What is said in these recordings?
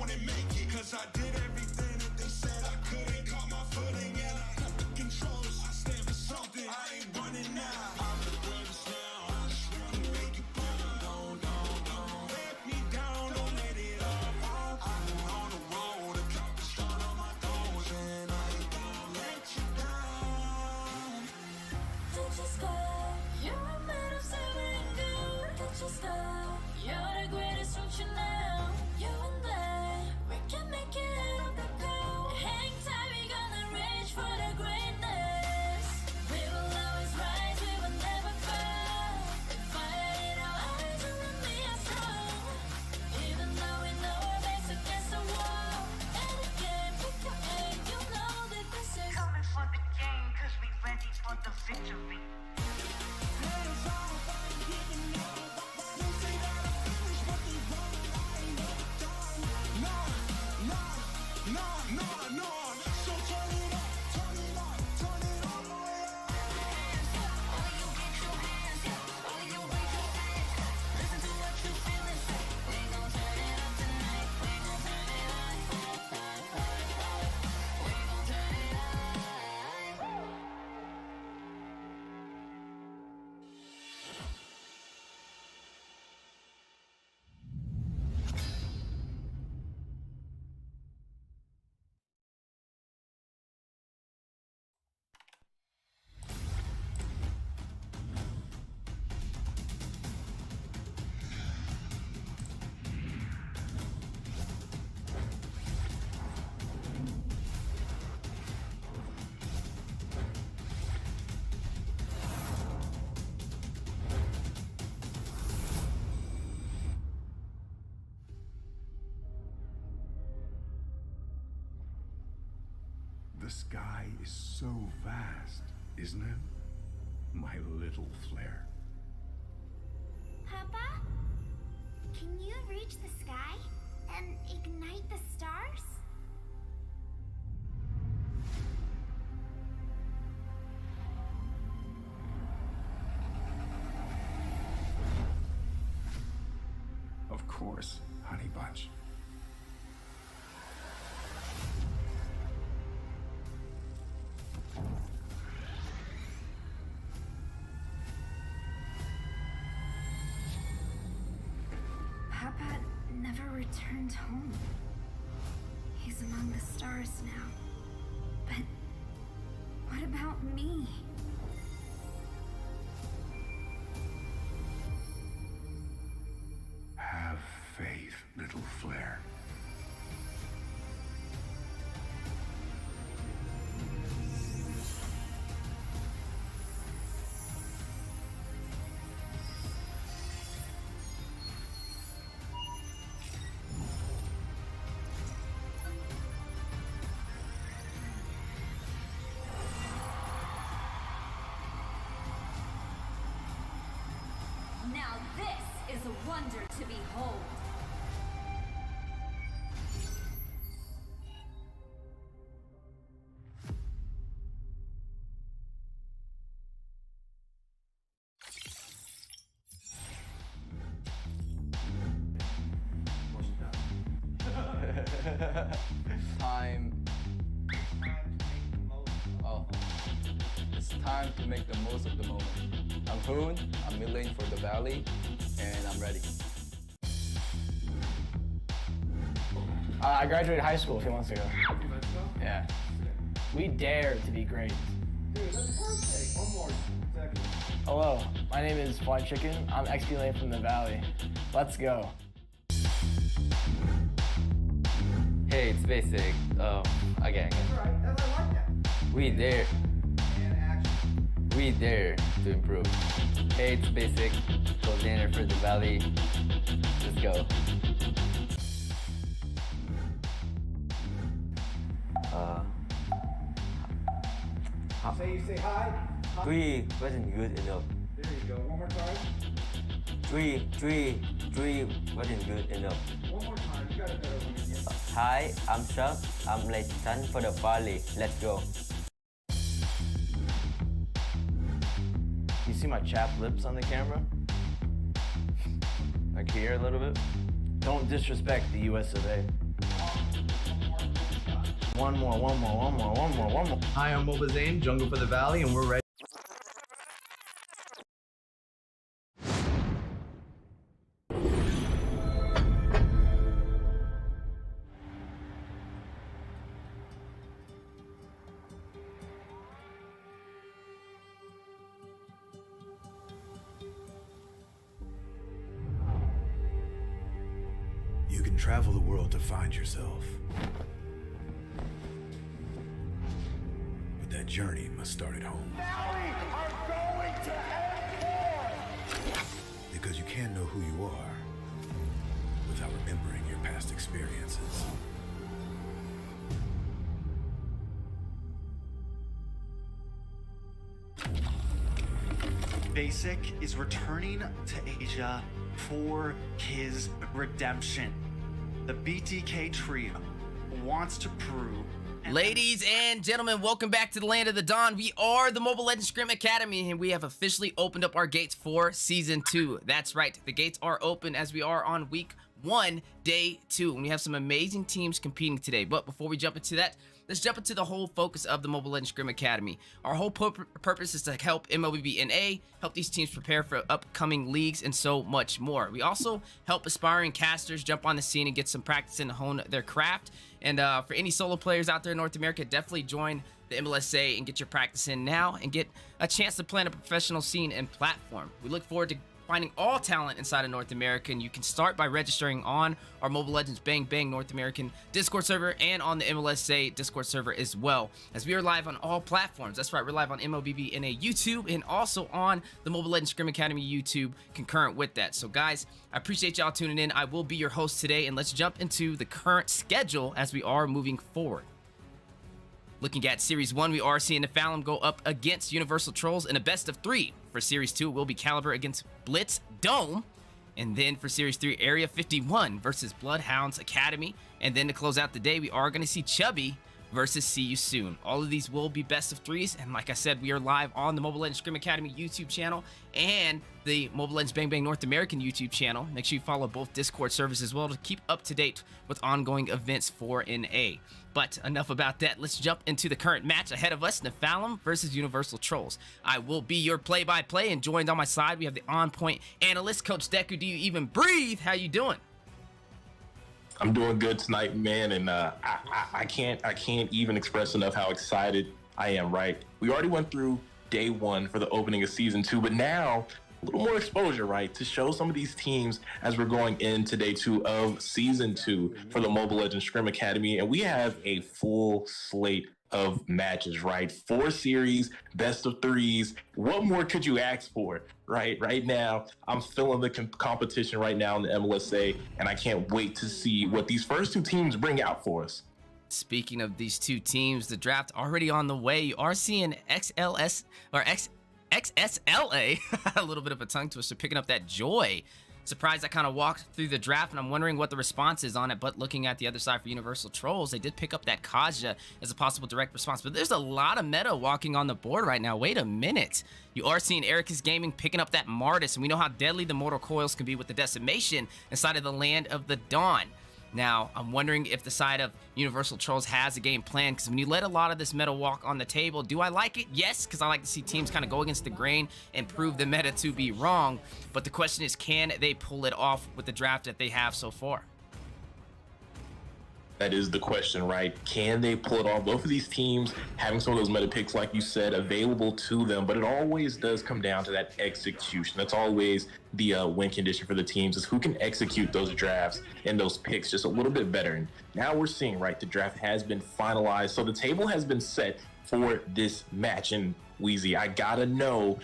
wouldn't make it, cause I did everything that they said I couldn't. Caught my footing and I got the controls. I stand for something, I ain't running now. I'm the greatest now, I just wanna make it proud. Don't let me down, don't let it all. I've been on the road, a couple start on my goals, and I ain't gonna let you down. Don't you stop, you're a man of saying good. Don't you stop, you're the greatest, don't you know? You and I, we can make it up the goal. Hang tight, we gonna reach for the greatness. We will always rise, we will never fall. Fire in our eyes, and we are strong. Even though we know our backs against the wall. And again, pick your aim, you know that this is Coming for the game, cause we ready for the victory. Hands off, I ain't giving up. They say that I'm finished, but they wrong, I ain't never done. No. So turn it up, turn it all the way up. all you get your hands up, all you raise your hands up. Listen to what you feel and say. We gon' turn it up tonight. We gon' turn it up. We gon' turn it up. The sky is so vast, isn't it? My little flare. Papa? Can you reach the sky and ignite the stars? Of course, honey bunch. Papa never returned home. He's among the stars now. But what about me? Have faith, little flare. Now this is a wonder to behold. It's time to make the most of the moment. I'm Hoon, I'm milling for the Valley, and I'm ready. I graduated high school a few months ago. Yeah. We dare to be great. Dude, that's perfect. One more second. Hello, my name is Fly Chicken. I'm XP Lane from the Valley. Let's go. Hey, it's basic. Again. That's right. I like that. We dare. And action. We dare to improve. Hey, it's basic. Coordinator for the Valley. Let's go. Say hi. Three wasn't good enough. There you go. One more time. Three wasn't good enough. One more time. You got it better one again. Hi, I'm Chuck. I'm late son for the Valley. Let's go. You see my chapped lips on the camera? Like here a little bit? Don't disrespect the US of A. One more. Hi, I'm Moba Zane, Jungle for the Valley, and we're ready. You can travel the world to find yourself. But that journey must start at home. Because you can't know who you are without remembering your past experiences. Basic is returning to Asia for his redemption. The BTK trio wants to prove. Ladies and gentlemen, welcome back to the Land of the Dawn. We are the Mobile Legends Scrim Academy, and we have officially opened up our gates for Season 2. That's right, the gates are open as we are on Week 1, Day 2, and we have some amazing teams competing today. But before we jump into that, let's jump into the whole focus of the Mobile Legends Scrim Academy. Our whole purpose is to help MLBB NA, help these teams prepare for upcoming leagues, and so much more. We also help aspiring casters jump on the scene and get some practice and hone their craft. And for any solo players out there in North America, definitely join the MLSA and get your practice in now and get a chance to plan a professional scene and platform. We look forward to finding all talent inside of North America, and you can start by registering on our Mobile Legends Bang Bang North American Discord server and on the MLSA Discord server as well, as we are live on all platforms. That's right, we're live on MLBB NA YouTube and also on the Mobile Legends Scrim Academy YouTube concurrent with that. So guys, I appreciate y'all tuning in. I will be your host today, and let's jump into the current schedule as we are moving forward. Looking at Series 1, we are seeing the Nephalem go up against Universal Trolls in a best of 3. For Series 2, it will be Caliber against Blitz Dome. And then for Series 3, Area 51 versus Bloodhounds Academy. And then to close out the day, we are going to see Chubby versus See You Soon. All of these will be best of 3s. And like I said, we are live on the Mobile Legends Scrim Academy YouTube channel and the Mobile Legends Bang Bang North American YouTube channel. Make sure you follow both Discord servers as well to keep up to date with ongoing events for NA. But enough about that. Let's jump into the current match ahead of us, Nephalem versus Universal Trolls. I will be your play-by-play, and joined on my side, we have the on-point analyst, Coach Deku. Do you even breathe? How you doing? I'm doing good tonight, man, and I can't even express enough how excited I am. Right, we already went through Day 1 for the opening of Season 2, but now a little more exposure, right, to show some of these teams as we're going into Day 2 of Season 2 for the Mobile Legends Scrim Academy, and we have a full slate of matches, right? 4 series, best of 3s. What more could you ask for, right? Right now, I'm feeling the competition right now in the MLSA, and I can't wait to see what these first 2 teams bring out for us. Speaking of these 2 teams, the draft already on the way. You are seeing XSLA, a little bit of a tongue twister, picking up that Joy. Surprised I kind of walked through the draft, and I'm wondering what the response is on it. But looking at the other side for Universal Trolls, they did pick up that Kaja as a possible direct response. But there's a lot of meta walking on the board right now. Wait a minute. You are seeing Ericus Gaming picking up that Martis, and we know how deadly the Mortal Coils can be with the Decimation inside of the Land of the Dawn. Now, I'm wondering if the side of Universal Trolls has a game plan, because when you let a lot of this meta walk on the table, do I like it? Yes, because I like to see teams kind of go against the grain and prove the meta to be wrong. But the question is, can they pull it off with the draft that they have so far? That is the question, right? Can they pull it off? Both of these teams having some of those meta picks, like you said, available to them, but it always does come down to that execution. That's always the win condition for the teams, is who can execute those drafts and those picks just a little bit better. And now we're seeing, right, the draft has been finalized, so the table has been set for this match. And Wheezy, I gotta know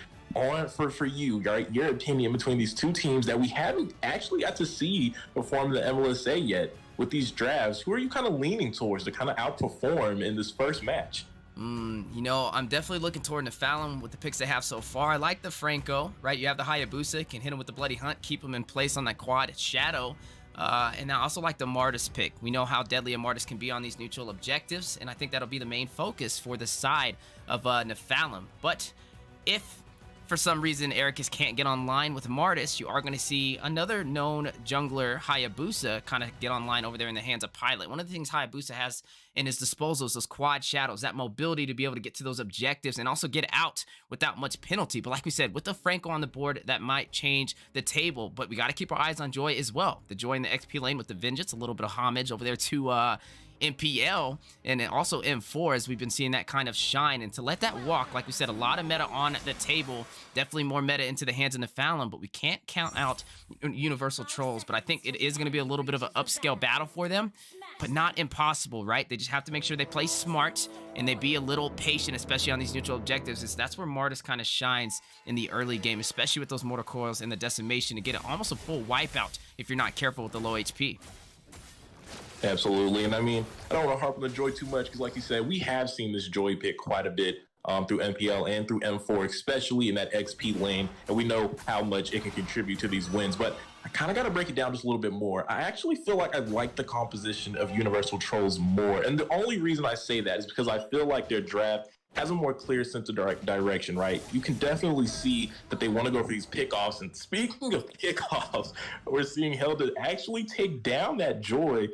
for you, right, your opinion between these 2 teams that we haven't actually got to see perform the MLSA yet. With these drafts, who are you kind of leaning towards to kind of outperform in this first match? You know, I'm definitely looking toward Nephalem with the picks they have so far. I like the Franco, right? You have the Hayabusa, can hit him with the Bloody Hunt, keep him in place on that quad Shadow. And I also like the Martis pick. We know how deadly a Martis can be on these neutral objectives, and I think that'll be the main focus for the side of Nephalem. But if for some reason Ericus can't get online with Martis, you are going to see another known jungler, Hayabusa, kind of get online over there in the hands of Pilot. One of the things Hayabusa has in his disposal is those quad shadows, that mobility to be able to get to those objectives and also get out without much penalty. But like we said, with the Franco on the board, that might change the table. But we got to keep our eyes on Joy as well. The Joy in the XP lane with the Vengeance, a little bit of homage over there to MPL and also M4, as we've been seeing that kind of shine. And to let that walk, like we said, a lot of meta on the table, definitely more meta into the hands of Nephalem, but we can't count out Universal Trolls. But I think it is going to be a little bit of an upscale battle for them, but not impossible, right? They just have to make sure they play smart and they be a little patient, especially on these neutral objectives. That's where Martis kind of shines in the early game, especially with those mortar coils and the decimation to get almost a full wipeout if you're not careful with the low HP. Absolutely. And I mean, I don't want to harp on the Joy too much because, like you said, we have seen this Joy pick quite a bit through MPL and through M4, especially in that XP lane. And we know how much it can contribute to these wins. But I kind of got to break it down just a little bit more. I actually feel like I like the composition of Universal Trolls more. And the only reason I say that is because I feel like their draft has a more clear sense of direction, right? You can definitely see that they want to go for these pickoffs. And speaking of pickoffs, we're seeing Hilda actually take down that Joy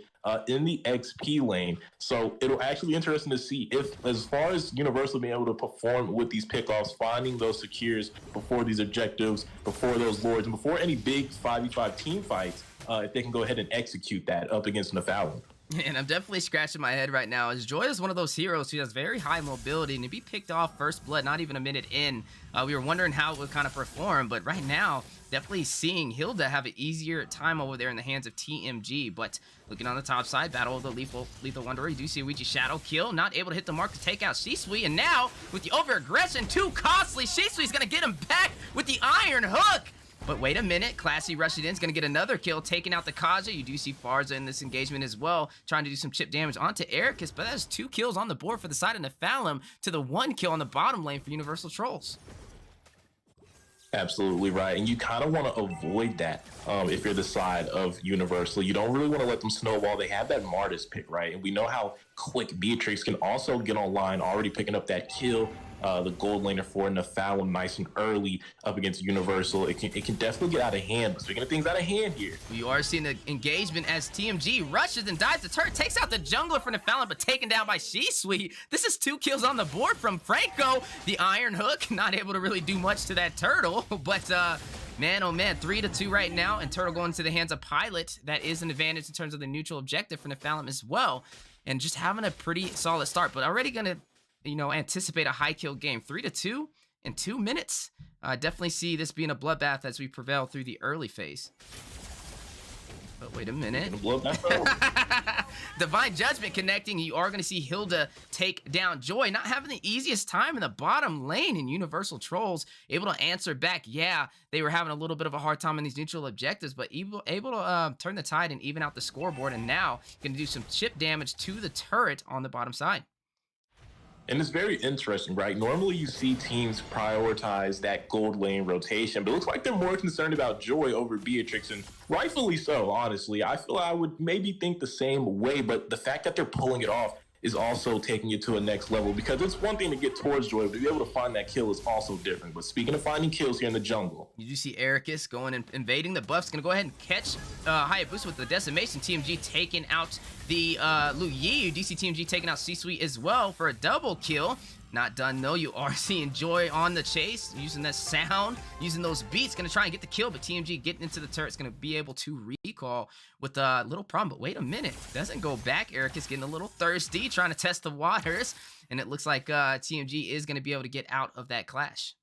in the XP lane. So it'll actually be interesting to see if, as far as Universal being able to perform with these pickoffs, finding those secures before these objectives, before those lords, and before any big 5v5 team fights, if they can go ahead and execute that up against Nephalem. And I'm definitely scratching my head right now, as Joy is one of those heroes who has very high mobility, and to be picked off first blood, not even a minute in, we were wondering how it would kind of perform. But right now, definitely seeing Hilda have an easier time over there in the hands of TMG. But looking on the top side, battle of the lethal Wanderer, you do see Ouija Shadow kill, not able to hit the mark to take out Shisui. And now, with the over-aggression, too costly, Shisui's going to get him back with the Iron Hook. But wait a minute, Classy rushing in is going to get another kill, taking out the Kaja. You do see Farza in this engagement as well, trying to do some chip damage onto Ericus, but that's 2 kills on the board for the side of Nephalem to the 1 kill on the bottom lane for Universal Trolls. Absolutely right. And you kind of want to avoid that if you're the side of Universal. You don't really want to let them snowball. They have that Martis pick, right? And we know how quick Beatrix can also get online, already picking up that kill. The gold laner for Nephalem nice and early up against Universal. It can definitely get out of hand. But speaking of things out of hand here, we are seeing the engagement as TMG rushes and dives the turret, takes out the jungler for Nephalem, but taken down by Shisui. This is 2 kills on the board from Franco. The Iron Hook, not able to really do much to that turtle, but man, oh man, 3-2 right now, and turtle going to the hands of Pilot. That is an advantage in terms of the neutral objective for Nephalem as well, and just having a pretty solid start, but already gonna, you know, anticipate a high kill game. 3-2 in 2 minutes. Definitely see this being a bloodbath as we prevail through the early phase. But wait a minute. Divine Judgment connecting. You are going to see Hilda take down Joy. Not having the easiest time in the bottom lane, and Universal Trolls able to answer back. Yeah, they were having a little bit of a hard time in these neutral objectives, but able to turn the tide and even out the scoreboard. And now going to do some chip damage to the turret on the bottom side. And it's very interesting, right? Normally you see teams prioritize that gold lane rotation, but it looks like they're more concerned about Joy over Beatrix, and rightfully so, honestly. I feel I would maybe think the same way, but the fact that they're pulling it off is also taking it to a next level, because it's one thing to get towards Joy, but to be able to find that kill is also different. But speaking of finding kills here in the jungle, you do see Ericus going and invading the buffs. Going to go ahead and catch Hayabusa with the decimation. TMG taking out the Lu Yi. You do see TMG taking out C-Suite as well for a double kill. Not done though. You are seeing Joy on the chase, using that sound, using those beats, gonna try and get the kill, but TMG getting into the turret's gonna be able to recall with a little problem. But wait a minute, doesn't go back. Ericus getting a little thirsty, trying to test the waters, and it looks like TMG is gonna be able to get out of that clash.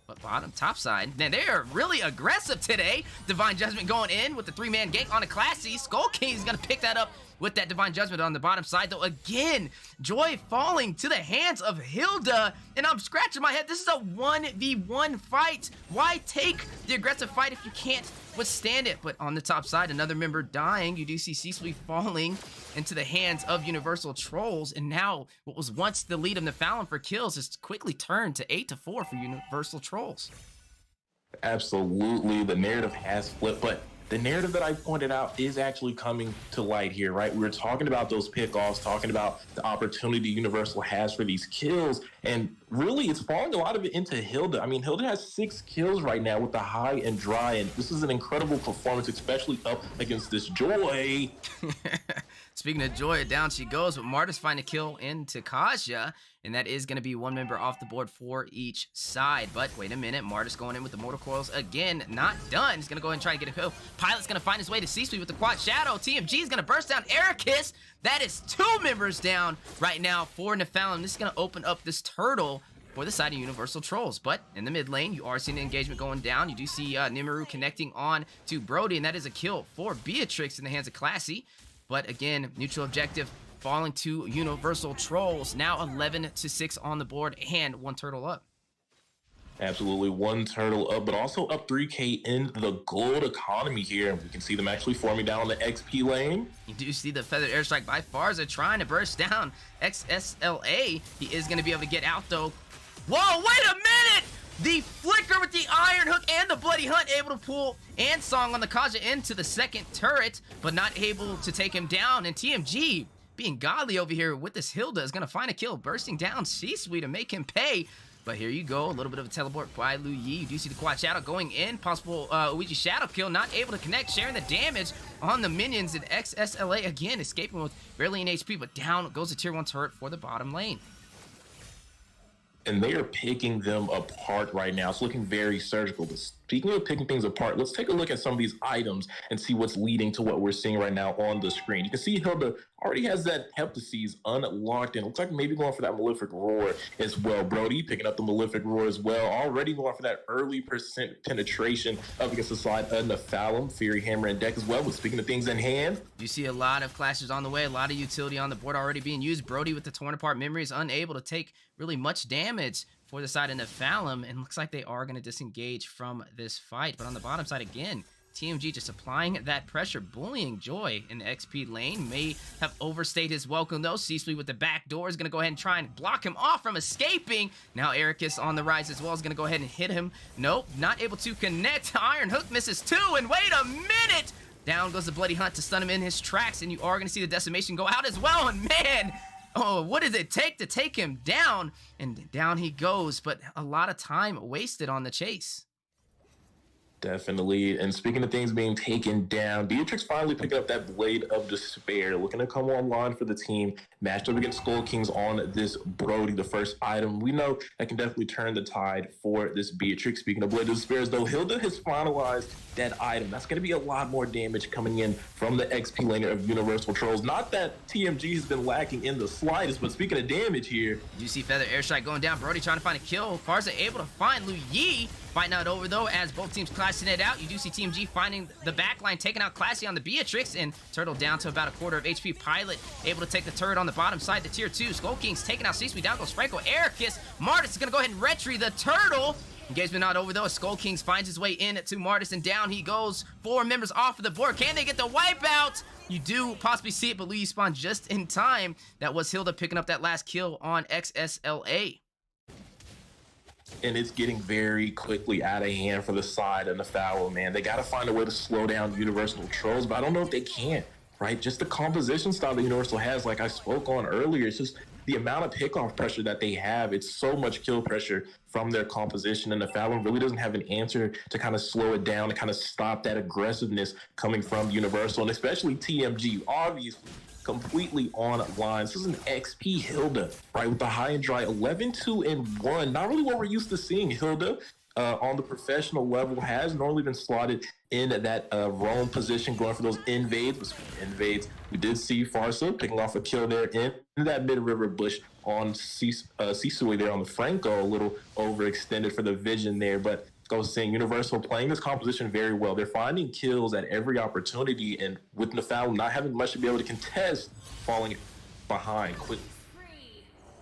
But bottom, top side, man, they are really aggressive today. Divine Judgment going in with the 3-man gank on a Classy. Skull King is gonna pick that up with that Divine Judgment on the bottom side, though. Again, Joy falling to the hands of Hilda, and I'm scratching my head. This is a 1v1 fight. Why take the aggressive fight if you can't withstand it? But on the top side, another member dying. You do see C-Suite falling into the hands of Universal Trolls, and now what was once the lead of Nephalem for kills has quickly turned to 8-4 for Universal Trolls. Absolutely, the narrative has flipped, but the narrative that I pointed out is actually coming to light here, right? We were talking about those pickoffs, talking about the opportunity Universal has for these kills, and really it's falling a lot of it into Hilda. I mean, Hilda has 6 kills right now with the high and dry, and this is an incredible performance, especially up against this Joy. Speaking of Joy, down she goes, but Marta's finding a kill into Kaja, and that is going to be 1 member off the board for each side. But wait a minute, Marta's going in with the mortar coils again, not done. He's going to go ahead and try to get a kill. Pilot's going to find his way to C-Suite with the quad shadow. TMG is going to burst down Ericus. That is 2 members down right now for Nephalem. This is going to open up this turtle for the side of Universal Trolls. But in the mid lane, you are seeing the engagement going down. You do see Nimaru connecting on to Brody, and that is a kill for Beatrix in the hands of Classy. But again, neutral objective falling to Universal Trolls. Now 11-6 on the board and 1 turtle up. Absolutely, 1 turtle up, but also up 3K in the gold economy here. We can see them actually forming down the XP lane. You do see the feathered airstrike by Farza trying to burst down XSLA. He is going to be able to get out though. Whoa, wait a minute! The flicker with the iron hook and the bloody hunt able to pull and song on the Kaja into the second turret, but not able to take him down. And TMG, being godly over here with this Hilda, is going to find a kill, bursting down C-Suite to make him pay. But here you go, a little bit of a teleport by Lu Yi. You do see the quad shadow going in, possible Ouija shadow kill, not able to connect, sharing the damage on the minions. And XSLA again escaping with barely an HP, but down goes the tier 1 turret for the bottom lane. And they are picking them apart right now. It's looking very surgical. But speaking of picking things apart, let's take a look at some of these items and see what's leading to what we're seeing right now on the screen. You can see Hilda already has that Heptases unlocked, and looks like maybe going for that Malefic Roar as well. Brody picking up the Malefic Roar as well, already going for that early percent penetration up against the side of Nephalem, Fury Hammer and deck as well. But speaking of things in hand, you see a lot of clashes on the way, a lot of utility on the board already being used. Brody with the torn apart memory is unable to take really much damage for the side of Nephalem, and looks like they are going to disengage from this fight. But on the bottom side again, TMG just applying that pressure, bullying Joy in the XP lane. May have overstayed his welcome though. C-Suite with the back door is going to go ahead and try and block him off from escaping. Now Ericus on the rise as well is going to go ahead and hit him. Nope, not able to connect. Iron Hook misses 2, and wait a minute! Down goes the Bloody Hunt to stun him in his tracks, and you are going to see the decimation go out as well. And man, oh, what does it take to take him down? And down he goes, but a lot of time wasted on the chase. Definitely. And speaking of things being taken down, Beatrix finally picked up that Blade of Despair, looking to come online for the team, matched up against Skull Kings on this Brody, the first item. We know that can definitely turn the tide for this Beatrix. Speaking of Blade of Despair, though, Hilda has finalized that item. That's going to be a lot more damage coming in from the XP laner of Universal Trolls. Not that TMG has been lacking in the slightest, but speaking of damage here, you see Feather Airstrike going down. Brody trying to find a kill. Farza able to find Lu Yi. Fighting out over though as both teams clashing it out. You do see TMG finding the backline, taking out Classy on the Beatrix, and Turtle down to about a quarter of HP. Pilot able to take the turret on the bottom side, the tier 2. Skull Kings taking out C-Suite. Down goes Franco. Ericus. Martis is going to go ahead and retry the Turtle. Engagement not over though as Skull Kings finds his way in to Martis, and down he goes. 4 members off of the board. Can they get the wipeout? You do possibly see it, but Louis spawned just in time. That was Hilda picking up that last kill on XSLA. And it's getting very quickly out of hand for the side of Nephalem, man. They got to find a way to slow down Universal Trolls, but I don't know if they can, right? Just the composition style that Universal has, like I spoke on earlier, it's just the amount of pickoff pressure that they have. It's so much kill pressure from their composition, and Nephalem really doesn't have an answer to kind of slow it down, to kind of stop that aggressiveness coming from Universal, and especially TMG, obviously completely online. This is an XP Hilda, right, with the high and dry 11-2-1. Not really what we're used to seeing. Hilda on the professional level has normally been slotted in that roam position, going for those invades. We did see Farsa picking off a kill there in that mid-river bush on Sisui there on the Franco, a little overextended for the vision there, but goes saying Universal playing this composition very well. They're finding kills at every opportunity, and with Nephalem not having much to be able to contest, falling behind quickly.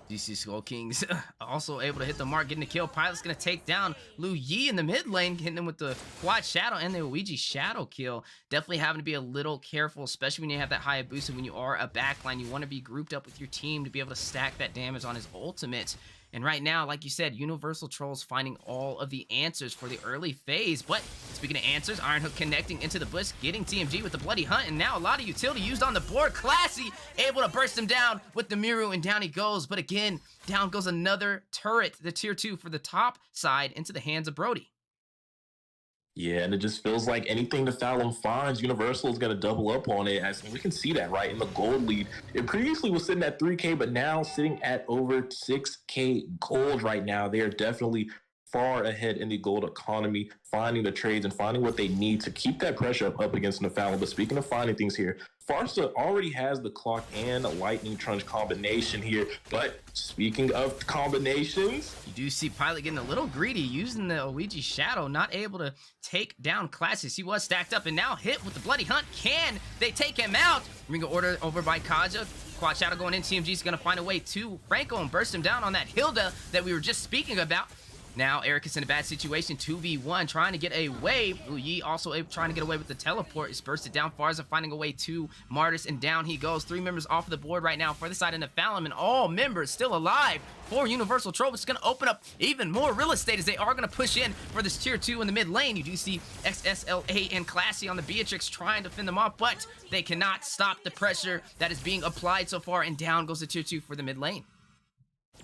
DC Skull Kings also able to hit the mark, getting a kill. Pilot's going to take down Lu Yi in the mid lane, hitting him with the quad shadow and the Ouija shadow kill. Definitely having to be a little careful, especially when you have that high boost, and when you are a backline, you want to be grouped up with your team to be able to stack that damage on his ultimate. And right now, like you said, Universal Trolls finding all of the answers for the early phase. But speaking of answers, Iron Hook connecting into the Blitz, getting TMG with the Bloody Hunt, and now a lot of utility used on the board. Classy able to burst him down with the Miru, and down he goes. But again, down goes another turret, the tier 2 for the top side, into the hands of Brody. Yeah, and it just feels like anything the Fallon finds, Universal is going to double up on it. As we can see that, right, in the gold lead. It previously was sitting at 3K, but now sitting at over 6K gold right now. They are definitely far ahead in the gold economy, finding the trades and finding what they need to keep that pressure up against Nefalon. But speaking of finding things here, Farsa already has the clock and lightning trunch combination here. But speaking of combinations, you do see Pilot getting a little greedy, using the Ouija Shadow, not able to take down Classes. He was stacked up and now hit with the Bloody Hunt. Can they take him out? Ring of Order over by Kaja. Quad Shadow going in. TMG's going to find a way to Franco and burst him down on that Hilda that we were just speaking about. Now, Eric is in a bad situation, 2v1, trying to get away. Yi also trying to get away with the teleport. He's bursted down. Farza finding a way to Martis, and down he goes. 3 members off of the board right now for the side of Nefalon, and all members still alive for Universal Troll, which is going to open up even more real estate as they are going to push in for this tier 2 in the mid lane. You do see XSLA and Classy on the Beatrix trying to fend them off, but they cannot stop the pressure that is being applied so far, and down goes the tier 2 for the mid lane.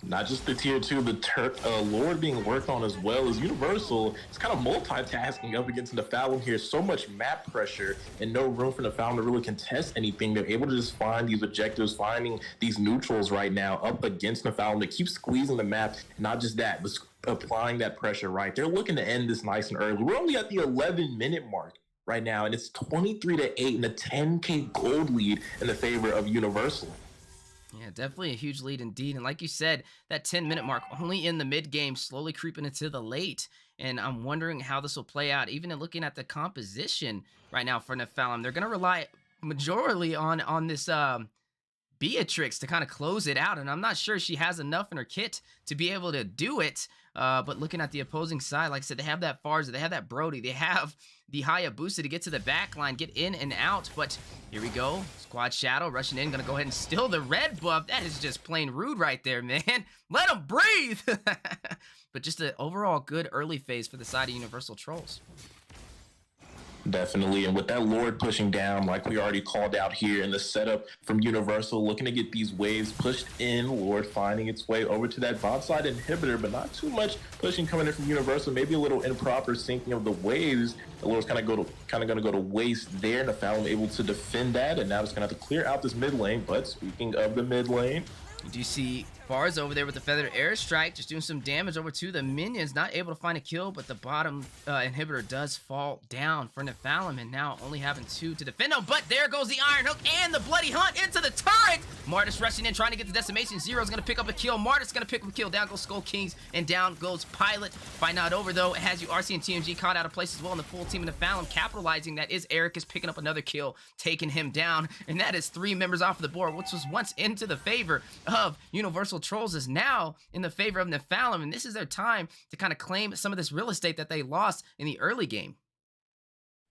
not just the tier 2, the Lord being worked on as well as Universal. It's kind of multitasking up against Nefalon here. So much map pressure and no room for Nefalon to really contest anything. They're able to just find these objectives, finding these neutrals right now up against Nefalon. They keep squeezing the map. Not just that, but applying that pressure right. They're looking to end this nice and early. We're only at the 11-minute mark right now, and it's 23-8 and a 10K gold lead in the favor of Universal. Yeah, definitely a huge lead indeed. And like you said, that 10-minute mark only in the mid game, slowly creeping into the late. And I'm wondering how this will play out. Even in looking at the composition right now for Nefalon, they're going to rely majorly on this Beatrix to kind of close it out. And I'm not sure she has enough in her kit to be able to do it. But looking at the opposing side, like I said, they have that Farza, they have that Brody, they have the Hayabusa to get to the back line, get in and out. But here we go. Squad Shadow rushing in, gonna go ahead and steal the red buff. That is just plain rude right there, man. Let him breathe. But just an overall good early phase for the side of Universal Trolls. Definitely, and with that Lord pushing down, like we already called out here in the setup from Universal, looking to get these waves pushed in, Lord finding its way over to that bot side inhibitor, but not too much pushing coming in from Universal, maybe a little improper syncing of the waves. The Lord's kind of going to go to waste there. Nefalon able to defend that, and now it's going to have to clear out this mid lane. But speaking of the mid lane, you do see Farza over there with the Feathered Airstrike, just doing some damage over to the minions. Not able to find a kill, but the bottom inhibitor does fall down for Nefalon, and now only having 2 to defend him. But there goes the Iron Hook and the Bloody Hunt into the turret. Martis rushing in, trying to get the decimation. Zero's going to pick up a kill. Martis going to pick up a kill. Down goes Skull Kings, and down goes Pilot. Fight not over, though. It has you RC and TMG caught out of place as well, and the full team of Nefalon capitalizing. That is Eric is picking up another kill, taking him down, and that is 3 members off of the board, which was once into the favor of Universal Trolls, is now in the favor of Nefalon, and this is their time to kind of claim some of this real estate that they lost in the early game.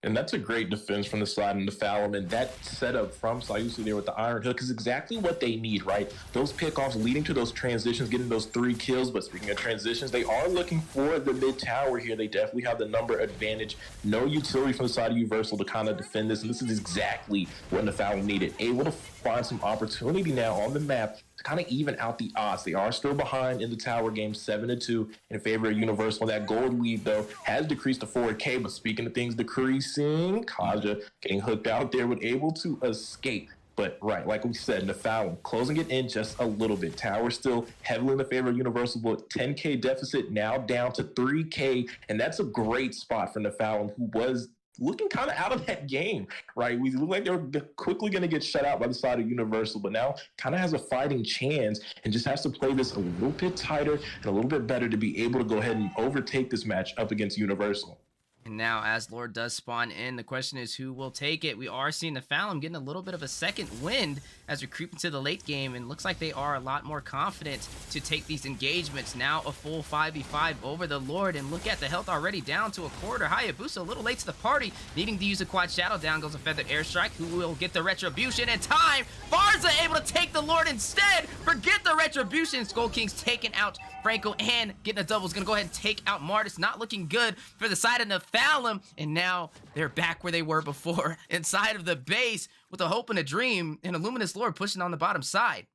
and that's a great defense from the side of Nefalon, and that setup from Sayusi there with the Iron Hook is exactly what they need, right? Those pickoffs leading to those transitions, getting those 3 kills. But speaking of transitions, they are looking for the mid tower here. They definitely have the number advantage. No utility from the side of Universal to kind of defend this, and this is exactly what Nefalon needed. Able to find some opportunity now on the map to kind of even out the odds. They are still behind in the tower game, 7-2 in favor of Universal. That gold lead, though, has decreased to 4K. But speaking of things decreasing, Kaja getting hooked out there, but able to escape. But right, like we said, Nefalon closing it in just a little bit. Tower still heavily in the favor of Universal, but 10K deficit now down to 3K. And that's a great spot for Nefalon, who was looking kind of out of that game, right? We look like they were quickly going to get shut out by the side of Universal, but now kind of has a fighting chance and just has to play this a little bit tighter and a little bit better to be able to go ahead and overtake this match up against Universal. And now, as Lord does spawn in, the question is who will take it. We are seeing Nefalon getting a little bit of a second wind as we creep into the late game, and looks like they are a lot more confident to take these engagements. Now a full 5v5 over the Lord, and look at the health already down to a quarter. Hayabusa a little late to the party, needing to use a quad shadow. Down goes a Feathered Airstrike, who will get the retribution in time. Farza able to take the the Lord instead. Forget the retribution. Skull Kings taking out Franco and getting a double. Is going to go ahead and take out Martis. Not looking good for the side of Nephalem. And now they're back where they were before, inside of the base with a hope and a dream, and Illuminous Lord pushing on the bottom side.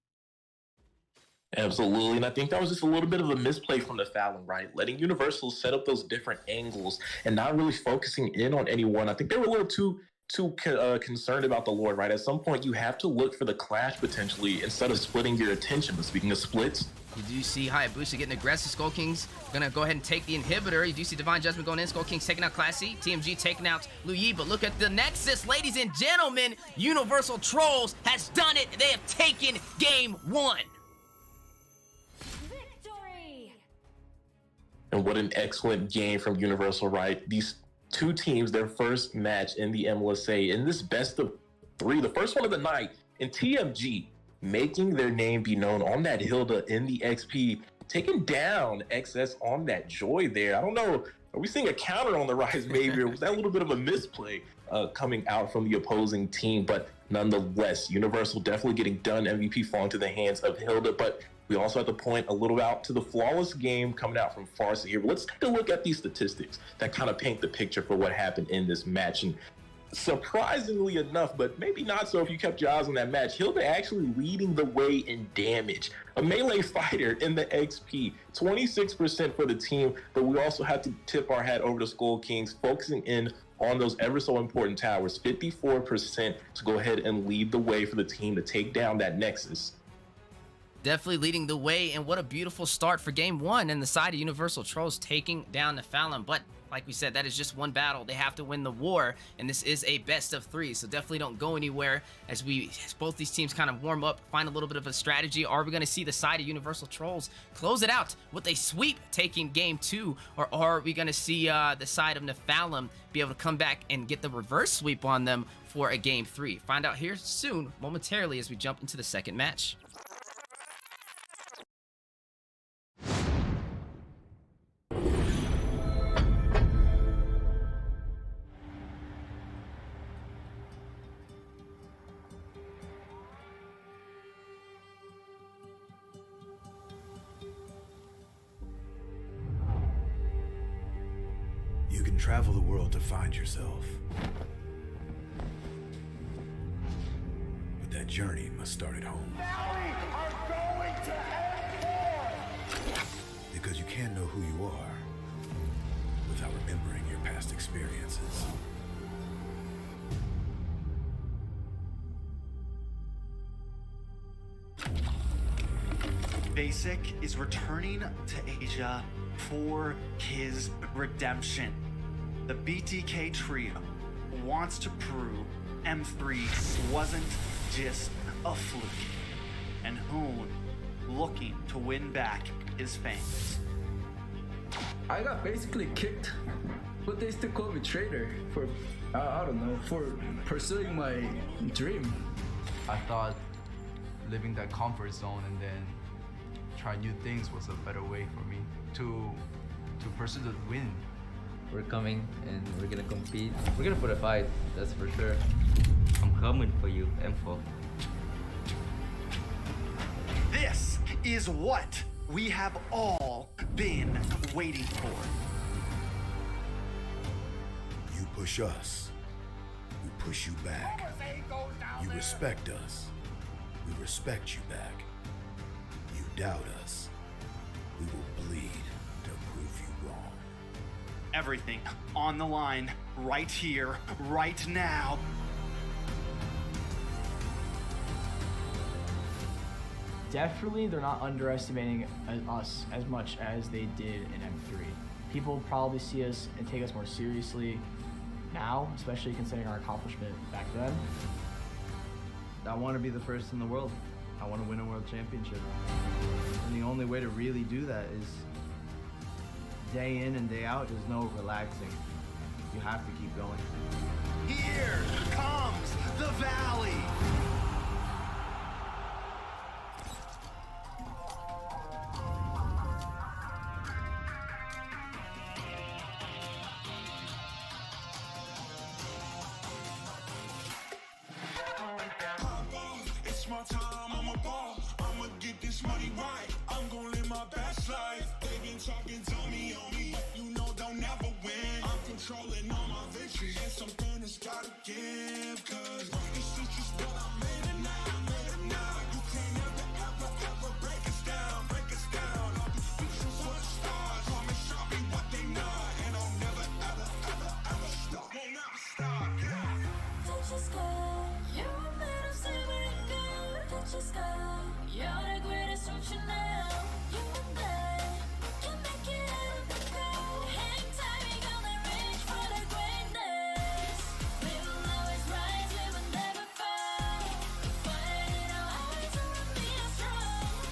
Absolutely, and I think that was just a little bit of a misplay from the Fallon, right? Letting Universal set up those different angles and not really focusing in on anyone. I think they were a little too concerned about the Lord, right? At some point, you have to look for the clash potentially instead of splitting your attention. But speaking of splits, you do see Hayabusa getting aggressive. Skull Kings gonna go ahead and take the inhibitor. You do see Divine Judgment going in. Skull Kings taking out Classy. TMG taking out Lu Yi. But look at the Nexus, ladies and gentlemen. Universal Trolls has done it. They have taken game 1. And what an excellent game from Universal, right? These two teams, their first match in the MLSA in this best of 3, the first one of the night, and TMG making their name be known on that Hilda in the XP, taking down XS on that Joy there. I don't know, are we seeing a counter on the rise maybe, or was that a little bit of a misplay coming out from the opposing team? But nonetheless, Universal definitely getting done, MVP falling to the hands of Hilda, but we also have to point a little out to the flawless game coming out from Farsa here. Let's take a look at these statistics that kind of paint the picture for what happened in this match. And surprisingly enough, but maybe not so if you kept your eyes on that match, Hilda actually leading the way in damage. A melee fighter in the XP, 26% for the team, but we also have to tip our hat over to Skull Kings, focusing in on those ever so important towers, 54% to go ahead and lead the way for the team to take down that Nexus. Definitely leading the way, and what a beautiful start for game 1 and the side of Universal Trolls taking down Nephalem. But like we said, that is just one battle. They have to win the war, and this is a best of 3, so definitely don't go anywhere as both these teams kind of warm up, find a little bit of a strategy. Are we going to see the side of Universal Trolls close it out with a sweep taking game 2, or are we going to see the side of Nephalem be able to come back and get the reverse sweep on them for a game 3? Find out here soon, momentarily, as we jump into the second match. You can travel the world to find yourself. But that journey must start at home. Because you can't know who you are without remembering your past experiences. Basic is returning to Asia for his redemption. The BTK trio wants to prove M3 wasn't just a fluke, and Hoon looking to win back his fans. I got basically kicked, but they still call me traitor for, I don't know, for pursuing my dream. I thought living that comfort zone and then try new things was a better way for me to pursue the win. We're coming and we're gonna compete. We're gonna put a fight, that's for sure. I'm coming for you, M4. This is what we have all been waiting for. You push us, we push you back. You respect us, we respect you back. You doubt us, we will bleed to prove you wrong. Everything on the line, right here, right now. Definitely, they're not underestimating us as much as they did in M3. People probably see us and take us more seriously now, especially considering our accomplishment back then. I want to be the first in the world. I want to win a world championship. And the only way to really do that is day in and day out. There's no relaxing. You have to keep going. Here comes the Valley. It's my time, I'm a ball. talking dummy on me, but you know they'll never win. I'm controlling all my victories, and something has gotta give, cause this shit just what I made it now, You can't ever break us down, I'll be reaching for the stars, promise I'll be what they not, and I'll never ever stop, won't never stop, yeah. Touch the sky, you're made of silver and gold. Touch the sky, you're the greatest, don't you know? You and I can make it out of the cold. Hang tight, we gonna reach for the greatness. We will always rise, we will never fall. Fight in our eyes, and we are strong.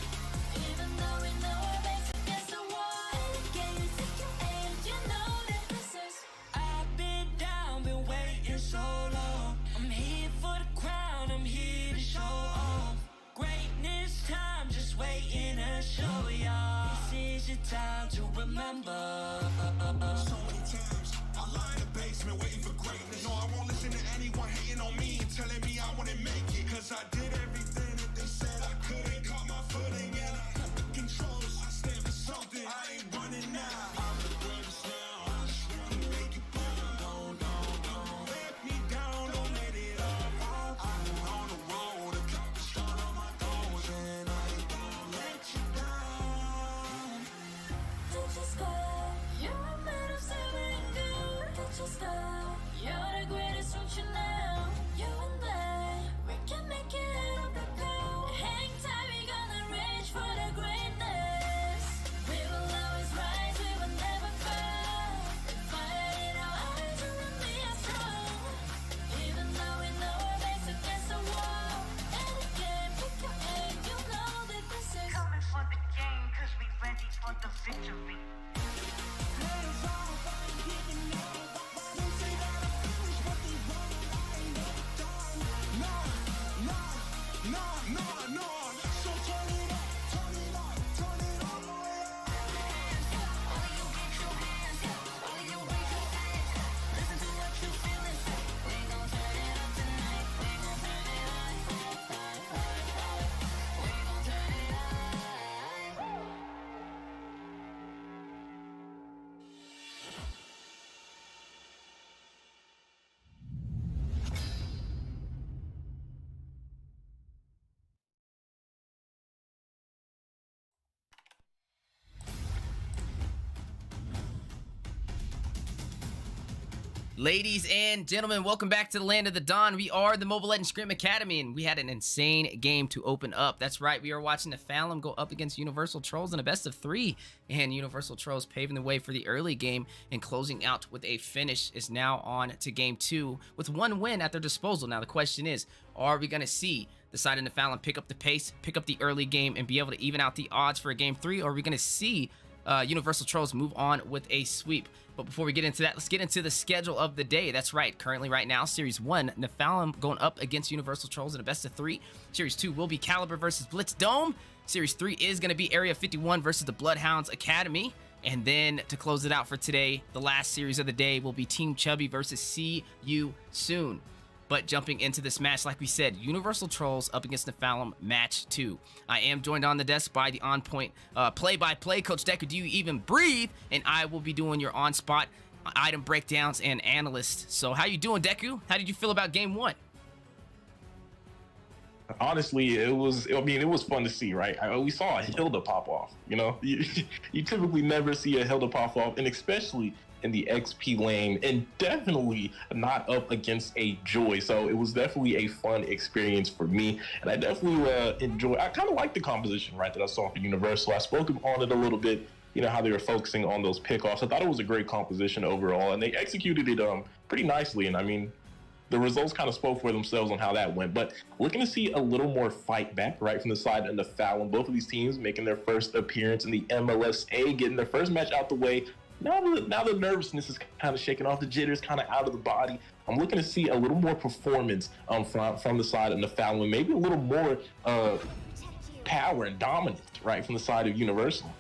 Even though we know our backs against the wall. Can you take your aim? You know that this is. I've been down, been waiting so long. I'm here for the crown, I'm here to show off. Greatness time, just waiting to show y'all. This is your time to remember. So many times, I lie in the basement waiting for greatness. No, I won't listen to anyone hating on me and telling me I wouldn't make it. Cause I did everything that they said I couldn't. Caught my footing and I cut the controls. I stand for something, I ain't running now. I'm the greatest now, I just wanna make it better. Don't let me down, don't let it off. I've been on the road, accomplished all of my goals, and I ain't gonna let you down. Touch the sky, you're made of silver and gold. Touch the sky, you're the greatest, don't you know? You and I, we can make it out of the cold. Hang tight, we gonna reach for the greatness. We will always rise, we will never fall. Fire in our eyes, and we are strong. Even though we know our backs against the wall. And again, pick your aim, you know that this is. Coming for the game, cause we ready for the victory. No, so turn it up, turn it all the way up. All you get your hands up, all you raise your hands up. Listen to what you feel inside. We gon' turn it up tonight. We gon' turn it up. We gon' turn it up. Ladies and gentlemen, welcome back to the Land of the Dawn. We are the Mobile Legends Scrim Academy, and we had an insane game to open up. That's right, we are watching the Nephalem go up against Universal Trolls in a best of 3, and Universal Trolls paving the way for the early game and closing out with a finish is now on to game 2 with 1 win at their disposal. Now the question is, are we going to see the side of Nephalem pick up the pace, pick up the early game, and be able to even out the odds for a game 3, or are we going to see Universal Trolls move on with a sweep? But before we get into that, let's get into the schedule of the day. That's right, currently right now, Series 1, Nephalem going up against Universal Trolls in a best of 3. Series 2 will be Caliber versus Blitz Dome. Series 3 is going to be Area 51 versus the Bloodhounds Academy. And then to close it out for today, the last series of the day will be Team Chubby versus See You Soon. But jumping into this match, like we said, Universal Trolls up against Nephalem, match 2. I am joined on the desk by the on-point play-by-play Coach Deku. Do you even breathe? And I will be doing your on-spot item breakdowns and analyst. So how you doing, Deku? How did you feel about Game 1? Honestly, it was fun to see, right? We saw a Hilda pop off, you know? You typically never see a Hilda pop off, and especially in the XP lane, and definitely not up against a Joy. So it was definitely a fun experience for me, and I definitely I kind of like the composition, right, that I saw for Universal. I spoke on it a little bit, you know, how they were focusing on those pickoffs. I thought it was a great composition overall, and they executed it pretty nicely. And I mean, the results kind of spoke for themselves on how that went. But looking to see a little more fight back, right, from the side of Nephalem. Both of these teams making their first appearance in the MLSA, getting their first match out the way. Now the nervousness is kind of shaking off, the jitters kind of out of the body. I'm looking to see a little more performance from the side of Nephalem, maybe a little more power and dominance, right, from the side of Universal.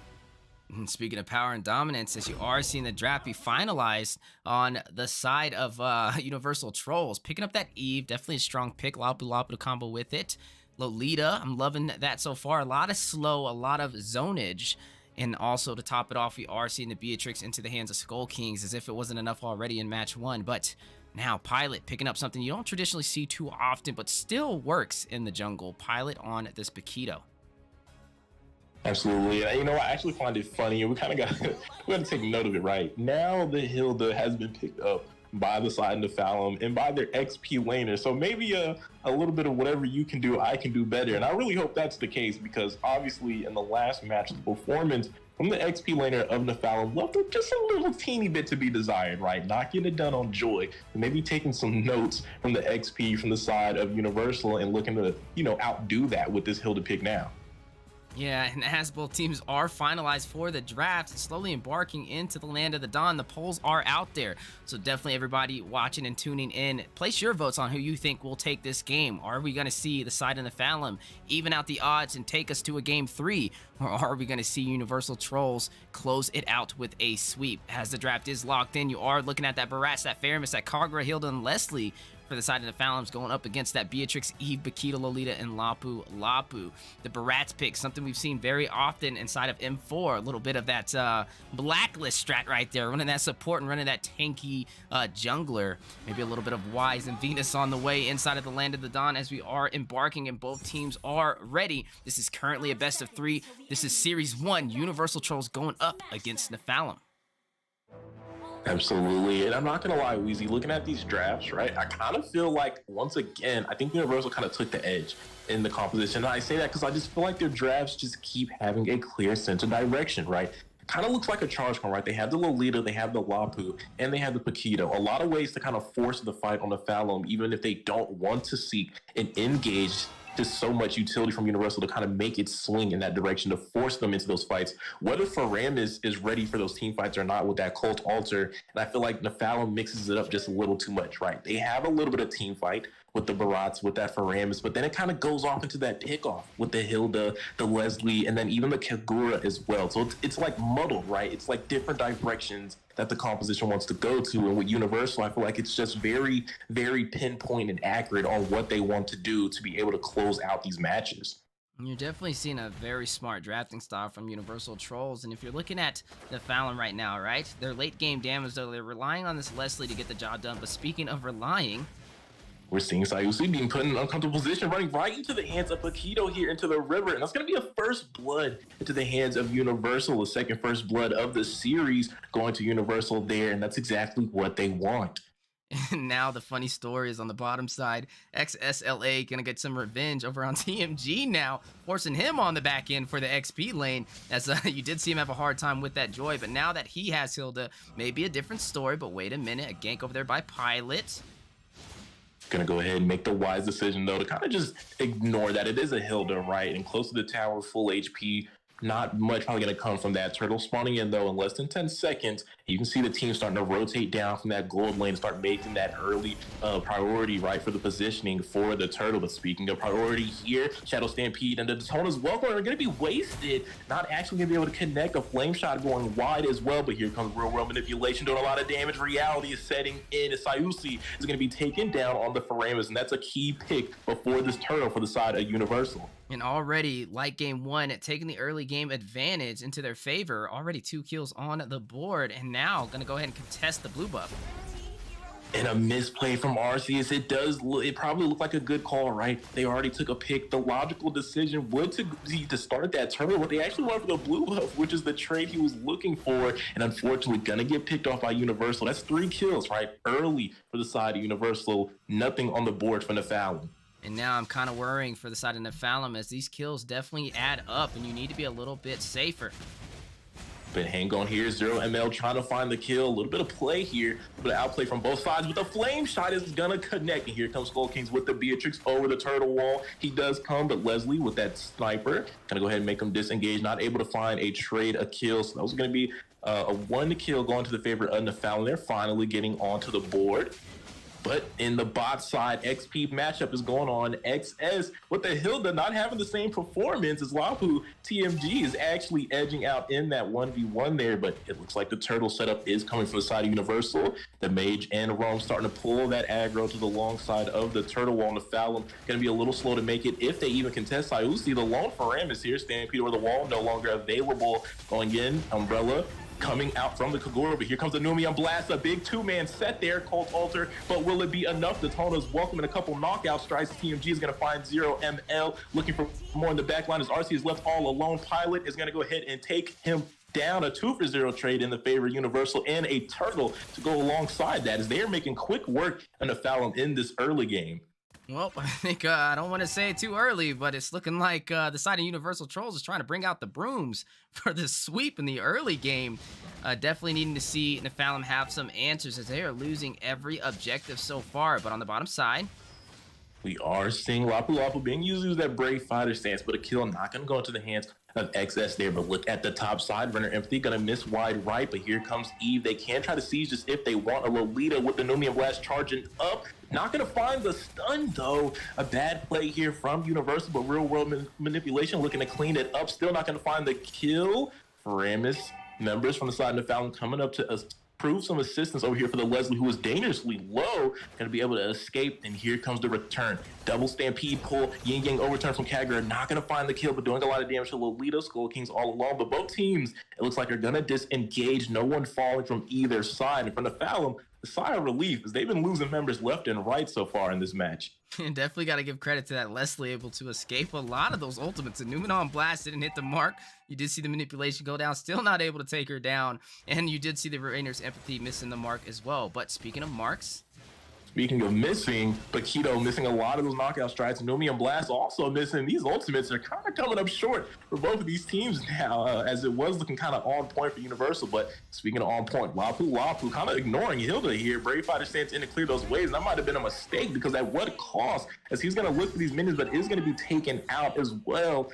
Speaking of power and dominance, as you are seeing the draft be finalized on the side of Universal Trolls, picking up that Eve, definitely a strong pick. Lapu Lapu to combo with it. Lolita, I'm loving that so far. A lot of slow, a lot of zonage. And also to top it off, we are seeing the Beatrix into the hands of Skull Kings as if it wasn't enough already in match 1. But now Pilot picking up something you don't traditionally see too often, but still works in the jungle. Pilot on this Paquito. Absolutely. And you know, I actually find it funny, and we kind of we got to take note of it, right? Now the Hilda has been picked up by the side of the Nephalem and by their XP laner. So maybe a little bit of whatever you can do, I can do better. And I really hope that's the case, because obviously in the last match, the performance from the XP laner of Nephalem left just a little teeny bit to be desired, right? Not getting it done on Joy, and maybe taking some notes from the XP from the side of Universal and looking to, you know, outdo that with this Hilda pick now. Yeah, and as both teams are finalized for the draft, slowly embarking into the land of the Dawn, the polls are out there. So definitely everybody watching and tuning in, place your votes on who you think will take this game. Are we going to see the side of the Nephalem even out the odds and take us to a game 3? Or are we going to see Universal Trolls close it out with a sweep? As the draft is locked in, you are looking at that Barats, that Faramis, that Kagura, Hilda, and Leslie for the side of the Nephalem's going up against that Beatrix, Eve, Bakita, Lolita, and Lapu Lapu. The Barats pick, something we've seen very often inside of M4. A little bit of that blacklist strat right there, running that support and running that tanky jungler. Maybe a little bit of Wise and Venus on the way inside of the land of the Dawn as we are embarking and both teams are ready. This is currently a best of 3. This is Series 1, Universal Trolls going up against Nephalem. Absolutely. And I'm not going to lie, Weezy, looking at these drafts, right, I kind of feel like, once again, I think Universal kind of took the edge in the composition. And I say that because I just feel like their drafts just keep having a clear sense of direction, right? It kind of looks like a charge card, right? They have the Lolita, they have the Lapu, and they have the Paquito. A lot of ways to kind of force the fight on the Nephalem, even if they don't want to seek an engage. Just so much utility from Universal to kind of make it swing in that direction, to force them into those fights. Whether Faramis is ready for those team fights or not with that Cult Altar, and I feel like Nephalem mixes it up just a little too much, right? They have a little bit of team fight with the Barats, with that Faramis, but then it kind of goes off into that pickoff with the Hilda, the Leslie, and then even the Kagura as well. So it's like muddled, right? It's like different directions that the composition wants to go to. And with Universal, I feel like it's just very, very pinpoint and accurate on what they want to do to be able to close out these matches. You're definitely seeing a very smart drafting style from Universal Trolls. And if you're looking at the Nephalem right now, right, their late game damage, though, they're relying on this Leslie to get the job done. But speaking of relying, we're seeing Sayusi being put in an uncomfortable position, running right into the hands of Paquito here into the river. And that's going to be a first blood into the hands of Universal, the second first blood of the series going to Universal there. And that's exactly what they want. And now the funny story is on the bottom side. XSLA going to get some revenge over on TMG now, forcing him on the back end for the XP lane, as you did see him have a hard time with that Joy. But now that he has Hilda, maybe a different story. But wait a minute, a gank over there by Pilot. Gonna go ahead and make the wise decision, though, to kind of just ignore that it is a Hilda, right? And close to the tower, full HP. Not much probably going to come from that. Turtle spawning in, though, in less than 10 seconds. You can see the team starting to rotate down from that gold lane and start making that early priority, right, for the positioning for the Turtle. But speaking of priority here, Shadow Stampede and the Daytona's Welcome are going to be wasted. Not actually going to be able to connect. A flame shot going wide as well. But here comes real world manipulation, doing a lot of damage. Reality is setting in. Sayusi is going to be taken down on the Faramis, and that's a key pick before this Turtle for the side of Universal. And already, like game 1, taking the early game advantage into their favor. Already 2 kills on the board, and now going to go ahead and contest the blue buff. And a misplay from Arceus. It probably looked like a good call, right? They already took a pick. The logical decision would be to start that turtle, but they actually went for the blue buff, which is the trade he was looking for. And unfortunately, gonna get picked off by Universal. That's 3 kills, right? Early for the side of Universal. Nothing on the board for Nephalem. And now I'm kind of worrying for the side of Nephalem, as these kills definitely add up, and you need to be a little bit safer. But hang on here, 0ML trying to find the kill. A little bit of play here, a bit of outplay from both sides, but the flame shot is gonna connect. And here comes Skull Kings with the Beatrix over the turtle wall. He does come, but Leslie with that sniper, gonna go ahead and make him disengage, not able to find a trade, a kill. So that was gonna be a 1 kill going to the favor of Nephalem. They're finally getting onto the board. But in the bot side, XP matchup is going on. XS with the Hilda not having the same performance as Lapu. TMG is actually edging out in that 1v1 there, but it looks like the turtle setup is coming from the side of Universal. The Mage and Rome starting to pull that aggro to the long side of the turtle wall, and the Fallon going to be a little slow to make it if they even contest Iusi. The lone for Ram is here. Stampede over the wall, no longer available. Going in, Umbrella coming out from the Kagura, but here comes the Numian Blast, a big two-man set there, Cold Altar, but will it be enough? Daytona's welcoming a couple knockout strikes. TMG is going to find 0 ML, looking for more in the back line as RC is left all alone. Pilot is going to go ahead and take him down. A 2-for-0 trade in the favor of Universal, and a turtle to go alongside that as they are making quick work on the Fallon in this early game. Well, I think I don't want to say it too early, but it's looking like the side of Universal Trolls is trying to bring out the brooms for the sweep in the early game. Definitely needing to see Nephalem have some answers as they are losing every objective so far. But on the bottom side, we are seeing Lapu Lapu being used as that brave fighter stance, but a kill not going to go into the hands of XS there. But look at the top side, Runner Empathy going to miss wide right, but here comes Eve. They can try to siege this if they want. A Lolita with the Numian Blast charging up. Not going to find the stun, though. A bad play here from Universal, but real world manipulation looking to clean it up. Still not going to find the kill. Faramis members from the side of the Fallon coming up to prove some assistance over here for the Leslie, who is dangerously low. Going to be able to escape, and here comes the return. Double Stampede pull. Yin Yang overturn from Kagura. Not going to find the kill, but doing a lot of damage to Lolita. Skull Kings all along, but both teams, it looks like, are going to disengage. No one falling from either side. And from the Fallon, the sigh of relief is they've been losing members left and right so far in this match. Definitely got to give credit to that Leslie able to escape a lot of those ultimates. The Numenon Blast didn't hit the mark. You did see the manipulation go down, still not able to take her down. And you did see the Rainer's Empathy missing the mark as well. But speaking of marks, speaking of missing, Paquito missing a lot of those knockout strikes. Numian Blast also missing. These ultimates are kind of coming up short for both of these teams now, as it was looking kind of on point for Universal. But speaking of on point, Lapu kind of ignoring Hilda here. Brave Fighter stance in to clear those waves. And that might have been a mistake, because at what cost? As he's going to look for these minions, but is going to be taken out as well.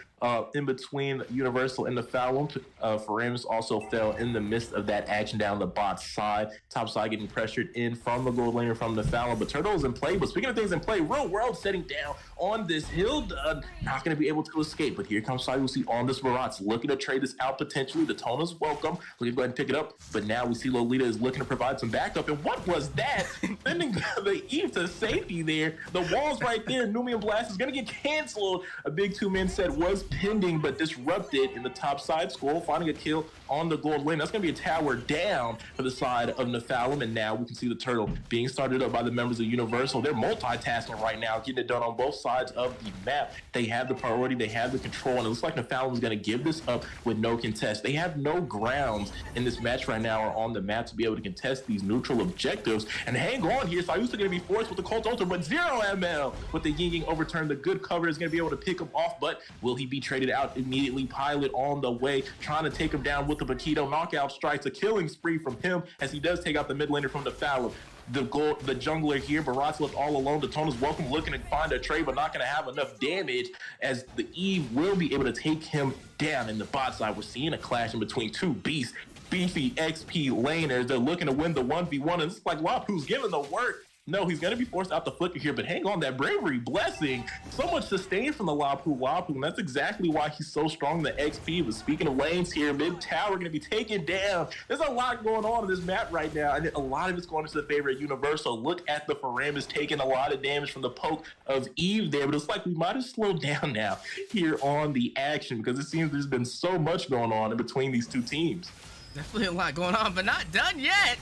In between Universal and the Fallon. Faramis also fell in the midst of that action down the bot side. Top side getting pressured in from the gold laner from the Fallon, but Turtle is in play. But speaking of things in play, Real World setting down on this Hilda, not going to be able to escape. But here comes Sayusi on this Maratz, looking to trade this out potentially. The Tona's welcome. We can go ahead and pick it up. But now we see Lolita is looking to provide some backup. And what was that? Sending the Eve to safety there. The wall's right there. Numian Blast is going to get canceled. A big two-man set was pending, but disrupted in the top side. Skull finding a kill on the gold lane. That's going to be a tower down for the side of Nephalem, and now we can see the turtle being started up by the members of Universal. They're multitasking right now, getting it done on both sides of the map. They have the priority, they have the control, and it looks like Nephalem is going to give this up with no contest. They have no grounds in this match right now or on the map to be able to contest these neutral objectives. And hang on here, Sayusa going to be forced with the Cult Altar, but 0 ML with the Yin Yang overturn. The good cover is going to be able to pick him off, but will he be traded out immediately? Pilot on the way, trying to take him down with the Paquito knockout strikes. A killing spree from him as he does take out the mid laner from the Fallon. The jungler here, Barat's left all alone. Daytona's welcome, looking to find a trade, but not going to have enough damage, as the Eve will be able to take him down. In the bot side, we're seeing a clash in between two beasts, beefy XP laners. They're looking to win the 1v1, and it's like Lapu's giving the work. No, he's going to be forced out the flicker here, but hang on, that bravery blessing. So much sustain from the Lapu, and that's exactly why he's so strong, the XP. But speaking of lanes here, mid tower going to be taken down. There's a lot going on in this map right now, and a lot of it's going into the favor of Universal. Look at the Faramis taking a lot of damage from the poke of Eve there, but it's like we might have slowed down now here on the action, because it seems there's been so much going on in between these two teams. Definitely a lot going on, but not done yet.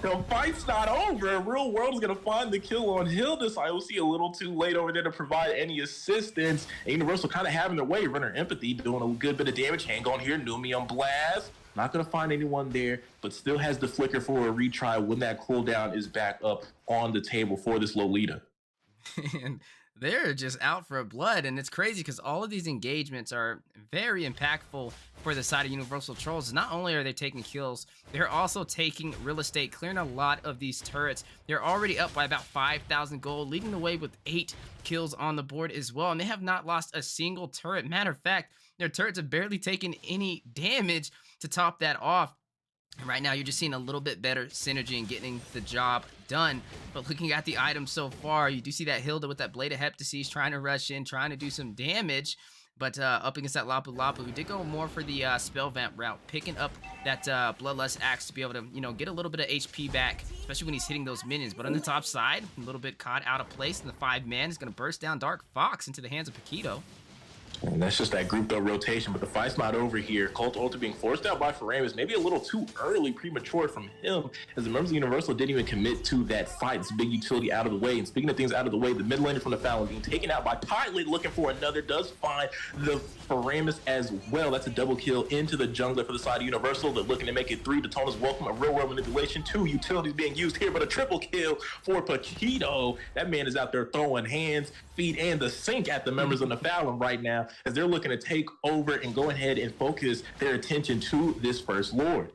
The fight's not over. Real World is going to find the kill on Hilda. So I will see a little too late over there to provide any assistance. And Universal kind of having their way. Runner Empathy doing a good bit of damage. Hang on here. Numian Blast. Not going to find anyone there, but still has the flicker for a retry when that cooldown is back up on the table for this Lolita. And they're just out for blood, and it's crazy because all of these engagements are very impactful for the side of Universal Trolls. Not only are they taking kills, they're also taking real estate, clearing a lot of these turrets. They're already up by about 5,000 gold, leading the way with 8 kills on the board as well, and they have not lost a single turret. Matter of fact, their turrets have barely taken any damage to top that off. And right now, you're just seeing a little bit better synergy and getting the job done. But looking at the items so far, you do see that Hilda with that Blade of Heptases trying to rush in, trying to do some damage. But up against that Lapu Lapu, we did go more for the Spell Vamp route, picking up that Bloodlust Axe to be able to, get a little bit of HP back, especially when he's hitting those minions. But on the top side, a little bit caught out of place, and the 5-man is going to burst down Dark Fox into the hands of Paquito. And that's just that grouped up rotation, but the fight's not over here. Cult Ultra being forced out by Faramus, maybe a little too early, premature from him, as the members of Universal didn't even commit to that fight. It's big utility out of the way. And speaking of things out of the way, the mid laner from the Fallon being taken out by Pilot, looking for another, does find the Faramus as well. That's a double kill into the jungler for the side of Universal. They're looking to make it 3. Daytona's welcome, a real world manipulation. 2 utilities being used here, but a triple kill for Paquito. That man is out there throwing hands, feet, and the sink at the members of the Fallon right now, as they're looking to take over and go ahead and focus their attention to this First Lord.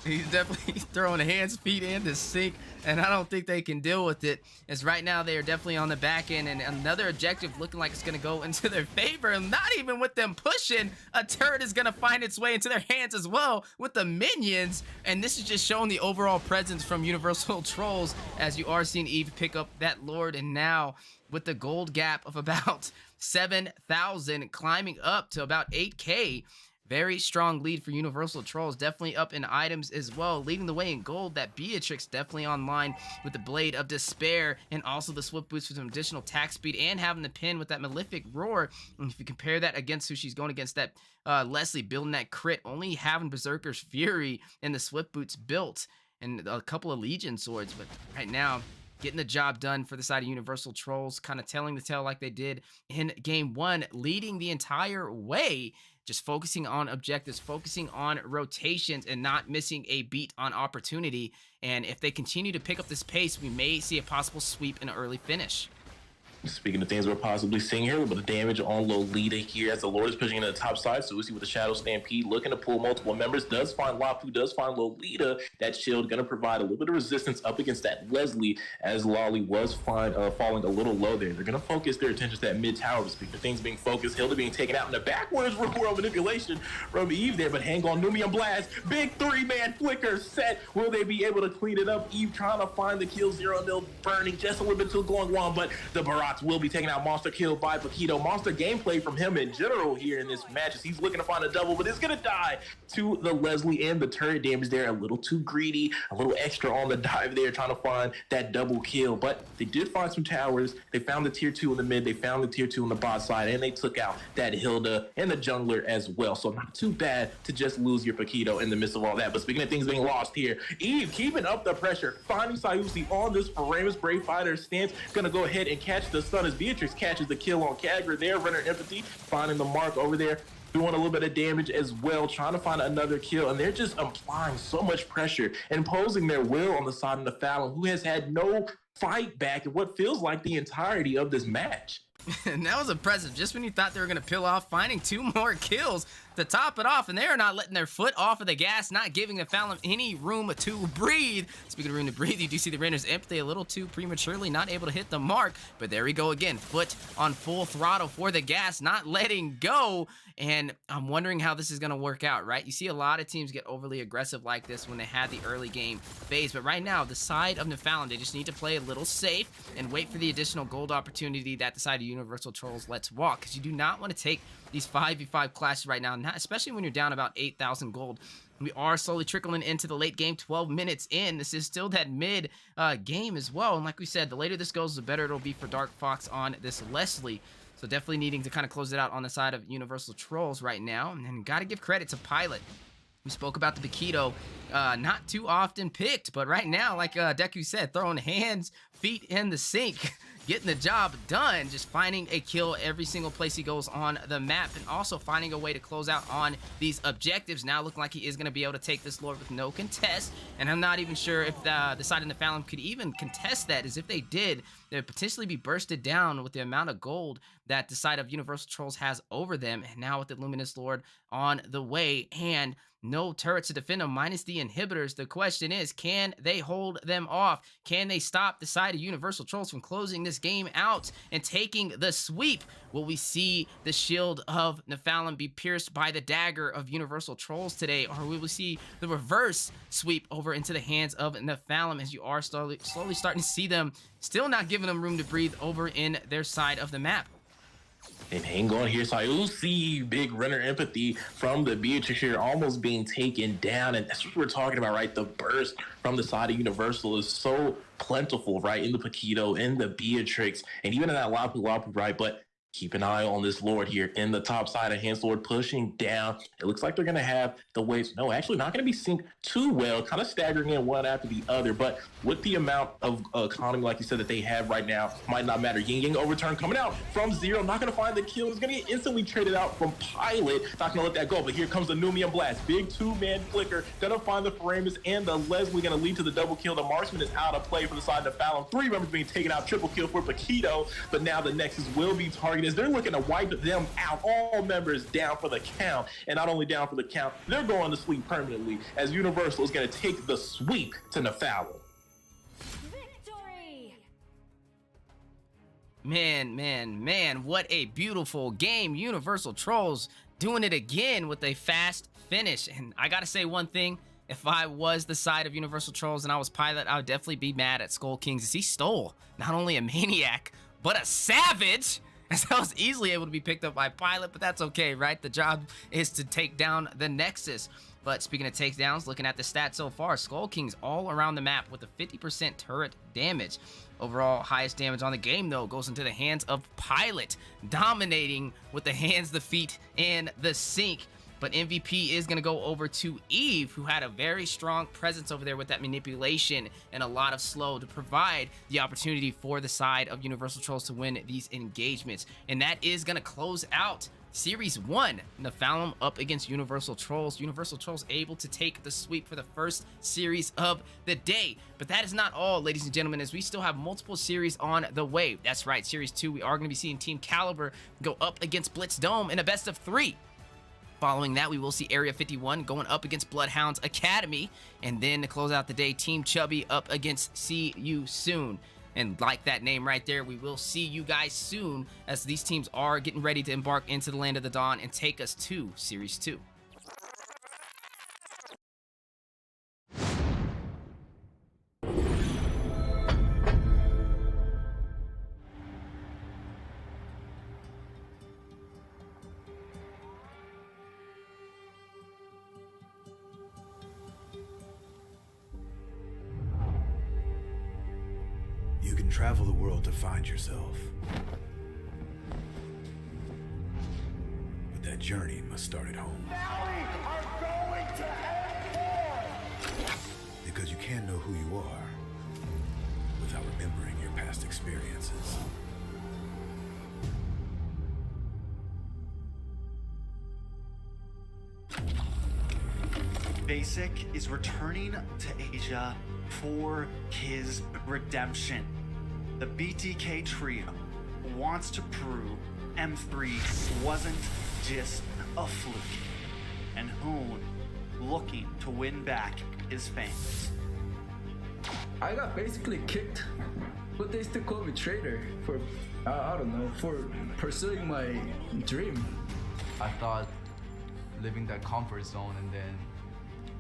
He's definitely throwing hands, feet, and the sink, and I don't think they can deal with it, as right now they are definitely on the back end, and another objective looking like it's going to go into their favor, and not even with them pushing, a turret is going to find its way into their hands as well with the minions, and this is just showing the overall presence from Universal Trolls, as you are seeing Eve pick up that Lord, and now with the gold gap of about 7,000 climbing up to about 8K. Very strong lead for Universal Trolls, definitely up in items as well, leading the way in gold. That Beatrix definitely online with the Blade of Despair, and also the Swift Boots for some additional attack speed, and having the pin with that Malefic Roar. And if you compare that against who she's going against, that Leslie building that crit, only having Berserker's Fury and the Swift Boots built, and a couple of Legion swords. But right now, getting the job done for the side of Universal Trolls, kind of telling the tale like they did in game 1, leading the entire way, just focusing on objectives, focusing on rotations, and not missing a beat on opportunity. And if they continue to pick up this pace, we may see a possible sweep and an early finish. Speaking of things we're possibly seeing here, but the damage on Lolita here as the Lord is pushing into the top side. So we see with the Shadow Stampede looking to pull multiple members, does find Lapu, does find Lolita. That shield going to provide a little bit of resistance up against that Leslie, as Lolly was falling a little low there. They're going to focus their attention to that mid tower. Speaking of things being focused, Hilda being taken out in the backwards world manipulation from Eve there, but hang on, Numian Blast, big 3-man flicker set. Will they be able to clean it up? Eve trying to find the kill, 0-0 burning just a little bit till going on, but the Barat will be taking out Monster, killed by Paquito. Monster gameplay from him in general here in this match, as he's looking to find a double, but it's gonna die to the Leslie, and the turret damage there a little too greedy, a little extra on the dive there, trying to find that double kill. But they did find some towers. They found the tier 2 in the mid, they found the tier 2 on the bot side, and they took out that Hilda and the jungler as well. So not too bad to just lose your Paquito in the midst of all that. But speaking of things being lost here, Eve keeping up the pressure, finding Sayusi on this Faramus Brave Fighter stance, gonna go ahead and catch the stun as Beatrix catches the kill on Kagra there, runner empathy, finding the mark over there, doing a little bit of damage as well, trying to find another kill, and they're just applying so much pressure, imposing their will on the side of the Fallon, who has had no fight back in what feels like the entirety of this match. And that was impressive. Just when you thought they were going to peel off, finding 2 more kills to top it off, and they are not letting their foot off of the gas, not giving the Fallon any room to breathe. Speaking of room to breathe, you do see the Rainer's empty a little too prematurely, not able to hit the mark, but there we go again. Foot on full throttle for the gas, not letting go, and I'm wondering how this is going to work out, right? You see a lot of teams get overly aggressive like this when they had the early game phase, but right now, the side of Nefallon, they just need to play a little safe and wait for the additional gold opportunity that the side of Universal Trolls lets walk, because you do not want to take these 5v5 clashes right now, especially when you're down about 8,000 gold. We are slowly trickling into the late game, 12 minutes in. This is still that mid game as well, and like we said, the later this goes, the better it'll be for Dark Fox on this Leslie. So definitely needing to kind of close it out on the side of Universal Trolls right now, and then got to give credit to Pilot. We spoke about the Paquito, not too often picked, but right now, like Deku said, throwing hands, feet in the sink, getting the job done, just finding a kill every single place he goes on the map, and also finding a way to close out on these objectives. Now looking like he is going to be able to take this Lord with no contest, and I'm not even sure if the side of the Fallon could even contest that, as if they did, they would potentially be bursted down with the amount of gold that the side of Universal Trolls has over them, and now with the Luminous Lord on the way, and no turrets to defend them, minus the inhibitors. The question is, can they hold them off? Can they stop the side of Universal Trolls from closing this this game out and taking the sweep. Will we see the shield of Nephalem be pierced by the dagger of Universal Trolls today, or will we see the reverse sweep over into the hands of Nephalem, as you are slowly starting to see them still not giving them room to breathe over in their side of the map? And hang on here, so I will see big runner empathy from the Beatrix here, almost being taken down. And that's what we're talking about, right? The burst from the side of Universal is so plentiful, right? In the Paquito, in the Beatrix, and even in that Lapu, right? But keep an eye on this Lord here in the top side of Hans Lord pushing down. It looks like they're going to have the waves. No, actually not going to be synced too well, kind of staggering in one after the other. But with the amount of economy, like you said, that they have right now, might not matter. Ying Yang overturn coming out from Zero. Not going to find the kill. He's going to get instantly traded out from Pilot. Not going to let that go. But here comes the Numian Blast. Big two-man flicker. Going to find the Foramus and the Leslie. Going to lead to the double kill. The Marksman is out of play for the side of Fallon. 3 members being taken out. Triple kill for Paquito. But now the Nexus will be targeted. They're looking to wipe them out. All members down for the count. And not only down for the count, they're going to sleep permanently, as Universal is going to take the sweep to Nephalem. Victory! Man, what a beautiful game. Universal Trolls doing it again with a fast finish. And I gotta say one thing, if I was the side of Universal Trolls and I was Pilot, I would definitely be mad at Skull Kings, as he stole not only a Maniac, but a Savage, as I was easily able to be picked up by Pilot. But that's okay, right? The job is to take down the Nexus. But speaking of takedowns, looking at the stats so far, Skull Kings all around the map with a 50% turret damage. Overall, highest damage on the game, though, goes into the hands of Pilot, dominating with the hands, the feet, and the sink. But MVP is going to go over to Eve, who had a very strong presence over there with that manipulation and a lot of slow to provide the opportunity for the side of Universal Trolls to win these engagements. And that is going to close out Series 1, Nephalem up against Universal Trolls. Universal Trolls able to take the sweep for the first series of the day. But that is not all, ladies and gentlemen, as we still have multiple series on the way. That's right, Series 2, we are going to be seeing Team Caliber go up against Blitz Dome in a best of 3. Following that, we will see Area 51 going up against Bloodhounds Academy. And then to close out the day, Team Chubby up against See You Soon. And like that name right there, we will see you guys soon, as these teams are getting ready to embark into the Land of the Dawn and take us to Series 2. You can travel the world to find yourself. But that journey must start at home. Because you can't know who you are without remembering your past experiences. Basic is returning to Asia for his redemption. The BTK trio wants to prove M3 wasn't just a fluke, and Hoon looking to win back his fans. I got basically kicked, but they still call me traitor for, I don't know, for pursuing my dream. I thought living that comfort zone and then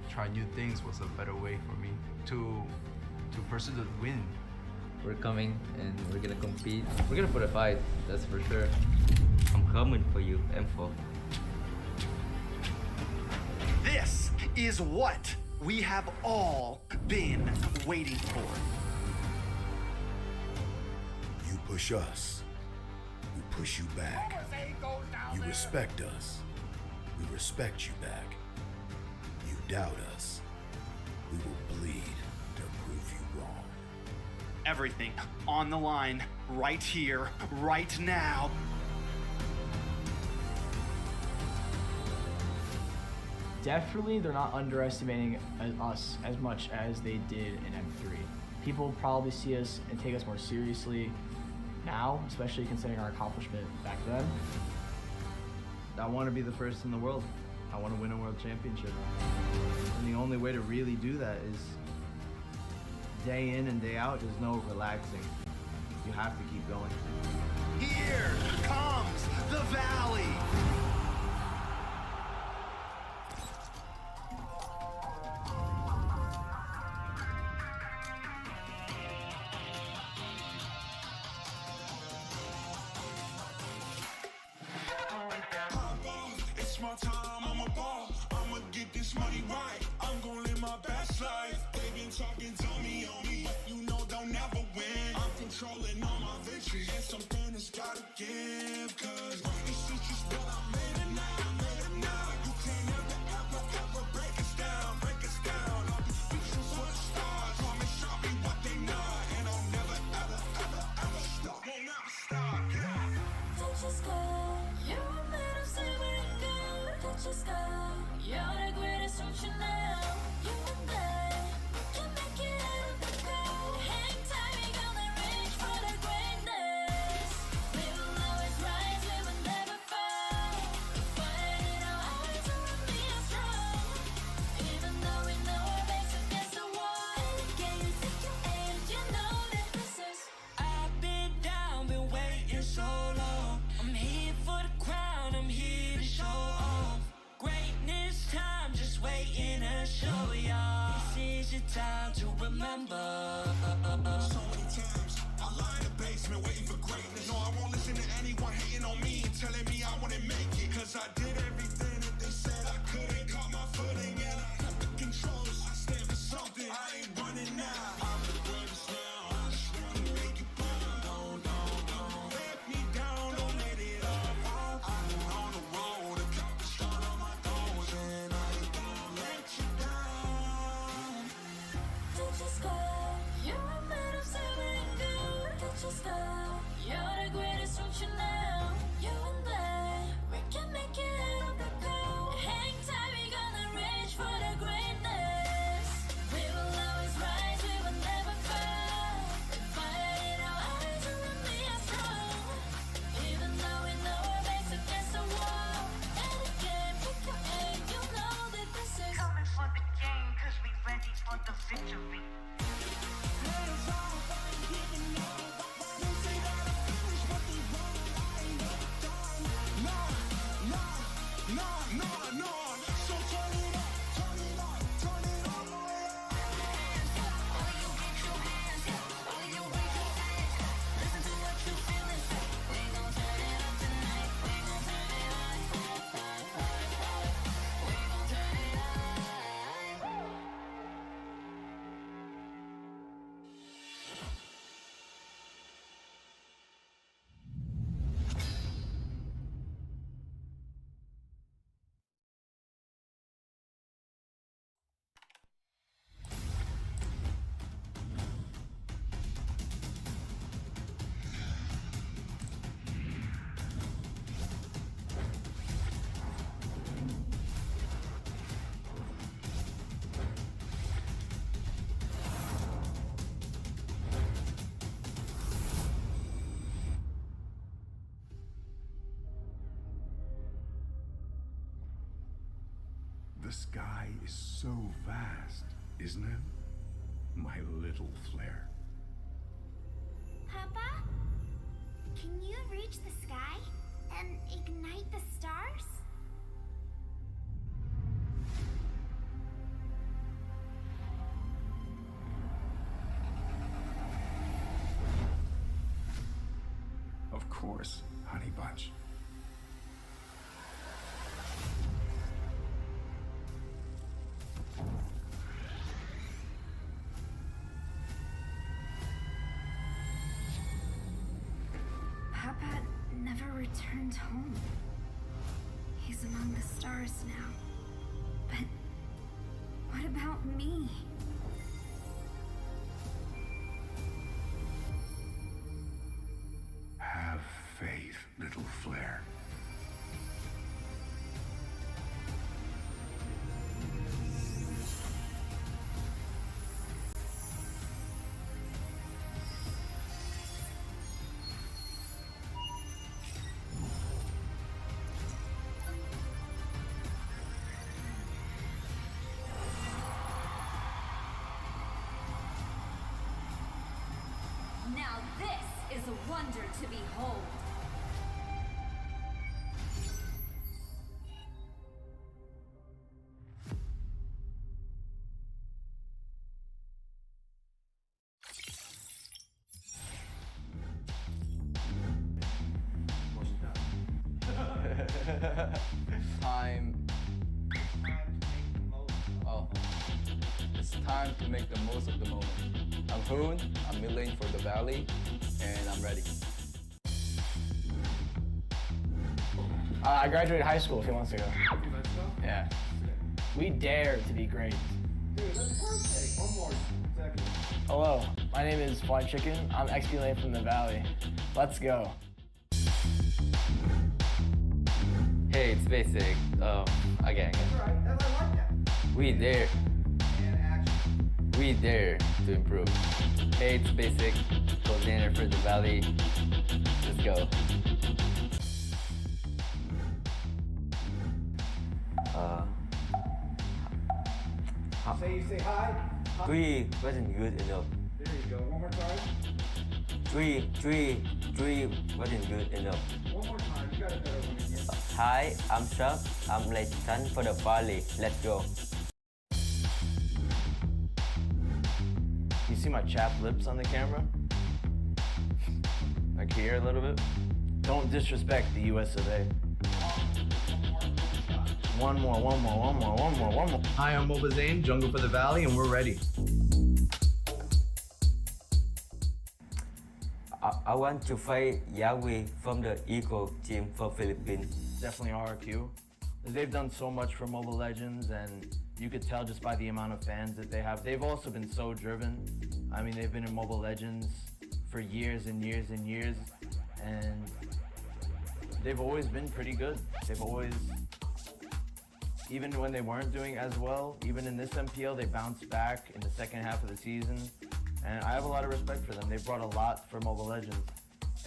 try new things was a better way for me to pursue the win. We're coming and we're gonna compete. We're gonna put a fight, that's for sure. I'm coming for you, M4. This is what we have all been waiting for. You push us, we push you back. You respect us, we respect you back. You doubt us, we will bleed to prove you wrong. Everything on the line, right here, right now. Definitely, they're not underestimating us as much as they did in M3. People probably see us and take us more seriously now, especially considering our accomplishment back then. I want to be the first in the world. I want to win a world championship. And the only way to really do that is day in and day out, there's no relaxing. You have to keep going. Here comes the Valley. It's my time, I'm a ball. I'ma get this money right. I'm gonna live my best life. They been talking dummy on me, but you know they'll never win. I'm controlling all my victories, and something has gotta give. Cause this is just what I made it now, made it now. You can't ever break us down, break us down. I'll be reaching for the stars, promise I'll be what they not. And I'll never ever stop. Won't never stop, yeah. Touch the sky, you're made of silver and gold. Touch the sky, you're the greatest, don't you know? You and I can make it out of the cold. Hang tight, we gonna reach for the greatness. We will always rise, we will never fall. Fight in our hearts and we are strong. Even though we know our backs against the wall. And again, you take your aim, you know that this is. I've been down, been waiting so long. I'm here for the crown, I'm here to show off. Greatness time, just waiting to show y'all. This is your time to remember. So many times I lie in the basement waiting for greatness. No, I won't listen to anyone hating on me and telling me I wouldn't make it. Cause I did everything that they said I couldn't. Caught my footing and I kept the controls. I stand for something, I ain't running now. I'm the greatest now, I just wanna make it proud. Don't let me down, don't let it off. I've been on the road, accomplished all of my goals, and I ain't gonna let you down. Touch the sky, you're made of silver and gold. Touch the sky, you're the greatest, don't you know? You and I, we can make it out of the cold. Hang tight, we gonna reach for the greatness. We will always rise, we will never fall. We fight in our eyes and we are strong. Even though we know our backs against the wall. And again, pick your aim, you know that this is. Coming for the game, cause we ready for the victory. No. So turn it up, turn it up, turn it all the way up. All you get your hands up, all you raise your hands up. Listen to what you feel inside. We gon' turn it up tonight. We gon' turn it up. We gon' turn it up. The sky is so vast, isn't it? My little flare. Papa? Can you reach the sky and ignite the stars? Of course, Honey Bunch. Papa never returned home. He's among the stars now. But what about me? Have faith, little flare. Now this is a wonder to behold. Time. Oh, it's time to make the most of the moment. I'm Hoon, I'm milling for the valley, and I'm ready. I graduated high school a few months ago. Yeah. We dare to be great. Dude, that's perfect. One more second. Hello, my name is Fly Chicken. I'm XP Lane from the Valley. Let's go. Hey, it's basic. Again. That's right. I like that. We dare. And action. We dare to improve. Hey, it's basic. Coordinator for the valley. Let's go. You say hi. Hi. 3 wasn't good enough. There you go. One more time. 3 wasn't good enough. One more time. You got a better one again. Hi, I'm Chubb. I'm late son for the valley. Let's go. You see my chapped lips on the camera? Like here a little bit? Don't disrespect the US of A. One more. Hi, I'm Moba Zane, Jungle for the Valley, and we're ready. I want to fight Yahweh from the Eagle team for Philippines. Definitely RQ. They've done so much for Mobile Legends, and you could tell just by the amount of fans that they have. They've also been so driven. I mean, they've been in Mobile Legends for years and years and years, and they've always been pretty good. They've always, even when they weren't doing as well, even in this MPL, they bounced back in the second half of the season. And I have a lot of respect for them. They've brought a lot for Mobile Legends.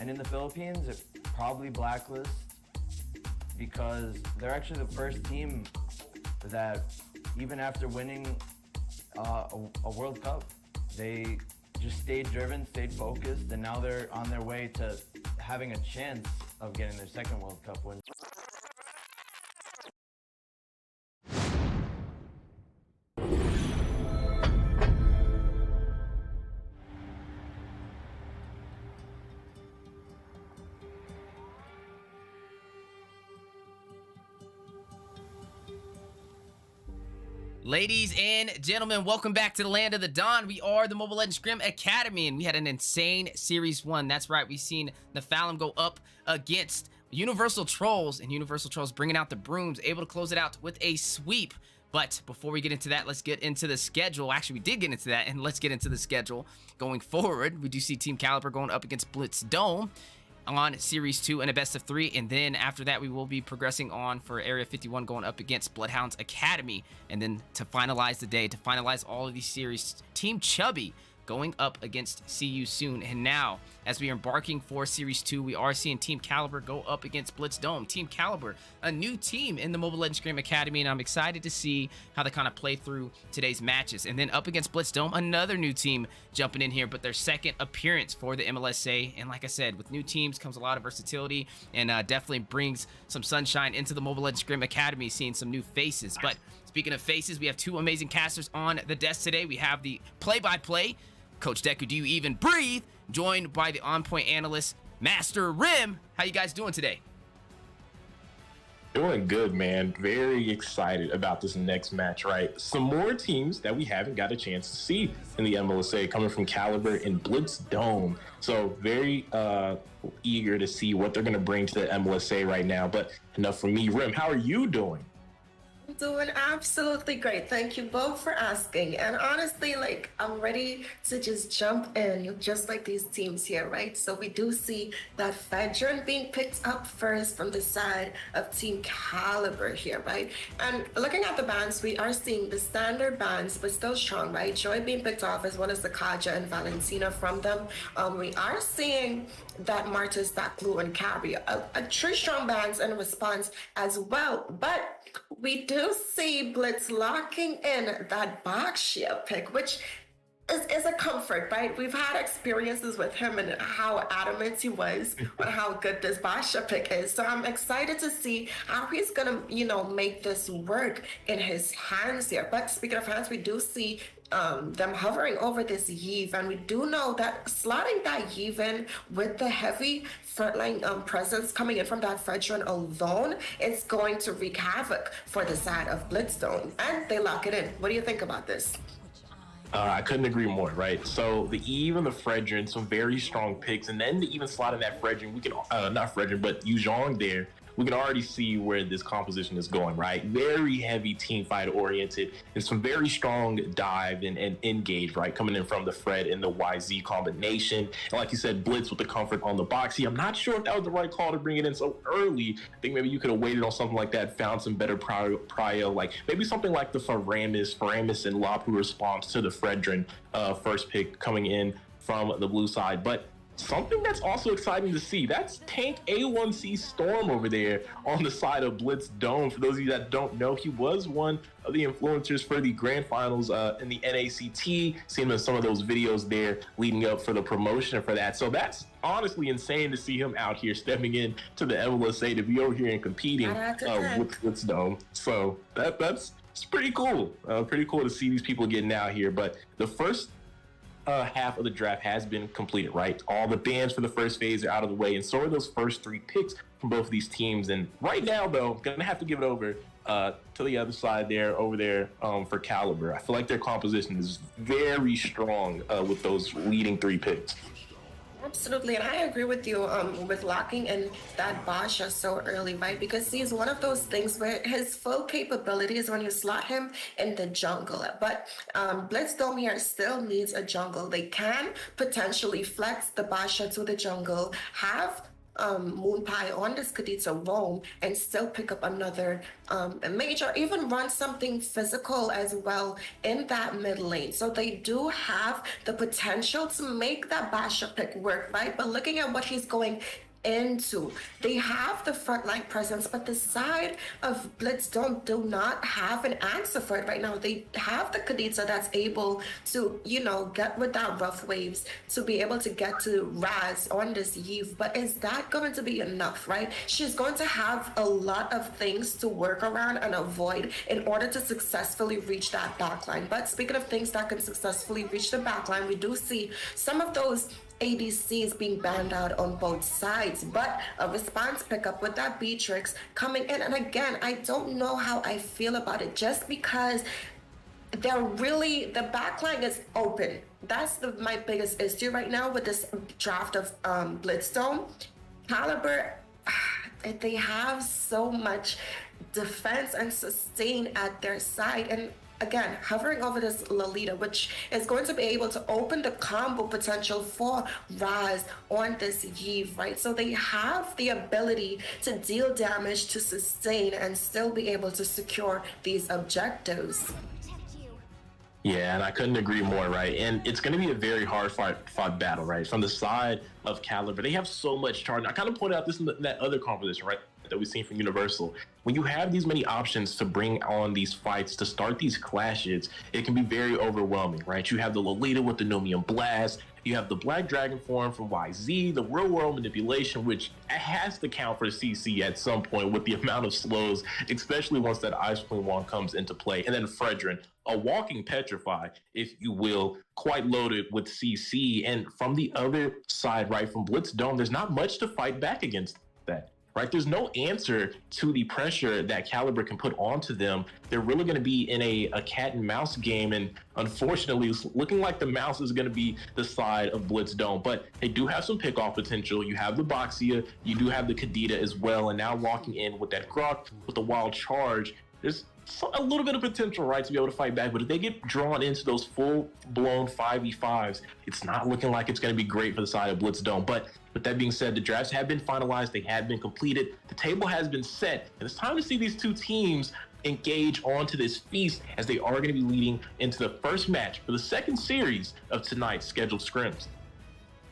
And in the Philippines, it probably blacklist because they're actually the first team that, even after winning a World Cup, they just stayed driven, stayed focused, and now they're on their way to having a chance of getting their second World Cup win. Ladies and gentlemen, welcome back to the Land of the Dawn. We are the Mobile Legends Scrim Academy, and we had an insane Series 1. That's right, we've seen Nephalem go up against Universal Trolls, and Universal Trolls bringing out the brooms, able to close it out with a sweep. But before we get into that, let's get into the schedule. Actually, we did get into that, and let's get into the schedule going forward. We do see Team Caliber going up against Blitz Dome on Series 2 and a best of 3, and then after that we will be progressing on for Area 51 going up against Bloodhounds Academy, and then to finalize the day, to finalize all of these series, Team Chubby going up against See You Soon. And now, as we are embarking for Series 2, we are seeing Team Caliber go up against Blitz Dome. Team Caliber, a new team in the Mobile Legends Scrim Academy, and I'm excited to see how they kind of play through today's matches. And then up against Blitz Dome, another new team jumping in here, but their second appearance for the MLSA. And like I said, with new teams comes a lot of versatility, and definitely brings some sunshine into the Mobile Legends Scrim Academy, seeing some new faces. But speaking of faces, we have two amazing casters on the desk today. We have the play-by-play, Coach Deku, do you even breathe? Joined by the on-point analyst, Master Rim. How you guys doing today? Doing good, man. Very excited about this next match, right? Some more teams that we haven't got a chance to see in the MLSA coming from Caliber and Blitz Dome. So very eager to see what they're going to bring to the MLSA right now. But enough from me. Rim, how are you doing? Doing absolutely great. Thank you both for asking. And honestly, like, I'm ready to just jump in, just like these teams here, right? So we do see that Fedron being picked up first from the side of Team Caliber here, right? And looking at the bans, we are seeing the standard bans, but still strong, right? Joy being picked off, as well as the Kaja and Valentina from them. We are seeing that Martis, that Glue, and Carry, a true strong bans and response as well. But we do see Blitz locking in that box shield pick, which is a comfort, right? We've had experiences with him and how adamant he was on how good this Basha pick is. So I'm excited to see how he's gonna, make this work in his hands here. But speaking of hands, we do see them hovering over this Yeve, and we do know that slotting that Yeve in with the heavy frontline presence coming in from that Fredrin alone is going to wreak havoc for the side of Blitzdome, and they lock it in. What do you think about this? I couldn't agree more, right? So the Eve and the Fredrin, some very strong picks, and then to even slot in that Fredrin, we can, not Fredrin, but Yuzhong there, we can already see where this composition is going, right? Very heavy team fight oriented and some very strong dive and engage, right? Coming in from the Fred and the YZ combination. And like you said, Blitz with the comfort on the boxy. I'm not sure if that was the right call to bring it in so early. I think maybe you could have waited on something like that, found some better prio, like maybe something like the Faramis and Lapu response to the Fredrin first pick coming in from the blue side. But something that's also exciting to see, that's Tank A1C Storm over there on the side of Blitzdome. For those of you that don't know, he was one of the influencers for the grand finals in the NACT, seeing some of those videos there leading up for the promotion for that. So that's honestly insane to see him out here stepping in to the MLSA to be over here and competing with Blitzdome. So that's pretty cool. Pretty cool to see these people getting out here. But the first half of the draft has been completed, right? All the bans for the first phase are out of the way, and so are those first three picks from both of these teams. And right now, though, I'm gonna have to give it over to the other side there, over there for Caliber. I feel like their composition is very strong with those leading three picks. Absolutely, and I agree with you with locking in that Basha so early, right? Because see, it's one of those things where his full capability is when you slot him in the jungle. But Blitzdome here still needs a jungle. They can potentially flex the Basha to the jungle, have Moonpie on this Kadita roam, and still pick up another major, even run something physical as well in that mid lane. So they do have the potential to make that Basha pick work, right? But looking at what he's going into, they have the frontline presence, but the side of Blitzdome do not have an answer for it right now. They have the Kadita that's able to, get with that rough waves to be able to get to Raz on this Yeve, but is that going to be enough, right? She's going to have a lot of things to work around and avoid in order to successfully reach that backline. But speaking of things that can successfully reach the backline, we do see some of those ADCs being banned out on both sides, but a response pickup with that Beatrix coming in. And again, I don't know how I feel about it, just because the backline is open. That's my biggest issue right now with this draft of Blitzdome. Caliber, they have so much defense and sustain at their side, and again, hovering over this Lolita, which is going to be able to open the combo potential for Raz on this Yeve, right? So they have the ability to deal damage, to sustain, and still be able to secure these objectives. Yeah, and I couldn't agree more, right? And it's going to be a very hard fought battle, right? From the side of Caliber, they have so much charge. I kind of pointed out this in that other composition, right, that we've seen from Universal. When you have these many options to bring on these fights, to start these clashes, it can be very overwhelming, right? You have the Lolita with the Nomium Blast, you have the Black Dragon form from YZ, the real world manipulation, which has to count for CC at some point with the amount of slows, especially once that Ice Queen wand comes into play. And then Fredrin, a walking petrify, if you will, quite loaded with CC. And from the other side, right, from Blitzdome, there's not much to fight back against that. Right? There's no answer to the pressure that Caliber can put onto them. They're really going to be in a cat and mouse game, and unfortunately, it's looking like the mouse is going to be the side of Blitzdome. But they do have some pick-off potential. You have the Boxia, you do have the Kadita as well, and now locking in with that Grok, with the Wild Charge, there's a little bit of potential, right, to be able to fight back. But if they get drawn into those full-blown 5v5s, it's not looking like it's going to be great for the side of Blitzdome. But with that being said, the drafts have been finalized, they have been completed, the table has been set, and it's time to see these two teams engage onto this feast, as they are going to be leading into the first match for the second series of tonight's scheduled scrims.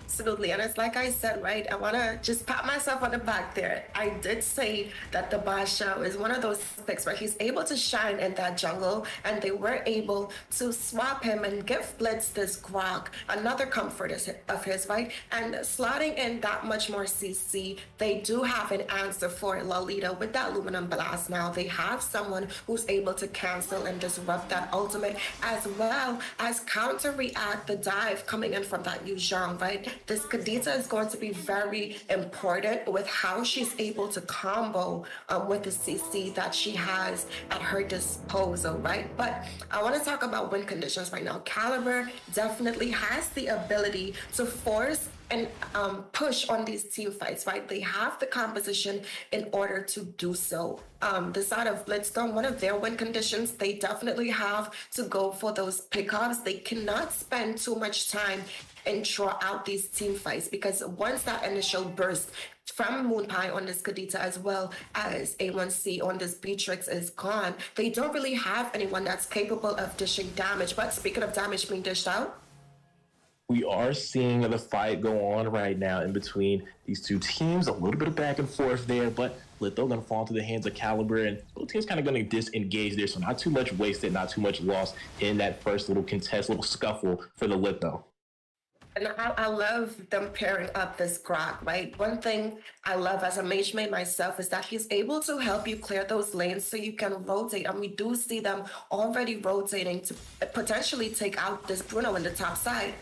Absolutely. And it's like I said, right? I want to just pat myself on the back there. I did say that the Basha is one of those picks where he's able to shine in that jungle, and they were able to swap him and give Blitz this grok, another comfort of his, right? And slotting in that much more CC, they do have an answer for Lolita with that aluminum blast now. They have someone who's able to cancel and disrupt that ultimate, as well as counter-react the dive coming in from that Yu Zhang, right? This Kadita is going to be very important with how she's able to combo with the CC that she has at her disposal, right? But I want to talk about win conditions right now. Caliber definitely has the ability to force and push on these team fights, right? They have the composition in order to do so. The side of Blitzstone, one of their win conditions, they definitely have to go for those pickups. They cannot spend too much time and draw out these team fights, because once that initial burst from Moonpie on this Kadita as well as A1C on this Beatrix is gone, they don't really have anyone that's capable of dishing damage. But speaking of damage being dished out, we are seeing the fight go on right now in between these two teams. A little bit of back and forth there, but Litho going to fall into the hands of Caliber, and both teams kind of going to disengage there, so not too much wasted, not too much loss in that first little contest, little scuffle for the Litho. and I love them pairing up this grok, right? One thing I love as a mage main myself is that he's able to help you clear those lanes so you can rotate. And we do see them already rotating to potentially take out this Bruno in the top side.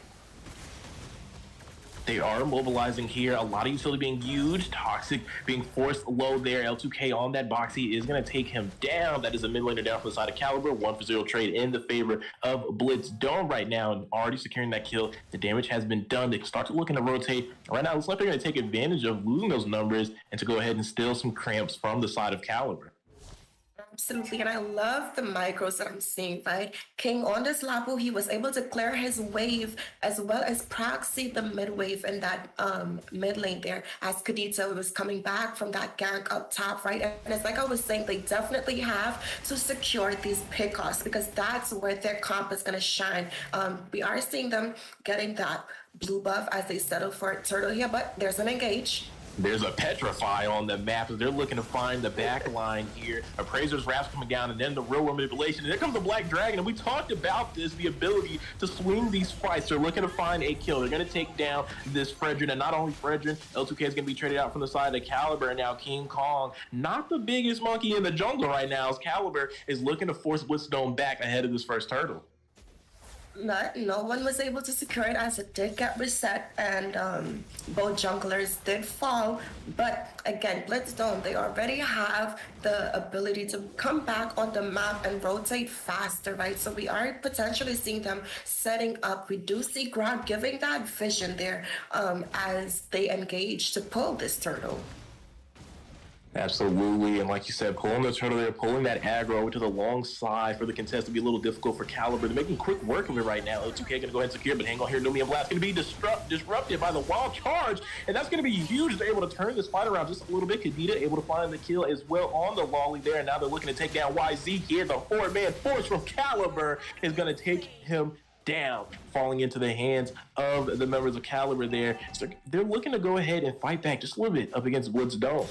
They are mobilizing here. A lot of utility being used. Toxic being forced low there. L2K on that boxy is going to take him down. That is a mid laner down from the side of Caliber. 1-for-0 trade in the favor of Blitz Dome right now, and already securing that kill. The damage has been done. They start to looking to rotate. Right now, it looks like they're going to take advantage of losing those numbers and to go ahead and steal some cramps from the side of Caliber. Absolutely, and I love the micros that I'm seeing, right? King on this Lapu, he was able to clear his wave as well as proxy the mid wave in that mid lane there as Kadita was coming back from that gank up top, right? And it's like I was saying, they definitely have to secure these pickoffs because that's where their comp is going to shine. We are seeing them getting that blue buff as they settle for Turtle here, but there's an engage. There's a Petrify on the map as they're looking to find the back line here. Appraiser's Wrath coming down, and then the real world manipulation. And there comes the Black Dragon, and we talked about this, the ability to swing these fights. They're looking to find a kill. They're going to take down this Fredrin, and not only Fredrin, L2K is going to be traded out from the side of Caliber, and now King Kong, not the biggest monkey in the jungle right now, as Caliber is looking to force Blitzdome back ahead of this first turtle. No one was able to secure it as it did get reset, and both junglers did fall. But again, Blitzdome, they already have the ability to come back on the map and rotate faster, right? So we are potentially seeing them setting up. We do see Grog giving that vision there as they engage to pull this turtle. Absolutely, and like you said, pulling the turtle there, pulling that aggro to the long side for the contest to be a little difficult for Caliber. They're making quick work of it right now. L2K going to go ahead and secure, but hang on here, Numian Blast going to be disrupted by the wild charge, and that's going to be huge. They're able to turn this fight around just a little bit. Kadita able to find the kill as well on the Lolly there, and now they're looking to take down YZ here. The four-man force from Caliber is going to take him down, falling into the hands of the members of Caliber there. So they're looking to go ahead and fight back just a little bit up against Blitz Dome.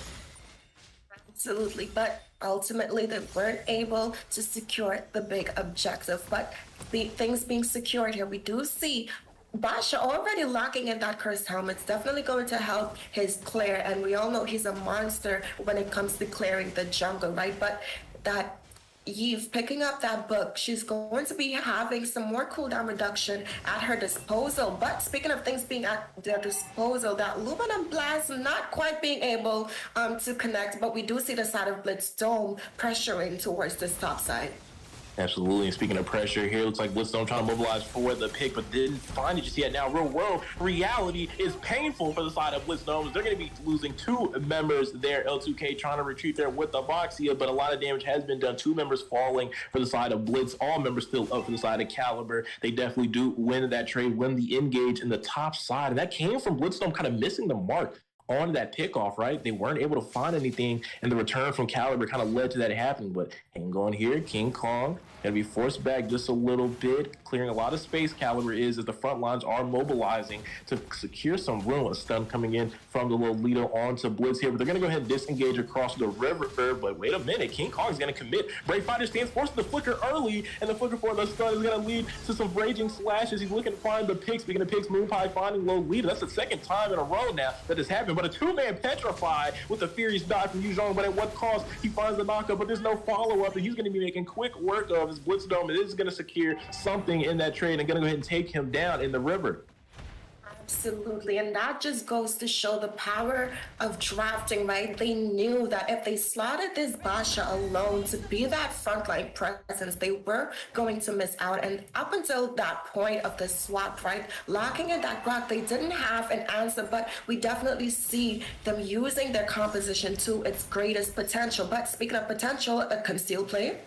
Absolutely, but ultimately they weren't able to secure the big objective. But the things being secured here, we do see Basha already locking in that cursed helmet. It's definitely going to help his clear, and we all know he's a monster when it comes to clearing the jungle, right? But that Eve picking up that book, she's going to be having some more cooldown reduction at her disposal. But speaking of things being at their disposal, that aluminum blast not quite being able to connect, but we do see the side of Blitz Dome pressuring towards this top side. Absolutely, and speaking of pressure here, looks like Blitzdome trying to mobilize for the pick, but didn't find it just yet. Now, real world reality is painful for the side of Blitzdome. They're going to be losing two members there. L2K trying to retreat there with the Voxia, but a lot of damage has been done. Two members falling for the side of Blitz. All members still up for the side of Caliber. They definitely do win that trade, win the engage in the top side, and that came from Blitzdome kind of missing the mark on that pickoff, right? They weren't able to find anything, and the return from Caliber kind of led to that happening. But hang on here, King Kong Gonna be forced back just a little bit, clearing a lot of space. Caliber is as the front lines are mobilizing to secure some room. A stun coming in from the Lolita onto Blitz here, but they're gonna go ahead and disengage across the river. But wait a minute, King Kong is gonna commit. Brave Fighter stands, forcing the flicker early, and the flicker for the stun is gonna lead to some raging slashes. He's looking to find the pick. Speaking of picks, Moon Pie finding Lolita. That's the second time in a row now that has happened. But a two-man Petrify with the furious dodge from Yuzhong, but at what cost? He finds the knockup, but there's no follow-up, and he's going to be making quick work of his Blitz Dome. It is going to secure something in that trade and going to go ahead and take him down in the river. Absolutely, and that just goes to show the power of drafting, right? They knew that if they slotted this Basha alone to be that frontline presence, they were going to miss out. And up until that point of the swap, right, locking in that Grok, they didn't have an answer, but we definitely see them using their composition to its greatest potential. But speaking of potential, a concealed play.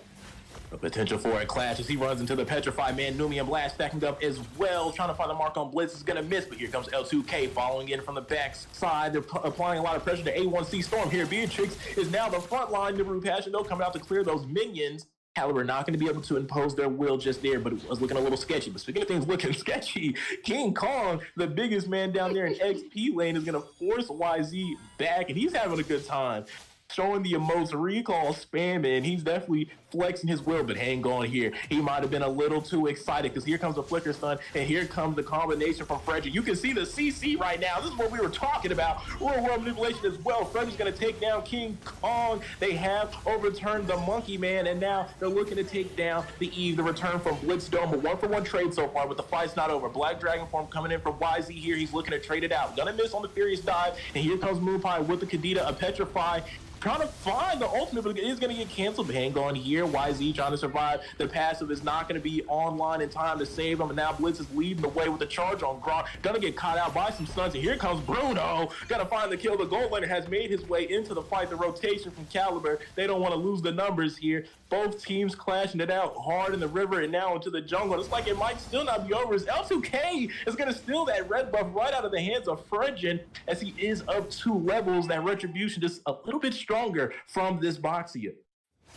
The potential for a clash as he runs into the Petrify man. Numian Blast stacking up as well, trying to find the mark on Blitz. Is going to miss, but here comes L2K following in from the back side. They're applying a lot of pressure to A1C Storm here. Beatrix is now the front line. Nibiru Passion, though, coming out to clear those minions. Caliber not going to be able to impose their will just there, but it was looking a little sketchy. But speaking of things looking sketchy, King Kong, the biggest man down there in XP lane, is going to force YZ back, and he's having a good time. Showing the emotes, recall spamming. He's definitely flexing his will, but hang on here. He might have been a little too excited because here comes the flicker stun, and here comes the combination from Frederick. You can see the CC right now. This is what we were talking about. Real world manipulation as well. Frederick's going to take down King Kong. They have overturned the Monkey Man, and now they're looking to take down the Eve. The return from Blitz Dome, a 1-for-1 trade so far, but the fight's not over. Black Dragon form coming in from YZ here. He's looking to trade it out. Gonna miss on the Furious Dive, and here comes Moonpie with the Kadita, a Petrify. Trying to find the ultimate, but it is going to get canceled. Hang on here. YZ trying to survive. The passive is not going to be online in time to save him. And now Blitz is leading the way with the charge on Grok. Going to get caught out by some stuns. And here comes Bruno. Got to find the kill. The gold laner has made his way into the fight. The rotation from Caliber. They don't want to lose the numbers here. Both teams clashing it out hard in the river and now into the jungle. It's like it might still not be over as L2K is going to steal that red buff right out of the hands of Fredgen as he is up 2 levels. That retribution just a little bit stronger from this Boxia.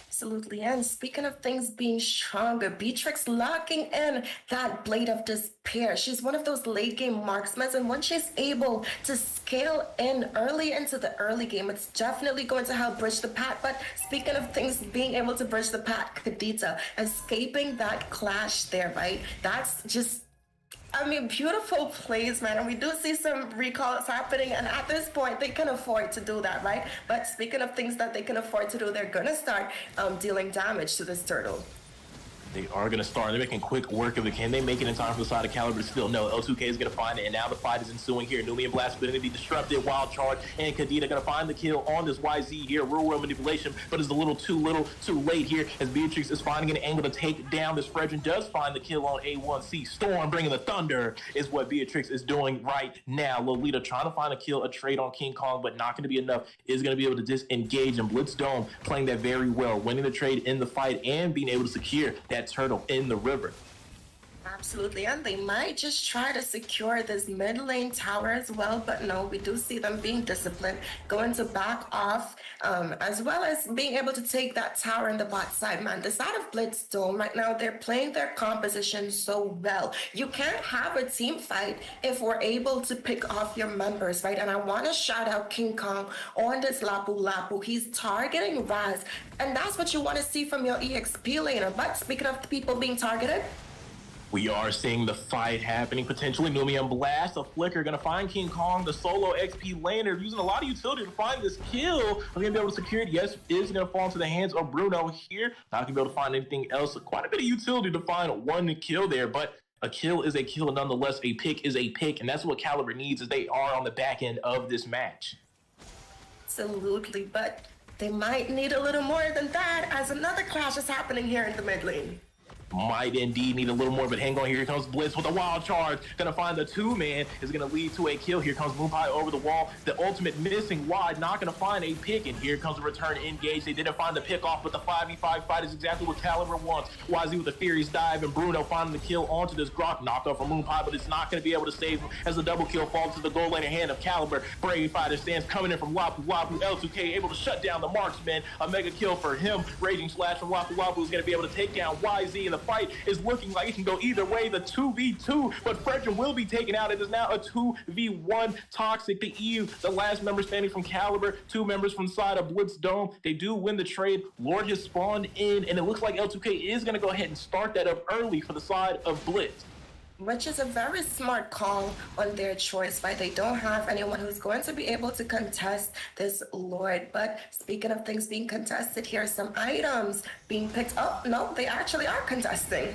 Absolutely. And speaking of things being stronger, Beatrix locking in that Blade of Despair. She's one of those late game marksmen, and when she's able to scale in early into the early game, it's definitely going to help bridge the path. But speaking of things being able to bridge the path, Kadita escaping that clash there, right? That's just, I mean, beautiful plays, man. And we do see some recalls happening. And at this point, they can afford to do that, right? But speaking of things that they can afford to do, they're going to start dealing damage to this turtle. They are going to start. They're making quick work of it. Can they make it in time for the side of Caliber? Still no. L2K is going to find it, and now the fight is ensuing here. Numian Blast going to be disrupted. Wild Charge and Kadita going to find the kill on this YZ here. Real world manipulation, but it's a little too late here as Beatrix is finding an angle to take down this Fredgen. Does find the kill on A1C. Storm bringing the thunder is what Beatrix is doing right now. Lolita trying to find a kill, a trade on King Kong, but not going to be enough. Is going to be able to disengage, and Blitz Dome playing that very well, winning the trade in the fight and being able to secure that turtle in the river. Absolutely, and they might just try to secure this mid lane tower as well, but no, we do see them being disciplined, going to back off, as well as being able to take that tower in the bot side, man. The side of Blitz Dome right now, they're playing their composition so well. You can't have a team fight if we're able to pick off your members, right? And I want to shout out King Kong on this Lapu Lapu. He's targeting Raz, and that's what you want to see from your EXP laner. But speaking of the people being targeted, we are seeing the fight happening potentially. Numian Blast, a flicker, gonna find King Kong, the solo XP laner, using a lot of utility to find this kill. Are gonna be able to secure it? Yes, is gonna fall into the hands of Bruno here. Not gonna be able to find anything else. Quite a bit of utility to find one kill there, but a kill is a kill nonetheless. A pick is a pick, and that's what Caliber needs as they are on the back end of this match. absolutely, but they might need a little more than that as another clash is happening here in the mid lane. might indeed need a little more, but hang on, here comes Blitz with a wild charge. Gonna find the two-man, is gonna lead to a kill. Here comes Moonpie over the wall. The ultimate missing wide, not gonna find a pick, and here comes a return engage. They didn't find the pick off, but the 5v5 fight is exactly what Caliber wants. YZ with the Furious dive, and Bruno finding the kill onto this Grok. Knocked off from Moonpie, but it's not gonna be able to save him as the double kill falls to the goal lane hand of Caliber. Brave Fighter stands coming in from Wapu Wapu. L2K able to shut down the marksman. A mega kill for him. Raging Slash from Wapu Wapu is gonna be able to take down YZ, and the fight is looking like it can go either way. The 2v2, but Fredrin will be taken out. It is now a 2v1. Toxic, the EU, the last member standing from Caliber, 2 members from the side of Blitz Dome. They do win the trade. Lord has spawned in, and it looks like L2K is going to go ahead and start that up early for the side of Blitz. Which is a very smart call on their choice, right? They don't have anyone who's going to be able to contest this Lord. But speaking of things being contested, here are some items being picked up. No, they actually are contesting.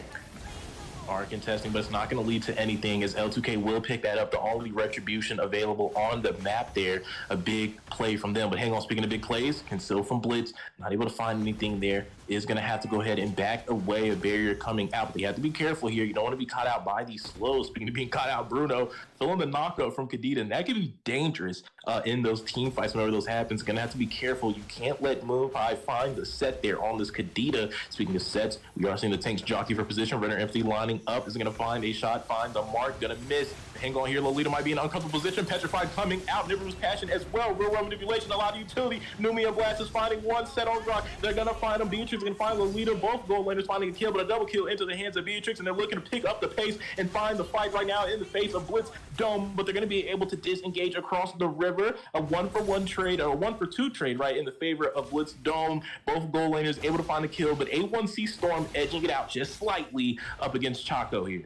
Are contesting, but it's not going to lead to anything, as L2K will pick that up. The only retribution available on the map there. A big play from them. But hang on, speaking of big plays, concealed from Blitz, not able to find anything there. Is going to have to go ahead and back away, a barrier coming out. But you have to be careful here. You don't want to be caught out by these slows. Speaking of being caught out, Bruno filling the knockout from Kadita, and that can be dangerous in those team fights whenever those happens. Going to have to be careful. You can't let Moonpie find the set there on this Kadita. Speaking of sets, we are seeing the tanks jockey for position. Renner empty lining up, is going to find a shot, find the mark, going to miss. Hang on here, Lolita might be in an uncomfortable position. Petrified coming out, Nibiru's passion as well. Real world manipulation, a lot of utility. Numia Blast is finding one set on Rock. They're going to find him. Beatrix is going to find Lolita. Both goal laners finding a kill, but a double kill into the hands of Beatrix, and they're looking to pick up the pace and find the fight right now in the face of Blitz Dome, but they're going to be able to disengage across the river. A 1-for-1 trade, or a 1-for-2 trade, right, in the favor of Blitz Dome. Both goal laners able to find a kill, but A1C Storm edging it out just slightly up against Chaco here.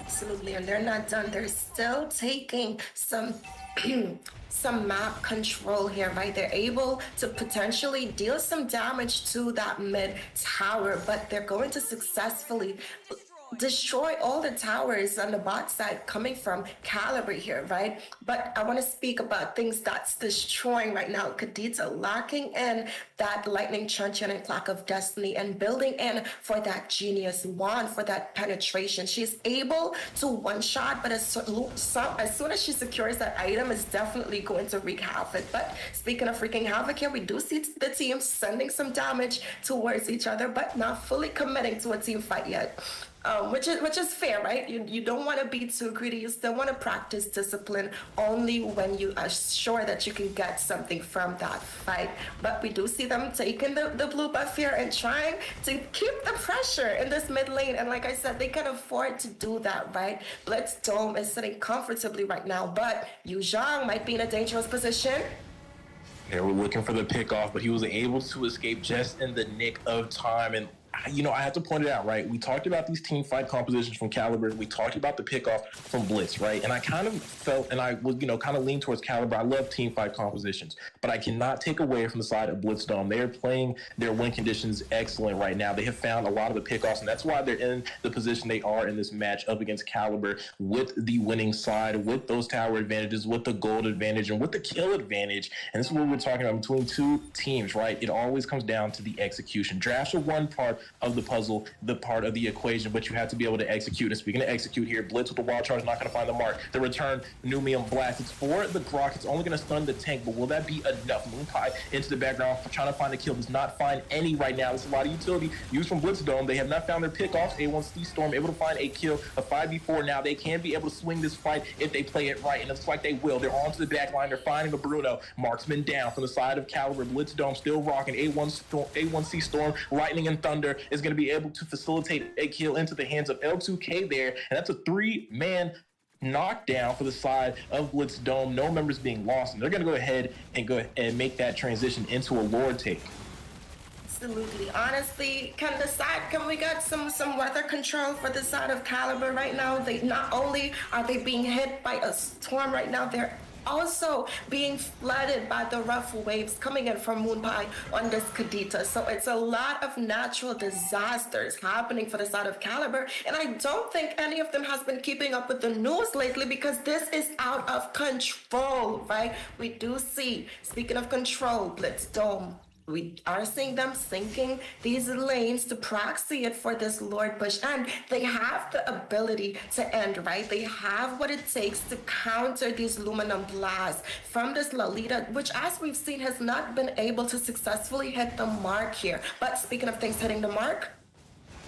Absolutely, and they're not done. They're still taking some some map control here, right? They're able to potentially deal some damage to that mid tower, but they're going to successfully destroy all the towers on the bot side coming from Caliber here, right? But I want to speak about things that's destroying right now. Kadita locking in that Lightning Truncheon and Clock of Destiny and building in for that Genius Wand, for that penetration. She's able to one-shot, but as soon as she secures that item, it's definitely going to wreak havoc. But speaking of wreaking havoc here, we do see the team sending some damage towards each other, but not fully committing to a team fight yet. Which is fair, right? You don't want to be too greedy. You still want to practice discipline only when you are sure that you can get something from that fight. But we do see them taking the blue buff here and trying to keep the pressure in this mid lane. And like I said, they can afford to do that, right? Blitz Dome is sitting comfortably right now, but Yu Zhang might be in a dangerous position. They were looking for the pick off, but he was able to escape just in the nick of time. And you know, I have to point it out, right? We talked about these team fight compositions from Caliber. We talked about the pickoff from Blitz, right? And I kind of felt, and I would, kind of lean towards Caliber. I love team fight compositions, but I cannot take away from the side of Blitz Dome. They are playing their win conditions excellent right now. They have found a lot of the pickoffs, and that's why they're in the position they are in this match up against Caliber, with the winning side, with those tower advantages, with the gold advantage, and with the kill advantage. And this is what we're talking about between two teams, right? It always comes down to the execution. Drafts are one part of the puzzle, the part of the equation, but you have to be able to execute. And speaking of execute here, Blitz with the wild charge, not going to find the mark. The return, Numium Blast. It's for the Grok. It's only going to stun the tank, but will that be enough? Moonpie into the background, trying to find a kill. Does not find any right now. There's a lot of utility used from Blitz Dome. They have not found their pickoffs. A1C Storm able to find a kill, a 5v4 now. They can be able to swing this fight if they play it right, and it's like they will. They're onto the back line. They're finding a Bruno. Marksman down from the side of Caliber. Blitz Dome still rocking. A1C Storm, Lightning and Thunder is going to be able to facilitate a kill into the hands of L2K there, and that's a 3-man knockdown for the side of Blitz Dome. No members being lost, and they're going to go ahead and make that transition into a Lord take. Absolutely. Honestly, can we get some weather control for the side of Caliber right now? They not only are they being hit by a storm right now, they're also being flooded by the rough waves coming in from Moonpie on this Kadita. So it's a lot of natural disasters happening for the side of Caliber, and I don't think any of them has been keeping up with the news lately, because this is out of control, right? We do see, speaking of control, Blitz Dome We are seeing them sinking these lanes to proxy it for this Lord push, and they have the ability to end, right? They have what it takes to counter these Luminum blasts from this Lolita, which, as we've seen, has not been able to successfully hit the mark here. But speaking of things hitting the mark,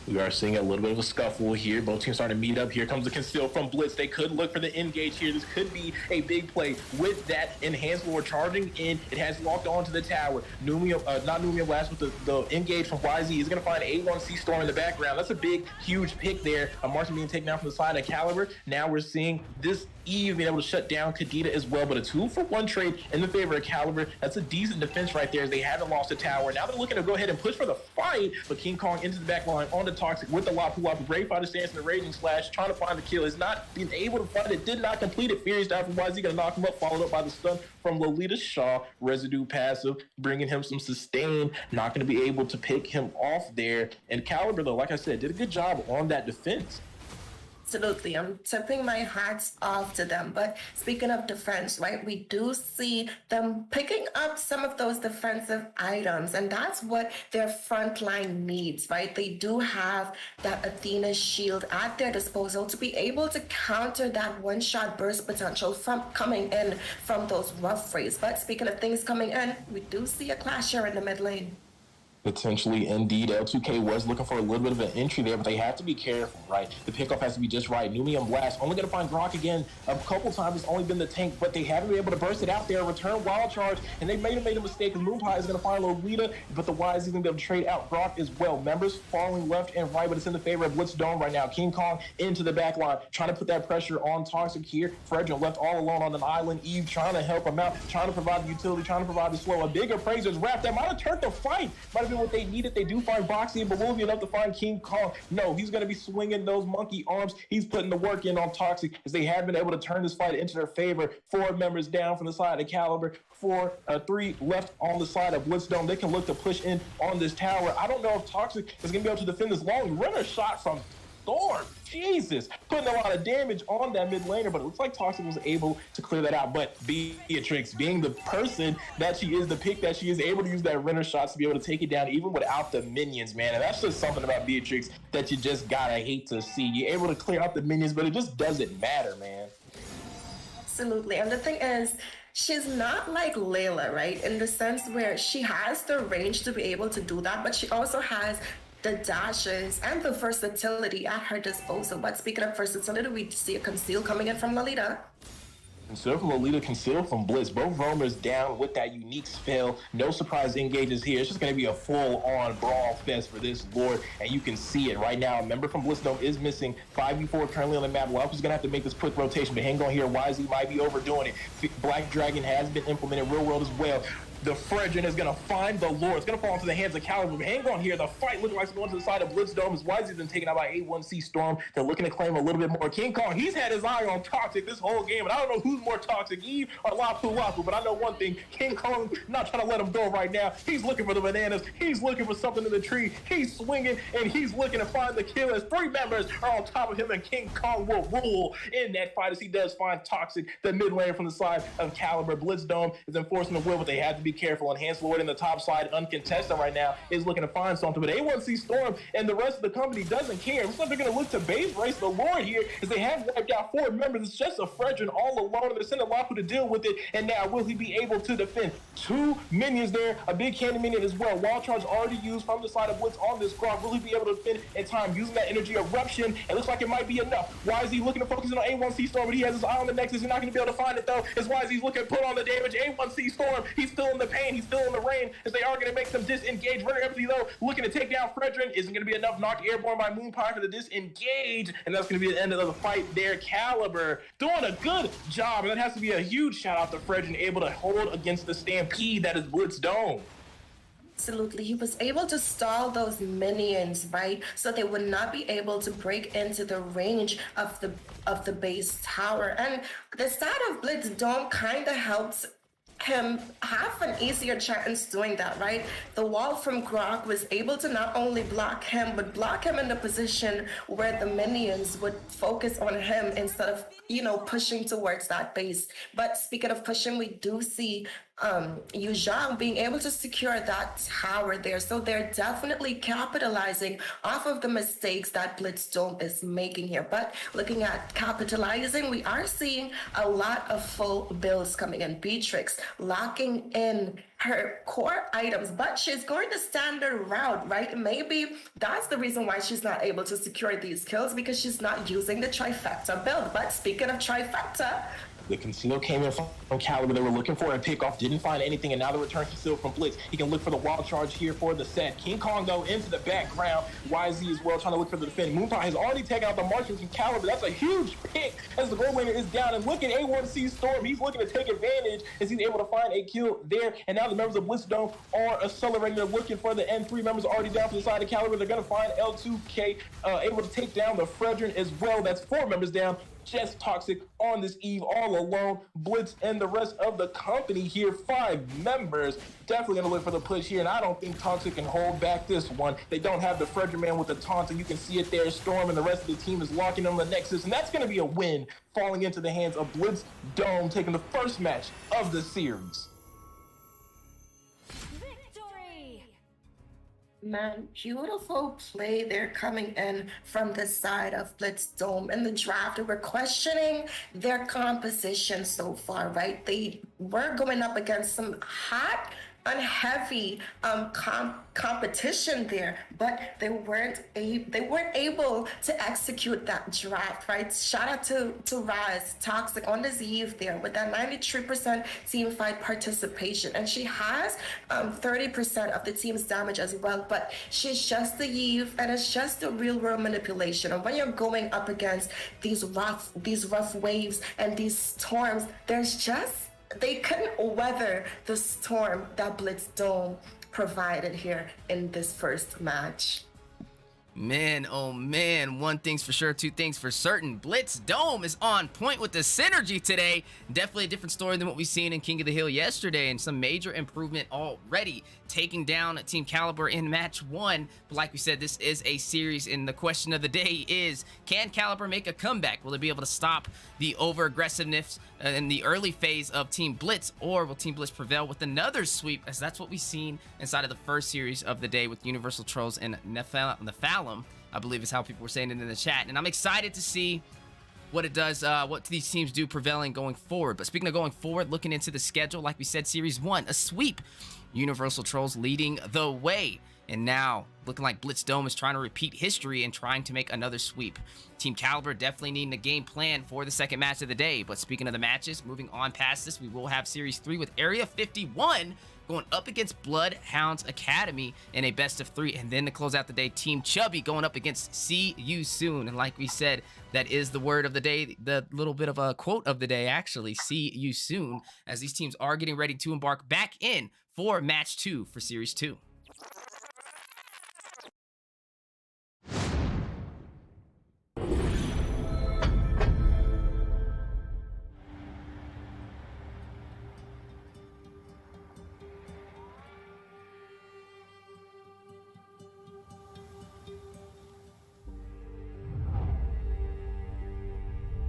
we are seeing a little bit of a scuffle here. Both teams starting to meet up. Here comes the conceal from Blitz. They could look for the engage here. This could be a big play with that enhanced lore charging in. It has locked onto the tower. Not Numia Blast, but the engage from YZ is going to find A1C Storm in the background. That's a big, huge pick there. Martin being taken out from the side of Caliber. Now we're seeing this Eve being able to shut down Kadita as well, but a 2-for-1 trade in the favor of Caliber. That's a decent defense right there as they haven't lost the tower. Now they're looking to go ahead and push for the fight, but King Kong into the back line on the Toxic with the Lapu Lapu. Brave Fighter stance in the Raging Slash, trying to find the kill. Is not being able to find it. Did not complete it. Furious down from YZ, gonna knock him up, followed up by the stun from Lolita Shaw. Residue passive, bringing him some sustain. Not gonna be able to pick him off there. And Caliber, though, like I said, did a good job on that defense. absolutely, I'm tipping my hats off to them. But speaking of defense, right, we do see them picking up some of those defensive items, and that's what their front line needs, right? They do have that Athena shield at their disposal to be able to counter that one-shot burst potential from coming in from those rough frays. But speaking of things coming in, we do see a clash here in the mid lane. Potentially, indeed, L2K was looking for a little bit of an entry there, but they have to be careful, right? The pickoff has to be just right. Numium Blast, only going to find Grok again a couple times. It's only been the tank, but they haven't been able to burst it out there, return Wild Charge, and they may have made a mistake, and Moonpie is going to find Lolita, but the YZ is going to be able to trade out Grok as well. Members falling left and right, but it's in the favor of Blitz Dome right now. King Kong into the back line, trying to put that pressure on Toxic here. Frederick left all alone on an island. Eve trying to help him out, trying to provide the utility, trying to provide the slow. A big appraiser's wrap that might have turned the fight. Might have been what they needed. They do find Boxy, but will be enough to find King Kong? No, he's going to be swinging those monkey arms. He's putting the work in on Toxic as they have been able to turn this fight into their favor. 4 members down from the side of Caliber. 3 left on the side of Blitz Dome. They can look to push in on this tower. I don't know if Toxic is going to be able to defend this long runner shot from Thorn. Jesus, putting a lot of damage on that mid laner, but it looks like Toxic was able to clear that out. But Beatrix, being the person that she is, the pick that she is, able to use that runner shots to be able to take it down even without the minions, man. And that's just something about Beatrix that you just gotta hate to see. You're able to clear out the minions, but it just doesn't matter, man. Absolutely. And the thing is, she's not like Layla, right? In the sense where she has the range to be able to do that, but she also has the dashes and the versatility at her disposal. But speaking of versatility, we see a conceal coming in from Lolita. Conceal from Lolita, conceal from Blitz. Both roamers down with that unique spell. No surprise engages here. It's just going to be a full-on brawl fest for this Lord, and you can see it right now. A member from Blitz Dome is missing. 5v4 currently on the map. Welp is going to have to make this quick rotation, but hang on here. YZ might be overdoing it. Black Dragon has been implemented real world as well. The Fredrin is going to find the Lord. It's going to fall into the hands of Caliber. Hang on here. The fight looking like it's going to the side of Blitz Dome as YZ's been taken out by A1C Storm. They're looking to claim a little bit more. King Kong, he's had his eye on Toxic this whole game, and I don't know who's more toxic, Eve or Lapu Lapu, but I know one thing. King Kong not trying to let him go right now. He's looking for the bananas. He's looking for something in the tree. He's swinging, and he's looking to find the kill as 3 members are on top of him, and King Kong will rule in that fight as he does find Toxic, the mid laner from the side of Caliber. Blitz Dome is enforcing the will, but they have to be careful. Enhanced Lord in the top side, uncontested right now, is looking to find something, but A1C Storm and the rest of the company doesn't care. Looks like they're going to look to base race the Lord here as they have wiped out 4 members. It's just a Fredrin all alone, and they're sending Lapu to deal with it, and now will he be able to defend? 2 minions there, a big candy minion as well. Wild Charge already used from the side of Blitz on this Grok. Will he be able to defend in time using that energy eruption? It looks like it might be enough. Why is he looking to focus in on A1C Storm, but he has his eye on the Nexus. He's not going to be able to find it though, as YZ's looking to put on the damage. A1C Storm, he's still in the pain, he's still in the rain, as they are going to make some disengage. Runner Empathy, though, looking to take down Fredrin. Isn't going to be enough. Knocked airborne by Moonpie for the disengage, and that's going to be the end of the fight there. Caliber doing a good job, and that has to be a huge shout out to Fredrin, able to hold against the stampede that is Blitz Dome. Absolutely. He was able to stall those minions, right? So they would not be able to break into the range of the base tower. And the side of Blitz Dome kind of helps him have an easier chance doing that, right? The wall from Grok was able to not only block him, but block him in the position where the minions would focus on him instead of, pushing towards that base. But speaking of pushing, we do see Yu Zhang being able to secure that tower there. So they're definitely capitalizing off of the mistakes that Blitz Dome is making here. But looking at capitalizing, we are seeing a lot of full builds coming in. Beatrix locking in her core items, but she's going the standard route, right? Maybe that's the reason why she's not able to secure these kills, because she's not using the trifecta build. But speaking of trifecta, the conceal came in from Caliber. They were looking for a pickoff, didn't find anything, and now the return conceal from Blitz. He can look for the wild charge here for the set. King Kong, though, into the background. YZ as well, trying to look for the defend. Moonpie has already taken out the marksman from Caliber. That's a huge pick as the gold laner is down. And look at A1C Storm. He's looking to take advantage as he's able to find a kill there. And now the members of Blitz Dome are accelerating. They're looking for the N3 members already down to the side of Caliber. They're going to find L2K able to take down the Fredrin as well. That's 4 members down. Just Toxic on this eve all alone. Blitz and the rest of the company here, 5 members, definitely gonna look for the push here, and I don't think Toxic can hold back this one. They don't have the Frederick man with the taunt, and you can see it there. Storm and the rest of the team is locking on the Nexus, and that's gonna be a win, falling into the hands of Blitz Dome, taking the first match of the series. Man, beautiful play there coming in from the side of Blitz Dome. In the draft, we're questioning their composition so far, right? They were going up against some hot and heavy competition there, but they weren't able to execute that draft, right? Shout out to Raz, Toxic on this eve there with that 93% team fight participation, and she has 30% of the team's damage as well. But she's just the Eve, and it's just the real world manipulation. And when you're going up against these rough waves and these storms, they couldn't weather the storm that Blitz Dome provided here in this first match. Man, oh man, one thing's for sure, two things for certain. Blitz Dome is on point with the synergy today. Definitely a different story than what we've seen in King of the Hill yesterday, and some major improvement already, taking down Team Caliber in match 1. But like we said, this is a series, and the question of the day is, can Caliber make a comeback? Will they be able to stop the over-aggressiveness in the early phase of Team Blitz, or will Team Blitz prevail with another sweep, as that's what we've seen inside of the first series of the day with Universal Trolls and Nephalem, I believe is how people were saying it in the chat. And I'm excited to see what it does, what these teams do prevailing going forward. But speaking of going forward, looking into the schedule, like we said, Series 1, a sweep. Universal Trolls leading the way. And now, looking like Blitz Dome is trying to repeat history and trying to make another sweep. Team Caliber definitely needing a game plan for the second match of the day. But speaking of the matches, moving on past this, we will have Series 3 with Area 51 going up against Bloodhounds Academy in a best of 3. And then to close out the day, Team Chubby going up against See You Soon. And like we said, that is the word of the day, the little bit of a quote of the day, actually, See You Soon, as these teams are getting ready to embark back in for match 2 for Series 2.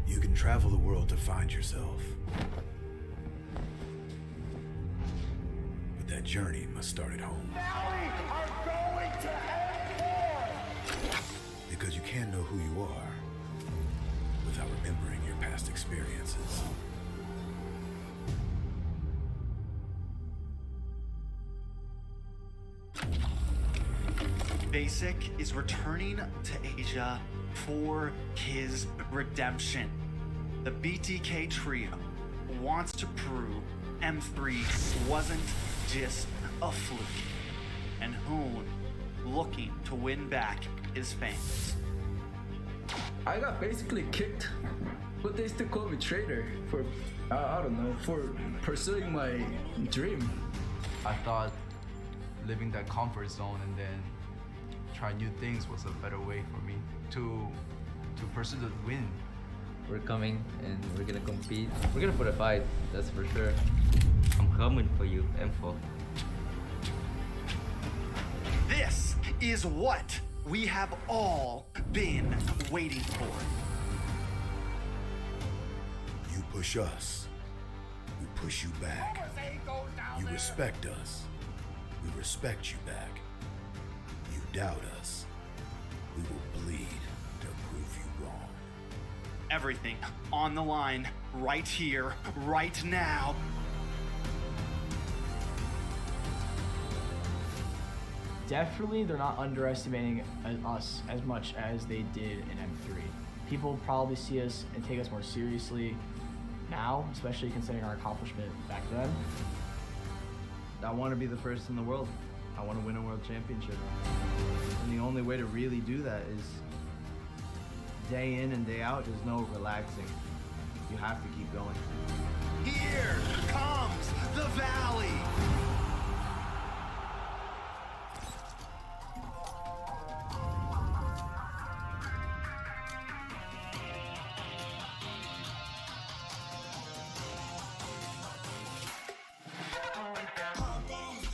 You can travel the world to find yourself. But that journey must start at home. Because you can't know who you are without remembering your past experiences. Basic is returning to Asia for his redemption. The BTK trio wants to prove M3 wasn't just a fluke, and Hoon looking to win back his fans. I got basically kicked, but they still call me traitor for, I don't know, for pursuing my dream. I thought living that comfort zone and then try new things was a better way for me to pursue the win. We're coming and we're gonna compete. We're gonna put a fight, that's for sure. I'm coming for you, M4. This is what we have all been waiting for. You push us, we push you back. You respect us. We respect you back. You doubt us. We will bleed to prove you wrong. Everything on the line, right here, right now. Definitely, they're not underestimating us as much as they did in M3. People probably see us and take us more seriously now, especially considering our accomplishment back then. I want to be the first in the world. I want to win a world championship. And the only way to really do that is day in and day out. There's no relaxing. You have to keep going. Here comes the Valley.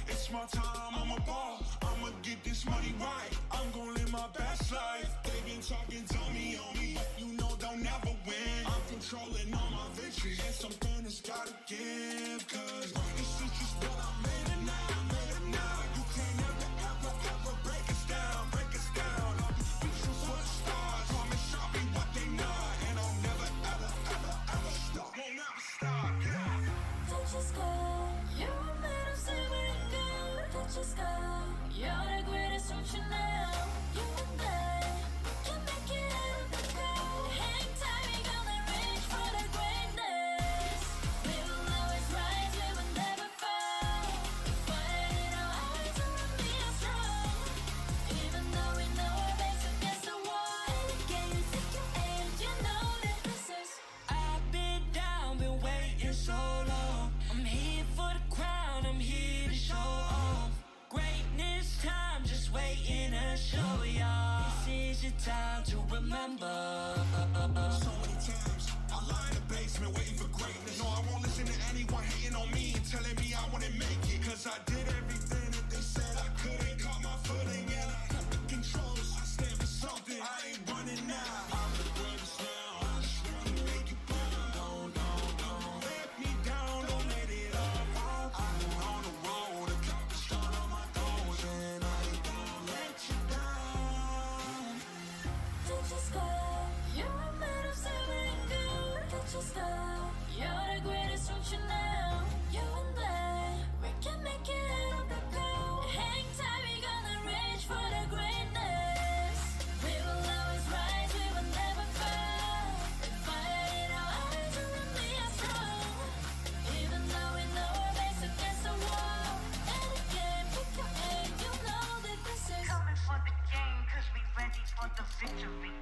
It's my time, I'm a ball. I'ma get this money right. I'm gonna live my best life. They been talking, tell me on me, but you know they'll never win. I'm controlling all my victories, and something that's gotta give. Cause this is just what I made it now, You can't ever break us down, I'll be speechless for the stars. Promise I'll be what they not, and I'll never ever stop. Won't never stop, yeah. Touch the sky, you're made of silver and gold. Touch the sky, you're the greatest, don't you know? You and I can make it out of the cold. Hang tight, we gonna reach for the greatness. We will always rise, we will never fall. Fight in our eyes and we are strong. Even though we know our backs against the wall. And again, you take your aim, you know that this is. I've been down, been waiting so long. I'm here for the crown, I'm here to show off. Greatness time, just waiting to show y'all. This is your time to remember. So many times I lie in the basement waiting for greatness. No, I won't listen to anyone hating on me and telling me I wouldn't make it. Cause I did everything that they said I couldn't. Caught my footing and I kept the controls. I stand for something, I ain't running now. I'm the greatest now, I just wanna make it proud. Don't let me down, don't let it all. I've been on the road, accomplished all of my goals, and I ain't gonna let you down. Touch the sky, you're made of silver and gold. Touch the sky, you're the greatest, don't you know? You and I, we can make it out of the cold. Hang tight, we gonna reach for the greatness. We will always rise, we will never fall. We fight in our eyes and we are strong. Even though we know our backs against the wall. And again, pick your aim, you know that this is. Coming for the game, cause we ready for the victory.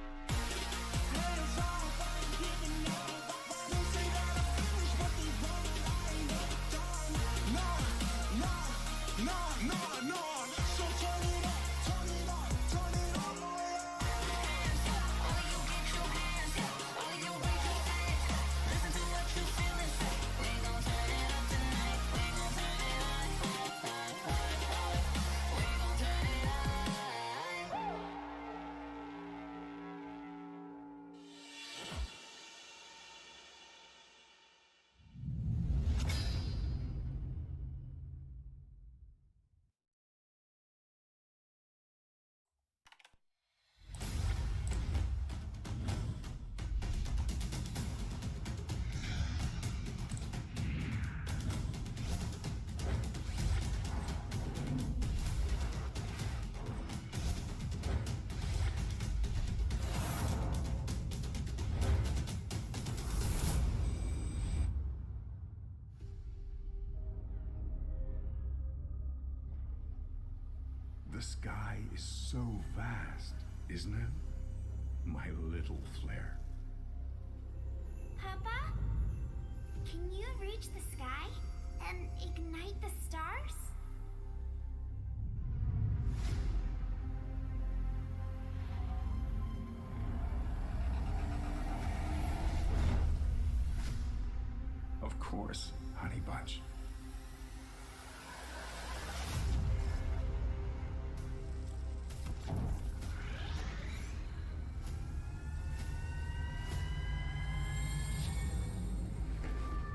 No. So turn it up, turn it all the way up. All you get your hands up, all you raise your hands. Listen to what you feel and say. We gon' turn it up tonight. We gon' turn it up. We gon' turn it up. The sky is so vast, isn't it? My little flare. Papa? Can you reach the sky and ignite the stars? Of course, Honey Bunch.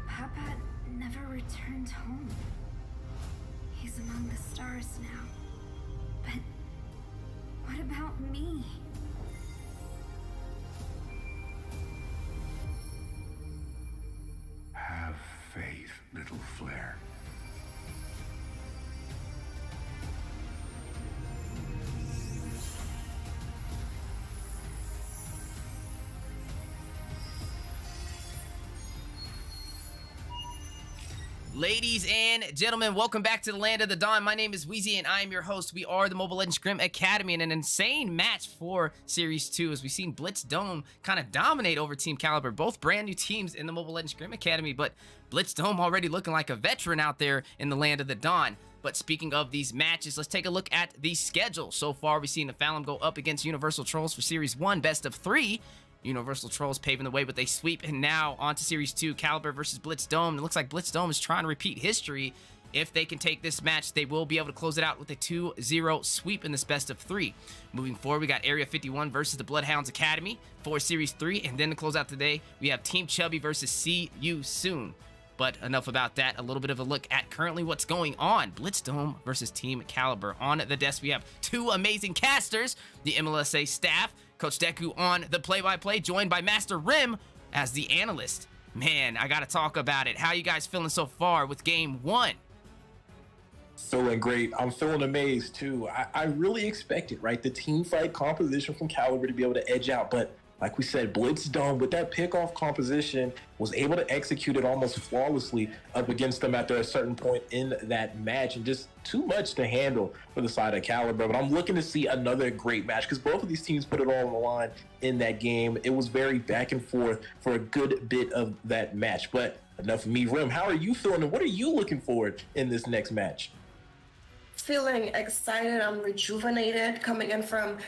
Papa, never returned home. He's among the stars now. But what about me? Have faith, little flare. Ladies and gentlemen, welcome back to the Land of the Dawn. My name is Weezy, and I am your host. We are the Mobile Legends Scrim Academy, and an insane match for Series 2 as we've seen Blitz Dome kind of dominate over Team Caliber, both brand new teams in the Mobile Legends Scrim Academy, but Blitz Dome already looking like a veteran out there in the Land of the Dawn. But speaking of these matches, let's take a look at the schedule. So far, we've seen the Phalum go up against Universal Trolls for Series 1, best of 3. Universal Trolls paving the way with a sweep, and now on to Series 2, Caliber versus Blitz Dome. It looks like Blitz Dome is trying to repeat history. If they can take this match, they will be able to close it out with a 2-0 sweep in this best of 3. Moving forward, we got Area 51 versus the Bloodhounds Academy for Series 3, and then to close out today, we have Team Chubby versus See You Soon. But enough about that. A little bit of a look at currently what's going on. Blitz Dome versus Team Caliber. On the desk, we have two amazing casters, the MLSA staff, Coach Deku on the play-by-play, joined by Master Rim as the analyst. Man, I gotta talk about it. How you guys feeling so far with Game 1? Feeling great. I'm feeling amazed too. I really expected, right, the team fight composition from Caliber to be able to edge out, but like we said, Blitz Dome with that pickoff composition was able to execute it almost flawlessly up against them at a certain point in that match, and just too much to handle for the side of Caliber. But I'm looking to see another great match because both of these teams put it all on the line in that game. It was very back and forth for a good bit of that match. But enough of me. Rim, how are you feeling, and what are you looking forward in this next match? Feeling excited. I'm rejuvenated coming in from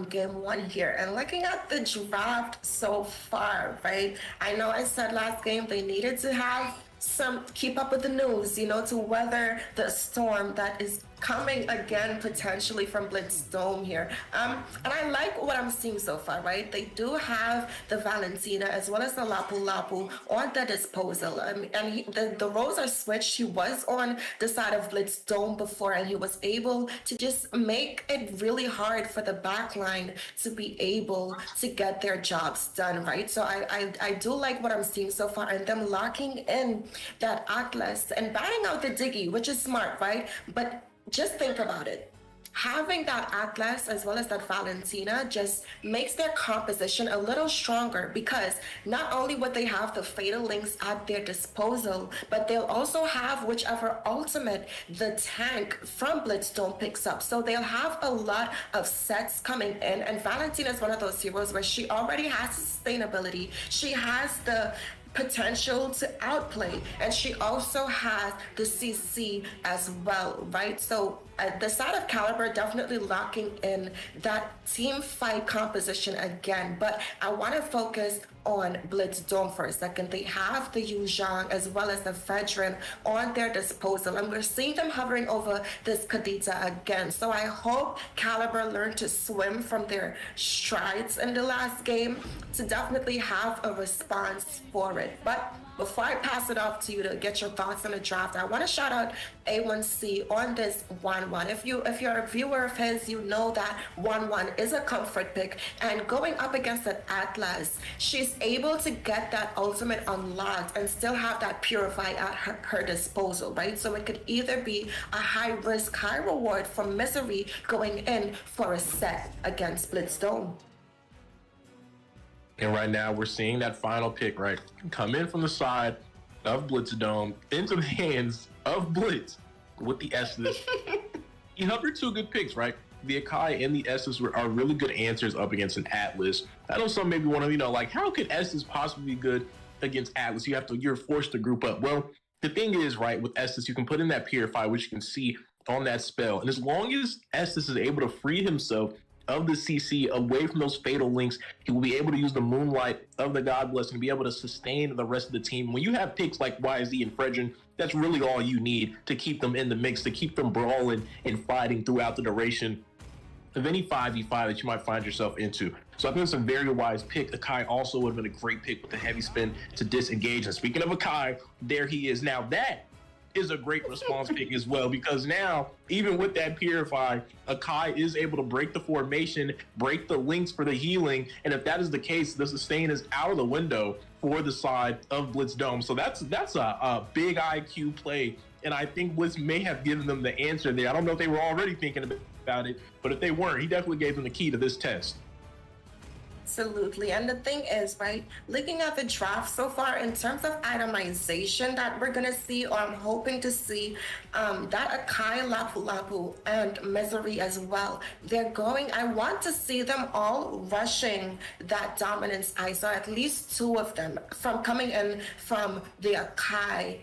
Game 1 here and looking at the draft so far, right? I know I said last game they needed to have some keep up with the news, you know, to weather the storm that is coming again potentially from Blitz Dome here. And I like what I'm seeing so far, right? They do have the Valentina as well as the Lapu Lapu on their disposal. The roles are switched. He was on the side of Blitz Dome before, and he was able to just make it really hard for the backline to be able to get their jobs done, right? So I do like what I'm seeing so far, and them locking in that Atlas and batting out the Diggy, which is smart, right? But just think about it. Having that Atlas as well as that Valentina just makes their composition a little stronger, because not only would they have the Fatal Links at their disposal, but they'll also have whichever ultimate the tank from Blitz Dome picks up. So they'll have a lot of sets coming in, and Valentina is one of those heroes where she already has sustainability. She has the potential to outplay, and she also has the CC as well, right? So the side of Caliber definitely locking in that team fight composition again, but I want to focus on Blitz Dome for a second. They have the Yu Zhang as well as the Fedrin on their disposal, and we're seeing them hovering over this Kadita again. So I hope Caliber learned to swim from their strides in the last game to definitely have a response for it. But before I pass it off to you to get your thoughts on the draft, I want to shout out A1C on this 1-1. If you're a viewer of his, you know that 1-1 is a comfort pick, and going up against an Atlas, she's able to get that ultimate unlocked and still have that Purify at her disposal, right? So it could either be a high risk, high reward for Misery going in for a set against Blitz Dome. And right now we're seeing that final pick, right, come in from the side of Blitz Dome into the hands of Blitz with the Estus. He hovered two good picks, right? The Akai and the Estus are really good answers up against an Atlas. I know some maybe want to, like, how could Estus possibly be good against Atlas? You're forced to group up. Well, the thing is, right, with Estus, you can put in that Purify, which you can see on that spell. And as long as Estus is able to free himself of the CC away from those Fatal Links, he will be able to use the Moonlight of the God Blessing to be able to sustain the rest of the team. When you have picks like YZ and Fredrin, that's really all you need to keep them in the mix, to keep them brawling and fighting throughout the duration of any 5v5 that you might find yourself into. So I think it's a very wise pick. Akai also would have been a great pick with the heavy spin to disengage. And speaking of Akai, there he is. Now that is a great response pick as well, because now, even with that Purify, Akai is able to break the formation, break the links for the healing, and if that is the case, the sustain is out of the window for the side of Blitz Dome. So that's a big IQ play, and I think Blitz may have given them the answer there. I don't know if they were already thinking about it, but if they weren't, he definitely gave them the key to this test. Absolutely. And the thing is, right, looking at the draft so far in terms of itemization that we're going to see, or I'm hoping to see, that Akai, Lapu Lapu, and Misery as well, I want to see them all rushing that dominance ice, or at least two of them from coming in from the Akai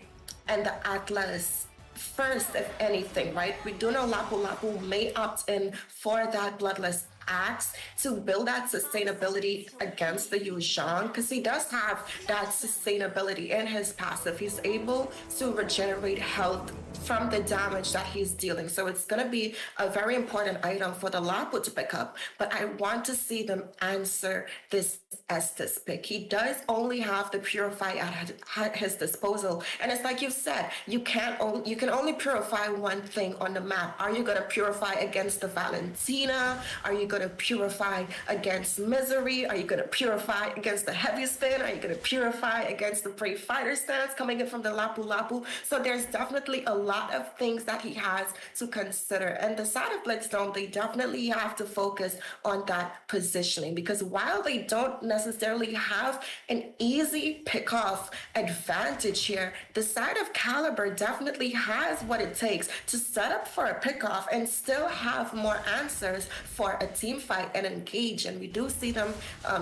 and the Atlas first, if anything, right? We do know Lapu Lapu may opt in for that Bloodless Axe to build that sustainability against the Yu Zhang, because he does have that sustainability in his passive. He's able to regenerate health from the damage that he's dealing. So it's going to be a very important item for the Lapu to pick up. But I want to see them answer this Estes pick. He does only have the Purify at his disposal. And it's like you said, you can only purify one thing on the map. Are you going to purify against the Valentina? Are you going to purify against Misery? Are you going to purify against the Heavy Spin? Are you going to purify against the Brave Fighter stance coming in from the Lapu Lapu? So there's definitely a lot of things that he has to consider. And the side of Blitz Dome, they definitely have to focus on that positioning, because while they don't necessarily have an easy pick-off advantage here, the side of Caliber definitely has what it takes to set up for a pick-off and still have more answers for a team fight and engage. And we do see them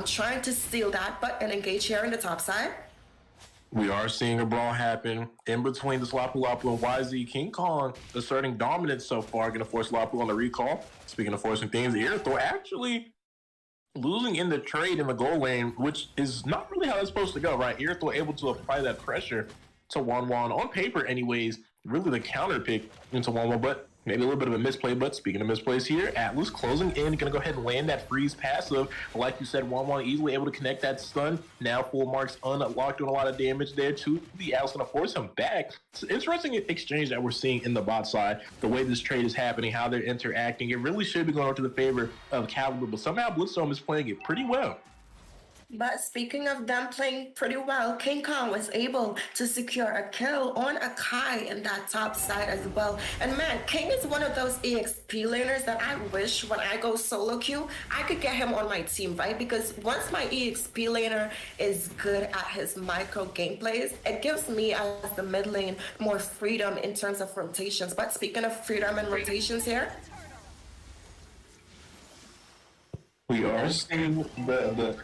trying to steal that, but an engage here in the top side. We are seeing a brawl happen in between this Lapu Lapu and YZ. King Kong asserting dominance so far, going to force Lapu on the recall. Speaking of forcing things, Irithor actually losing in the trade in the goal lane, which is not really how that's supposed to go, right? Irithor able to apply that pressure to Wan on paper anyways, really the counter pick into Wan, but maybe a little bit of a misplay. But speaking of misplays here, Atlas closing in, gonna go ahead and land that freeze passive. Like you said, Wan easily able to connect that stun. Now full marks unlocked, doing a lot of damage there too. The Atlas gonna force him back. It's an interesting exchange that we're seeing in the bot side. The way this trade is happening, how they're interacting, it really should be going to the favor of Caliber, but somehow Blitzdome is playing it pretty well. But speaking of them playing pretty well, King Kong was able to secure a kill on Akai in that top side as well. And man, King is one of those EXP laners that I wish when I go solo queue, I could get him on my team, right? Because once my EXP laner is good at his micro gameplays, it gives me as the mid lane more freedom in terms of rotations. But speaking of freedom and rotations here, we are seeing the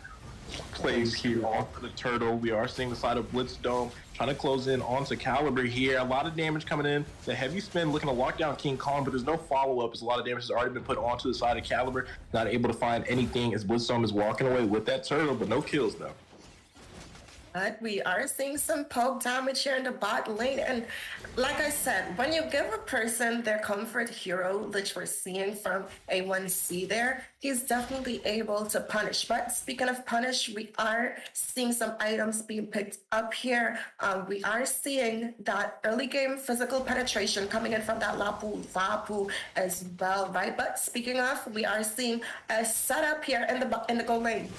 plays here on the turtle. We are seeing the side of Blitz Dome trying to close in onto Caliber here. A lot of damage coming in. The heavy spin looking to lock down King Kong, but there's no follow-up as a lot of damage has already been put onto the side of Caliber. Not able to find anything as Blitz Dome is walking away with that turtle, but no kills though. but we are seeing some poke damage here in the bot lane. And like I said, when you give a person their comfort hero, which we're seeing from A1C there, he's definitely able to punish. But speaking of punish, we are seeing some items being picked up here. We are seeing that early game physical penetration coming in from that Lapu Vapu as well, right? But speaking of, we are seeing a setup here in the goal lane.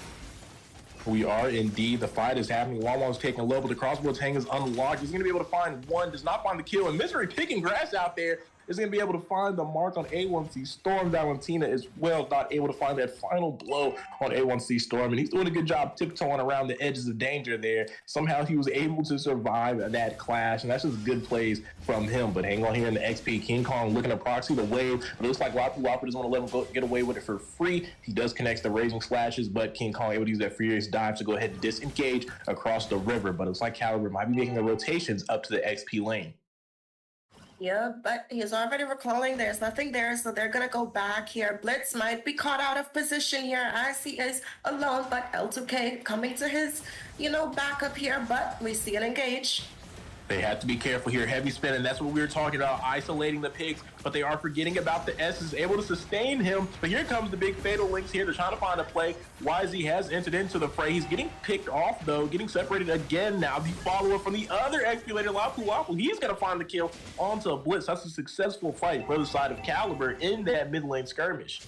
We are indeed. The fight is happening. Wawa's taking low, but the crossbow hang is unlocked. He's going to be able to find one, does not find the kill. And Misery picking grass out there is going to be able to find the mark on A1C Storm. Valentina as well, not able to find that final blow on A1C Storm. And he's doing a good job tiptoeing around the edges of danger there. Somehow he was able to survive that clash, and that's just good plays from him. But hang on here in the XP, King Kong looking to proxy the wave. It looks like Lapu Lapu doesn't want to let him get away with it for free. He does connect the Raging Slashes, but King Kong able to use that Furious Dive to go ahead and disengage across the river. But it looks like Caliber might be making the rotations up to the XP lane. Yeah, but he's already recalling. There's nothing there, so they're going to go back here. Blitz might be caught out of position here as he is alone, but L2K coming to his, backup here, but we see an engage. They have to be careful here. Heavy spin, and that's what we were talking about, isolating the pigs, but they are forgetting about the S's, able to sustain him. But here comes the big fatal links here. They're trying to find a play. YZ has entered into the fray. He's getting picked off, though, getting separated again now. The follower from the other Excavator, Lapu Lapu, he's going to find the kill onto a Blitz. That's a successful fight for the side of Caliber in that mid lane skirmish.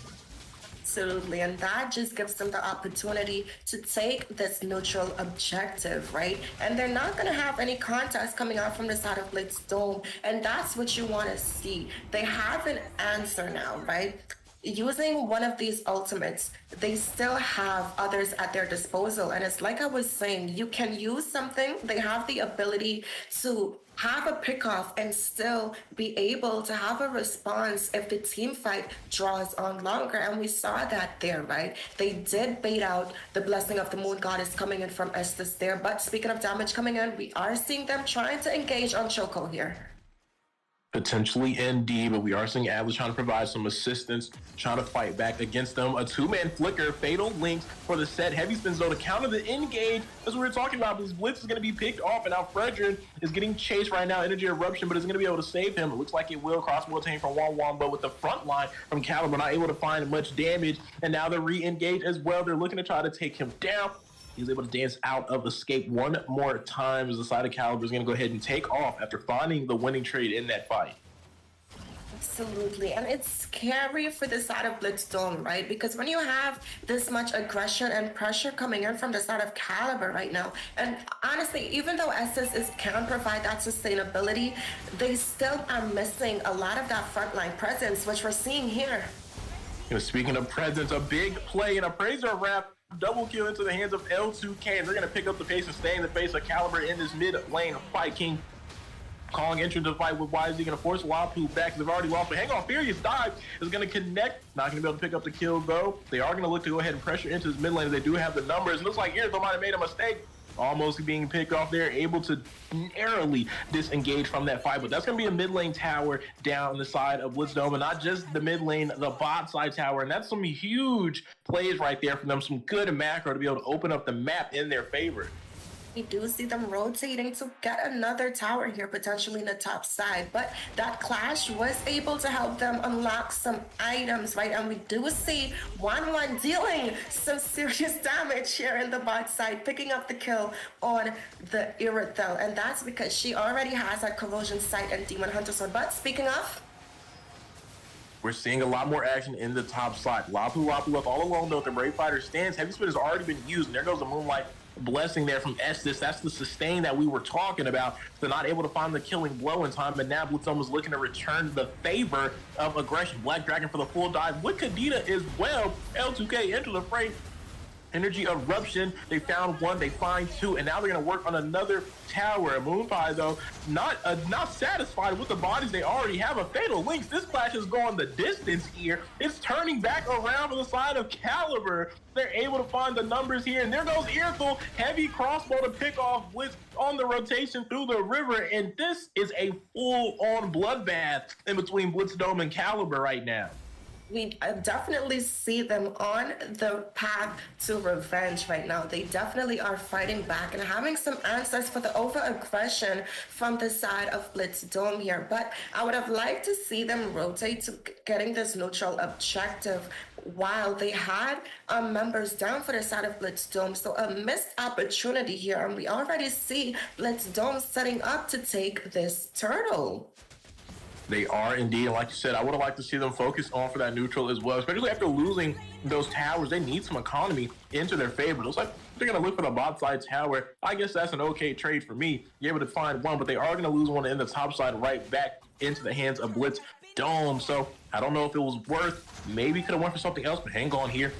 Absolutely, and that just gives them the opportunity to take this neutral objective, right? And they're not going to have any contest coming out from the side of Blitz Dome, and that's what you want to see. They have an answer now, right? Using one of these ultimates, they still have others at their disposal, and it's like I was saying, you can use something. They have the ability to have a pickoff and still be able to have a response if the team fight draws on longer. And we saw that there, right? They did bait out the Blessing of the Moon Goddess coming in from Estes there. But speaking of damage coming in, we are seeing them trying to engage on Choco here. Potentially ND, but we are seeing Atlas trying to provide some assistance, trying to fight back against them. A two-man flicker, fatal links for the set. Heavy spins though to counter the engage. That's what we were talking about, because Blitz is going to be picked off, and now Fredrin is getting chased right now. Energy Eruption, but is going to be able to save him. It looks like it will. Crossbow attain from 1-1, but with the front line from Caliber not able to find much damage, and now they're re-engaged as well. They're looking to try to take him down. He's able to dance out of escape one more time as the side of Caliber is going to go ahead and take off after finding the winning trade in that fight. Absolutely, and it's scary for the side of Blitz Dome, right? Because when you have this much aggression and pressure coming in from the side of Caliber right now, and honestly, even though SS can provide that sustainability, they still are missing a lot of that frontline presence, which we're seeing here. Speaking of presence, a big play and a Praiser wrap. Double kill into the hands of L2K, and they're going to pick up the pace and stay in the face of Caliber in this mid lane fight. King Kong entering the fight with YZ, going to force Lapu back because they've already lost. But hang on, Furious Dive is going to connect. Not going to be able to pick up the kill, though. They are going to look to go ahead and pressure into his mid lane. They do have the numbers. It looks like Earthel might have made a mistake. Almost being picked off there, able to narrowly disengage from that fight. But that's going to be a mid lane tower down the side of Blitz Dome. And not just the mid lane, the bot side tower. And that's some huge plays right there for them. Some good macro to be able to open up the map in their favor. We do see them rotating to get another tower here, potentially in the top side. But that clash was able to help them unlock some items, right? And we do see 1-1 dealing some serious damage here in the bot side, picking up the kill on the Irithel. And that's because she already has that Corrosion Sight and Demon Hunter Sword. But speaking of, we're seeing a lot more action in the top side. Lapu left all alone, though. The Brave Fighter stands. Heavy Spin has already been used, and there goes the Moonlight Blessing there from Estes. That's the sustain that we were talking about. They're not able to find the killing blow in time, but now Blitz Dome is looking to return the favor of aggression. Black Dragon for the full dive with Kadita as well. L2K into the fray. Energy Eruption, they found one, they find two, and now they're going to work on another tower. Moonpie, though, not satisfied with the bodies they already have. A Fatal Links. This clash is going the distance here. It's turning back around to the side of Caliber. They're able to find the numbers here, and there goes Earthel. Heavy crossbow to pick off Blitz on the rotation through the river, and this is a full-on bloodbath in between Blitz Dome and Caliber right now. We definitely see them on the path to revenge right now. They definitely are fighting back and having some answers for the over-aggression from the side of Blitz Dome here. But I would have liked to see them rotate to getting this neutral objective while they had members down for the side of Blitz Dome. So a missed opportunity here, and we already see Blitz Dome setting up to take this turtle. They are indeed, and like you said, I would have liked to see them focus on for that neutral as well, especially after losing those towers. They need some economy into their favor. It looks like they're going to look for the bot side tower. I guess that's an okay trade for me. You're able to find one, but they are going to lose one in the top side right back into the hands of Blitz Dome. So I don't know if it was worth. Maybe could have went for something else, but hang on here.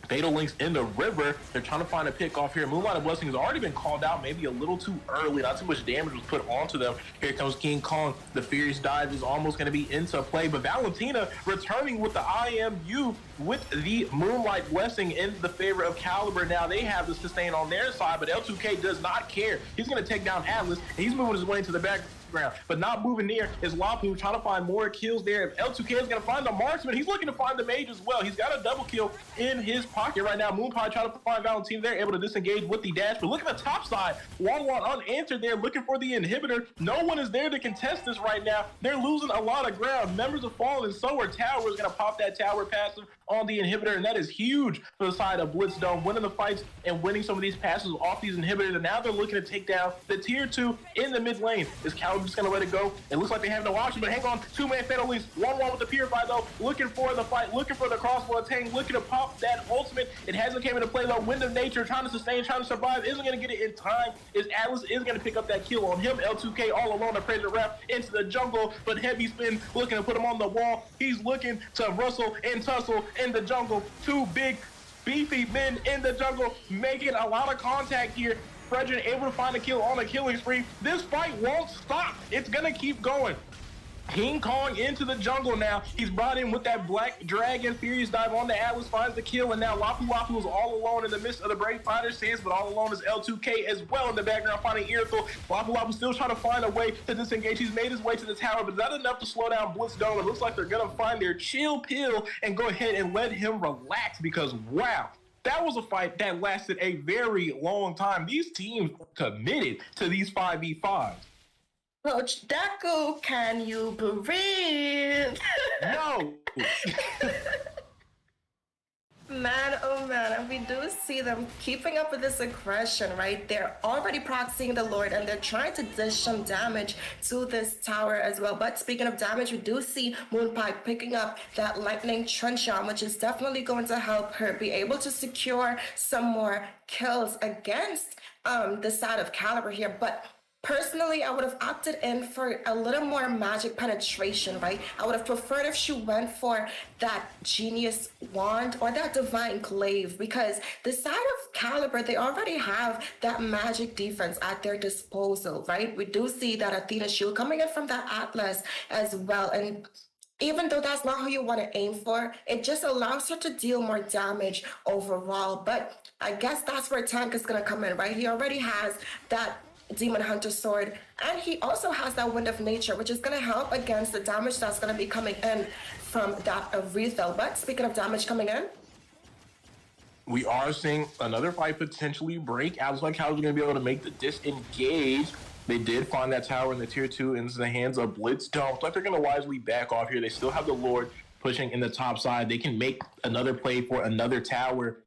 Fatal Links in the river. They're trying to find a pick off here. Moonlight of Blessing has already been called out, maybe a little too early. Not too much damage was put onto them. Here comes King Kong. The Furious Dive is almost going to be into play, but Valentina returning with the IMU with the Moonlight Blessing in the favor of Caliber. Now they have the sustain on their side, but L2K does not care. He's going to take down Atlas, and he's moving his way into the back background, but not moving near is Lapu trying to find more kills there. If L2K is going to find the marksman, he's looking to find the mage as well. He's got a double kill in his pocket right now. Moonpie trying to find Valentina there, able to disengage with the dash, but look at the top side. 1-1 unanswered there, looking for the inhibitor. No one is there to contest this right now. They're losing a lot of ground. Members have fallen, and so are towers. Going to pop that tower passive on the inhibitor, and that is huge for the side of Blitz Dome, winning the fights and winning some of these passes off these inhibitors, and now they're looking to take down the tier 2 in the mid lane. Is Caliber just going to let it go? It looks like they have no option, but hang on. 2-man Fatal Leaps, 1-1 with the Purify though, looking for the fight, looking for the crossbow attack, looking to pop that ultimate. It hasn't came into play though. Wind of Nature trying to sustain, trying to survive, isn't going to get it in time. Is Atlas is going to pick up that kill on him. L2K all alone, a Predator Wrap into the jungle, but Heavy Spin looking to put him on the wall. He's looking to rustle and tussle in the jungle. Two big beefy men in the jungle making a lot of contact here. Frederick able to find a kill on a killing spree. This fight won't stop. It's gonna keep going. King Kong into the jungle now. He's brought in with that Black Dragon Furious Dive on the Atlas, finds the kill, and now Lapu Lapu is all alone in the midst of the Brave Fighter stance, but all alone is L2K as well in the background, finding Irithel. Lapu Lapu still trying to find a way to disengage. He's made his way to the tower, but is that enough to slow down Blitz Dome? It looks like they're gonna find their chill pill and go ahead and let him relax, because wow, that was a fight that lasted a very long time. These teams were committed to these 5v5s. Coach Deku, can you breathe? No! Man, oh man, and we do see them keeping up with this aggression, right? They're already proxying the Lord, and they're trying to dish some damage to this tower as well. But speaking of damage, we do see Moonpie picking up that Lightning Truncheon, which is definitely going to help her be able to secure some more kills against the side of Caliber here. But personally, I would have opted in for a little more magic penetration, right? I would have preferred if she went for that Genius Wand or that Divine Glaive, because the side of Caliber, they already have that magic defense at their disposal, right? We do see that Athena Shield coming in from that Atlas as well, and even though that's not who you want to aim for, it just allows her to deal more damage overall. But I guess that's where Tank is going to come in, right? He already has that Demon Hunter sword, and he also has that Wind of Nature, which is going to help against the damage that's going to be coming in from that Irithel. But speaking of damage coming in, we are seeing another fight potentially break. I was like, how are we going to be able to make the disengage? They did find that tower in the tier 2 into the hands of Blitz Dome. Like they're going to wisely back off here. They still have the Lord pushing in the top side. They can make another play for another tower.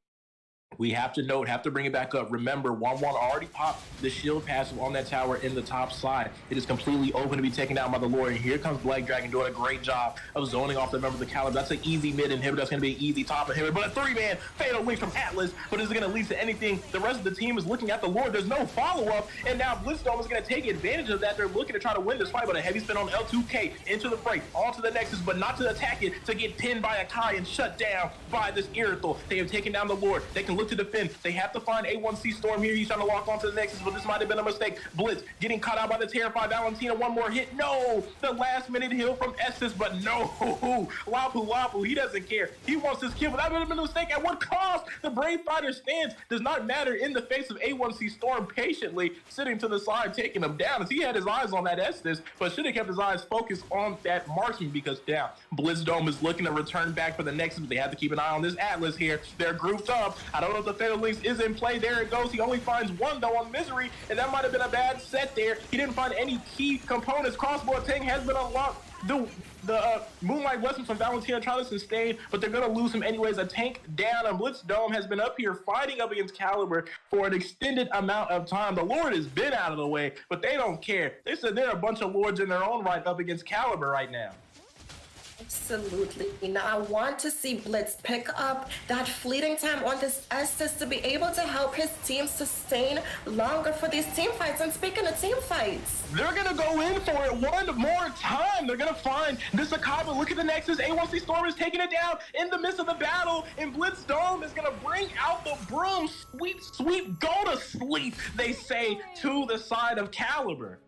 We have to note, have to bring it back up. Remember, 1-1 already popped the shield passive on that tower in the top side. It is completely open to be taken down by the Lord. And here comes Black Dragon doing a great job of zoning off the member of the Caliber. That's an easy mid inhibitor. That's going to be an easy top inhibitor. But a 3-man Fatal Link from Atlas. But is it going to lead to anything? The rest of the team is looking at the Lord. There's no follow-up. And now Blitzdome is going to take advantage of that. They're looking to try to win this fight. But a heavy spin on L2K into the break, onto the Nexus, but not to attack it, to get pinned by a Kai and shut down by this Irithel. They have taken down the Lord. They can look to defend. They have to find A1C Storm here. He's trying to lock onto the Nexus, but this might have been a mistake. Blitz getting caught out by the Terrified Valentina. One more hit. No! The last minute heal from Estes, but no! Lapu Lapu, he doesn't care. He wants this kill, but that would have been a mistake. At what cost? The Brave Fighter stance does not matter in the face of A1C Storm patiently sitting to the side, taking him down, as he had his eyes on that Estes, but should have kept his eyes focused on that marksman, because down. Blitzdome is looking to return back for the Nexus, but they have to keep an eye on this Atlas here. They're grouped up. I don't know if the Fatal Links is in play. There it goes. He only finds one though on Misery, and that might have been a bad set there. He didn't find any key components. Crossbow tank has been unlocked. The Moonlight Blessing from Valentina trying to sustain, but they're going to lose him anyways. A tank down, and Blitz Dome has been up here fighting up against Caliber for an extended amount of time. The Lord has been out of the way, but they don't care. They said they're a bunch of Lords in their own right up against Caliber right now. Absolutely. Now I want to see Blitz pick up that fleeting time on this Estes to be able to help his team sustain longer for these team fights. And speaking of team fights, they're going to go in for it one more time. They're going to find this Akaba. Look at the Nexus. A1C Storm is taking it down in the midst of the battle, and Blitz Dome is going to bring out the broom. Sweet, sweet, go to sleep, they say, to the side of Caliber.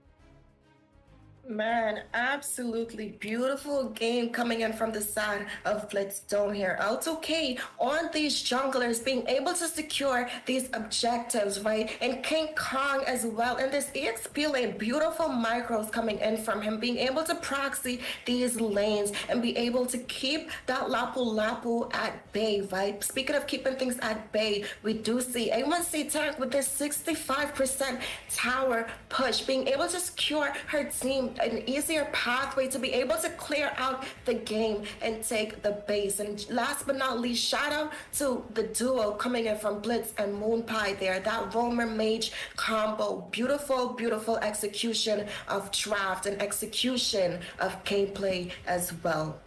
Man, absolutely beautiful game coming in from the side of Blitz Dome here. L2K on these junglers being able to secure these objectives, right? And King Kong as well in this EXP lane. Beautiful micros coming in from him, being able to proxy these lanes and be able to keep that Lapu Lapu at bay, right? Speaking of keeping things at bay, we do see A1C Tank with this 65% tower push, being able to secure her team an easier pathway to be able to clear out the game and take the base. And last but not least, shout out to the duo coming in from Blitz and Moonpie there. That Roamer Mage combo. Beautiful, beautiful execution of draft and execution of gameplay as well.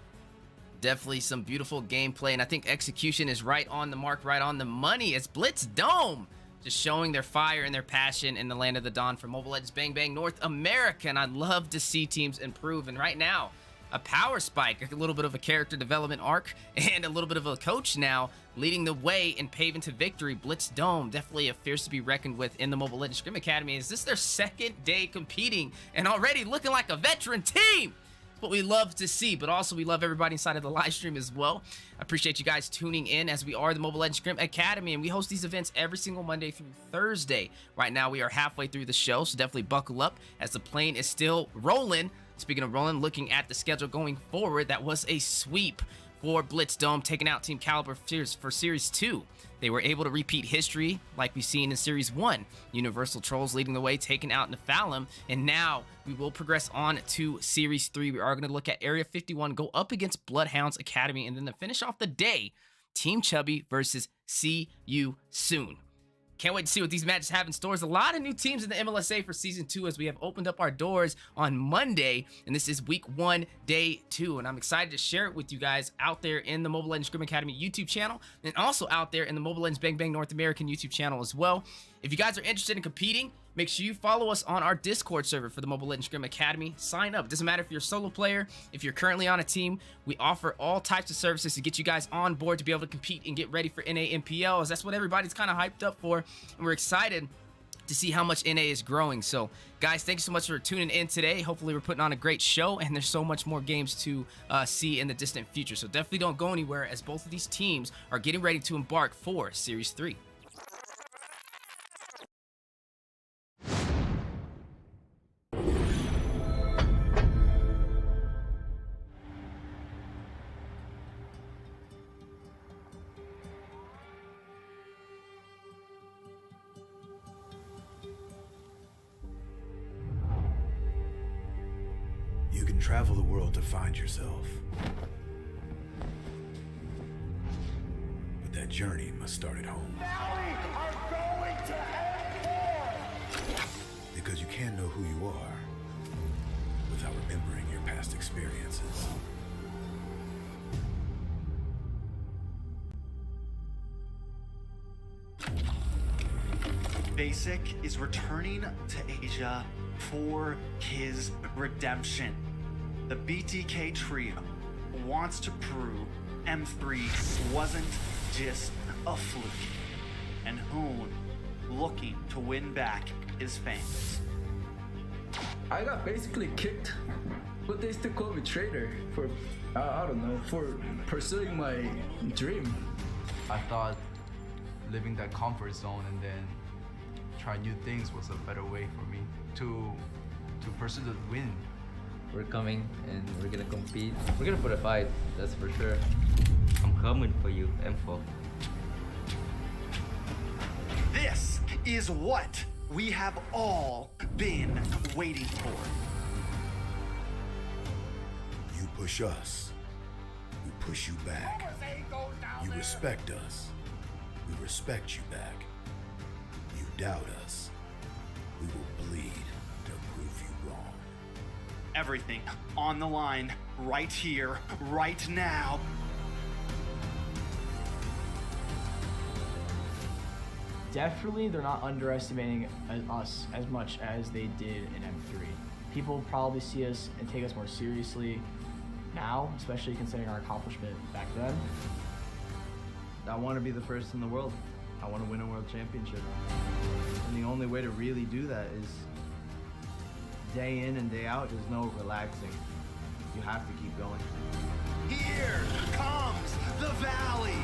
Definitely some beautiful gameplay, and I think execution is right on the mark, right on the money. It's Blitz Dome just showing their fire and their passion in the land of the Dawn for Mobile Legends Bang Bang North America, and I'd love to see teams improve. And right now, a power spike, a little bit of a character development arc, and a little bit of a coach now leading the way and paving to victory. Blitz Dome, definitely a fierce to be reckoned with in the Mobile Legends Scrim Academy. Is this their second day competing and already looking like a veteran team? What we love to see, but also we love everybody inside of the live stream as well. I appreciate you guys tuning in as we are the Mobile Legends Scrim Academy, and we host these events every single Monday through Thursday. Right now we are halfway through the show, so definitely buckle up as the plane is still rolling. Speaking of rolling, looking at the schedule going forward, that was a sweep for Blitz Dome, taking out Team Caliber for Series 2. They were able to repeat history like we've seen in Series 1. Universal Trolls leading the way, taking out Nephalem, and now we will progress on to Series 3. We are going to look at Area 51, go up against Bloodhounds Academy, and then to finish off the day, Team Chubby versus See You Soon. Can't wait to see what these matches have in stores. A lot of new teams in the MLSA for Season 2 as we have opened up our doors on Monday, and this is Week 1, Day 2, and I'm excited to share it with you guys out there in the Mobile Legends Scrim Academy YouTube channel, and also out there in the Mobile Legends Bang Bang North American YouTube channel as well. If you guys are interested in competing, make sure you follow us on our Discord server for the Mobile Legends Scrim Academy. Sign up. Doesn't matter if you're a solo player, if you're currently on a team. We offer all types of services to get you guys on board to be able to compete and get ready for NA MPL, as that's what everybody's kind of hyped up for, and we're excited to see how much NA is growing. So guys, thank you so much for tuning in today. Hopefully we're putting on a great show, and there's so much more games to see in the distant future. So definitely don't go anywhere, as both of these teams are getting ready to embark for Series 3. You can travel the world to find yourself. But that journey must start at home. Because you can't know who you are without remembering your past experiences. Basic is returning to Asia for his redemption. The BTK trio wants to prove M3 wasn't just a fluke, and Hoon looking to win back his fans. I got basically kicked, but they still call me traitor for, I don't know, for pursuing my dream. I thought living that comfort zone and then try new things was a better way for me to pursue the win. We're coming and we're gonna compete. We're gonna put a fight, that's for sure. I'm coming for you, M4. This is what we have all been waiting for. You push us, we push you back. You respect us, we respect you back. You doubt us, we will bleed to prove you wrong. Everything on the line, right here, right now. Definitely, they're not underestimating us as much as they did in M3. People probably see us and take us more seriously now, especially considering our accomplishment back then. I want to be the first in the world. I want to win a world championship. And the only way to really do that is day in and day out, there's no relaxing. You have to keep going. Here comes the Valley.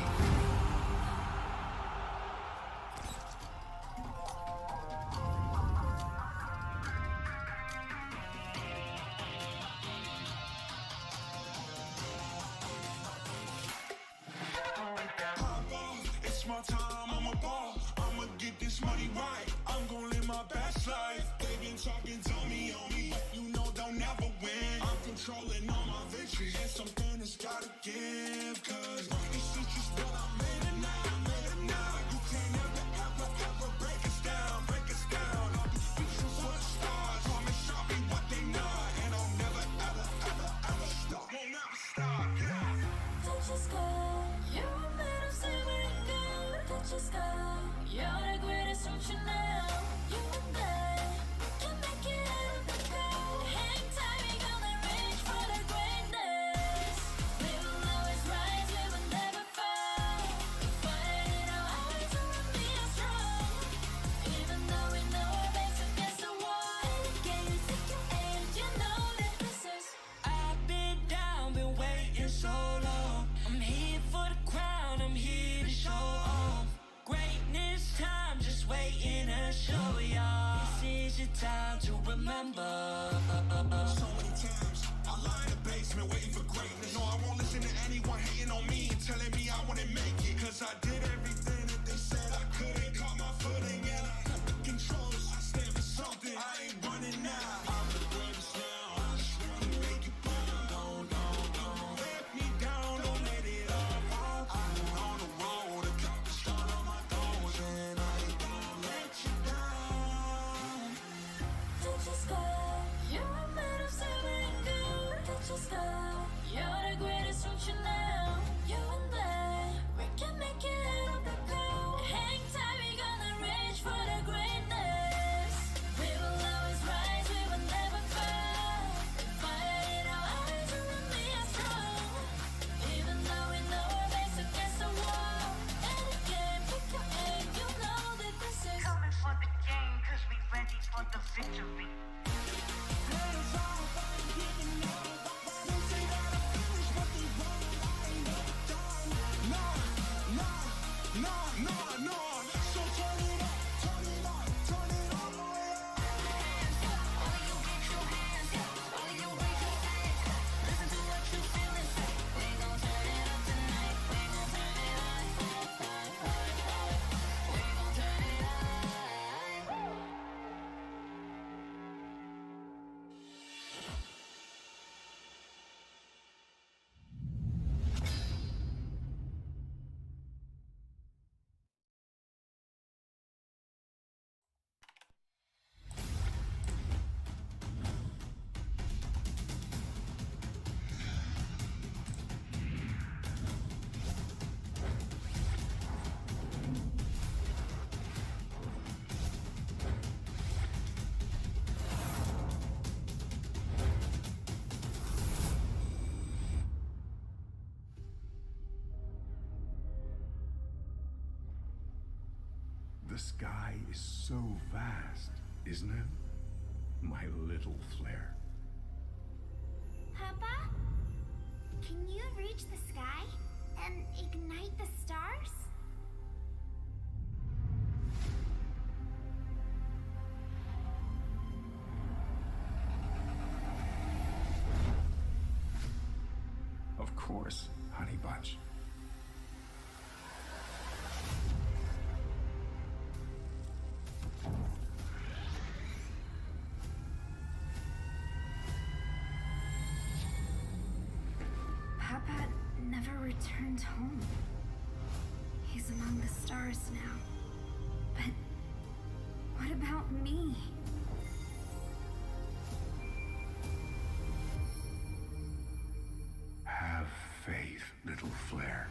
It's my time, I'm a ball. I'ma get this money right. I'm gonna live my best life. They been talking, tell me on me, but you know they'll never win. I'm controlling all my victories, and something that's gotta give. Cause this is just what I made it now, made it now. You can't ever, ever, ever break us down, break us down. I'll be reaching for the stars, promise I'll be what they not. And I'll never, ever, ever, ever stop. Won't never stop, yeah. Touch the sky, you're made of silver and gold. Touch the sky, you're the greatest future now. You and I, we can make it out of the cold. Hang tight, we gonna reach for the greatness. We will always rise, we will never fall. We fight in our eyes, and we are strong. Even though we know our backs against the wall. And again, you take your aim, you know that this is. I've been down, been waiting so long. I'm here for the crown, I'm here to show off. Greatness time, just waiting to show y'all. This is your time to remember. So many times I lie in the basement waiting for greatness. No, I won't listen to anyone hating on me and telling me I wouldn't make it. Cause I did everything that they said I couldn't. Caught my footing and I got the controls. I stand for something, I ain't running now. I'm the greatest now, I just wanna make it proud. Don't let me down, don't let it all. I'm on the road, I got the start on my goals. And I ain't gonna let you down. Touch the sky, you're made of silver and gold. Touch the sky, you're the greatest future now. You and I, we can make it out of the cold. Hang tight, we gonna reach for the greatness. We will always rise, we will never fall. We fight in our eyes, and we are strong. Even though we know our backs against the wall. And again, pick your aim, you know that this is. Coming for the game, cause we ready for the victory. So turn it up, turn it up, turn it all the way up. All you get your hands up, all you raise your hands up. Listen to what you feel and say. We gon' turn it up tonight. We gon' turn it up. We gon' turn it up. The sky is so vast, isn't it? My little flare. Papa? Can you reach the sky and ignite the stars? Of course, honey bunch. Papa never returned home. He's among the stars now. But what about me? Have faith, little flare.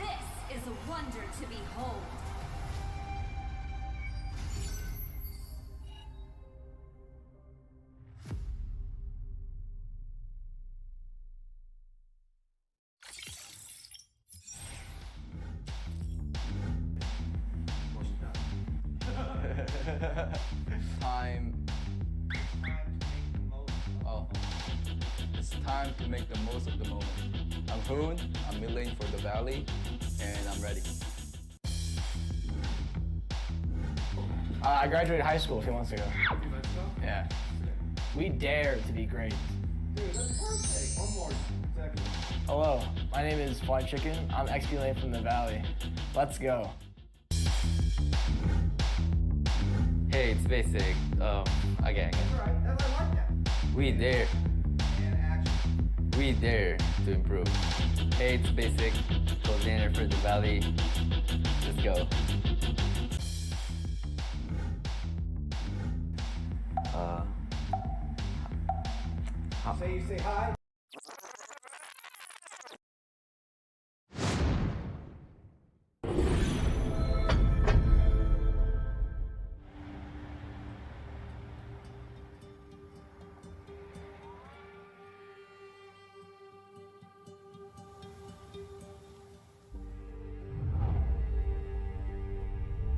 This is a wonder to behold. Time. Oh. It's time to make the most of the moment. I'm Hoon, I'm mid-lane for the Valley, and I'm ready. I graduated high school a few months ago. Yeah. We dare to be great. Dude, that's perfect. One more second. Hello, my name is Fly Chicken. I'm XP lane from the Valley. Let's go. Hey, it's basic. Again. Alright, I like that. We dare. And action. We dare to improve. Hey, it's basic. Coordinator for the Valley. Let's go. You say hi.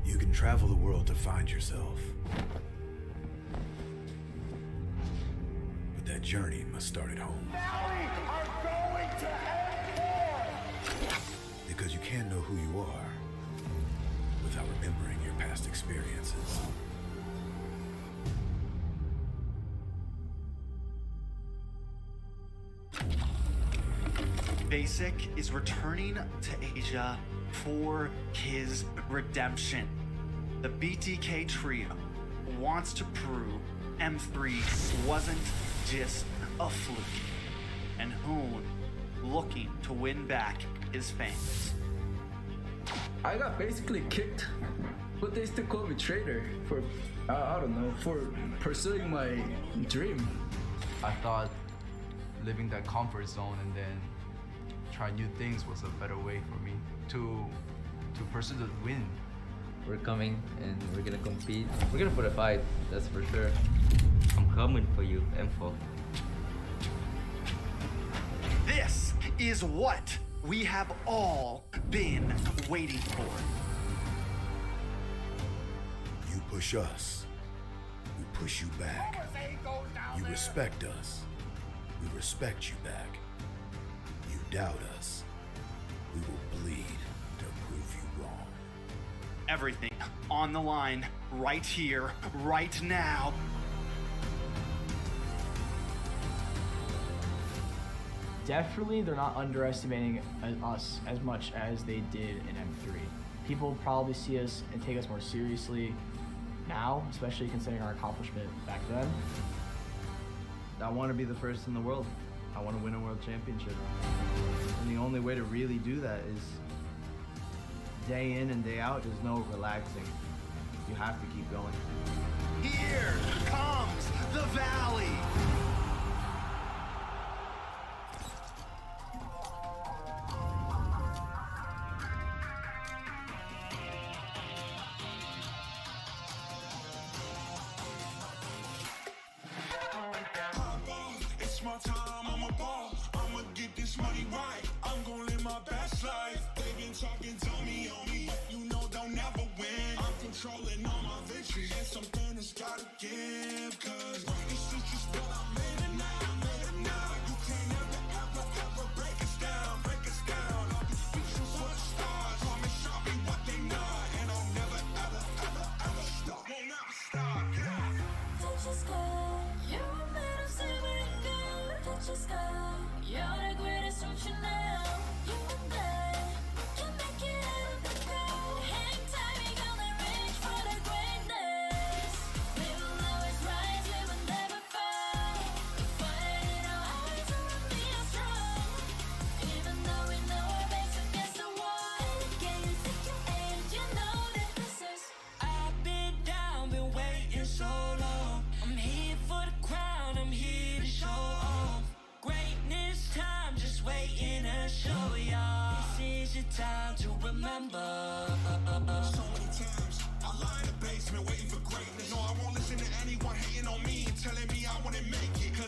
You can travel the world to find yourself. But that journey must start at home. Valley are going to end war! Because you can't know who you are without remembering your past experiences. Basic is returning to Asia for his redemption. The BTK trio wants to prove M3 wasn't just a fluke, and Hoon looking to win back his fans. I got basically kicked, but they still call me traitor for, I don't know, for pursuing my dream. I thought living that comfort zone and then try new things was a better way for me to pursue the win. We're coming and we're gonna compete. We're gonna put a fight, that's for sure. I'm coming for you, M4. This is what we have all been waiting for. You push us, we push you back. You respect us, we respect you back. You doubt us, we will bleed to prove you wrong. Everything on the line, right here, right now. Definitely, they're not underestimating us as much as they did in M3. People probably see us and take us more seriously now, especially considering our accomplishment back then. I want to be the first in the world. I want to win a world championship. And the only way to really do that is day in and day out. There's no relaxing. You have to keep going. Here comes the Valley. It's my time, I'm a ball. I'ma get this money right. I'm gonna live my best life. They been talking to me on me. You know they'll never win. I'm controlling all my victories. And something that's gotta give. Cause this is just what I made it now. I made it now. You can't ever break us down. Break us down. I'll be speechless for the stars. Call me Chubby, what they not. And I'll never ever stop. Won't never stop. Yeah. Touch your sky, you're made of silver and gold. Touch your sky, you're the greatest, don't you know? You and I, we can make it out of the cold. Hang tight, we gonna reach for the greatness. We will always rise, we will never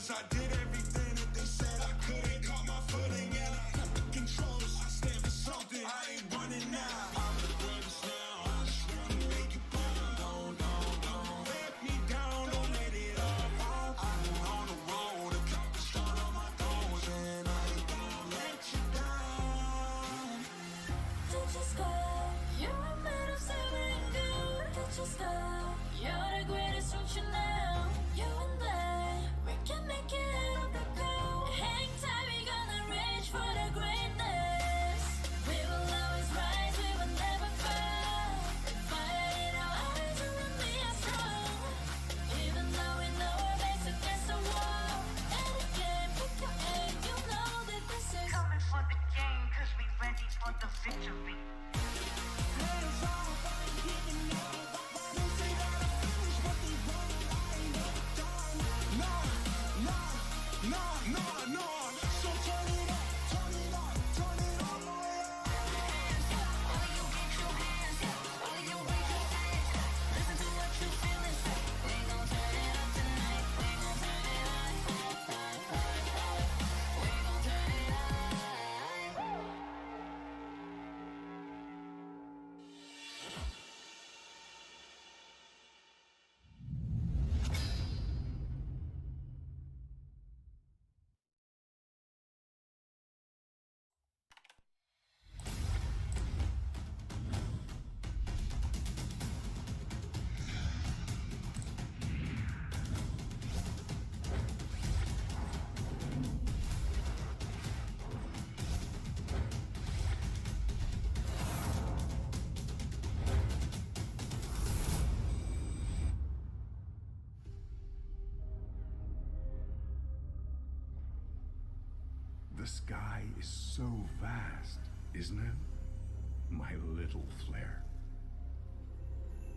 'cause I did everything that they said I couldn't. Caught my footing and I kept the controls. I stand for something, I ain't running now. I'm the greatest now, I just wanna make you proud. Don't let me down, don't let it all. I've been on the road, I kept the start on my goals, and I ain't gonna let you down. Don't just go. You're a man of silver and gold. Don't just go. You're the greatest, don't you know? You and I, we can make it up the goal. Hang tight, we gonna reach for the greatness. We will always rise, we will never fall. Fire in our eyes and we are strong. Even though we know our backs against the wall. And again, pick your aim, you know that this is Coming for the game, cause we ready for the victory. The sky is so vast, isn't it? My little flare.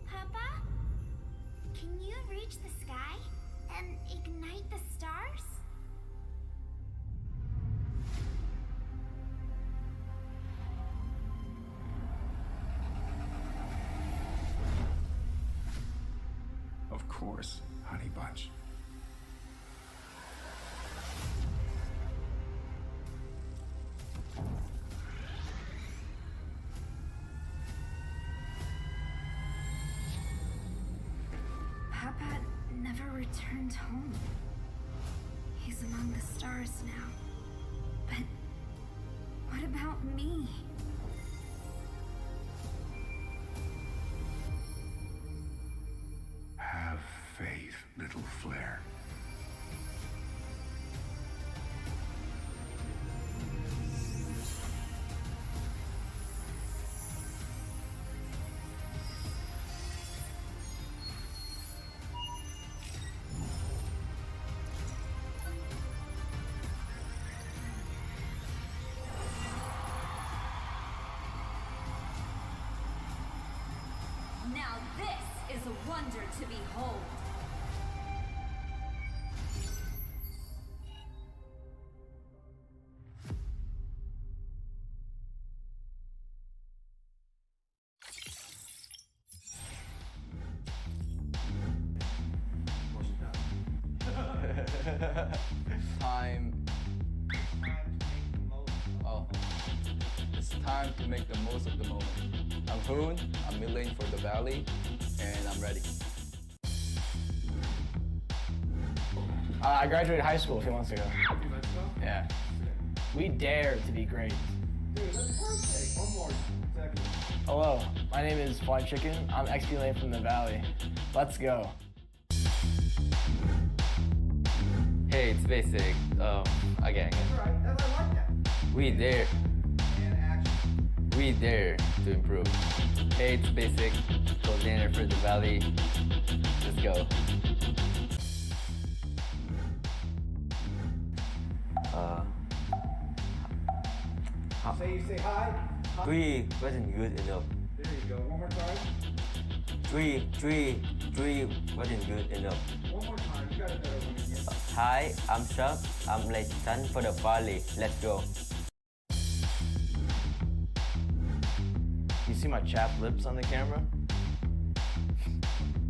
Papa? Can you reach the sky and ignite the stars? Of course, Honey Bunch. Papa never returned home. He's among the stars now. But what about me? Have faith, little flare. Now this is a wonder to behold. Time. Oh. It's time to make the most of the moment. I'm Hoon, I'm mid lane for the Valley, and I'm ready. I graduated high school a few months ago. Yeah. We dare to be great. Dude, that's perfect. One more second. Hello, my name is Fly Chicken. I'm XP lane from the Valley. Let's go. Hey, it's basic. Again. That's right. I like that. We dare. And action. We dare to improve. Hey, it's basic. Coordinator for the Valley. Let's go. Say hi. Hi. 3 wasn't good enough. There you go. One more time. 3 wasn't good enough. One more time. You got a better one again. Hi, I'm Chuck. I'm late son for the Valley. Let's go. You see my chapped lips on the camera?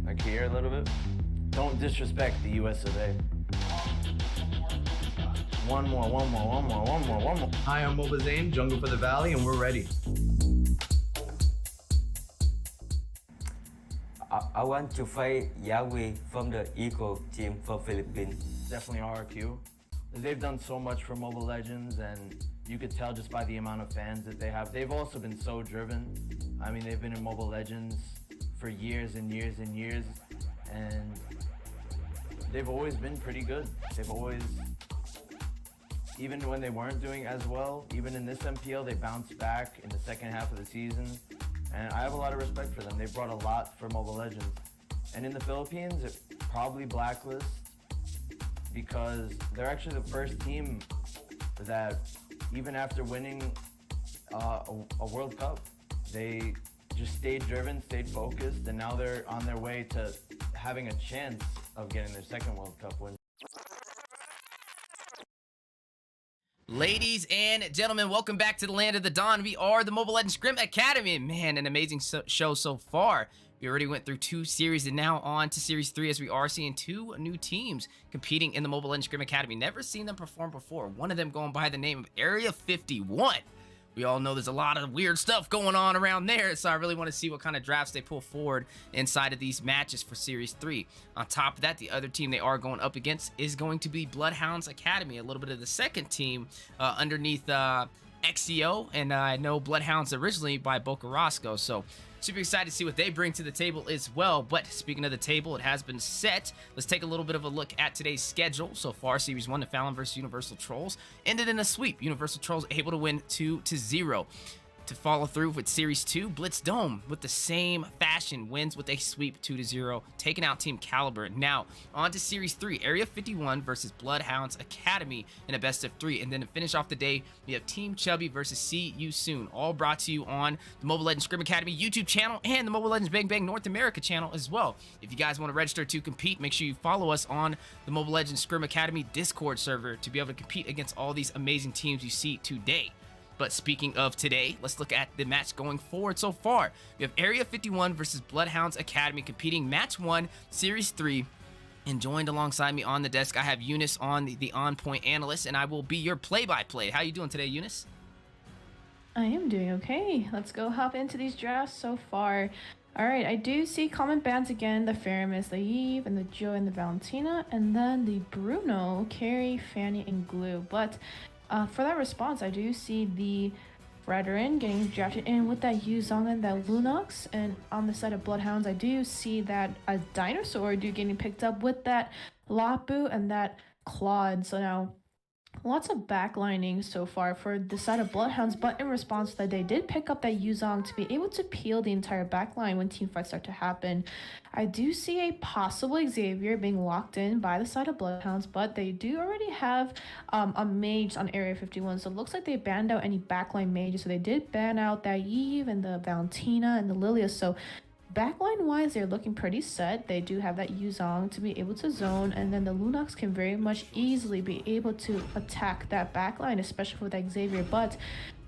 Like here a little bit? Don't disrespect the US of A. One more. Hi, I'm Moba Zane, Jungle for the Valley, and we're ready. I want to fight Yahweh from the Eagle team from Philippines. Definitely RRQ. They've done so much for Mobile Legends, and you could tell just by the amount of fans that they have. They've also been so driven. I mean, they've been in Mobile Legends for years and years and years, and they've always been pretty good. They've always, even when they weren't doing as well, even in this MPL, they bounced back in the second half of the season. And I have a lot of respect for them. They brought a lot for Mobile Legends. And in the Philippines, it probably Blacklist, because they're actually the first team that, even after winning a World Cup, they just stayed driven, stayed focused, and now they're on their way to having a chance of getting their second World Cup win. Ladies and gentlemen, welcome back to the Land of the Dawn. We are the Mobile Legends Scrim Academy. Man, an amazing show so far. We already went through 2 series and now on to series 3, as we are seeing 2 new teams competing in the Mobile Legends Scrim Academy. Never seen them perform before. One of them going by the name of Area 51. We all know there's a lot of weird stuff going on around there, so I really want to see what kind of drafts they pull forward inside of these matches for Series 3. On top of that, the other team they are going up against is going to be Bloodhounds Academy, a little bit of the second team underneath XCO, and I know Bloodhounds originally by Boca Roscoe, so super excited to see what they bring to the table as well. But speaking of the table, it has been set. Let's take a little bit of a look at today's schedule. So far, Series 1, the Fallon versus Universal Trolls ended in a sweep. Universal Trolls able to win 2-0. To follow through with Series 2, Blitz Dome with the same fashion wins with a sweep 2-0, taking out Team Caliber. Now, on to Series 3, Area 51 versus Bloodhounds Academy in a best of 3. And then to finish off the day, we have Team Chubby versus See You Soon, all brought to you on the Mobile Legends Scrim Academy YouTube channel and the Mobile Legends Bang Bang North America channel as well. If you guys want to register to compete, make sure you follow us on the Mobile Legends Scrim Academy Discord server to be able to compete against all these amazing teams you see today. But speaking of today, let's look at the match going forward so far. We have Area 51 versus Bloodhounds Academy competing match 1, Series 3. And joined alongside me on the desk, I have Eunice on the On Point Analyst, and I will be your play-by-play. How you doing today, Eunice? I am doing okay. Let's go hop into these drafts so far. Alright, I do see common bands again, the Faramis, the Eve, and the Joe and the Valentina, and then the Bruno, Carrie, Fanny, and Glue. But for that response, I do see the Veteran getting drafted in with that Yuzong and that Lunox, and on the side of Bloodhounds, I do see that a Dinosaur do getting picked up with that Lapu and that Claude. So now, lots of backlining so far for the side of Bloodhounds, but in response to that, they did pick up that Yuzong to be able to peel the entire backline when team fights start to happen. I do see a possible Xavier being locked in by the side of Bloodhounds, but they do already have a mage on Area 51, so it looks like they banned out any backline mages. So they did ban out that Eve and the Valentina and the Lilia, so backline wise, they're looking pretty set. They do have that Yuzong to be able to zone, and then the Lunox can very much easily be able to attack that backline, especially with that Xavier. But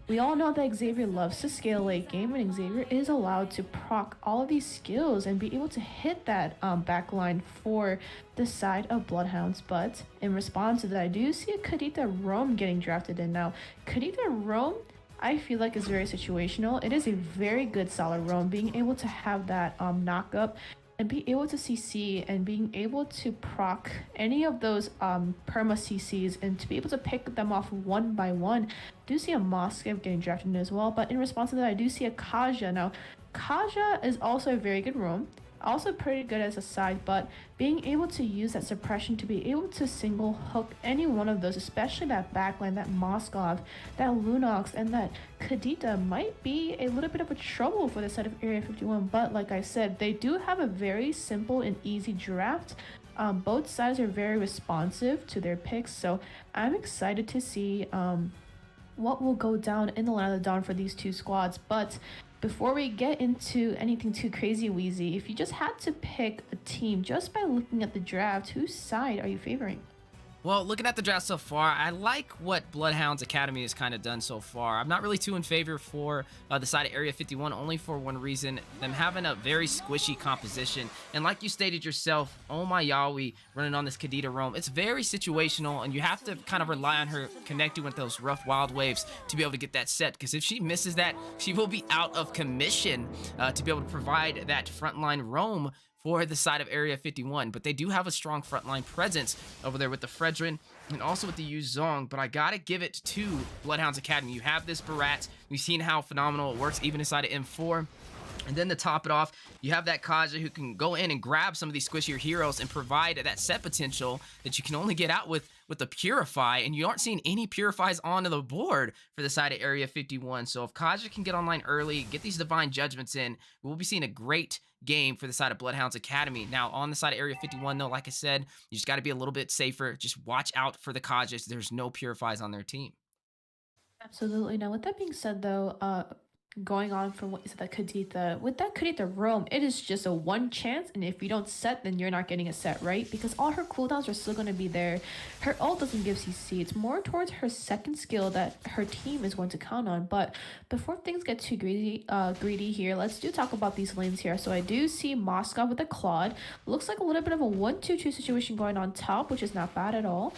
we all know that Xavier loves to scale late game, and Xavier is allowed to proc all of these skills and be able to hit that backline for the side of Bloodhounds. But in response to that, I do see a Kadita Rome getting drafted in. Now, Kadita Rome, I feel like it's very situational. It is a very good solid roam, being able to have that knock up and be able to CC and being able to proc any of those perma CCs and to be able to pick them off one by one. I do see a Moskov getting drafted in as well, but in response to that, I do see a Kaja. Now, Kaja is also a very good roam, also pretty good as a side, but being able to use that suppression to be able to single hook any one of those, especially that backline, that Moskov, that Lunox, and that Kadita might be a little bit of a trouble for the side of Area 51. But like I said, they do have a very simple and easy draft. Both sides are very responsive to their picks, so I'm excited to see what will go down in the Land of the Dawn for these two squads. But before we get into anything too crazy wheezy, if you just had to pick a team just by looking at the draft, whose side are you favoring? Well, looking at the draft so far, I like what Bloodhounds Academy has kind of done so far. I'm not really too in favor for the side of Area 51, only for one reason, them having a very squishy composition. And like you stated yourself, oh my Yaoi running on this Kadita roam, it's very situational, and you have to kind of rely on her connecting with those rough wild waves to be able to get that set, because if she misses that, she will be out of commission to be able to provide that frontline roam for the side of Area 51, but they do have a strong frontline presence over there with the Fredrin and also with the Yu Zong, but I gotta give it to Bloodhounds Academy. You have this Barat, we've seen how phenomenal it works even inside of M4, and then to top it off, you have that Kaja who can go in and grab some of these squishier heroes and provide that set potential that you can only get out with the Purify, and you aren't seeing any Purifies onto the board for the side of Area 51. So if Kaja can get online early, get these Divine Judgments in, we'll be seeing a great game for the side of Bloodhounds Academy. Now, on the side of Area 51, though, like I said, you just got to be a little bit safer. Just watch out for the Kajas. There's no Purifies on their team. Absolutely. Now, with that being said, though, going on from what is that Kadita, with that Kadita roam, it is just a one chance, and if you don't set, then you're not getting a set, right? Because all her cooldowns are still going to be there. Her ult doesn't give CC. It's more towards her second skill that her team is going to count on. But before things get too greedy here, let's talk about these lanes here. So I do see Moscow with a Claude. Looks like a little bit of a 1-2-2 situation going on top, which is not bad at all.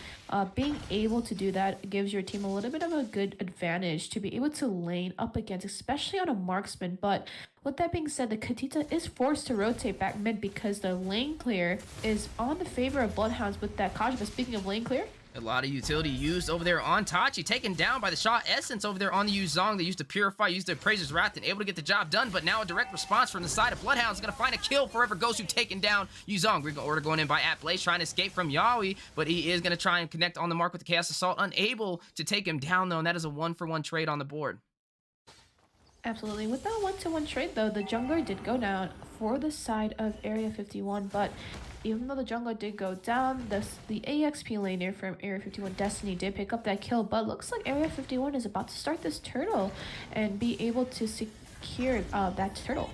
Being able to do that gives your team a little bit of a good advantage to be able to lane up against, especially on a marksman. But with that being said, the Kadita is forced to rotate back mid because the lane clear is on the favor of Bloodhounds with that Kaja. But speaking of lane clear, a lot of utility used over there on Tachi, taken down by the Shaw Essence over there on the Yu Zong. They used to Purify, used the Appraiser's Wrath, and able to get the job done, but now a direct response from the side of Bloodhounds is going to find a kill. Forever Gosu taking down Yu Zong. Regal Order going in by Blaze, trying to escape from Yaoi, but he is going to try and connect on the mark with the Chaos Assault, unable to take him down, though, and that is a 1-for-1 trade on the board. absolutely. With that 1-to-1 trade, though, the jungler did go down for the side of Area 51, but even though the jungler did go down, the AXP laner from Area 51, Destiny, did pick up that kill, but looks like Area 51 is about to start this turtle and be able to secure that turtle.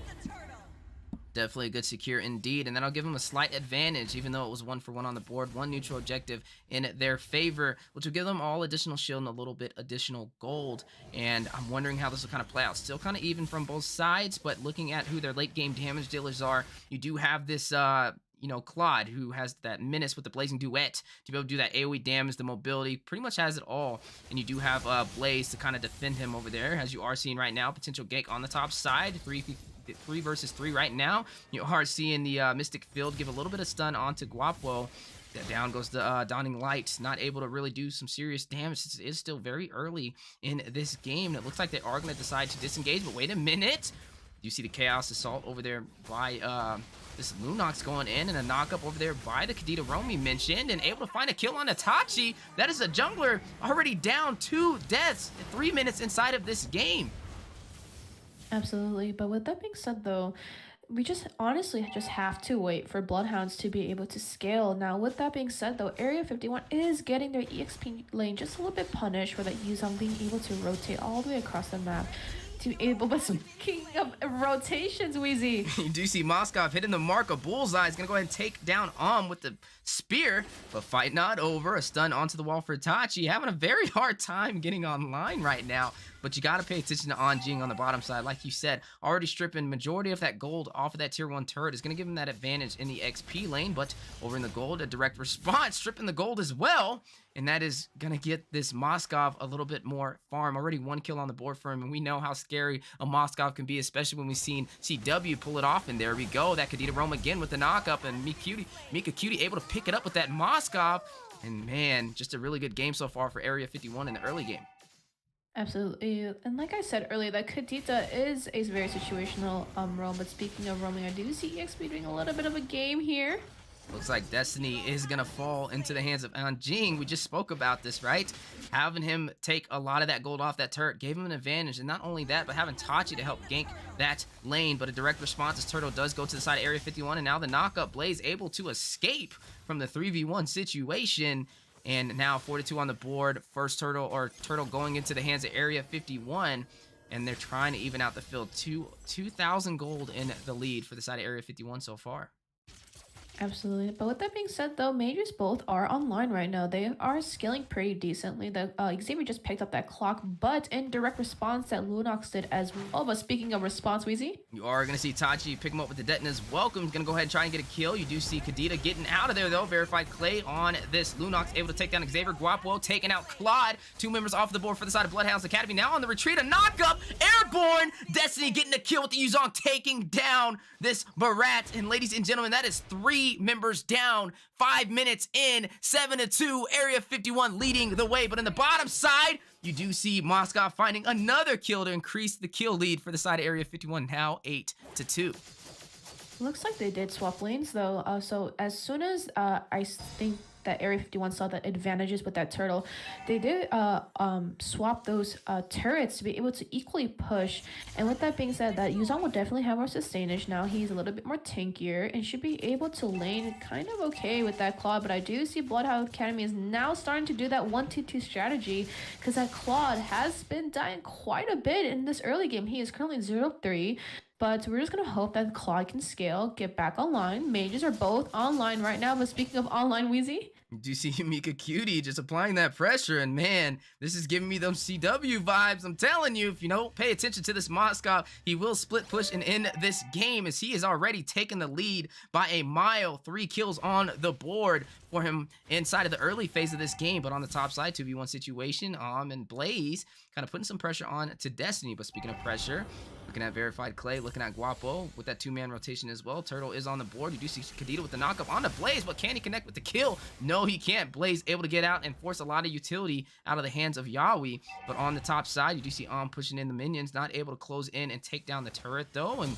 Definitely a good secure indeed, and then I'll give them a slight advantage, even though it was 1-for-1 on the board, one neutral objective in their favor, which will give them all additional shield and a little bit additional gold. And I'm wondering how this will kind of play out. Still kind of even from both sides, but looking at who their late game damage dealers are, you do have this Claude, who has that menace with the Blazing Duet to be able to do that AoE damage, the mobility, pretty much has it all. And you do have Blaze to kind of defend him over there, as you are seeing right now. Potential gank on the top side, 3 versus 3 right now. You are seeing the Mystic Field give a little bit of stun onto Guapo. Down goes the Dawning Light, not able to really do some serious damage. It is still very early in this game, and it looks like they are going to decide to disengage, but wait a minute. You see the Chaos Assault over there by this Lunox going in, and a knock-up over there by the Kadita Romi mentioned, and able to find a kill on Itachi. That is a jungler already down 2 deaths 3 minutes inside of this game. Absolutely. But with that being said, though, we honestly have to wait for Bloodhounds to be able to scale. Now, with that being said, though, Area 51 is getting their EXP lane just a little bit punished for that Yu Zong being able to rotate all the way across the map. But speaking of rotations, Wheezy, you do see Moskov hitting the mark of Bullseye. He's gonna go ahead and take down with the spear, but fight not over. A stun onto the wall for Itachi, having a very hard time getting online right now. But you gotta pay attention to Anjing on the bottom side. Like you said, already stripping majority of that gold off of that tier 1 turret is gonna give him that advantage in the XP lane. But over in the gold, a direct response, stripping the gold as well. And that is going to get this Moskov a little bit more farm. Already 1 kill on the board for him. And we know how scary a Moskov can be, especially when we've seen CW pull it off. And there we go. That Kadita roam again with the knock-up. And Mika Cutie able to pick it up with that Moskov. And man, just a really good game so far for Area 51 in the early game. Absolutely. And like I said earlier, that Kadita is a very situational roam. But speaking of roaming, I do see EXP doing a little bit of a game here. Looks like Destiny is going to fall into the hands of Anjing. We just spoke about this, right? Having him take a lot of that gold off that turret gave him an advantage. And not only that, but having Tachi to help gank that lane. But a direct response as Turtle does go to the side of Area 51. And now the knockup Blaze able to escape from the 3v1 situation. And now 42 on the board. First Turtle going into the hands of Area 51. And they're trying to even out the field. 2,000 gold in the lead for the side of Area 51 so far. Absolutely. But with that being said, though, majors both are online right now. They are scaling pretty decently. The Xavier just picked up that clock, but in direct response, that Lunox did as well. But speaking of response, Weezy, You are going to see Tachi pick him up with the Detona's welcome. He's going to go ahead and try and get a kill. You do see Kadita getting out of there, though. Verified Clay on this. Lunox able to take down Xavier. Guapo taking out Claude. 2 members off the board for the side of Bloodhounds Academy. Now on the retreat, a knock-up. Airborne. Destiny getting a kill with the Yuzong, taking down this Barat. And ladies and gentlemen, that is 3 members down. 5 minutes in. 7-2. Area 51 leading the way. But on the bottom side, you do see Moscow finding another kill to increase the kill lead for the side of Area 51, now 8-2. looks like they did swap lanes, though. So as soon as I think that Area 51 saw the advantages with that turtle, they did swap those turrets to be able to equally push. And with that being said, that Yuzong will definitely have more sustainage now. He's a little bit more tankier and should be able to lane kind of okay with that Claude. But I do see Bloodhound Academy is now starting to do that 1-2-2 strategy, because that Claude has been dying quite a bit in this early game. He is currently 0-3. But we're just going to hope that Claude can scale, get back online. Mages are both online right now. But speaking of online, Wheezy, you do see Mika Cutie just applying that pressure, and man, this is giving me them CW vibes. I'm telling you, if you don't pay attention to this Moscow, he will split push and end this game, as he has already taken the lead by a mile. 3 kills on the board for him inside of the early phase of this game. But on the top side, 2v1 situation, and Blaze kind of putting some pressure on to Destiny. But speaking of pressure, looking at Verified Clay, looking at Guapo with that 2-man rotation as well. Turtle is on the board. You do see Kadita with the knockup on the Blaze, but can he connect with the kill? No, he can't. Blaze able to get out and force a lot of utility out of the hands of Yawi. But on the top side, you do see pushing in the minions, not able to close in and take down the turret, though. And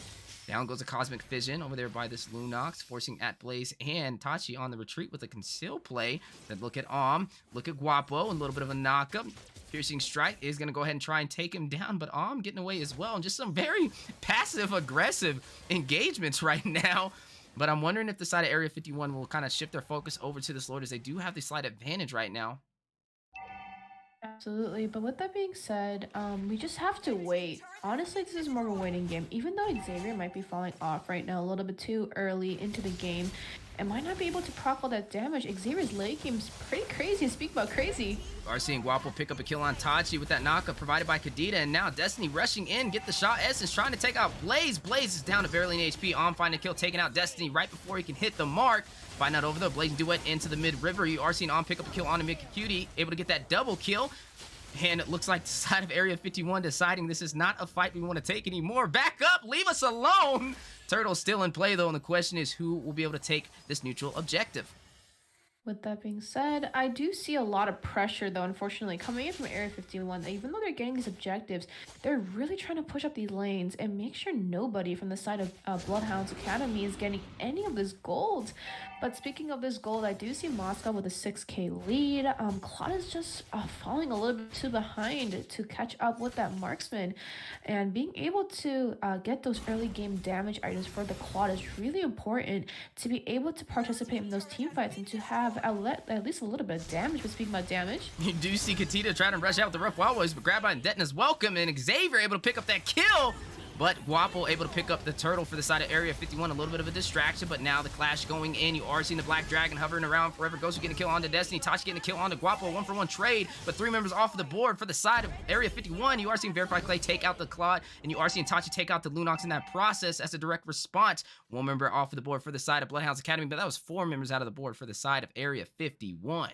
down goes the Cosmic Fission over there by this Lunox, forcing at Blaze and Tachi on the retreat with a conceal play. Then look at look at Guapo, and a little bit of a knockup. Piercing Strike is going to go ahead and try and take him down, but getting away as well. And just some very passive-aggressive engagements right now. But I'm wondering if the side of Area 51 will kind of shift their focus over to this Lord, as they do have the slight advantage right now. absolutely. But with that being said, we just have to wait. Honestly, this is more of a waiting game. Even though Xavier might be falling off right now a little bit too early into the game and might not be able to proc all that damage, Xavier's late game's pretty crazy. Speak about crazy. We are seeing Guapo pick up a kill on Tachi with that knockup provided by Kadita, and now Destiny rushing in, get the shot. Essence trying to take out Blaze. Blaze is down to barely an HP. Finding a kill, taking out Destiny right before he can hit the mark. Find out over the Blazing Duet into the mid-river. You are seeing pick up a kill on Mika Cutie, able to get that double kill. And it looks like the side of Area 51 deciding this is not a fight we want to take anymore. Back up, leave us alone. Turtle's still in play, though, and the question is who will be able to take this neutral objective. With that being said, I do see a lot of pressure, though, unfortunately, coming in from Area 51. Even though they're getting these objectives, they're really trying to push up these lanes and make sure nobody from the side of Bloodhounds Academy is getting any of this gold. But speaking of this gold, I do see Moscow with a 6k lead. Claude is just falling a little bit too behind to catch up with that marksman. And being able to get those early game damage items for the Claude is really important to be able to participate in those team fights and to have at least a little bit of damage. But speaking about damage, you do see Katita trying to rush out with the rough wild boys, but grabbed by Detna's welcome, and Xavier able to pick up that kill. But Guapo able to pick up the turtle for the side of Area 51. A little bit of a distraction, but now the clash going in. You are seeing the Black Dragon hovering around. Forever Ghost getting a kill onto Destiny. Tachi getting a kill onto Guapo. 1-for-1 trade, but 3 members off of the board for the side of Area 51. You are seeing Verified Clay take out the Claude, and you are seeing Tachi take out the Lunox in that process as a direct response. 1 member off of the board for the side of Bloodhounds Academy, but that was 4 members out of the board for the side of Area 51.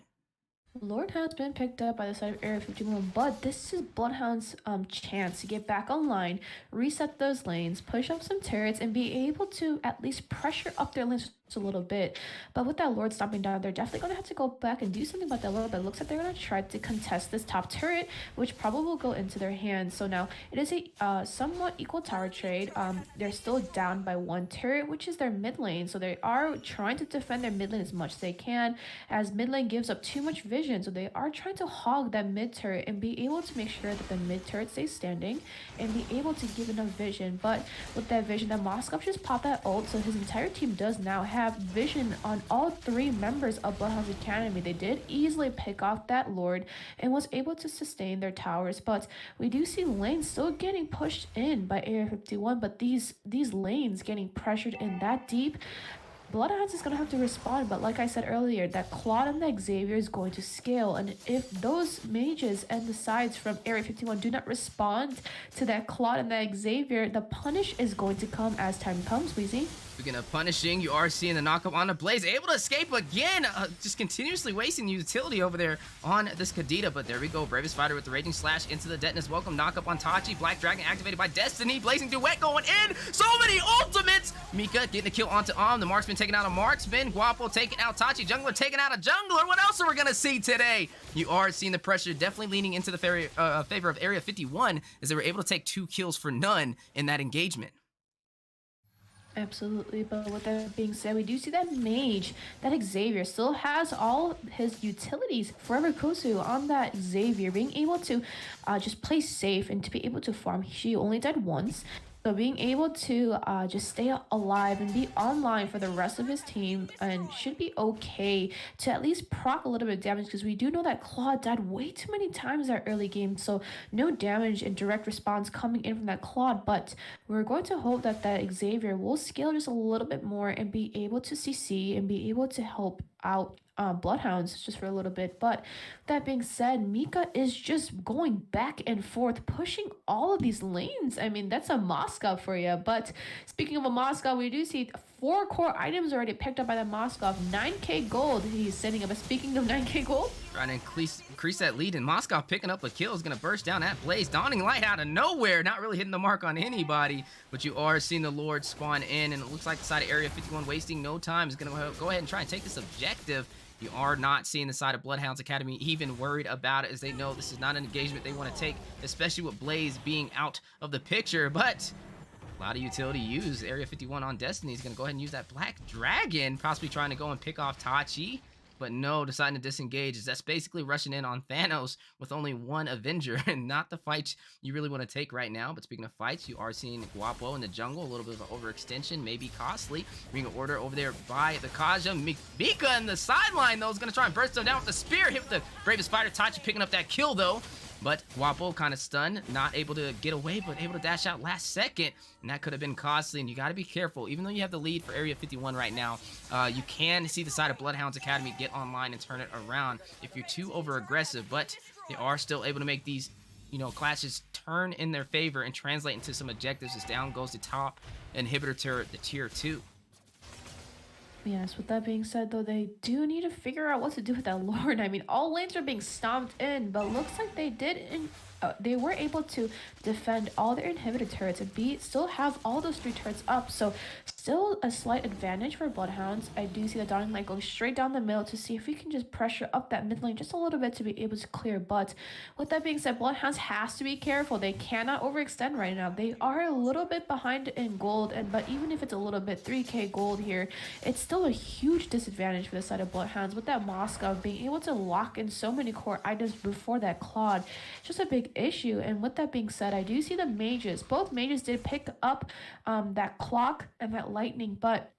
Lord has been picked up by the side of Area 51, but this is Bloodhound's chance to get back online, reset those lanes, push up some turrets, and be able to at least pressure up their lanes a little bit. But with that Lord stopping down, they're definitely going to have to go back and do something about that Lord. But it looks like they're going to try to contest this top turret, which probably will go into their hands. So now it is a somewhat equal tower trade. They're still down by 1 turret, which is their mid lane. So they are trying to defend their mid lane as much as they can, as mid lane gives up too much vision. So they are trying to hog that mid turret and be able to make sure that the mid turret stays standing and be able to give enough vision. But with that vision, that Moskov just popped that ult, so his entire team does now have vision on all 3 members of Bloodhounds Academy. They did easily pick off that Lord and was able to sustain their towers. But we do see lanes still getting pushed in by Area 51, but these lanes getting pressured in that deep, Bloodhounds is going to have to respond, but like I said earlier, that Claude and the Xavier is going to scale, and if those mages and the sides from Area 51 do not respond to that Claude and the Xavier, the punish is going to come as time comes, Weezy. Speaking of punishing, you are seeing the knockup on the Blaze, able to escape again, just continuously wasting utility over there on this Kadita, but there we go, Bravest Fighter with the Raging Slash into the Detonus Welcome, knockup on Tachi, Black Dragon activated by Destiny, Blazing Duet going in, so many ultimates! Mika getting a kill onto the Marksman taking out a Marksman, Guapo taking out Tachi, Jungler taking out a Jungler, what else are we gonna see today? You are seeing the pressure definitely leaning into the favor of Area 51, as they were able to take 2 kills for none in that engagement. Absolutely, but with that being said, we do see that Mage, that Xavier, still has all his utilities. Forever Kosu on that Xavier, being able to just play safe and to be able to farm. She only died once, so being able to just stay alive and be online for the rest of his team and should be okay to at least proc a little bit of damage, because we do know that Claude died way too many times that early game, so no damage and direct response coming in from that Claude, but we're going to hope that that Xavier will scale just a little bit more and be able to CC and be able to help out Bloodhounds just for a little bit. But that being said, Mika is just going back and forth, pushing all of these lanes. I mean, that's a Moskov for you. But speaking of a Moskov, we do see 4 core items already picked up by the Moskov. 9k gold he's sending up. Speaking of 9k gold, trying to increase that lead, and Moskov picking up a kill is going to burst down that Blaze. Dawning Light out of nowhere, not really hitting the mark on anybody, but you are seeing the Lord spawn in, and it looks like the side of Area 51 wasting no time is going to go ahead and try and take this objective. You are not seeing the side of Bloodhounds Academy even worried about it, as they know this is not an engagement they want to take, especially with Blaze being out of the picture. But a lot of utility used. Area 51 on Destiny is going to go ahead and use that Black Dragon, possibly trying to go and pick off Tachi. But no, deciding to disengage, as that's basically rushing in on Thanos with only 1 Avenger, and not the fight you really want to take right now. But speaking of fights, you are seeing Guapo in the jungle, a little bit of an overextension, maybe costly. Ring of Order over there by the Kaja. Mika in the sideline, though, is going to try and burst them down with the spear. Hit with the Bravest Fighter. Tachi picking up that kill, though. But Guapo kind of stunned, not able to get away, but able to dash out last second, and that could have been costly. And you got to be careful, even though you have the lead for Area 51 right now, you can see the side of Bloodhounds Academy get online and turn it around if you're too over aggressive. But they are still able to make these, clashes turn in their favor and translate into some objectives, as down goes the top inhibitor turret, the tier 2. Yes, with that being said, though, they do need to figure out what to do with that Lord. I mean, all lanes are being stomped in, but looks like they were able to defend all their inhibitor turrets and still have all those 3 turrets up, so still a slight advantage for Bloodhounds. I do see the Dawning Light going straight down the middle to see if we can just pressure up that mid lane just a little bit to be able to clear. But with that being said, Bloodhounds has to be careful. They cannot overextend right now. They are a little bit behind in gold, but even if it's a little bit, 3k gold here, it's still a huge disadvantage for the side of Bloodhounds. With that Moskov being able to lock in so many core items before that Claude, just a big issue. And with that being said, I do see the mages. Both mages did pick up that clock and that lightning, but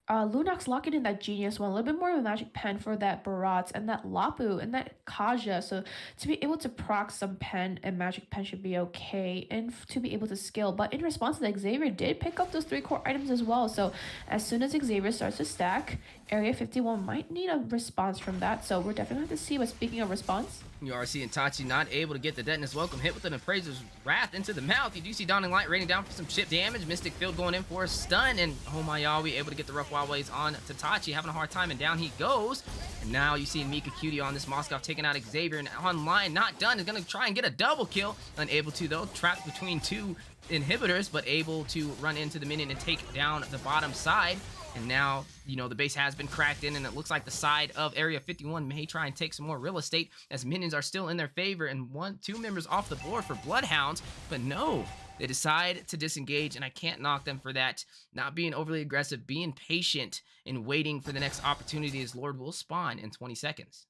Lunox locking in that Genius one, a little bit more of a magic pen for that Barats and that Lapu and that Kaja, so to be able to proc some pen and magic pen should be okay, and to be able to scale. But in response to that, Xavier did pick up those 3 core items as well, so as soon as Xavier starts to stack, Area 51 might need a response from that, so we're definitely going to have to see. But speaking of response, you are seeing Tachi not able to get the Detonus Welcome, hit with an Appraiser's Wrath into the mouth. You do see Dawning Light raining down for some chip damage. Mystic Field going in for a stun, and Homayawi able to get the Rough Wildways on to Tachi, having a hard time, and down he goes. And now you see Mika Cutie on this Moskov taking out Xavier, and online, not done, is going to try and get a double kill. Unable to, though, trapped between 2 inhibitors, but able to run into the minion and take down the bottom side. And now, the base has been cracked in, and it looks like the side of Area 51 may try and take some more real estate, as minions are still in their favor, and 2 members off the board for Bloodhounds. But no, they decide to disengage, and I can't knock them for that. Not being overly aggressive, being patient, and waiting for the next opportunity, as Lord will spawn in 20 seconds.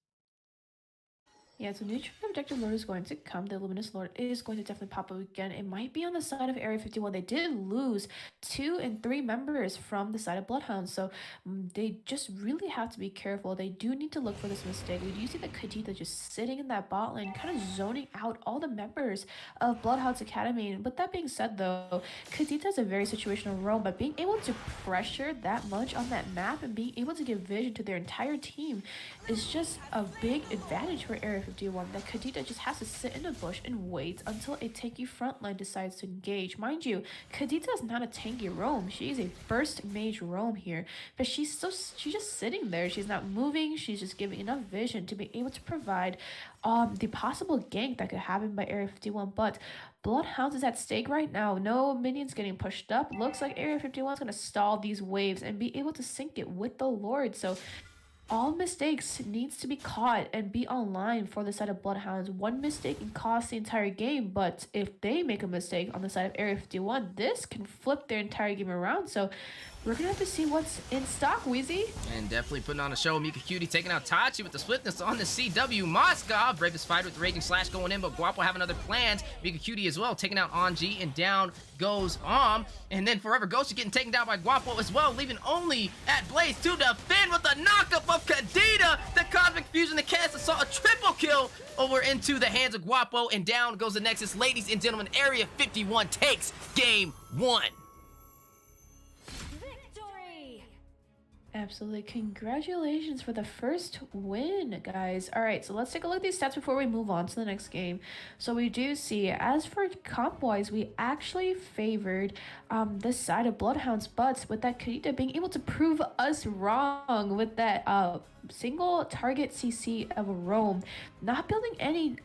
Yeah, so neutral objective lord is going to come. The luminous lord is going to definitely pop up again. It might be on the side of Area 51. They did lose 2 and 3 members from the side of Bloodhounds, so they just really have to be careful. They do need to look for this mistake. We do see the Kadita just sitting in that bot lane, kind of zoning out all the members of Bloodhounds Academy. And with that being said, though, Kadita is a very situational role, but being able to pressure that much on that map and being able to give vision to their entire team is just a big advantage for Area 51. That Kadita just has to sit in the bush and wait until a tanky frontline decides to engage. Mind you, Kadita is not a tanky roam. She is a burst mage roam here, but she's just sitting there. She's not moving. She's just giving enough vision to be able to provide the possible gank that could happen by Area 51. But Bloodhounds is at stake right now. No minions getting pushed up. Looks like Area 51 is going to stall these waves and be able to sync it with the Lord. So all mistakes needs to be caught and be online for the side of Bloodhounds. One mistake can cost the entire game, but if they make a mistake on the side of Area 51, this can flip their entire game around. So we're gonna have to see what's in stock, Wheezy. And definitely putting on a show. Mika Cutie taking out Tachi with the swiftness on the CW. Moskov, bravest fighter with the Raging Slash going in, but Guapo having other plans. Mika Cutie as well, taking out Anji, and down goes and then Forever Ghost is getting taken down by Guapo as well, leaving only at Blaze to defend with the knockup of Kadita. The Cosmic Fusion, the cast saw a triple kill over into the hands of Guapo, and down goes the Nexus. Ladies and gentlemen, Area 51 takes game 1. Absolutely. Congratulations for the first win, guys. All right, so let's take a look at these stats before we move on to the next game. So we do see, as for comp-wise, we actually favored this side of Bloodhounds, but with that Kadita being able to prove us wrong with that single target CC of a roam, not building any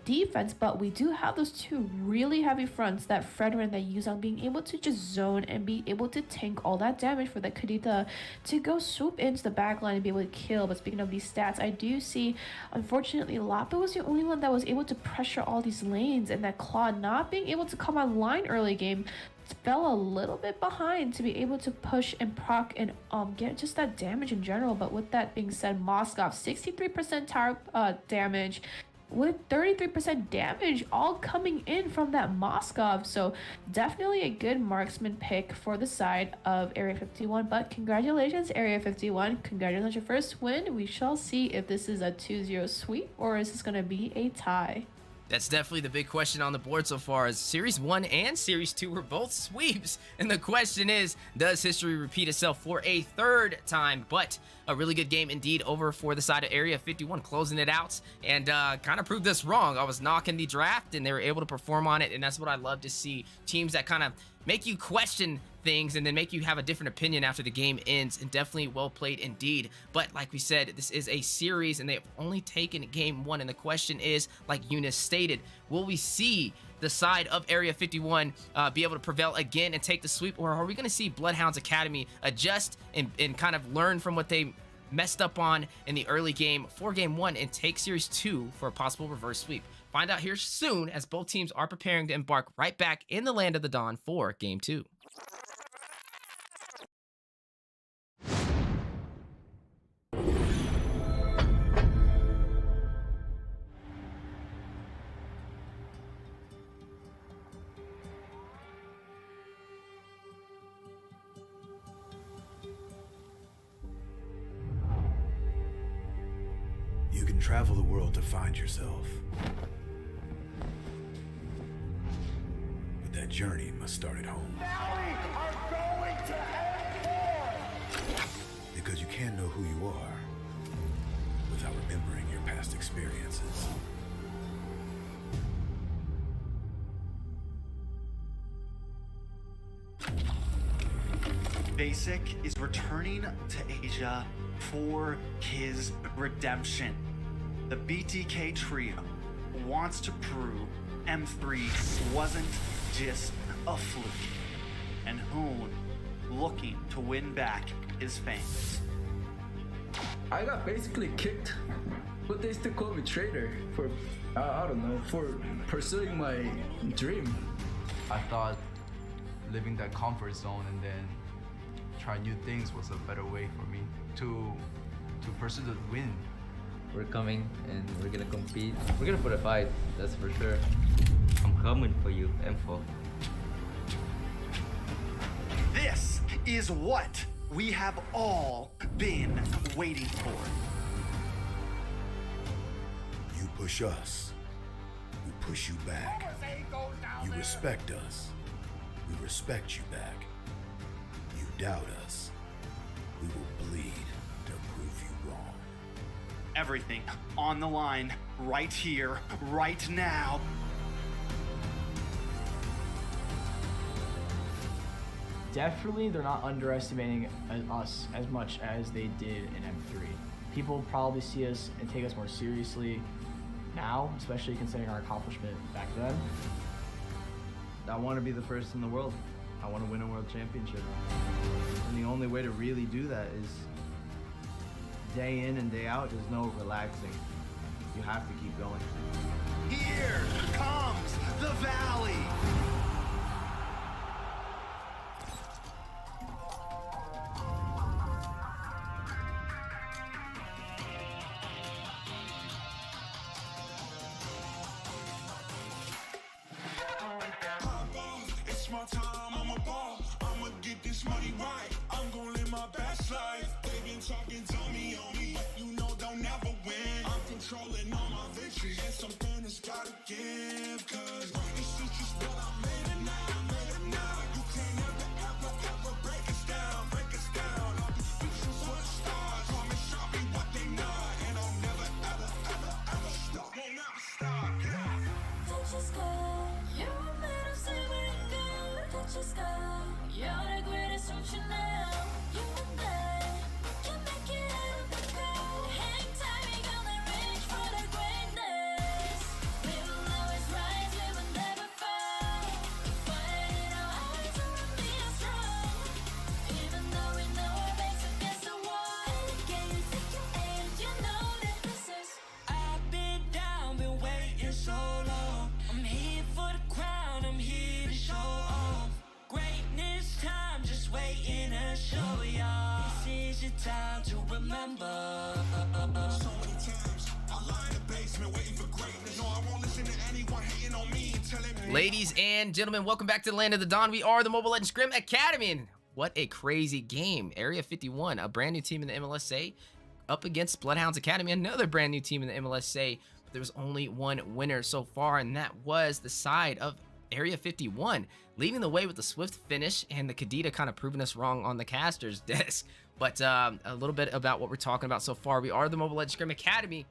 defense, but we do have those 2 really heavy fronts, that Fredrin and that Yuzong, being able to just zone and be able to tank all that damage for that Kadita to go swoop into the backline and be able to kill. But speaking of these stats, I do see, unfortunately, Lapo was the only one that was able to pressure all these lanes, and that Claw not being able to come online early game fell a little bit behind to be able to push and proc and get just that damage in general. But with that being said, Moskov 63% tower damage with 33% damage all coming in from that Moskov. So definitely a good marksman pick for the side of Area 51. But congratulations, Area 51. Congratulations on your first win. We shall see if this is a 2-0 sweep or is this going to be a tie. That's definitely the big question on the board so far, as Series 1 and Series 2 were both sweeps. And the question is, does history repeat itself for a third time? But a really good game indeed over for the side of Area 51, closing it out and kind of proved us wrong. I was knocking the draft and they were able to perform on it, and that's what I love to see. Teams that kind of make you question things and then make you have a different opinion after the game ends, and definitely well played indeed. But like we said, this is a series and they've only taken game 1, and the question is, like Eunice stated, will we see the side of Area 51 be able to prevail again and take the sweep, or are we going to see Bloodhounds Academy adjust and kind of learn from what they messed up on in the early game for game 1 and take Series 2 for a possible reverse sweep? Find out here soon, as both teams are preparing to embark right back in the Land of the Dawn for game 2. You can travel the world to find yourself. But that journey must start at home. Now we are going to end war! Because you can't know who you are without remembering your past experiences. Basic is returning to Asia for his redemption. The BTK trio wants to prove M3 wasn't just a fluke, and Hoon looking to win back his fans. I got basically kicked, but they still call me traitor for, I don't know, for pursuing my dream. I thought living that comfort zone and then try new things was a better way for me to pursue the win. We're coming and we're gonna compete. We're gonna put a fight, that's for sure. I'm coming for you, M4. This is what we have all been waiting for. You push us, we push you back. You respect us, we respect you back. You doubt us, we will bleed to prove you wrong. Everything on the line, right here, right now. Definitely, they're not underestimating us as much as they did in M3. People probably see us and take us more seriously now, especially considering our accomplishment back then. I want to be the first in the world. I want to win a world championship. And the only way to really do that is day in and day out. There's no relaxing. You have to keep going. Here comes the Valley. It's my time, I'm a ball. I'ma get this money right. I'm gonna live my best life. They been talking to me on me. You know they'll never win. I'm controlling all my victories. And something that's gotta give. Cause this is just what I made it now. Made it now. You can't ever break us down. Break us down. I'll be speechless for the stars. Call me Chubby, what they not. And I'll never ever stop. Won't never stop. Yeah. Touch your sky, you're made of silver and gold. Touch your sky, you're the greatest future now. You and I, we can make it out of the cold. Hang tight, we gonna reach for the greatness. We will always rise, we will never fall. We fight in our eyes, we will be strong. Even though we know our backs against the wall. Can you take your age? You know that this is. I've been down, been waiting so long. I'm here for the crown, I'm here to show off. Greatness time, just waiting to show y'all. This is your time to remember. So many times I lie in the basement waiting for greatness. No, I won't listen to anyone hating on me and telling me. Ladies and gentlemen, welcome back to the Land of the Dawn. We are the Mobile Legends Scrim Academy, and what a crazy game. Area 51, a brand new team in the MLSA, up against Bloodhounds Academy, another brand new team in the MLSA. But there was only one winner so far, and that was the side of Area 51, leading the way with the swift finish, and the Kadita kind of proving us wrong on the caster's desk. But a little bit about what we're talking about so far. We are the Mobile Legends Scrim Academy,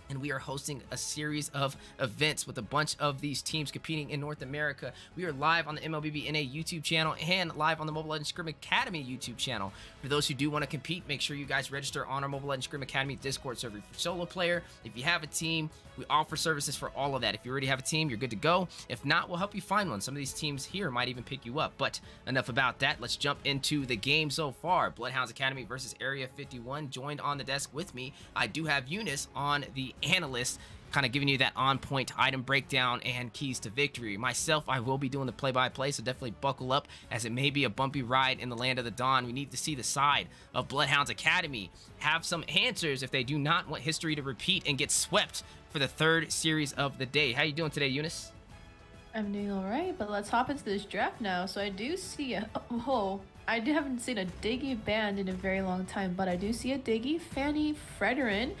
and we are hosting a series of events with a bunch of these teams competing in North America. We are live on the MLBB NA YouTube channel and live on the Mobile Legends Scrim Academy YouTube channel. For those who do want to compete, make sure you guys register on our Mobile Legends Scrim Academy Discord server. For solo player, if you have a team, we offer services for all of that. If you already have a team, you're good to go. If not, we'll help you find one. Some of these teams here might even pick you up. But enough about that. Let's jump into the game so far. Bloodhounds Academy versus Area 51. Joined on the desk with me, I do have Eunice on the analyst, kind of giving you that on-point item breakdown and keys to victory. Myself, I will be doing the play-by-play, so definitely buckle up, as it may be a bumpy ride in the Land of the Dawn. We need to see the side of Bloodhounds Academy have some answers if they do not want history to repeat and get swept for the third series of the day. How you doing today, Eunice? I'm doing all right, but let's hop into this draft now. So I do see I haven't seen a Diggy banned in a very long time, but I do see a Diggy, Fanny, Frederin,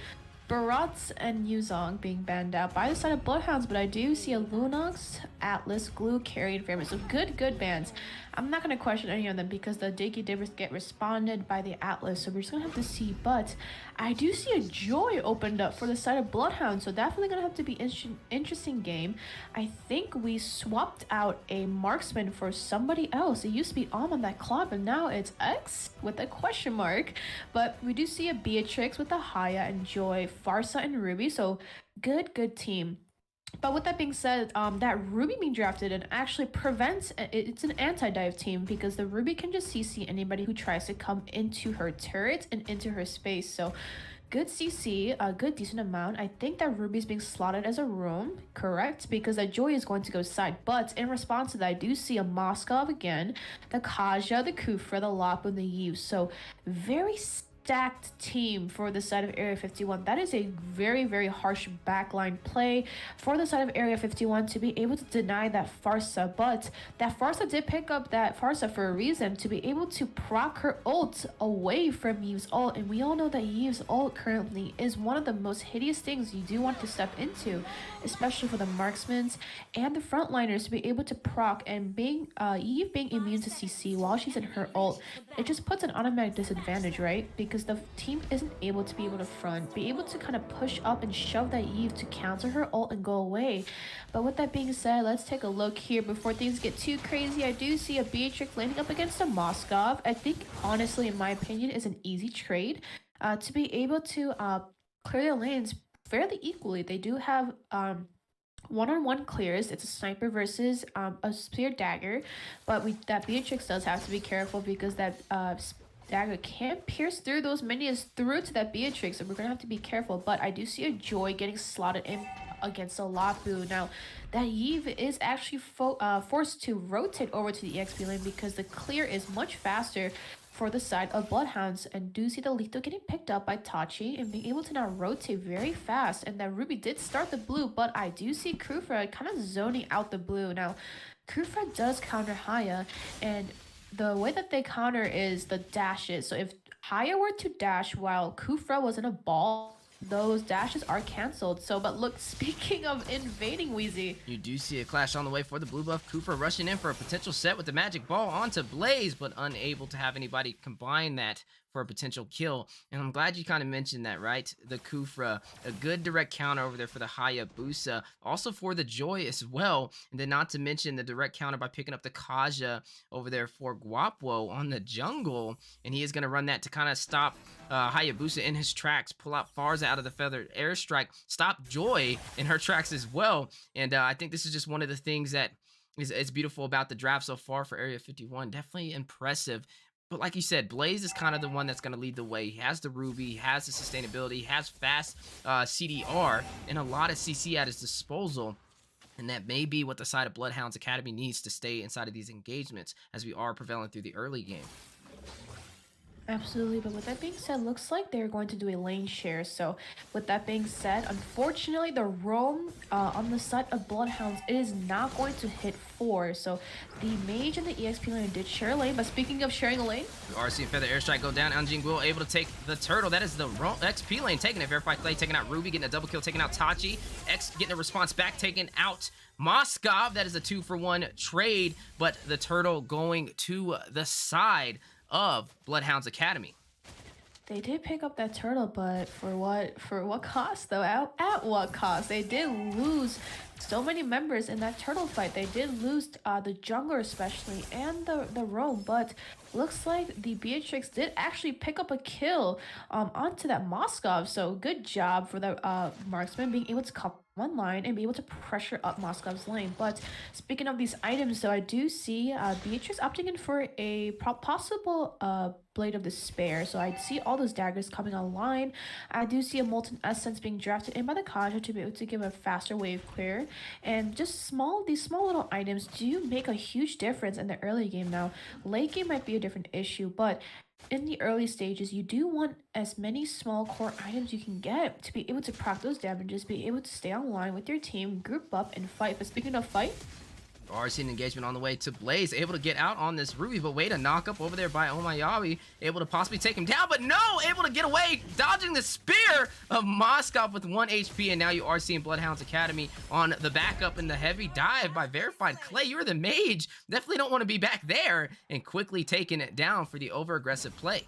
Barats, and Yuzong being banned out by the side of Bloodhounds, but I do see a Lunox, Atlas, Glue, Carry, and Fairman. So good bans. I'm not going to question any of them because the Diggy did get responded by the Atlas, so we're just going to have to see. But I do see a Joy opened up for the side of Bloodhound, so definitely going to have to be interesting game. I think we swapped out a Marksman for somebody else. It used to be on that club, and now it's X with a question mark. But we do see a Beatrix with a Haya and Joy, Farsa and Ruby, so good team. But with that being said, that Ruby being drafted and actually prevents, it's an anti-dive team because the Ruby can just CC anybody who tries to come into her turret and into her space. So good CC, a good decent amount. I think that Ruby's being slotted as a roam, correct? Because that Joy is going to go side. But in response to that, I do see a Moskov again, the Kaja, the Kufra, the Lop, and the Yu. So very stacked team for the side of Area 51. That is a very, very harsh backline play for the side of Area 51 to be able to deny that Farsa. But that Farsa did pick up that Farsa for a reason, to be able to proc her ult away from Eve's ult. And we all know that Eve's ult currently is one of the most hideous things you do want to step into, especially for the marksmen and the frontliners, to be able to proc. And being Eve being immune to CC while she's in her ult, it just puts an automatic disadvantage, right? Because the team isn't able to be able to kind of push up and shove that Eve to counter her ult and go away. But with that being said, let's take a look here before things get too crazy. I do see a Beatrix landing up against a Moskov. I think, honestly, in my opinion, is an easy trade to be able to clear their lanes fairly equally. They do have one-on-one clears. It's a sniper versus a spear dagger, but that Beatrix does have to be careful because that dagger can't pierce through those minions through to that Beatrix, so we're gonna have to be careful. But I do see a Joy getting slotted in against a Lapu. Now that Eve is actually forced to rotate over to the EXP lane because the clear is much faster for the side of Bloodhounds, and do see the lethal getting picked up by Tachi and being able to now rotate very fast. And that Ruby did start the blue, but I do see Kufra kind of zoning out the blue. Now Kufra does counter Haya, and the way that they counter is the dashes. So if Haya were to dash while Kufra was in a ball, those dashes are cancelled. So, but look, speaking of invading, Wheezy, you do see a clash on the way for the blue buff. Kufra rushing in for a potential set with the magic ball onto Blaze, but unable to have anybody combine that for a potential kill. And I'm glad you kind of mentioned that, right? The Kufra, a good direct counter over there for the Hayabusa, also for the Joy as well. And then not to mention the direct counter by picking up the Kaja over there for Guapo on the jungle. And he is going to run that to kind of stop Hayabusa in his tracks, pull out Farza out of the feathered airstrike, stop Joy in her tracks as well. And I think this is just one of the things that is beautiful about the draft so far for Area 51. Definitely impressive. But like you said, Blaze is kind of the one that's going to lead the way. He has the Ruby, he has the sustainability, he has fast CDR, and a lot of CC at his disposal. And that may be what the side of Bloodhounds Academy needs to stay inside of these engagements as we are prevailing through the early game. Absolutely, but with that being said, looks like they're going to do a lane share. So with that being said, unfortunately, the roam on the side of Bloodhounds is not going to hit 4. So the mage and the EXP lane did share a lane, but speaking of sharing a lane, we are seeing Feather Airstrike go down. Anjing Guil able to take the turtle. That is the XP lane taking it. Verified Clay taking out Ruby, getting a double kill, taking out Tachi. X getting a response back, taking out Moskov. That is a 2-for-1 trade, but the turtle going to the side of Bloodhounds Academy. they did pick up that turtle, but for what cost though? At what cost? They did lose so many members in that turtle fight. They did lose the jungler especially and the roam, but looks like the Beatrix did actually pick up a kill onto that Moskov. So good job for the marksman being able to come one line and be able to pressure up Moskov's lane. But speaking of these items, so I do see Beatrix opting in for a possible Blade of Despair. So I see all those daggers coming online. I do see a Molten Essence being drafted in by the Kaja to be able to give a faster wave clear. And just these small little items do make a huge difference in the early game. Now, late game might be a different issue, but in the early stages, you do want as many small core items you can get to be able to proc those damages, be able to stay online with your team, group up, and fight. But speaking of fight, RC engagement on the way to Blaze, able to get out on this Ruby, but way to knock up over there by Omayawi, able to possibly take him down, but no, able to get away, dodging the spear of Moskov with 1 HP, and now you are seeing Bloodhounds Academy on the backup in the heavy dive by Verified Clay. You're the mage, definitely don't want to be back there, and quickly taking it down for the over-aggressive play.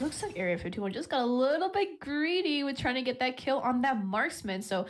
Looks like Area 51 just got a little bit greedy with trying to get that kill on that marksman, so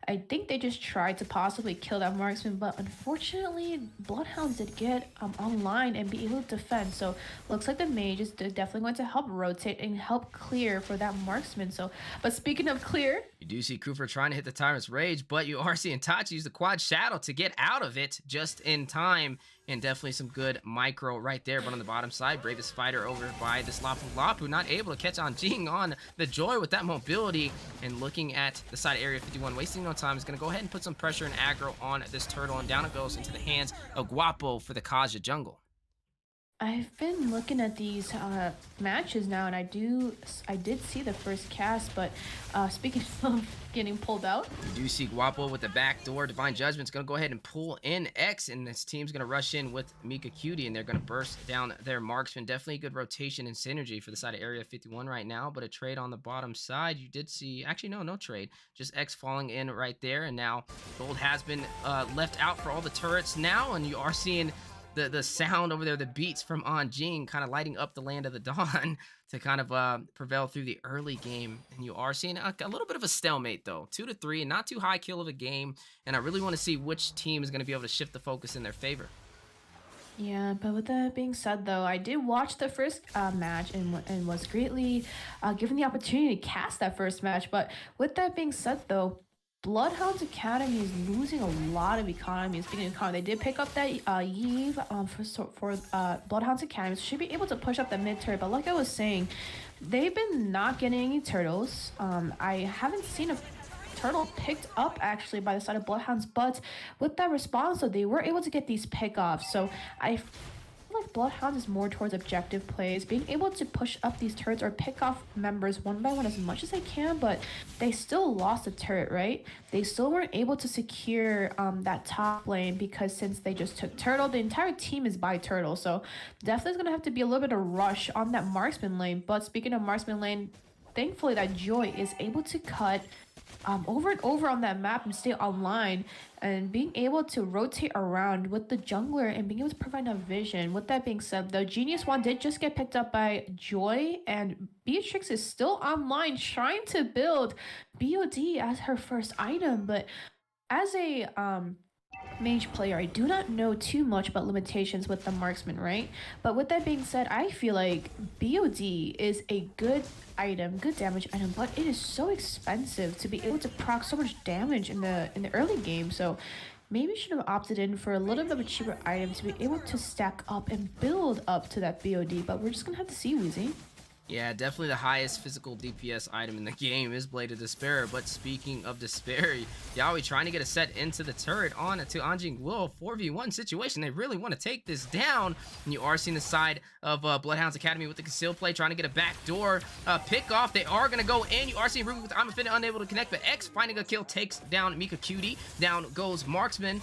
I think they just tried to possibly kill that marksman, but unfortunately, Bloodhounds did get online and be able to defend. So looks like the mage is definitely going to help rotate and help clear for that marksman. So, but speaking of clear, you do see Cooper trying to hit the Tyrant's Rage, but you are seeing Tachi use the Quad Shadow to get out of it just in time. And definitely some good micro right there. But on the bottom side, Bravest Fighter over by this Lapu, not able to catch on Jing on the Joy with that mobility. And looking at the side of Area 51, wasting no time, is going to go ahead and put some pressure and aggro on this turtle. And down it goes into the hands of Guapo for the Kaja jungle. I've been looking at these matches now, and I did see the first cast, but speaking of getting pulled out, You do see Guapo with the back door. Divine Judgment's going to go ahead and pull in X, and this team's going to rush in with Mika Cutie, and they're going to burst down their marksman. Definitely a good rotation and synergy for the side of Area 51 right now, but a trade on the bottom side. You did see, actually, no trade. Just X falling in right there, and now Gold has been left out for all the turrets now, and you are seeing the sound over there, the beats from Anjing kind of lighting up the land of the dawn to kind of prevail through the early game. And you are seeing a little bit of a stalemate though, 2-3, not too high kill of a game. And I really want to see which team is going to be able to shift the focus in their favor. Yeah, but with that being said, though, I did watch the first match and was greatly given the opportunity to cast that first match. But with that being said, though, Bloodhounds Academy is losing a lot of economy. Speaking of economy, they did pick up that Eve for Bloodhounds Academy, so should be able to push up the mid turret. But like I was saying, they've been not getting any turtles. I haven't seen a turtle picked up actually by the side of Bloodhounds, but with that response, though, they were able to get these pickoffs. So I feel like Bloodhounds is more towards objective plays, being able to push up these turrets or pick off members one by one as much as they can, but they still lost a turret, right? They still weren't able to secure that top lane because since they just took turtle, the entire team is by turtle. So definitely is going to have to be a little bit of rush on that marksman lane. But speaking of marksman lane, thankfully that Joy is able to cut over and over on that map and stay online, and being able to rotate around with the jungler and being able to provide a vision. With that being said, the Genius one did just get picked up by Joy, and Beatrix is still online trying to build BOD as her first item. But as a mage player, I do not know too much about limitations with the marksman, right? But with that being said, I feel like BOD is a good item, good damage item, but it is so expensive to be able to proc so much damage in the early game. So maybe should have opted in for a little bit of a cheaper item to be able to stack up and build up to that BOD. But we're just gonna have to see, Weezy. Yeah, definitely the highest physical DPS item in the game is Blade of Despair. But speaking of Despair, Yaoi trying to get a set into the turret on to Anjing Will. 4v1 situation. They really want to take this down. And you are seeing the side of Bloodhounds Academy with the conceal play, trying to get a backdoor pick off. They are going to go in. You are seeing Ruby with I'm Infinite unable to connect, but X finding a kill takes down Mika Cutie. Down goes Marksman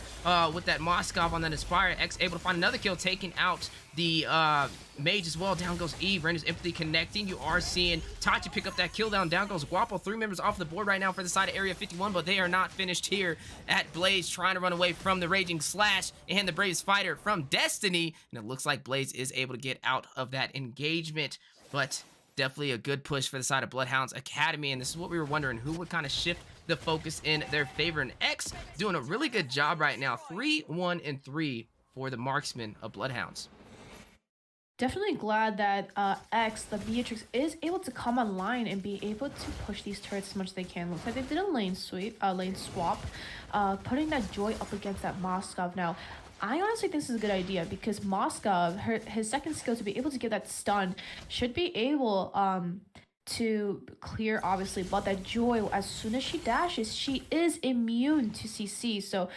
with that Moskov on that Inspire. X able to find another kill, taking out the Mage as well. Down goes Eve. Render's Empathy connecting. You are seeing Tachi pick up that kill down. Down goes Guapo. 3 members off the board right now for the side of Area 51, but they are not finished here at Blaze, trying to run away from the Raging Slash and the Bravest Fighter from Destiny. And it looks like Blaze is able to get out of that engagement, but definitely a good push for the side of Bloodhounds Academy. And this is what we were wondering, who would kind of shift the focus in their favor. And X doing a really good job right now. 3-1-3 for the marksman of Bloodhounds. Definitely glad that X, the Beatrix, is able to come online and be able to push these turrets as much as they can. Looks like they did a lane swap, putting that Joy up against that Moskov. Now, I honestly think this is a good idea because Moskov, his second skill to be able to get that stun, should be able to clear, obviously, but that Joy, as soon as she dashes, she is immune to CC. So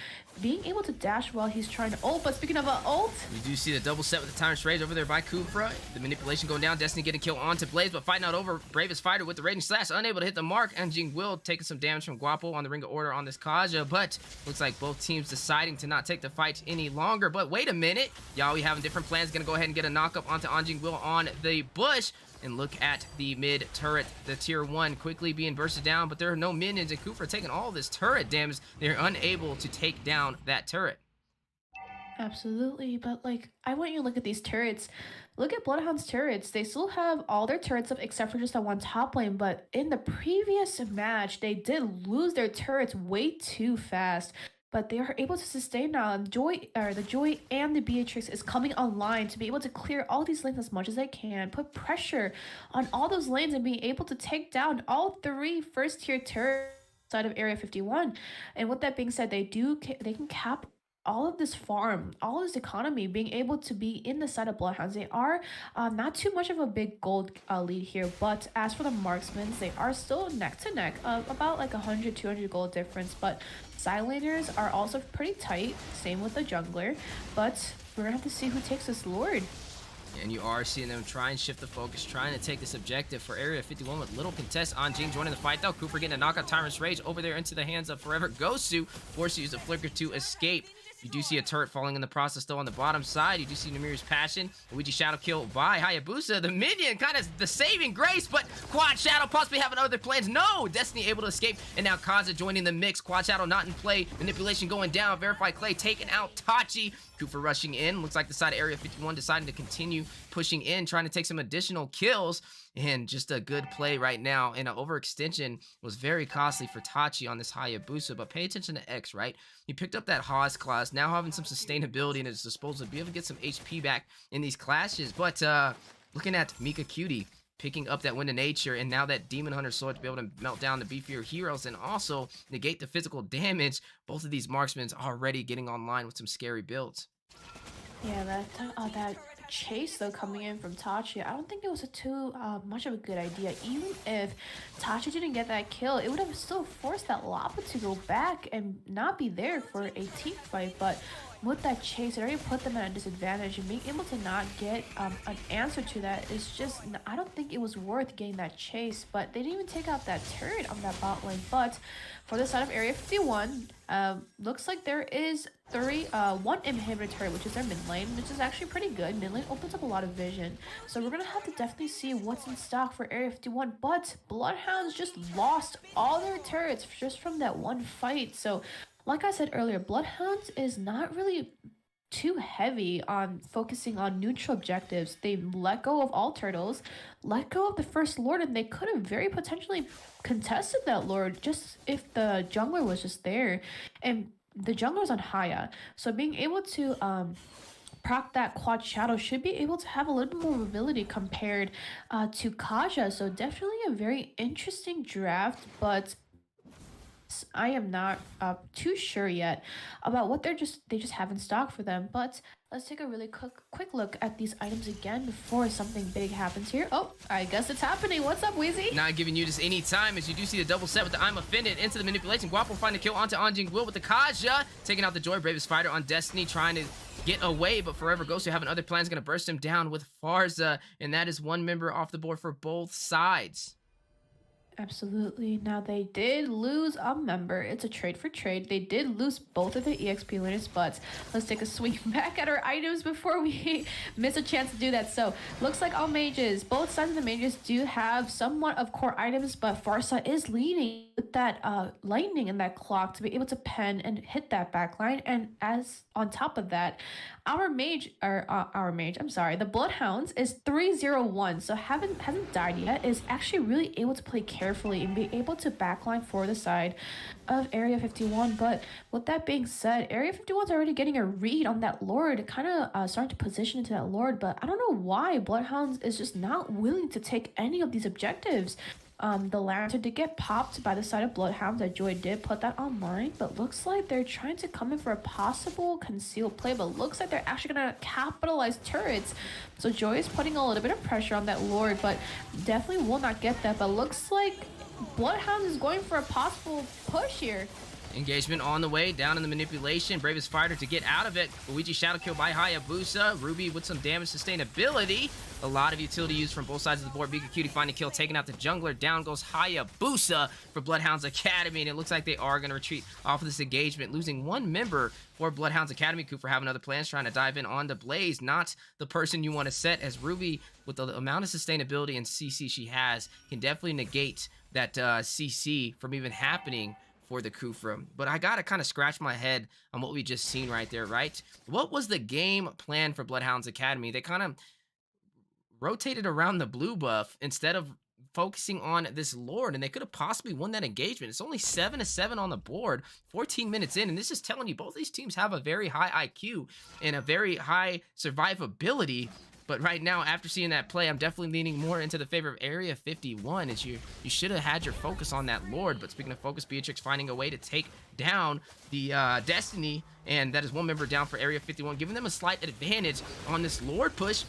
being able to dash while he's trying to ult. But speaking of ult, you do see the double set with the Tyrant's Rage over there by Kufra. The manipulation going down. Destiny getting kill onto Blaze, but fighting out over Bravest Fighter with the Raging Slash, unable to hit the mark. And Jing Will taking some damage from Guapo on the Ring of Order on this Kaja, but looks like both teams deciding to not take the fight any longer. But wait a minute, Yaoi having different plans, gonna go ahead and get a knockup onto Anjing Will on the bush. And look at the mid turret, the tier 1 quickly being bursted down, but there are no minions, and Kufra taking all this turret damage. They're unable to take down that turret. absolutely. But like, I want you to look at these turrets. Look at Bloodhound's turrets. They still have all their turrets up except for just that one top lane. But in the previous match, they did lose their turrets way too fast. But they are able to sustain now. The Joy and the Beatrix is coming online to be able to clear all these lanes as much as they can, put pressure on all those lanes, and be able to take down all 3 first-tier turrets side of Area 51. And with that being said, they can cap all of this farm, all of this economy, being able to be in the side of Bloodhounds. They are not too much of a big gold lead here, but as for the marksmen, they are still neck to neck, about like 100-200 gold difference. But side laners are also pretty tight, same with the jungler, but we're gonna have to see who takes this Lord. And you are seeing them try and shift the focus, trying to take this objective for Area 51 with little contest. Anjing joining the fight though. Cooper getting a knockout Tyrant's Rage over there into the hands of Forever Gosu. Forced to use the flicker to escape. You do see a turret falling in the process though on the bottom side. You do see Namir's Passion. Luigi Shadow kill by Hayabusa. The minion kind of the saving grace, but Quad Shadow possibly having other plans. No! Destiny able to escape, and now Kaza joining the mix. Quad Shadow not in play. Manipulation going down. Verify Clay taking out Tachi. Cooper rushing in. Looks like the side of Area 51 deciding to continue pushing in, trying to take some additional kills. And just a good play right now. And an overextension was very costly for Tachi on this Hayabusa. But pay attention to X, right? He picked up that Haas class, now having some sustainability in his disposal to be able to get some HP back in these clashes. But looking at Mika Cutie picking up that Wind of Nature, and now that Demon Hunter Sword to be able to melt down the beefier heroes and also negate the physical damage. Both of these marksmen already getting online with some scary builds. Yeah, that chase though coming in from Tachi, I don't think it was too much of a good idea. Even if Tachi didn't get that kill, it would have still forced that Lapa to go back and not be there for a team fight. But with that chase, it already put them at a disadvantage, and being able to not get an answer to that is just, I don't think it was worth getting that chase. But they didn't even take out that turret on that bot lane. But for the side of Area 51, looks like there is one inhibitor turret, which is their mid lane, which is actually pretty good. Mid lane opens up a lot of vision, so we're gonna have to definitely see what's in stock for Area 51. But Bloodhounds just lost all their turrets just from that one fight. So like I said earlier, Bloodhounds is not really too heavy on focusing on neutral objectives. They let go of all turtles, let go of the first lord, and they could have very potentially contested that lord just if the jungler was just there. And the jungler is on Haya, so being able to proc that Quad Shadow should be able to have a little bit more mobility compared to Kaja. So definitely a very interesting draft, but I am not too sure yet about what they just have in stock for them. But let's take a really quick look at these items again before something big happens here. Oh, I guess it's happening. What's up, Wheezy? Not giving you this any time, as you do see the double set with the I'm Offended into the manipulation. Guapo find the kill onto Anjing Will with the Kaja, taking out the Joy. Bravest Fighter on Destiny, trying to get away, but Forever Ghost having other plans, gonna burst him down with Farza, and that is one member off the board for both sides. Absolutely. Now, they did lose a member. It's a trade for trade. They did lose both of the EXP winners, but let's take a swing back at our items before we miss a chance to do that. So, looks like all mages, both sides of the mages do have somewhat of core items, but Farsa is leading with that lightning and that clock to be able to pen and hit that backline. And as on top of that, the Bloodhounds is 301, so hasn't died yet, is actually really able to play carefully and be able to backline for the side of Area 51. But with that being said, Area 51 is already getting a read on that Lord, kind of starting to position into that Lord, but I don't know why Bloodhounds is just not willing to take any of these objectives. The Lantern did get popped by the side of Bloodhounds. That Joy did put that online, but looks like they're trying to come in for a possible concealed play, but looks like they're actually gonna capitalize turrets. So Joy is putting a little bit of pressure on that Lord, but definitely will not get that. But looks like Bloodhounds is going for a possible push here. Engagement on the way, down in the manipulation. Bravest Fighter to get out of it. Luigi Shadow kill by Hayabusa. Ruby with some damage sustainability. A lot of utility used from both sides of the board. Mika Cutie finding kill, taking out the jungler. Down goes Hayabusa for Bloodhounds Academy, and it looks like they are going to retreat off of this engagement, losing one member for Bloodhounds Academy. Cooper having other plans, trying to dive in on the Blaze. Not the person you want to set, as Ruby, with the amount of sustainability and CC she has, can definitely negate that CC from even happening for the Kufra. But I gotta kind of scratch my head on what we just seen right there, right? What was the game plan for Bloodhounds Academy? They kind of rotated around the blue buff instead of focusing on this Lord, and they could have possibly won that engagement. It's only 7-7 on the board, 14 minutes in, and this is telling you both these teams have a very high IQ and a very high survivability. But right now, after seeing that play, I'm definitely leaning more into the favor of Area 51, as you should have had your focus on that Lord. But speaking of focus, Beatrix finding a way to take down the Destiny, and that is one member down for Area 51, giving them a slight advantage on this Lord push.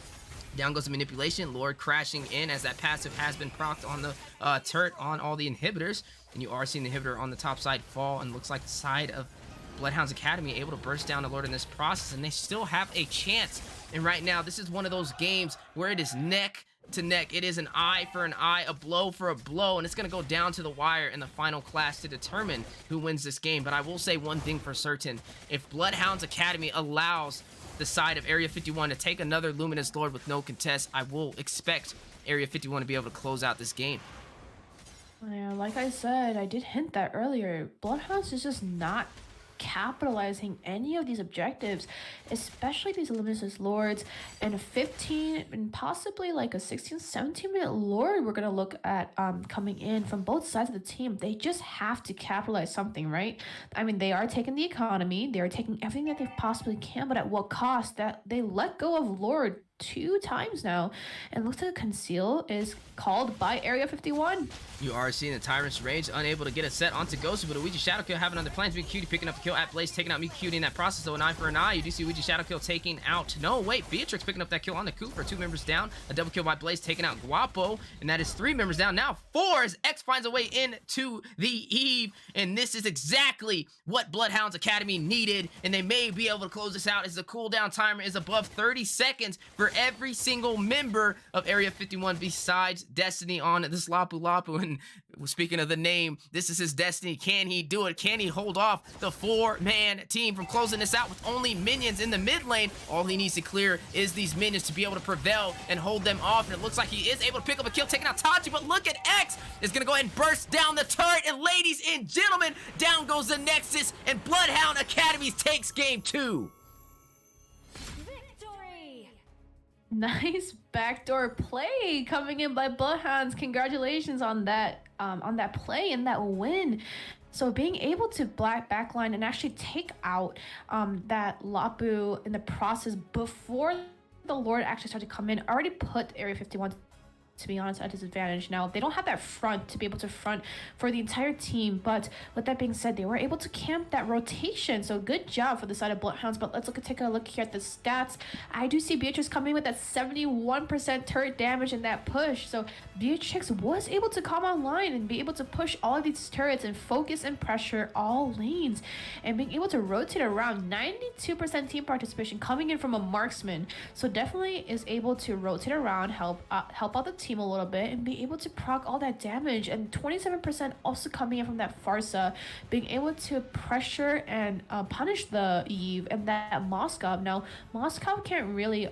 Down goes the manipulation, Lord crashing in as that passive has been procced on the turret on all the inhibitors. And you are seeing the inhibitor on the top side fall, and looks like the side of Bloodhounds Academy able to burst down the Lord in this process, and they still have a chance. And right now, this is one of those games where it is neck to neck. It is an eye for an eye, a blow for a blow, and it's going to go down to the wire in the final class to determine who wins this game. But I will say one thing for certain. If Bloodhounds Academy allows the side of Area 51 to take another Luminous Lord with no contest, I will expect Area 51 to be able to close out this game. Yeah, like I said, I did hint that earlier. Bloodhounds is just not capitalizing any of these objectives, especially these Luminous Lords, and a 15 and possibly like a 16-17 minute Lord we're gonna look at coming in from both sides of the team. They just have to capitalize something, right? I mean, they are taking the economy, they are taking everything that they possibly can, but at what cost? That they let go of Lord 2 times now, and looks like a conceal is called by Area 51. You are seeing the Tyrant's range, unable to get a set onto Ghost, but a Ouija Shadow Kill having on the plans. Cutie picking up a kill at Blaze, taking out Cutie in that process, so an eye for an eye. You do see Ouija Shadow Kill taking out, no wait, Beatrix picking up that kill on the Coop for 2 members down. A double kill by Blaze taking out Guapo, and that is 3 members down, now 4 as X finds a way into the Eve, and this is exactly what Bloodhounds Academy needed, and they may be able to close this out as the cooldown timer is above 30 seconds for every single member of Area 51 besides Destiny on this Lapu Lapu. And speaking of the name, this is his destiny. Can he do it? Can he hold off the 4-man team from closing this out with only minions in the mid lane? All he needs to clear is these minions to be able to prevail and hold them off. And it looks like he is able to pick up a kill, taking out Tachi. But look at X is going to go ahead and burst down the turret. And ladies and gentlemen, down goes the Nexus, and Bloodhound Academy takes game 2. Nice backdoor play coming in by Bloodhounds. Congratulations on that play and that win. So being able to backline and actually take out that Lapu in the process before the Lord actually started to come in already put Area 51, to be honest, at disadvantage. Now, they don't have that front to be able to front for the entire team, but with that being said, they were able to camp that rotation, so good job for the side of Bloodhounds. But let's take a look here at the stats. I do see Beatrix coming with that 71% turret damage in that push, so Beatrix was able to come online and be able to push all of these turrets and focus and pressure all lanes, and being able to rotate around. 92% team participation coming in from a marksman, so definitely is able to rotate around, help out the team a little bit, and be able to proc all that damage. And 27% also coming in from that Farsa, being able to pressure and punish the Eve and that Moskov. Now, Moskov can't really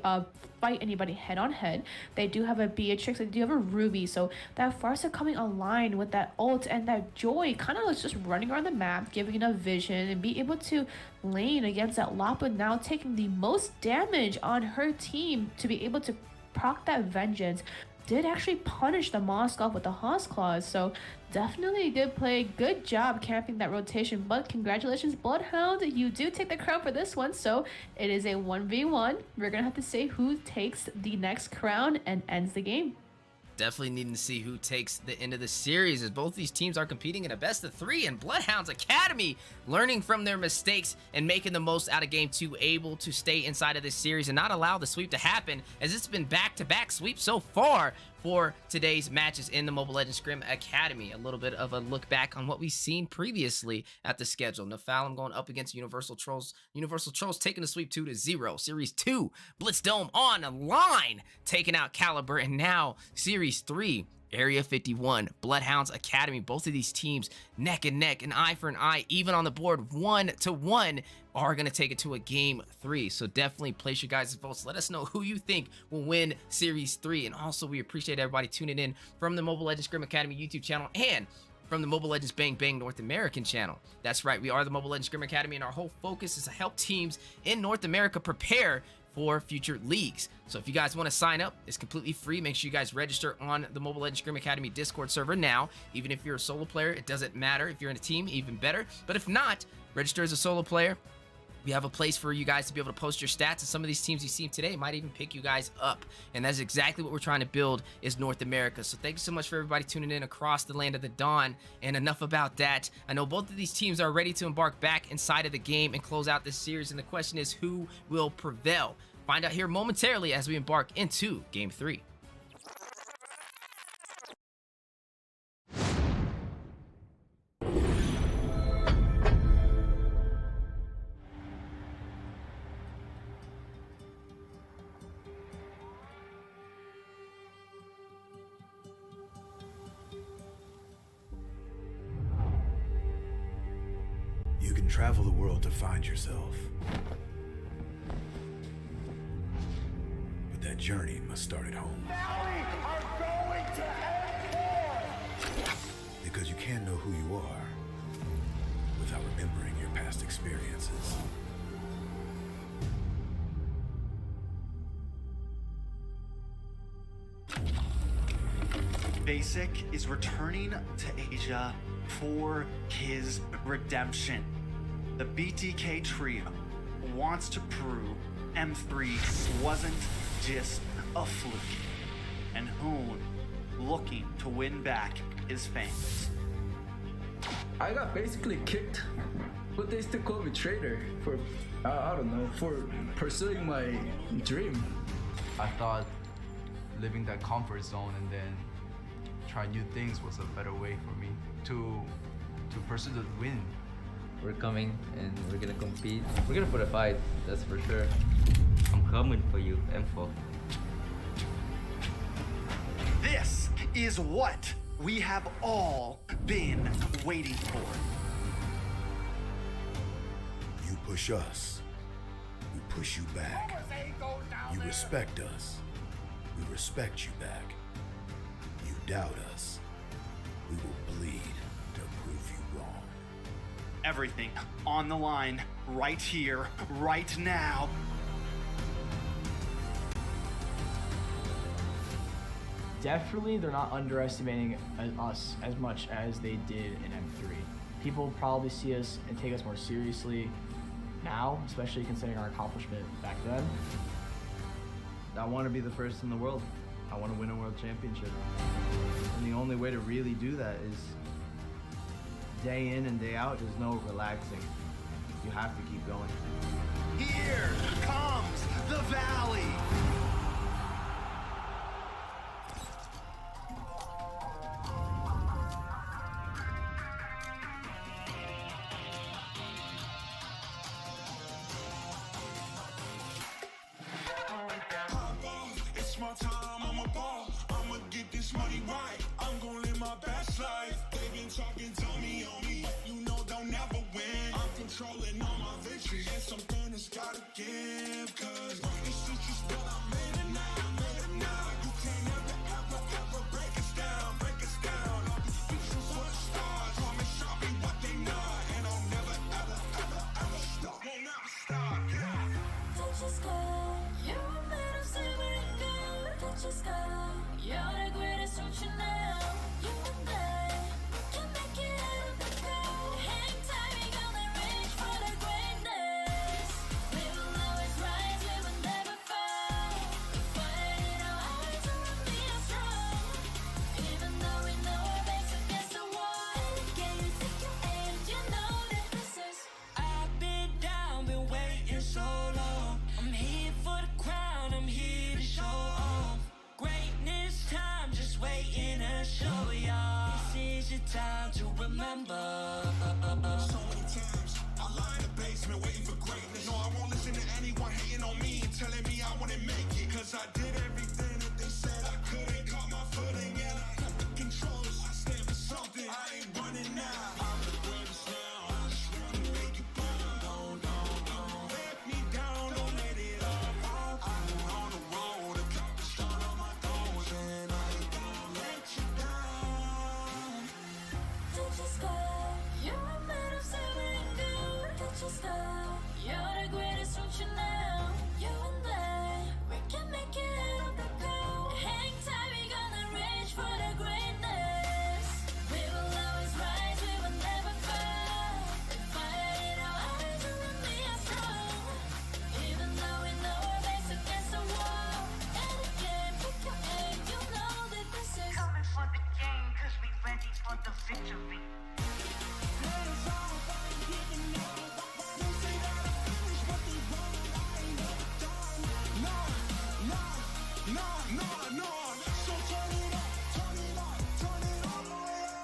fight anybody head on head. They do have a Beatrix, they do have a Ruby, so that Farsa coming online with that ult and that Joy kind of was just running around the map, giving enough vision and be able to lane against that Lapa, now taking the most damage on her team to be able to proc that Vengeance. Did actually punish the Moskov with the Hoss Claws, so definitely a good play. Good job camping that rotation, but congratulations, Bloodhound. You do take the crown for this one, so it is a 1v1. We're gonna have to say who takes the next crown and ends the game. Definitely needing to see who takes the end of the series, as both these teams are competing in a best of 3, and Bloodhounds Academy learning from their mistakes and making the most out of game 2, able to stay inside of this series and not allow the sweep to happen, as it's been back-to-back sweeps so far for today's matches in the Mobile Legends Scrim Academy. A little bit of a look back on what we've seen previously at the schedule. Nephalem going up against Universal Trolls. Universal Trolls taking the sweep 2-0. Series 2, Blitz Dome on a line, taking out Caliber. And now Series 3, Area 51, Bloodhounds Academy. Both of these teams neck and neck, an eye for an eye, even on the board 1-1, are going to take it to a game 3. So definitely place your guys' votes. Let us know who you think will win Series 3. And also, we appreciate everybody tuning in from the Mobile Legends Scrim Academy YouTube channel and from the Mobile Legends Bang Bang North American channel. That's right, we are the Mobile Legends Scrim Academy, and our whole focus is to help teams in North America prepare for future leagues. So if you guys want to sign up, it's completely free. Make sure you guys register on the Mobile Legends Scrim Academy Discord server now. Even if you're a solo player, it doesn't matter. If you're in a team, even better. But if not, register as a solo player. We have a place for you guys to be able to post your stats, and some of these teams you see today might even pick you guys up. And that's exactly what we're trying to build, is North America. So thank you so much for everybody tuning in across the land of the dawn. And enough about that. I know both of these teams are ready to embark back inside of the game and close out this series. And the question is, who will prevail? Find out here momentarily as we embark into game 3. You can travel the world to find yourself. But that journey must start at home. Valley are going to end Because you can't know who you are without remembering your past experiences. Basic is returning to Asia for his redemption. The BTK trio wants to prove M3 wasn't just a fluke, and Hoon looking to win back his fans. I got basically kicked, but they still call me traitor for, I don't know, for pursuing my dream. I thought living that comfort zone and then try new things was a better way for me to pursue the win. We're coming and we're gonna compete. We're gonna put a fight, that's for sure. I'm coming for you, M4. This is what we have all been waiting for. You push us, we push you back. You respect us, we respect you back. You doubt us, we will bleed to prove you wrong. Everything on the line, right here, right now. Definitely, they're not underestimating us as much as they did in M3. People probably see us and take us more seriously now, especially considering our accomplishment back then. I want to be the first in the world. I want to win a world championship. And the only way to really do that is day in and day out. There's no relaxing. You have to keep going. Here comes the Valley. It's my time, I'm a ball. I'ma get this money right. I'm gonna live my best life. They been talking, tell me on me. You know they'll never win. I'm controlling all my victories. And something that's gotta give. Cause this shit just what I made it now. I made it now. You can't ever break us down. Break us down. All these bitches for the stars. Call me Chubby, what they not. And I'll never ever stop. Won't never stop. Yeah. Touch your sky, you're made of silver and gold. Touch your sky, you're the greatest, don't you know? You and I, we can make it out of the cold. Hang tight, we gonna reach for the greatness. We will always rise, we will never fall. We fight in our eyes, and we are strong. Even though we know our backs against the wall. And again, you take your aim, you know that this is. I've been down, been waiting so long. I'm here for the crown, I'm here to show off. Greatness time, just waiting to show y'all. This is your time to remember. So many times I lie in the basement waiting for greatness. No, I won't listen to anyone hating on me and telling me I wouldn't make it. Cause I did everything that they said I couldn't. Caught my footing and I got the controls. I stand for something, I ain't running now. I'm the greatest now, I just wanna make it proud. Don't let me down, don't let it all. I'm on the road, accomplished all of my goals. And I ain't gonna let you down. Touch your sky, you're made of silver and gold. Touch your sky, you're the greatest, don't you know? You and I, we can make it out of the cold. Hang tight, we gonna reach for the greatness. We will always rise, we will never fall. We fight in our eyes, and we are strong. Even though we know our backs against the wall. And again, pick your aim, you know that this is. Coming for the game, cause we ready for the victory.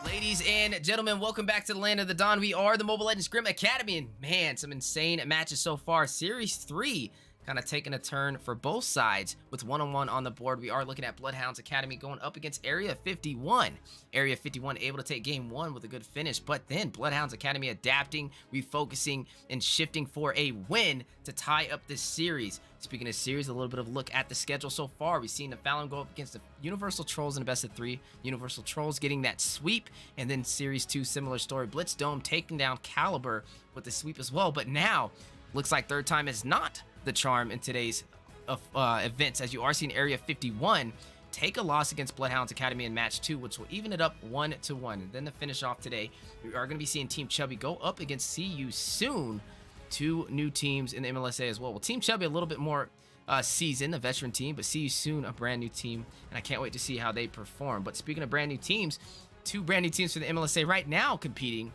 Ladies and gentlemen, welcome back to the Land of the Dawn. We are the Mobile Legends Scrim Academy, and man, some insane matches so far. Series 3 kind of taking a turn for both sides with 1-on-1 on the board. We are looking at Bloodhounds Academy going up against Area 51. Area 51 able to take game 1 with a good finish, but then Bloodhounds Academy adapting, refocusing, and shifting for a win to tie up this series. Speaking of series, a little bit of a look at the schedule so far. We've seen the Fallon go up against the Universal Trolls in a best of 3. Universal Trolls getting that sweep, and then Series 2, similar story. Blitz Dome taking down Caliber with the sweep as well, but now looks like third time is not the charm in today's events, as you are seeing Area 51 take a loss against Bloodhounds Academy in match 2, which will even it up 1-1. And then to finish off today, we are going to be seeing Team Chubby go up against See You Soon, 2 new teams in the MLSA as well. Well, Team Chubby a little bit more seasoned, a veteran team, but See You Soon, a brand new team, and I can't wait to see how they perform. But speaking of brand new teams, 2 brand new teams for the MLSA right now competing.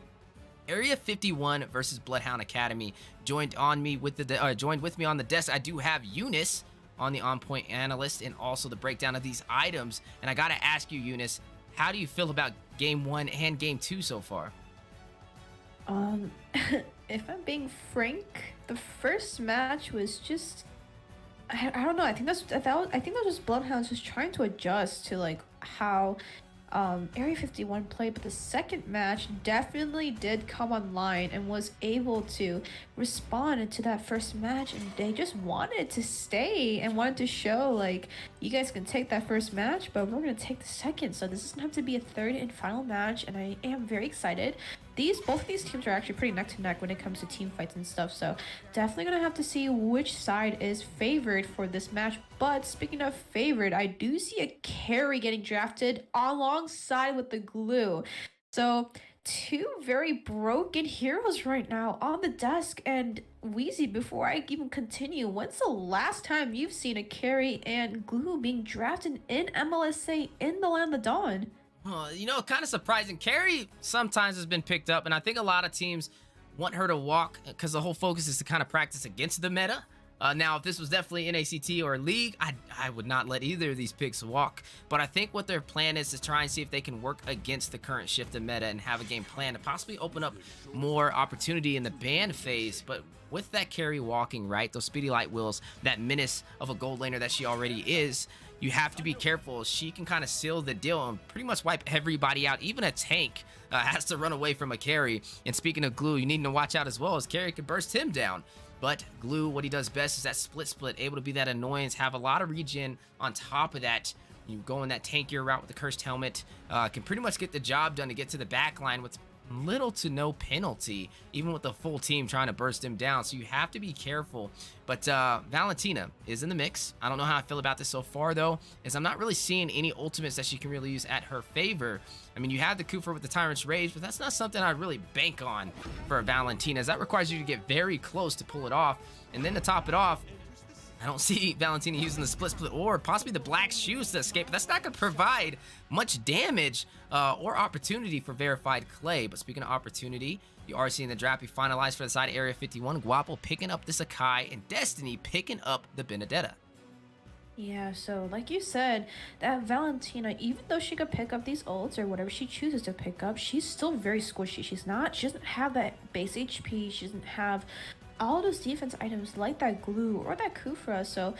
Area 51 versus Bloodhound Academy. Joined with me on the desk, I do have Eunice on the On Point Analyst and also the breakdown of these items. And I gotta ask you, Eunice, how do you feel about game 1 and game 2 so far? If I'm being frank, the first match was just, I don't know. I think that was just Bloodhounds just trying to adjust to like how Area 51 played, but the second match definitely did come online and was able to respond to that first match, and they just wanted to stay and wanted to show like, you guys can take that first match, but we're gonna take the second, so this is gonna have to be a third and final match, and I am very excited. Both of these teams are actually pretty neck to neck when it comes to team fights and stuff, so definitely gonna have to see which side is favored for this match. But speaking of favored, I do see a carry getting drafted alongside with the glue. So 2 very broken heroes right now on the desk. And Wheezy, before I even continue, when's the last time you've seen a carry and glue being drafted in MLSA in the Land of Dawn? You know, kind of surprising. Carrie sometimes has been picked up, and I think a lot of teams want her to walk because the whole focus is to kind of practice against the meta. Now, if this was definitely in ACT or League, I would not let either of these picks walk. But I think what their plan is to try and see if they can work against the current shift in meta and have a game plan to possibly open up more opportunity in the ban phase. But with that carry walking, right, those speedy light wheels, that menace of a gold laner that she already is, you have to be careful. She can kind of seal the deal and pretty much wipe everybody out. Even a tank has to run away from a carry. And speaking of glue, you need to watch out as well, as carry can burst him down. But glue, what he does best is that split, able to be that annoyance, have a lot of regen on top of that. You go in that tankier route with the cursed helmet, can pretty much get the job done to get to the back line with little to no penalty, even with the full team trying to burst him down. So you have to be careful. But Valentina is in the mix. I don't know how I feel about this so far, though, as I'm not really seeing any ultimates that she can really use at her favor. I mean, you have the Kufra with the Tyrant's Rage, but that's not something I'd really bank on for Valentina, as that requires you to get very close to pull it off. And then to top it off, I don't see Valentina using the split or possibly the black shoes to escape. But that's not going to provide much damage or opportunity for Verified Clay. But speaking of opportunity, you are seeing the draft be finalized for the side of Area 51. Guapo picking up the Sakai, and Destiny picking up the Benedetta. Yeah, so like you said, that Valentina, even though she could pick up these ults or whatever she chooses to pick up, she's still very squishy. She doesn't have that base HP. She doesn't have all those defense items like that glue or that Kufra. So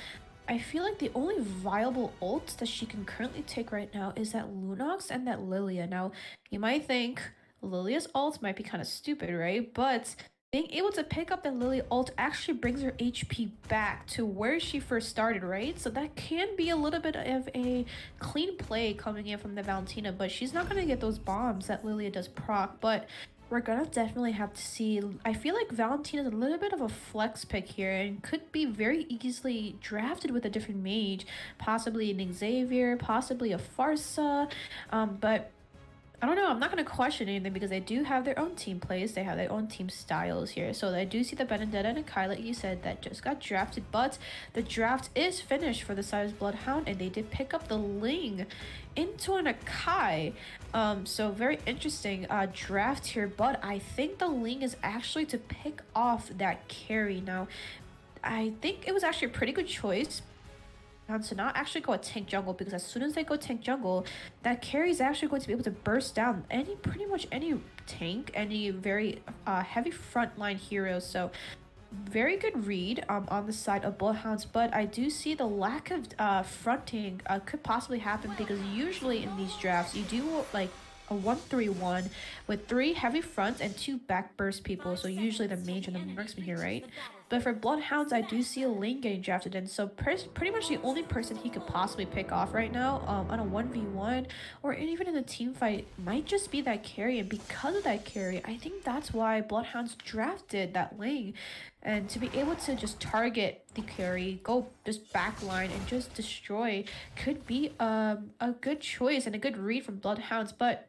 I feel like the only viable ults that she can currently take right now is that Lunox and that Lilia. Now, you might think Lilia's ult might be kind of stupid, right? But being able to pick up the Lily ult actually brings her HP back to where she first started, right? So that can be a little bit of a clean play coming in from the Valentina, but she's not going to get those bombs that Lilia does proc. But we're gonna definitely have to see. I feel like Valentina's a little bit of a flex pick here and could be very easily drafted with a different mage, possibly an Xavier, possibly a Farsa, but I don't know. I'm not going to question anything because they do have their own team plays. They have their own team styles here. So I do see the Benedetta and Kai, like you said, that just got drafted. But the draft is finished for the Size Bloodhound, and they did pick up the Ling into an Akai. So very interesting draft here. But I think the Ling is actually to pick off that carry. Now, I think it was actually a pretty good choice to not actually go a tank jungle, because as soon as they go tank jungle, that carry is actually going to be able to burst down pretty much any tank, any very heavy frontline heroes. So very good read on the side of Bloodhounds, but I do see the lack of fronting could possibly happen because usually in these drafts you do like a 1-3-1 with 3 heavy fronts and 2 back burst people, so usually the mage and the marksman here, right? But for Bloodhounds, I do see a lane getting drafted in, so pretty much the only person he could possibly pick off right now on a 1v1 or even in a team fight might just be that carry, and because of that carry, I think that's why Bloodhounds drafted that lane. And to be able to just target the carry, go just backline and just destroy could be a good choice and a good read from Bloodhounds. But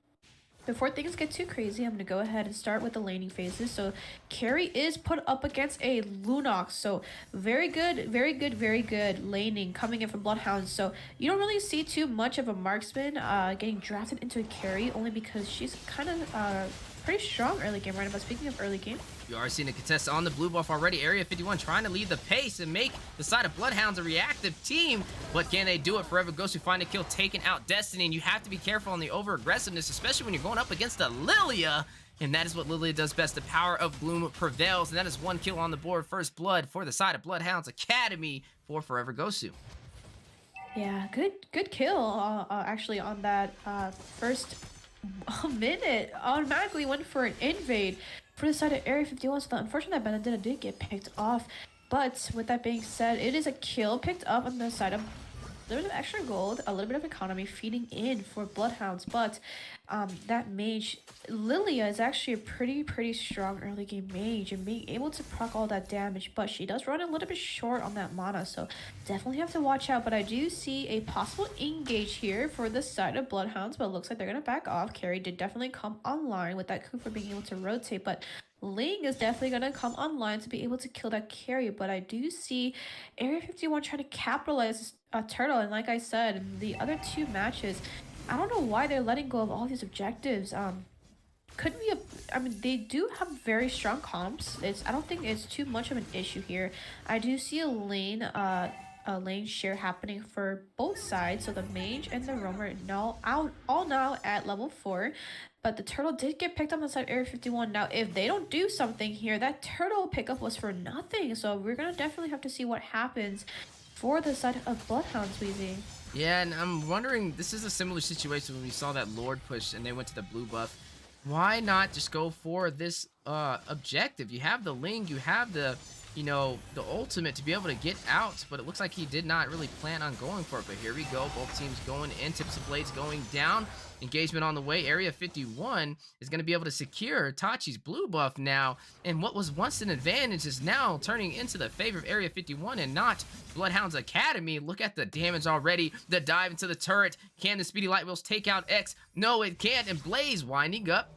before things get too crazy, I'm going to go ahead and start with the laning phases. So carry is put up against a Lunox. So very good laning coming in from Bloodhounds. So you don't really see too much of a marksman getting drafted into a carry, only because she's kind of pretty strong early game, right? But speaking of early game, You are seeing a contest on the blue buff already. Area 51 trying to lead the pace and make the side of Bloodhounds a reactive team. But can they do it? Forever Ghost who find a kill, taking out Destiny. And you have to be careful on the over-aggressiveness, especially when you're going up against a Lilia. And that is what Lilia does best. The power of Gloom prevails. And that is 1 kill on the board. First blood for the side of Bloodhounds Academy for Forever Gosu. yeah, good kill actually on that first minute. Automatically went for an invade for the side of Area 51. So unfortunately that Benedetta did get picked off. But with that being said, it is a kill picked up on the side of a little bit of extra gold, a little bit of economy feeding in for Bloodhounds. But that mage Lilia is actually a pretty strong early game mage and being able to proc all that damage, but she does run a little bit short on that mana, so definitely have to watch out. But I do see a possible engage here for the side of Bloodhounds, but it looks like they're gonna back off. Carry did definitely come online with that Cooper being able to rotate, but Ling is definitely going to come online to be able to kill that carry. But I do see Area 51 trying to capitalize a turtle. And like I said, in the other 2 matches, I don't know why they're letting go of all these objectives. Could be I mean, they do have very strong comps. I don't think it's too much of an issue here. I do see a lane share happening for both sides. So the mage and the roamer all now at level 4. But the turtle did get picked up on the side of Area 51. Now, if they don't do something here, that turtle pickup was for nothing. So we're going to definitely have to see what happens for the side of Bloodhounds, Weezy. Yeah, and I'm wondering, this is a similar situation when we saw that Lord push and they went to the blue buff. Why not just go for this objective? You have the Ling, you have the, you know, the ultimate to be able to get out, but it looks like he did not really plan on going for it. But here we go, both teams going in, tips of blades going down. Engagement on the way. Area 51 is going to be able to secure Tachi's blue buff now, and what was once an advantage is now turning into the favor of Area 51 and not Bloodhounds Academy. Look at the damage already. The dive into the turret. Can the Speedy Light Wheels take out X? No, it can't. And Blaze winding up,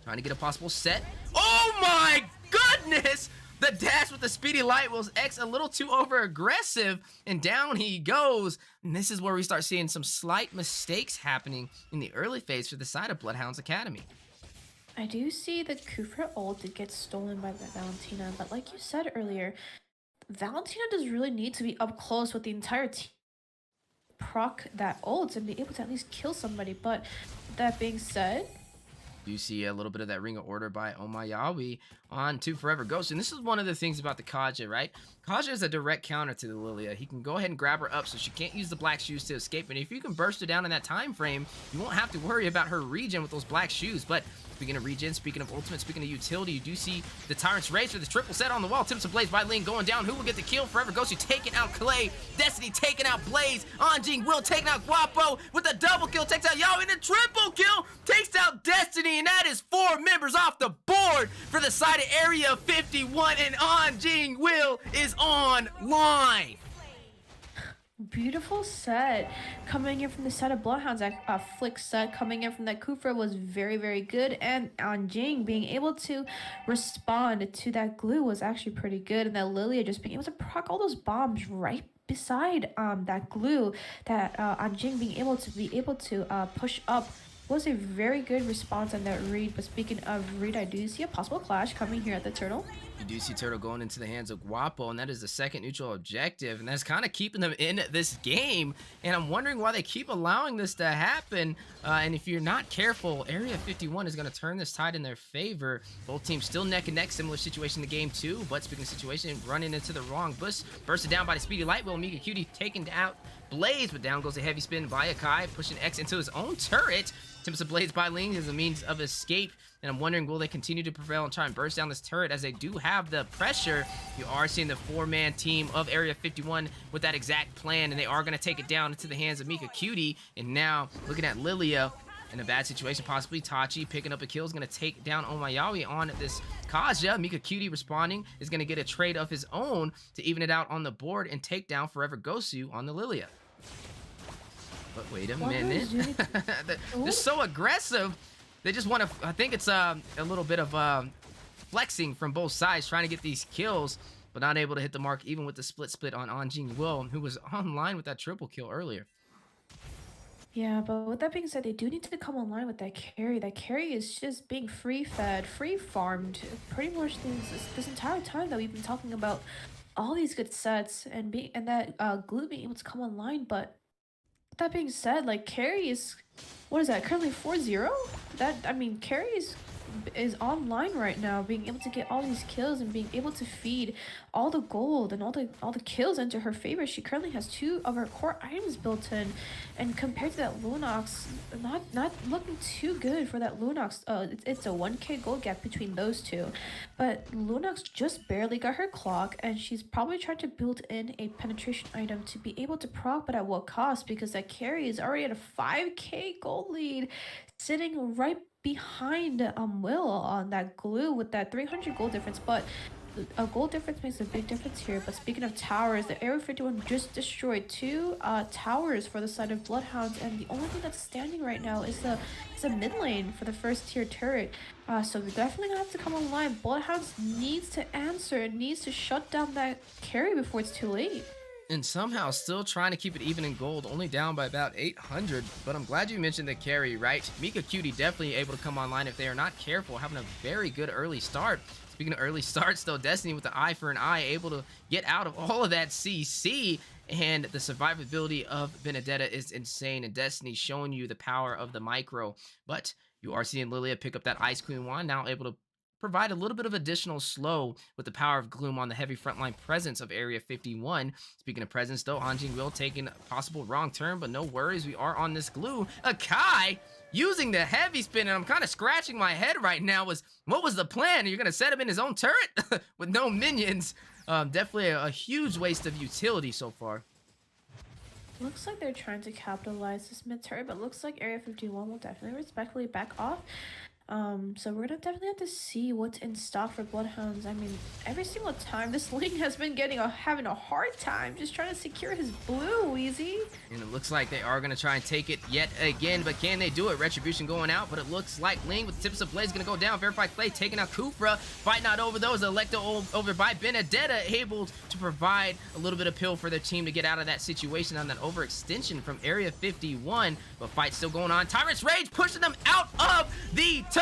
trying to get a possible set. Oh my goodness! The dash with the Speedy Light Wheels. X a little too over aggressive, and down he goes. And this is where we start seeing some slight mistakes happening in the early phase for the side of Bloodhounds Academy. I do see the Kufra ult did get stolen by Valentina, but like you said earlier, Valentina does really need to be up close with the entire team, proc that ult and be able to at least kill somebody. But that being said, You see a little bit of that Ring of Order by Omayawi on to Forever Ghost. And this is one of the things about the Kaja, right? Kaja is a direct counter to the Lilia. He can go ahead and grab her up so she can't use the black shoes to escape. And if you can burst her down in that time frame, you won't have to worry about her regen with those black shoes. But speaking of regen, speaking of ultimate, speaking of utility, you do see the Tyrant's Race with the triple set on the wall. Tips of Blaze by Ling going down. Who will get the kill? Forever Ghost, taking out Clay. Destiny taking out Blaze. Anjing Will taking out Guapo with a double kill. Takes out Yao and a triple kill. Takes out Destiny. And that is 4 members off the board for the side of Area 51. And Anjing Will is online. Beautiful set coming in from the set of Bloodhounds. That flick set coming in from that Kufra was very good, and Anjing being able to respond to that glue was actually pretty good, and that Lilia just being able to proc all those bombs right beside that glue, that Anjing being able to push up was a very good response on that read. But speaking of read, I do see a possible clash coming here at the turtle. You do see Turtle going into the hands of Guapo, and that is the second neutral objective, and that's kind of keeping them in this game. And I'm wondering why they keep allowing this to happen. And if you're not careful, Area 51 is going to turn this tide in their favor. Both teams still neck and neck, similar situation in the game too. But speaking of situation, running into the wrong bush, bursted down by the speedy light wheel. Mika Cutie taking out Blaze, but down goes a heavy spin by Akai, pushing X into his own turret. Attempts of Blaze by Ling as a means of escape. And I'm wondering, will they continue to prevail and try and burst down this turret as they do have the pressure? You are seeing the 4-man team of Area 51 with that exact plan, and they are going to take it down into the hands of Mika Cutie. And now, looking at Lilia in a bad situation, possibly Tachi picking up a kill is going to take down Omayawi on this Kaja. Mika Cutie responding is going to get a trade of his own to even it out on the board and take down Forever Gosu on the Lilia. But wait a minute. They're so aggressive. They just want to, I think it's a little bit of flexing from both sides, trying to get these kills, but not able to hit the mark even with the split on Anjing Will, who was online with that triple kill earlier. Yeah, but with that being said, they do need to come online with that carry. That carry is just being free-fed, free-farmed pretty much this entire time that we've been talking about all these good sets and that Glue being able to come online. But with that being said, like, carry is, what is that, currently 4-0? Carry is online right now, being able to get all these kills and being able to feed all the gold and all the kills into her favor. She currently has 2 of her core items built in, and compared to that Lunox, not looking too good for that Lunox. It's a 1k gold gap between those two, but Lunox just barely got her clock, and she's probably trying to build in a penetration item to be able to proc, but at what cost? Because that carry is already at a 5k gold lead, sitting right behind Will on that Glue with that 300 gold difference. But a gold difference makes a big difference here. But speaking of towers, the Area 51 just destroyed 2 towers for the side of Bloodhounds, and the only thing that's standing right now is the mid lane for the first tier turret. So they're definitely gonna have to come online. Bloodhounds needs to answer, it needs to shut down that carry before it's too late. And somehow still trying to keep it even in gold, only down by about 800. But I'm glad you mentioned the carry, right? Mika Cutie definitely able to come online if they are not careful, having a very good early start. Speaking of early starts, though, Destiny with the eye for an eye, able to get out of all of that CC. And the survivability of Benedetta is insane, and Destiny showing you the power of the micro. But you are seeing Lilia pick up that Ice Queen wand, now able to provide a little bit of additional slow with the power of Gloom on the heavy frontline presence of Area 51. Speaking of presence, though, Anjing will taking a possible wrong turn, but no worries, we are on this Glue. Akai using the heavy spin, and I'm kind of scratching my head right now. What was the plan? You're going to set him in his own turret with no minions? Definitely a huge waste of utility so far. Looks like they're trying to capitalize this mid turret, but looks like Area 51 will definitely respectfully back off. So we're gonna definitely have to see what's in stock for Bloodhounds. I mean, every single time this Ling has been having a hard time just trying to secure his blue, Wheezy. And it looks like they are gonna try and take it yet again, but can they do it? Retribution going out, but it looks like Ling with the tips of Blaze gonna go down. Verified Clay taking out Kufra. Fight not over those. Electo over by Benedetta, able to provide a little bit of pill for their team to get out of that situation on that overextension from Area 51. But fight still going on. Tyrant's Rage pushing them out of the turret.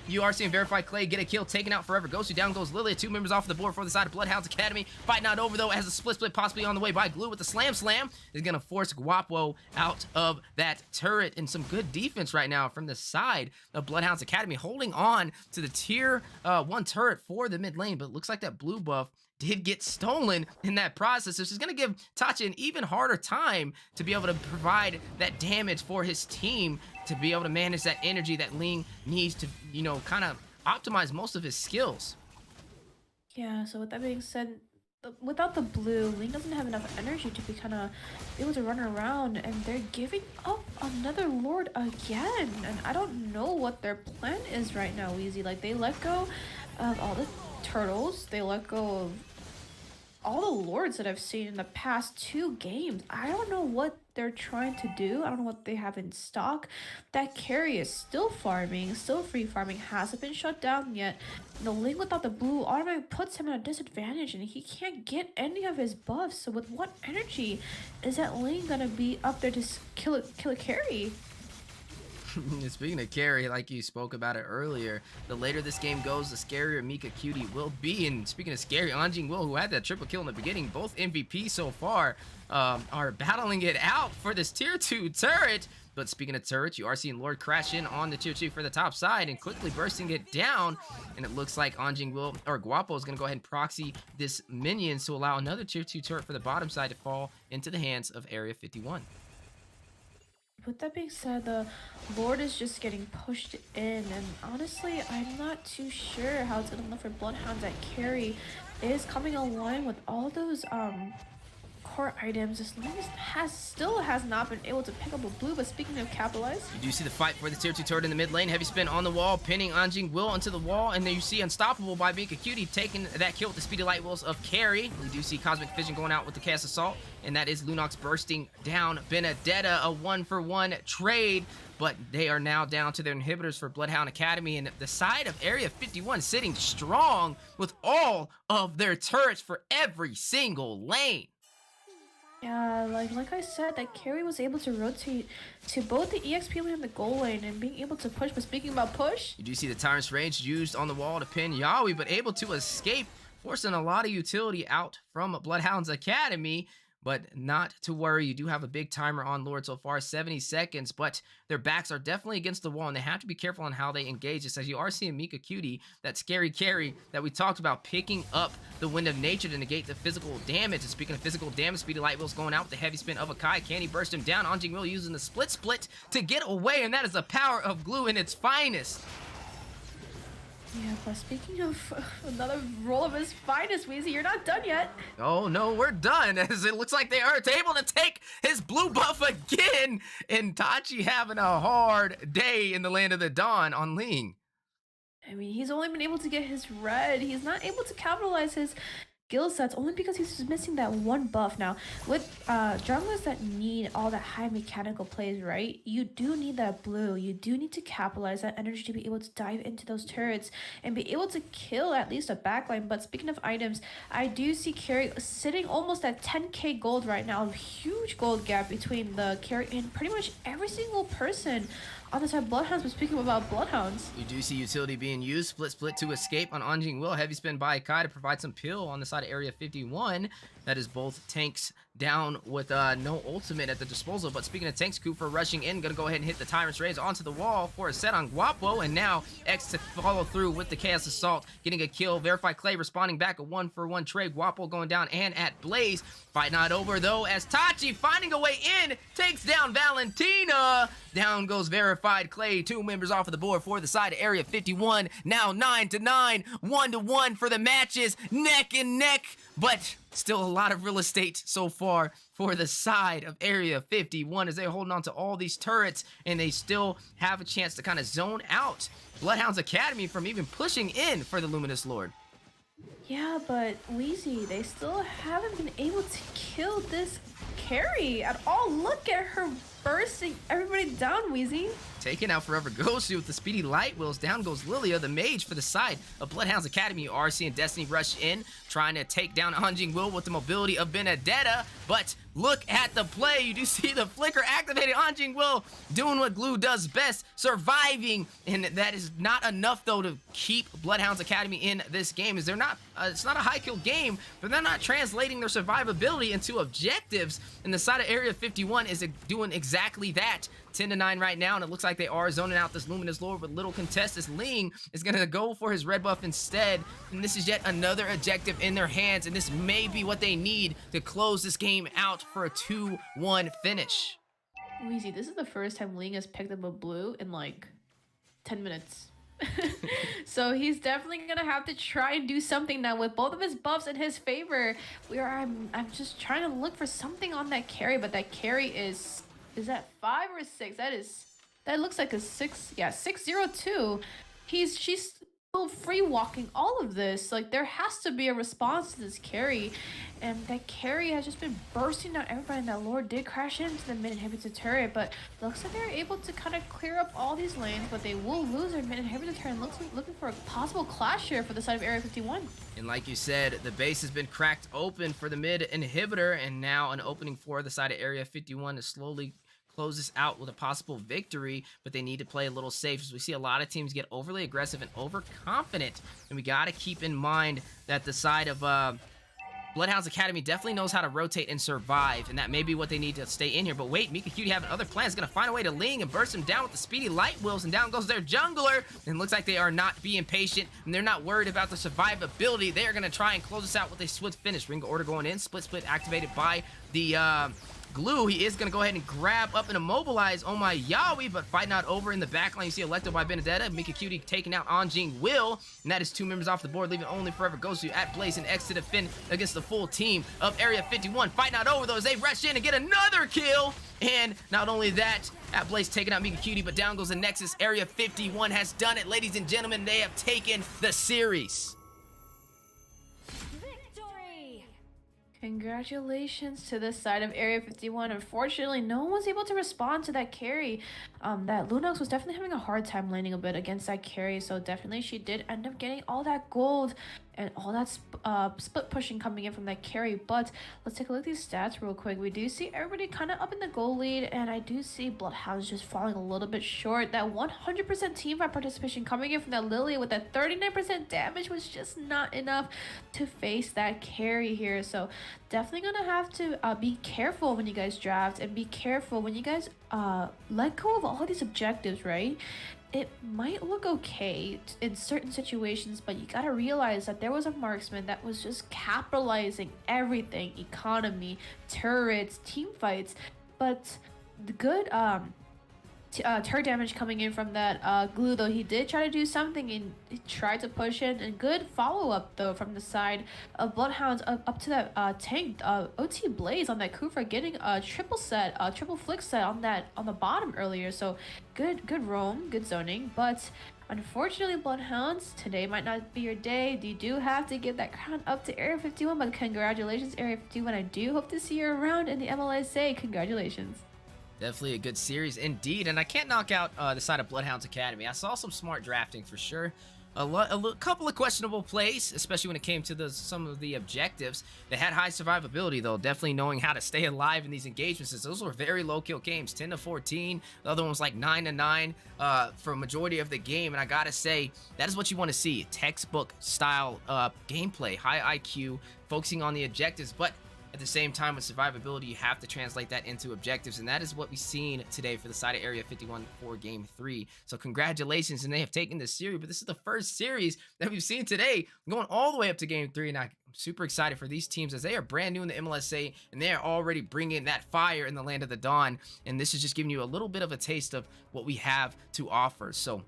You are seeing Verified Clay get a kill, taken out Forever Gosu. Down goes Lilia. 2 members off the board for the side of Bloodhounds Academy. Fight not over though, as a split possibly on the way by Glue with the slam is gonna force Guapo out of that turret. And some good defense right now from the side of Bloodhounds Academy, holding on to the tier 1 turret for the mid lane. But it looks like that blue buff did get stolen in that process. So she's going to give Tachi an even harder time to be able to provide that damage for his team, to be able to manage that energy that Ling needs to, you know, kind of optimize most of his skills. Yeah, so with that being said, without the blue, Ling doesn't have enough energy to be able to run around, and they're giving up another Lord again. And I don't know what their plan is right now, Weezy. Like, they let go of all the turtles, they let go of all the lords that I've seen in the past 2 games. I don't know what they're trying to do. I don't know what they have in stock. That carry is still farming, still free farming, hasn't been shut down yet. The Ling without the blue automatically puts him at a disadvantage, and he can't get any of his buffs. So with what energy is that Ling gonna be up there to kill a carry? Speaking of carry, like you spoke about it earlier, the later this game goes, the scarier Mika Cutie will be. And speaking of scary, Anjing Will, who had that triple kill in the beginning, both MVP so far, are battling it out for this tier 2 turret. But speaking of turrets, you are seeing Lord crash in on the tier 2 for the top side and quickly bursting it down. And it looks like Anjing Will, or Guapo, is going to go ahead and proxy this minions to allow another tier 2 turret for the bottom side to fall into the hands of Area 51. With that being said, the Lord is just getting pushed in, and honestly, I'm not too sure how it's gonna look for Bloodhounds at carry. Is coming along with all those core items. This Link still has not been able to pick up a blue, but speaking of capitalize, you do see the fight for the tier 2 turret in the mid lane. Heavy spin on the wall, pinning Anjing Will into the wall, and then you see Unstoppable by Mika Cutie taking that kill with the speedy light wheels of carry. You do see Cosmic Fission going out with the Chaos Assault, and that is Lunox bursting down Benedetta, a 1-for-1 trade. But they are now down to their inhibitors for Bloodhound Academy, and the side of Area 51 sitting strong with all of their turrets for every single lane. yeah, like I said, that carry was able to rotate to both the EXP lane and the goal lane and being able to push. But speaking about push, you do see the Tyrant's range used on the wall to pin Yaoi, but able to escape, forcing a lot of utility out from Bloodhounds Academy. But not to worry, you do have a big timer on Lord so far, 70 seconds, but their backs are definitely against the wall, and they have to be careful on how they engage this, as you are seeing Mika Cutie, that scary carry that we talked about, picking up the Wind of Nature to negate the physical damage. And speaking of physical damage, Speedy Light Wheel's going out with the heavy spin of Akai. Can he burst him down? Anjing Will using the split to get away, and that is the power of glue in its finest. yeah, but speaking of another roll of his finest, Weezy, you're not done yet. Oh no, we're done, as it looks like they are able to take his blue buff again, and Tachi having a hard day in the Land of the Dawn on Ling. I mean, he's only been able to get his red. He's not able to capitalize his skill sets only because he's just missing that one buff. Now, with junglers that need all the high mechanical plays, right? You do need that blue. You do need to capitalize that energy to be able to dive into those turrets and be able to kill at least a backline. But speaking of items, I do see carry sitting almost at 10k gold right now. Huge gold gap between the carry and pretty much every single person on the side of Bloodhounds. But speaking about Bloodhounds, you do see utility being used. Split to escape on Anjing Will. Heavy spin by Kai to provide some pill on the side of Area 51. That is both tanks down with no ultimate at the disposal. But speaking of tanks, Kufa rushing in, gonna go ahead and hit the Tyrant's Rays onto the wall for a set on Guapo, and now X to follow through with the Chaos Assault, getting a kill. Verified Clay responding back, a 1-for-1 trade. Guapo going down, and at Blaze, fight not over though, as Tachi finding a way in, takes down Valentina. Down goes Verified Clay, 2 members off of the board for the side of Area 51. Now 9-9, 1-1 for the matches, neck and neck, but still a lot of real estate so far for the side of Area 51 as they're holding on to all these turrets, and they still have a chance to kind of zone out Bloodhounds Academy from even pushing in for the Luminous Lord. yeah, but Weezy, they still haven't been able to kill this carry at all. Look at her bursting everybody down, Weezy. Taking out Forever Ghost with the speedy light wheels. Down goes Lilia, the mage, for the side of Bloodhounds Academy. You are seeing Destiny rush in, trying to take down Anjing Will with the mobility of Benedetta. But look at the play. You do see the flicker activated. Anjing Will doing what Glue does best, surviving. And that is not enough, though, to keep Bloodhounds Academy in this game. As they're not, it's not a high kill game, but they're not translating their survivability into objectives. And the side of Area 51 is doing exactly that. 10-9 right now, and it looks like they are zoning out this Luminous Lord with little contest, as Ling is going to go for his red buff instead. And this is yet another objective in their hands, and this may be what they need to close this game out for a 2-1 finish. Weezy, this is the first time Ling has picked up a blue in like 10 minutes. So he's definitely gonna have to try and do something now with both of his buffs in his favor. I'm just trying to look for something on that carry, but that carry is that 5 or 6? That looks like a 6. Yeah, 602. She's still free walking all of this. Like, there has to be a response to this carry, and that carry has just been bursting out everybody. And that Lord did crash into the mid inhibitor turret, but looks like they're able to kind of clear up all these lanes, but they will lose their mid inhibitor turret. Looking for a possible clash here for the side of Area 51. And like you said, the base has been cracked open for the mid inhibitor, and now an opening for the side of Area 51 is slowly close this out with a possible victory, but they need to play a little safe, as we see a lot of teams get overly aggressive and overconfident, and we got to keep in mind that the side of Bloodhounds Academy definitely knows how to rotate and survive, and that may be what they need to stay in here. But wait, Mika Cutie having other plans, gonna find a way to Ling and burst him down with the speedy light wheels, and down goes their jungler, and looks like they are not being patient, and they're not worried about the survivability. They are gonna try and close this out with a swift finish. Ring order going in, split activated by the Glue. He is going to go ahead and grab up and immobilize Oh My Yaoi, but fight not over in the backline. You see Electo by Benedetta, Mika Cutie taking out Anjing Will, and that is 2 members off the board, leaving only Forever Gosu at Blaze and X to defend against the full team of Area 51. Fight not over though as they rush in and get another kill, and not only that, at Blaze taking out Mika Cutie, but down goes the Nexus. Area 51 has done it, ladies and gentlemen. They have taken the series. Congratulations to the side of Area 51. Unfortunately, no one was able to respond to that carry. That Lunox was definitely having a hard time landing a bit against that carry, so definitely she did end up getting all that gold and all that split pushing coming in from that carry. But let's take a look at these stats real quick. We do see everybody kind of up in the goal lead, and I do see Bloodhounds just falling a little bit short. That 100% team fight participation coming in from that Lily with that 39% damage was just not enough to face that carry here. So definitely gonna have to be careful when you guys draft, and be careful when you guys let go of all these objectives, right? It might look okay in certain situations, but you gotta realize that there was a marksman that was just capitalizing everything: economy, turrets, team fights. But the good turret damage coming in from that Glue, though he did try to do something and he tried to push in, and good follow-up though from the side of Bloodhounds up to that tank OT Blaze on that Kufra, getting a triple flick set on the bottom earlier. So good roam, good zoning. But unfortunately, Bloodhounds, today might not be your day. You do have to give that crown up to Area 51, but congratulations, Area 51. I do hope to see you around in the MLSA. Congratulations. Definitely a good series indeed, and I can't knock out the side of Bloodhounds Academy. I saw some smart drafting for sure. A couple of questionable plays, especially when it came to some of the objectives. They had high survivability though, definitely knowing how to stay alive in these engagements, as those were very low kill games, 10-14. The other one was like 9-9 for a majority of the game, and I gotta say, that is what you want to see. Textbook style gameplay, high IQ, focusing on the objectives, but at the same time, with survivability, you have to translate that into objectives, and that is what we've seen today for the side of Area 51 for Game 3. So congratulations, and they have taken this series, but this is the first series that we've seen today, going all the way up to Game 3, and I'm super excited for these teams as they are brand new in the MLSA, and they are already bringing that fire in the Land of the Dawn, and this is just giving you a little bit of a taste of what we have to offer. So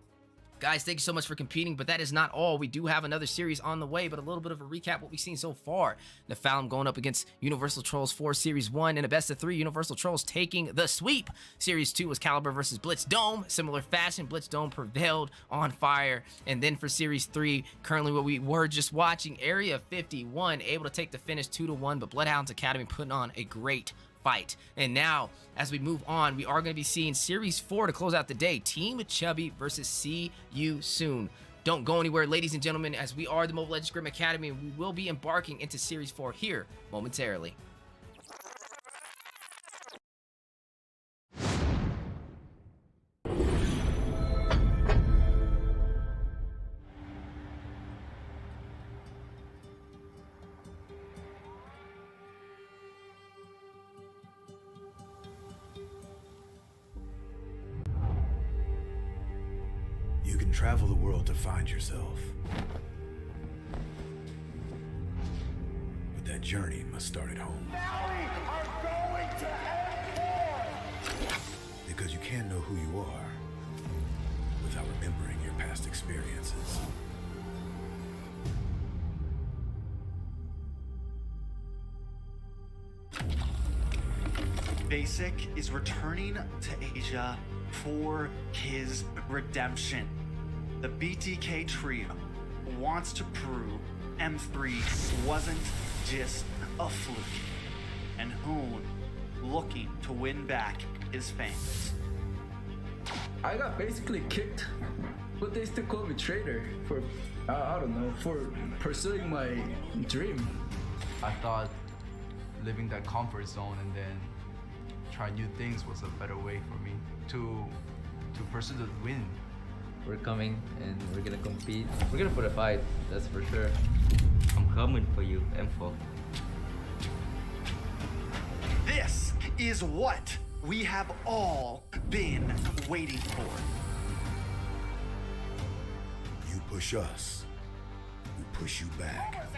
guys, thank you so much for competing, but that is not all. We do have another series on the way, but a little bit of a recap what we've seen so far. Nephalem going up against Universal Trolls 4 Series 1 in a best of 3. Universal Trolls taking the sweep. Series 2 was Caliber versus Blitz Dome. Similar fashion, Blitz Dome prevailed on fire. And then for Series 3, currently what we were just watching, Area 51 able to take the finish 2-1, but Bloodhounds Academy putting on a great fight. And now, as we move on, we are going to be seeing Series 4 to close out the day. Team Chubby versus See You Soon. Don't go anywhere, ladies and gentlemen, as we are the Mobile Legends Scrim Academy, and we will be embarking into Series 4 here momentarily. You can travel the world to find yourself. But that journey must start at home. Now we are going to end war! Because you can't know who you are without remembering your past experiences. Basic is returning to Asia for his redemption. The BTK trio wants to prove M3 wasn't just a fluke, and Hoon looking to win back his fans. I got basically kicked, but they still call me traitor for, I don't know, for pursuing my dream. I thought living that comfort zone and then try new things was a better way for me to pursue the win. We're coming and we're gonna compete. We're gonna put a fight, that's for sure. I'm coming for you, M4. This is what we have all been waiting for. You push us, we push you back.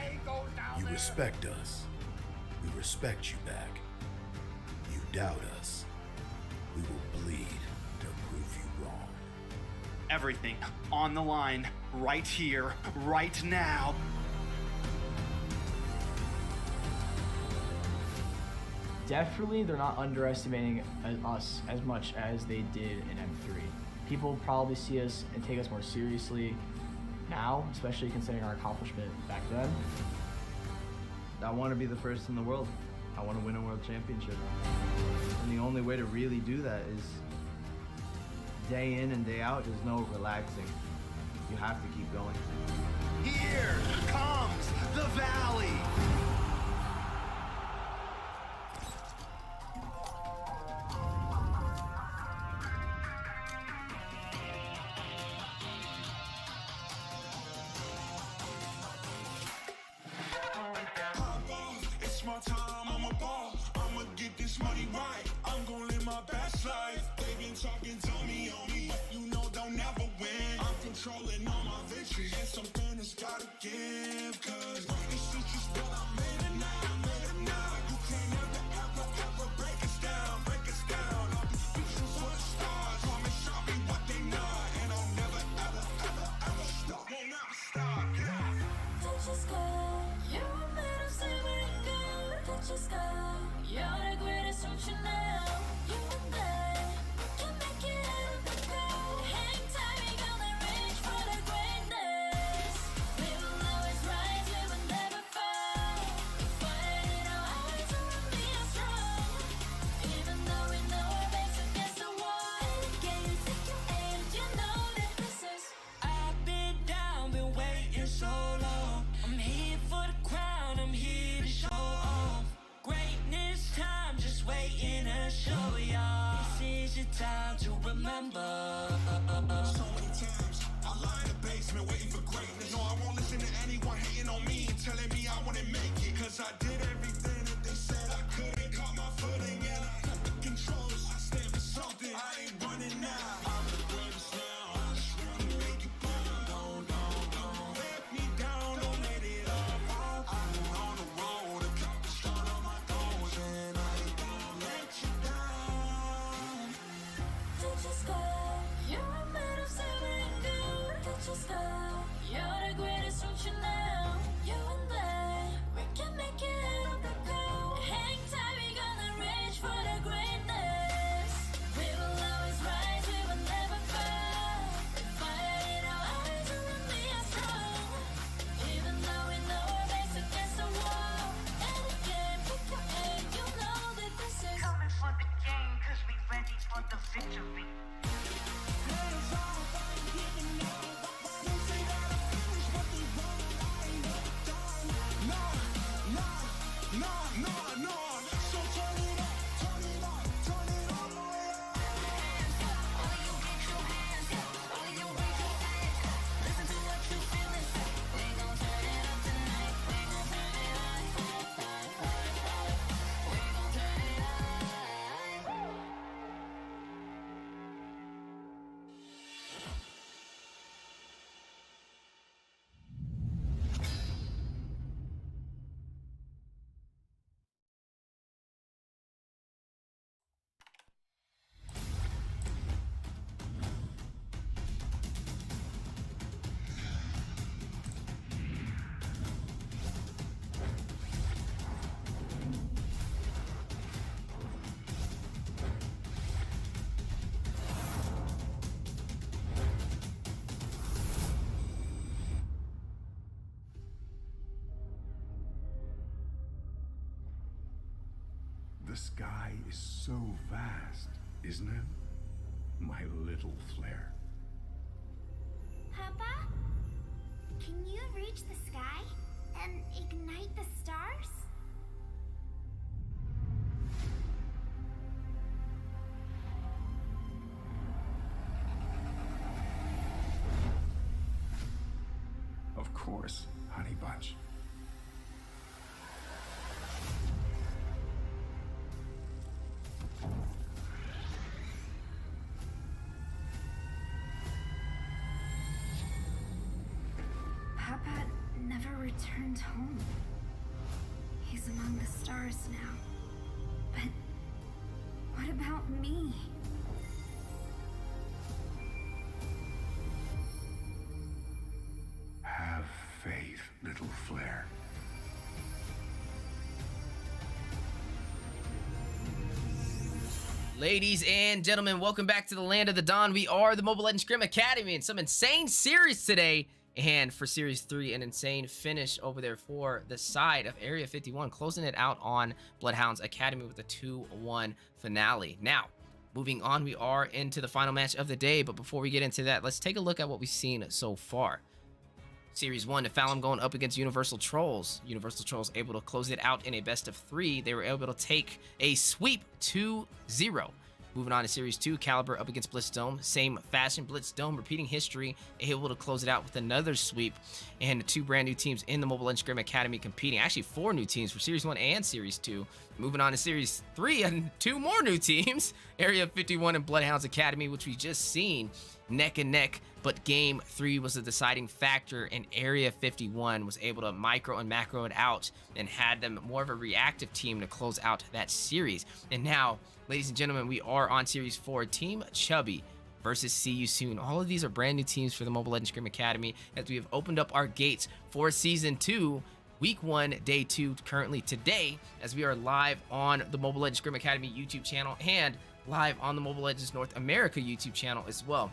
You respect us, we respect you back. You doubt us, we will bleed to prove you wrong. Everything on the line, right here, right now. Definitely, they're not underestimating us as much as they did in M3. People probably see us and take us more seriously now, especially considering our accomplishment back then. I want to be the first in the world. I want to win a world championship. And the only way to really do that is day in and day out. There's no relaxing. You have to keep going. Here comes the Valley. It's my time, I'm a ball. I'ma get this money right. I'm gonna live my best life. They been talking to me on me, but you know they'll never win. I'm controlling all my victories, and something has gotta give. Cause this is just what I made it now, made it now. You can't ever break us down, break us down. I'll be reaching for the stars, promise I'll be what they not. And I'll never ever stop. Won't never stop, yeah. Touch the sky, you're made of silver and gold. Touch the sky, you're the greatest, don't you know? You and I, we can make it out of the cold. Hang tight, we gonna reach for the greatness. We will always rise, we will never fall. We fight in our eyes, and we are strong. Even though we know our backs against the wall. Can you take your aim? You know that this is. I've been down, been waiting so long. I'm here for the crown, I'm here to show off. Greatness time, just waiting to show y'all. This is your time to remember. So many times I lie in the basement waiting for greatness. No, I won't listen to anyone hating on me and telling me I wouldn't make it. Cause I did everything that they said I couldn't. Caught my footing and I got the controls. I stand for something, I ain't running now. I'm the greatest now, I just wanna make it proud. Don't let me down, don't let it all fall. I've been on the road, accomplished all of my goals, and I ain't gonna let you down. Touch the sky, you're made of silver and gold. Touch the sky, you're the greatest, don't you know? You and I, we can make it out of the cold. Hang tight, we gonna reach for the greatness. We will always rise, we will never fall. We fight in our eyes, and we are strong. Even though we know our backs against the wall. And again, pick your aim, you know that this is. Coming for the game, cause we ready for the victory. So turn it up, turn it up, turn it all the way up. All you get your hands up, all you raise your hands up. Listen to what you feel inside. We gon' turn it up tonight. We gon' turn it up. We gon' turn it up. The sky is so vast, isn't it? My little flare. Papa? Can you reach the sky and ignite the stars? course, Honey Bunch. Papa never returned home. He's among the stars now. But what about me? Have faith, little Flare. Ladies and gentlemen, welcome back to the Land of the Dawn. We are the Mobile Legends Scrim Academy and some insane series today. And for Series 3, an insane finish over there for the side of Area 51, closing it out on Bloodhounds Academy with a 2-1 finale. Now, moving on, we are into the final match of the day. But before we get into that, let's take a look at what we've seen so far. Series 1, Nephalem going up against Universal Trolls. Universal Trolls able to close it out in a best of 3. They were able to take a sweep 2-0. Moving on to Series 2, Caliber up against Blitz Dome. Same fashion, Blitz Dome repeating history, able to close it out with another sweep. And 2 brand new teams in the Mobile Legends Scrim Academy competing. Actually, 4 new teams for Series 1 and Series 2. Moving on to Series 3, and 2 more new teams. Area 51 and Bloodhounds Academy, which we just seen neck and neck. But Game 3 was the deciding factor, and Area 51 was able to micro and macro it out and had them more of a reactive team to close out that series. And now, ladies and gentlemen, we are on Series 4, Team Chubby versus See You Soon. All of these are brand new teams for the Mobile Legends Scrim Academy as we have opened up our gates for Season 2, Week 1, Day 2, currently today, as we are live on the Mobile Legends Scrim Academy YouTube channel and live on the Mobile Legends North America YouTube channel as well.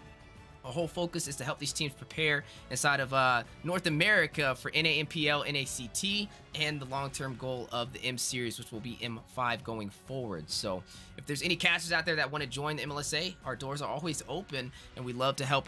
Our whole focus is to help these teams prepare inside of North America for NAMPL, NACT, and the long-term goal of the M Series, which will be M5 going forward. So if there's any casters out there that want to join the MLSA, our doors are always open, and we love to help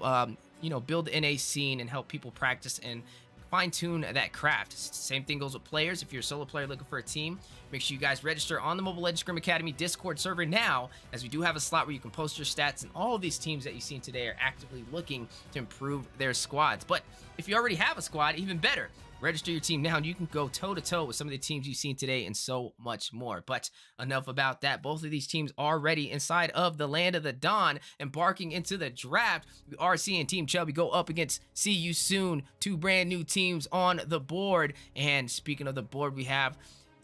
build the NA scene and help people practice and fine-tune that craft. Same thing goes with players. If you're a solo player looking for a team, make sure you guys register on the Mobile Legends Scrim Academy Discord server now, as we do have a slot where you can post your stats, and all of these teams that you've seen today are actively looking to improve their squads. But if you already have a squad, even better. Register your team now, and you can go toe-to-toe with some of the teams you've seen today and so much more. But enough about that. Both of these teams are ready inside of the Land of the Dawn, embarking into the draft. We are seeing Team Chubby go up against See You Soon. 2 brand new teams on the board. And speaking of the board, we have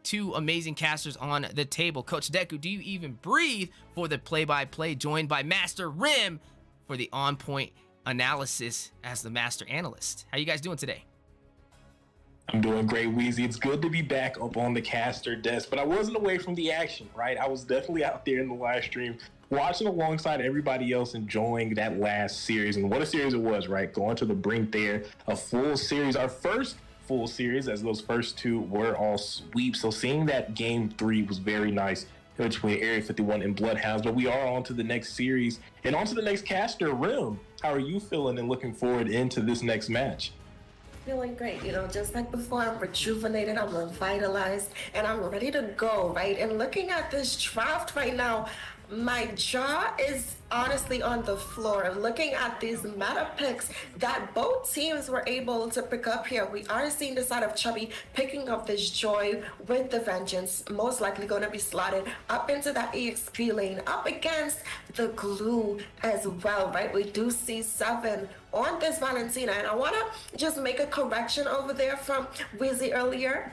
2 amazing casters on the table. Coach Deku, do you even breathe for the play-by-play, joined by Master Rim for the on-point analysis as the Master Analyst. How you guys doing today? I'm doing great, Weezy. It's good to be back up on the caster desk, but I wasn't away from the action, right? I was definitely out there in the live stream, watching alongside everybody else, enjoying that last series. And what a series it was, right? Going to the brink there, a full series, our first full series, as those first 2 were all sweeps. So seeing that Game 3 was very nice between Area 51 and Bloodhounds. But we are on to the next series and on to the next caster, Rim. How are you feeling and looking forward into this next match? Feeling great, just like before. I'm rejuvenated, I'm revitalized, and I'm ready to go, right? And looking at this draft right now, my jaw is honestly on the floor looking at these meta picks that both teams were able to pick up here. We are seeing the side of Chubby picking up this joy with the vengeance, most likely going to be slotted up into that EXP lane up against the glue as well, right? We do see 7 on this Valentina, and I want to just make a correction over there from Wizzy earlier.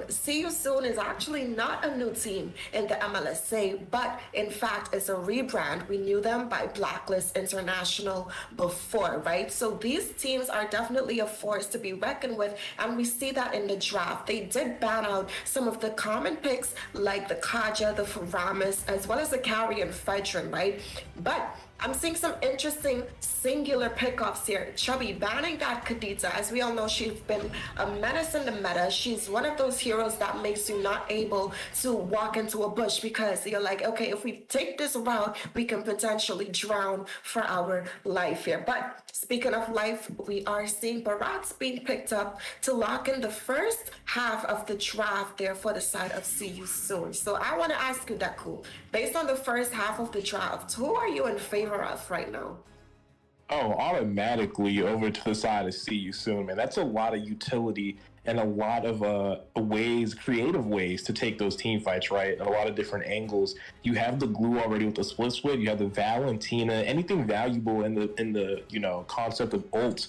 See You Soon is actually not a new team in the MLSA, but in fact it's a rebrand. We knew them by Blacklist International before, right? So these teams are definitely a force to be reckoned with, and we see that in the draft. They did ban out some of the common picks like the Kaja, the Faramis, as well as the Carry and Fedrin, right? But I'm seeing some interesting singular pickoffs here. Chubby banning that Kadita. As we all know, she's been a menace in the meta. She's one of those heroes that makes you not able to walk into a bush because you're like, okay, if we take this route, we can potentially drown for our life here. But speaking of life, we are seeing Barats being picked up to lock in the first half of the draft there for the side of See You Soon. So I want to ask you, Deku, based on the first half of the draft, who are you in favor of right now? Oh, automatically over to the side of see you soon, man. That's a lot of utility and a lot of ways, creative ways to take those team fights, right? And a lot of different angles. You have the glue already with the split split. You have the Valentina. Anything valuable in the concept of ults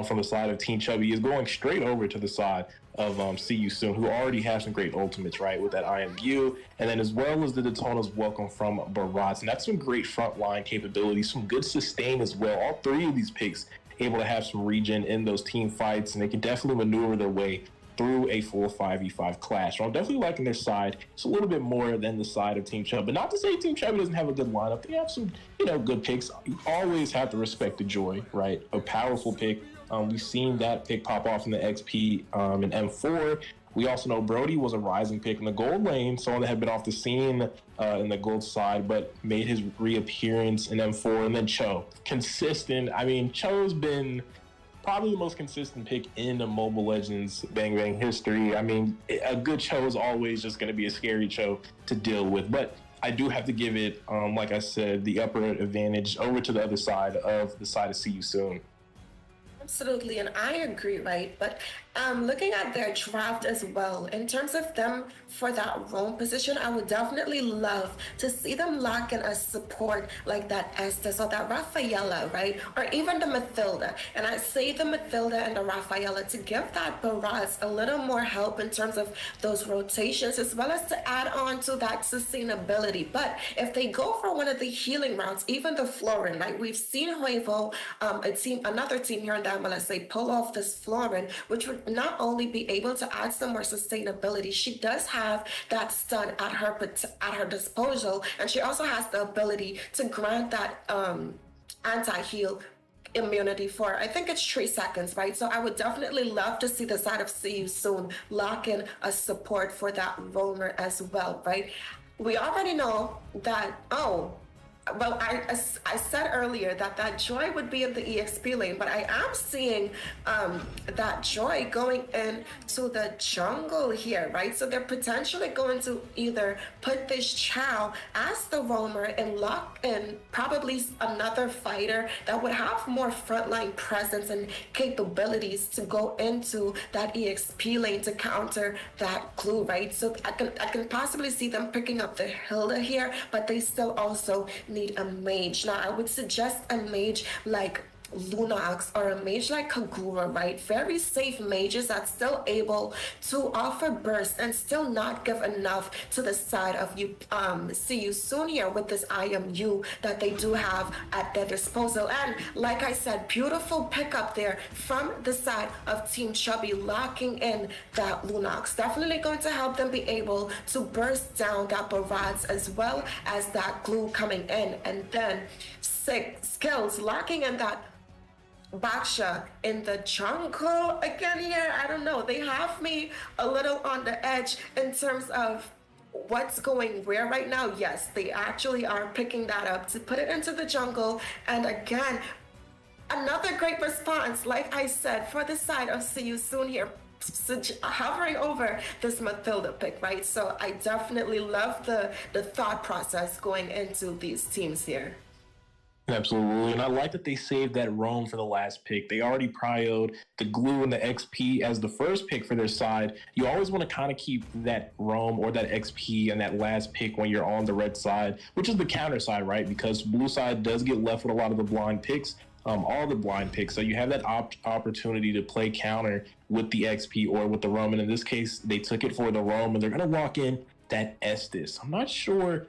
from the side of Team Chubby is going straight over to the side of See You Soon, who already have some great ultimates, right, with that IMU, and then as well as the Daytona's welcome from Barats. And that's some great frontline capability, some good sustain as well. All three of these picks able to have some regen in those team fights, and they can definitely maneuver their way through a full 5v5 clash. So I'm definitely liking their side. It's a little bit more than the side of Team Chubby. But not to say Team Chubby doesn't have a good lineup. They have some, good picks. You always have to respect the Joy, right? A powerful pick. We've seen that pick pop off in the XP in M4. We also know Brody was a rising pick in the gold lane, someone that had been off the scene in the gold side, but made his reappearance in M4. And then Cho, consistent. I mean, Cho's been probably the most consistent pick in the Mobile Legends Bang Bang history. I mean, a good Cho is always just going to be a scary Cho to deal with. But I do have to give it, like I said, the upper advantage over to the other side of See You Soon. Absolutely, and I agree, right? But looking at their draft as well, in terms of them for that roam position, I would definitely love to see them lock in a support like that Estes or that Rafaela, right? Or even the Mathilda. And I say the Mathilda and the Rafaela to give that Barras a little more help in terms of those rotations, as well as to add on to that sustainability. But if they go for one of the healing routes, even the Florin, like we've seen Huevo, another team here in the MLS, they pull off this Florin, which would not only be able to add some more sustainability, she does have that stun at her disposal, and she also has the ability to grant that anti-heal immunity for, I think it's 3 seconds, right? So I would definitely love to see the side of See You Soon lock in a support for that roamer as well, right? We already know that, well, I said earlier that Joy would be in the EXP lane, but I am seeing that Joy going into the jungle here, right? So they're potentially going to either put this Chow as the roamer and lock in probably another fighter that would have more frontline presence and capabilities to go into that EXP lane to counter that glue, right? So I can possibly see them picking up the Hilda here, but they still also need a mage. Now, I would suggest a mage like Lunox or a mage like Kagura, right? Very safe mages that's still able to offer burst and still not give enough to the side of you. See You Soon here with this IMU that they do have at their disposal. And like I said, beautiful pickup there from the side of Team Chubby, locking in that Lunox. Definitely going to help them be able to burst down that barrage as well as that glue coming in. And then skills locking in that Baksha in the jungle again here. I don't know. They have me a little on the edge in terms of what's going where right now. Yes, they actually are picking that up to put it into the jungle. And again, another great response, like I said, for the side of See You Soon here, hovering over this Mathilda pick, right? So I definitely love the thought process going into these teams here. Absolutely, and I like that they saved that roam for the last pick. They already prioed the glue and the XP as the first pick for their side. You always want to kind of keep that roam or that XP and that last pick when you're on the red side, which is the counter side, right? Because blue side does get left with a lot of the blind picks, all the blind picks. So you have that opportunity to play counter with the XP or with the roam. And in this case, they took it for the roam, and they're going to walk in that Estes. I'm not sure.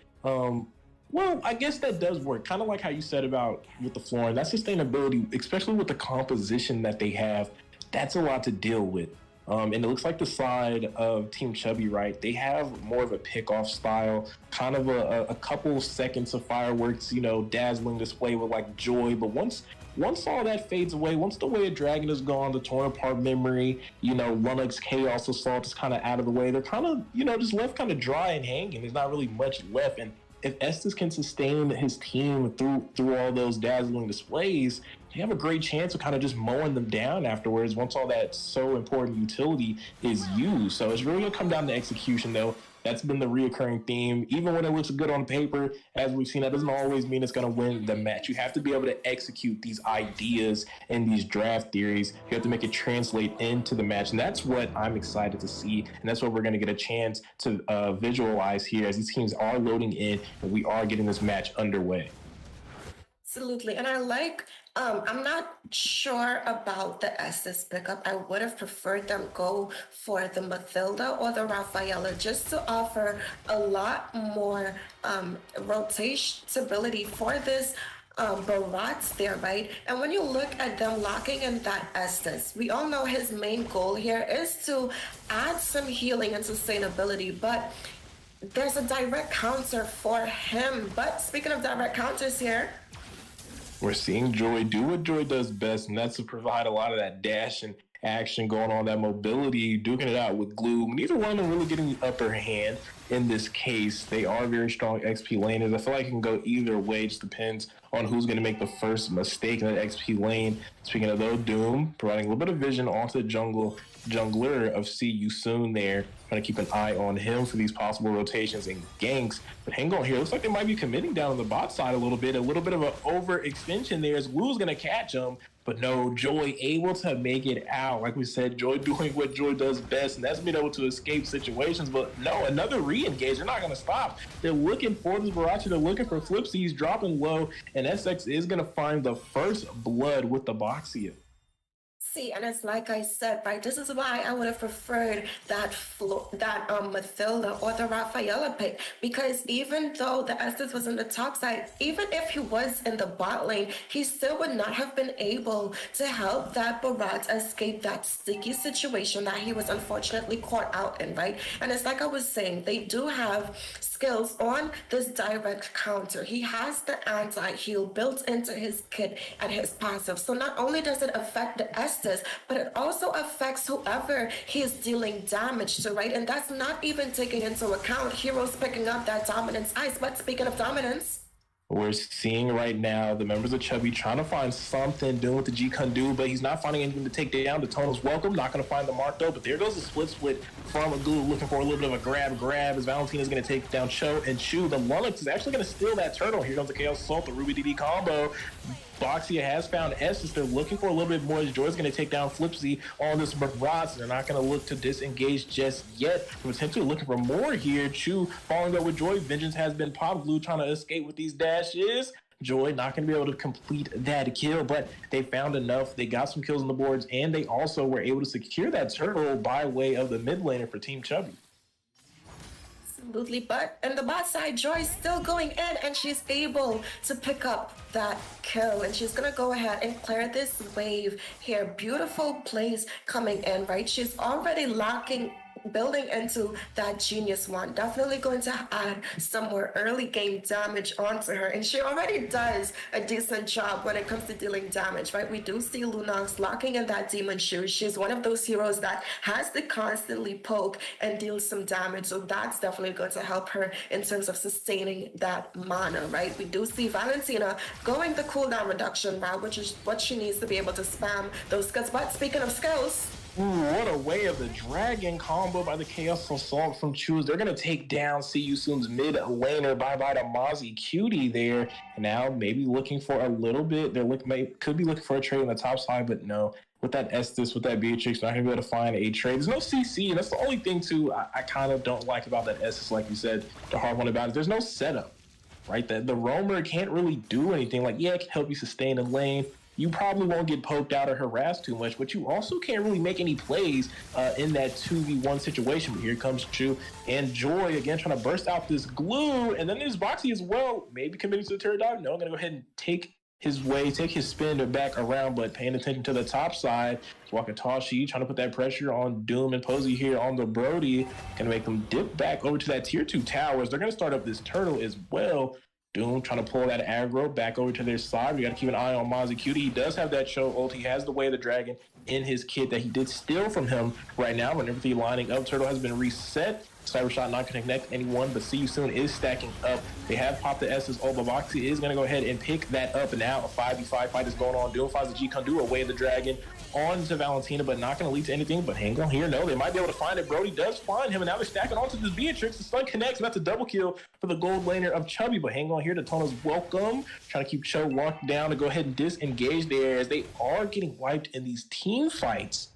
Well, I guess that does work. Kind of like how you said about with the Florin. That sustainability, especially with the composition that they have, that's a lot to deal with. And it looks like the side of Team Chubby, right, they have more of a pick-off style, kind of a couple seconds of fireworks, dazzling display with like Joy. But once all that fades away, once the Way of Dragon is gone, the torn apart memory, Lunox Chaos Assault is kind of out of the way. They're kind of, just left kind of dry and hanging. There's not really much left. And if Estes can sustain his team through all those dazzling displays, they have a great chance of kind of just mowing them down afterwards once all that so important utility is used. So it's really going to come down to execution, though. That's been the reoccurring theme. Even when it looks good on paper, as we've seen, that doesn't always mean it's going to win the match. You have to be able to execute these ideas and these draft theories. You have to make it translate into the match. And that's what I'm excited to see. And that's what we're going to get a chance to visualize here as these teams are loading in and we are getting this match underway. Absolutely. And I like, I'm not sure about the Estes pickup. I would have preferred them go for the Mathilda or the Rafaela just to offer a lot more rotation stability for this Barat's there, right? And when you look at them locking in that Estes, we all know his main goal here is to add some healing and sustainability, but there's a direct counter for him. But speaking of direct counters here, we're seeing Joy do what Joy does best, and that's to provide a lot of that dash and action going on, that mobility, duking it out with Gloom. Neither one of them really getting the upper hand in this case. They are very strong XP laners. I feel like it can go either way. It just depends on who's going to make the first mistake in that XP lane. Speaking of though, Doom providing a little bit of vision onto the jungler of See You Soon there. Trying to keep an eye on him for these possible rotations and ganks. But hang on here. Looks like they might be committing down on the bot side a little bit. A little bit of an overextension there as Wu's going to catch him. But no, Joy able to make it out. Like we said, Joy doing what Joy does best, and that's being able to escape situations. But no, another re-engage. They're not going to stop. They're looking for this Barachi. They're looking for Flipsy. He's dropping low, and SX is going to find the first blood with the Boxia. See, and it's like I said, right? This is why I would have preferred that Mathilda or the Rafaela pick, because even though the Estes was in the top side, even if he was in the bot lane, he still would not have been able to help that Barat escape that sticky situation that he was unfortunately caught out in, right? And it's like I was saying, they do have skills on this direct counter. He has the anti-heal built into his kit and his passive. So not only does it affect the Estes, but it also affects whoever he is dealing damage to, right? And that's not even taking into account heroes picking up that dominance ice. But speaking of dominance, we're seeing right now the members of Chubby trying to find something, doing what the G can do, but he's not finding anything to take down. The Tono's welcome, not going to find the mark though, but there goes the split from a Glue, looking for a little bit of a grab as Valentina's going to take down Cho and Chu. The Lunix is actually going to steal that turtle. Here comes the Chaos Assault, the Ruby DD combo. Boxia has found Estes. They're looking for a little bit more as Joy's going to take down Flipsy on this Barat. They're not going to look to disengage just yet. They're potentially looking for more here. Chu following up with Joy. Vengeance has been popped. Blue trying to escape with these dashes. Joy not going to be able to complete that kill, but they found enough. They got some kills on the boards, and they also were able to secure that turtle by way of the mid laner for Team Chubby. absolutely. But in the bot side, Joy's still going in, and she's able to pick up that kill. And she's gonna go ahead and clear this wave here. Beautiful plays coming in, right? She's already building into that Genius one. Definitely going to add some more early game damage onto her. And she already does a decent job when it comes to dealing damage, right? We do see Lunox locking in that Demon Shoe. She's one of those heroes that has to constantly poke and deal some damage. So that's definitely going to help her in terms of sustaining that mana, right? We do see Valentina going the cooldown reduction route, which is what she needs to be able to spam those skills. But speaking of skills, ooh, what a way of the dragon combo by the Chaos Assault from Choose. They're going to take down See You Soon's mid laner. Bye-bye to Mozzie Cutie there. And now maybe looking for a little bit. Could be looking for a trade on the top side, but no. With that Estes, with that Beatrix, not going to be able to find a trade. There's no CC, and that's the only thing, too, I kind of don't like about that Estes, like you said, the hard one about it. There's no setup, right? The roamer can't really do anything. Like, yeah, it can help you sustain a lane. You probably won't get poked out or harassed too much, but you also can't really make any plays in that 2v1 situation. But here comes Chu and Joy again trying to burst out this glue. And then there's Boxy as well, maybe committing to the turret dive. No, I'm going to go ahead and take his spin back around, but paying attention to the top side. Wakatashi trying to put that pressure on Doom and Posey here on the Brody. Going to make them dip back over to that tier 2 towers. They're going to start up this turtle as well. Doom trying to pull that aggro back over to their side. We got to keep an eye on Mozzie Cutie. He does have that show ult. He has the Way of the Dragon in his kit that he did steal from him right now. When everything lining up, turtle has been reset. Cyber shot not going to connect anyone, but See You Soon is stacking up. They have popped the S's. Oh, but Boxy is going to go ahead and pick that up. And now a 5v5 fight is going on. Doom finds the G Kundu away the dragon on to Valentina, but not going to lead to anything. But hang on here. No, they might be able to find it. Brody does find him, and now they're stacking onto this Beatrix. The stun connects, and that's a double kill for the gold laner of Chubby. But hang on here. Daytona's welcome. Trying to keep Cho locked down to go ahead and disengage there as they are getting wiped in these team fights.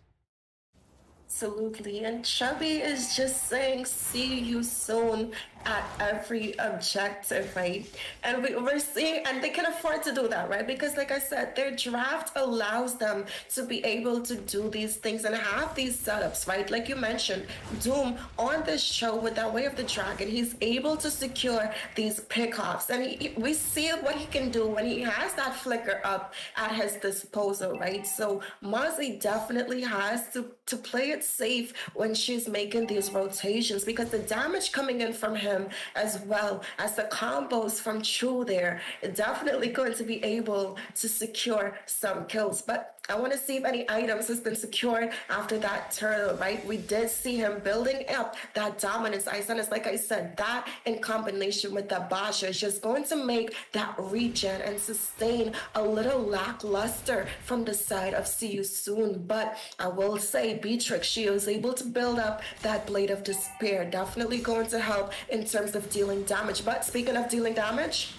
Absolutely. And Chubby is just saying, see you soon at every objective, right? And we're seeing, and they can afford to do that, right? Because like I said, their draft allows them to be able to do these things and have these setups, right? Like you mentioned, Doom on this show with that Way of the Dragon, he's able to secure these pickoffs. And we see what he can do when he has that flicker up at his disposal, right? So Mozzie definitely has to play it safe when she's making these rotations, because the damage coming in from him as well as the combos from Chu there, definitely going to be able to secure some kills. But I want to see if any items has been secured after that turtle, right? We did see him building up that dominance ice, and it's like I said, that in combination with the Basha is just going to make that regen and sustain a little lackluster from the side of See You Soon. But I will say Beatrix, she was able to build up that Blade of Despair, definitely going to help in terms of dealing damage. But speaking of dealing damage,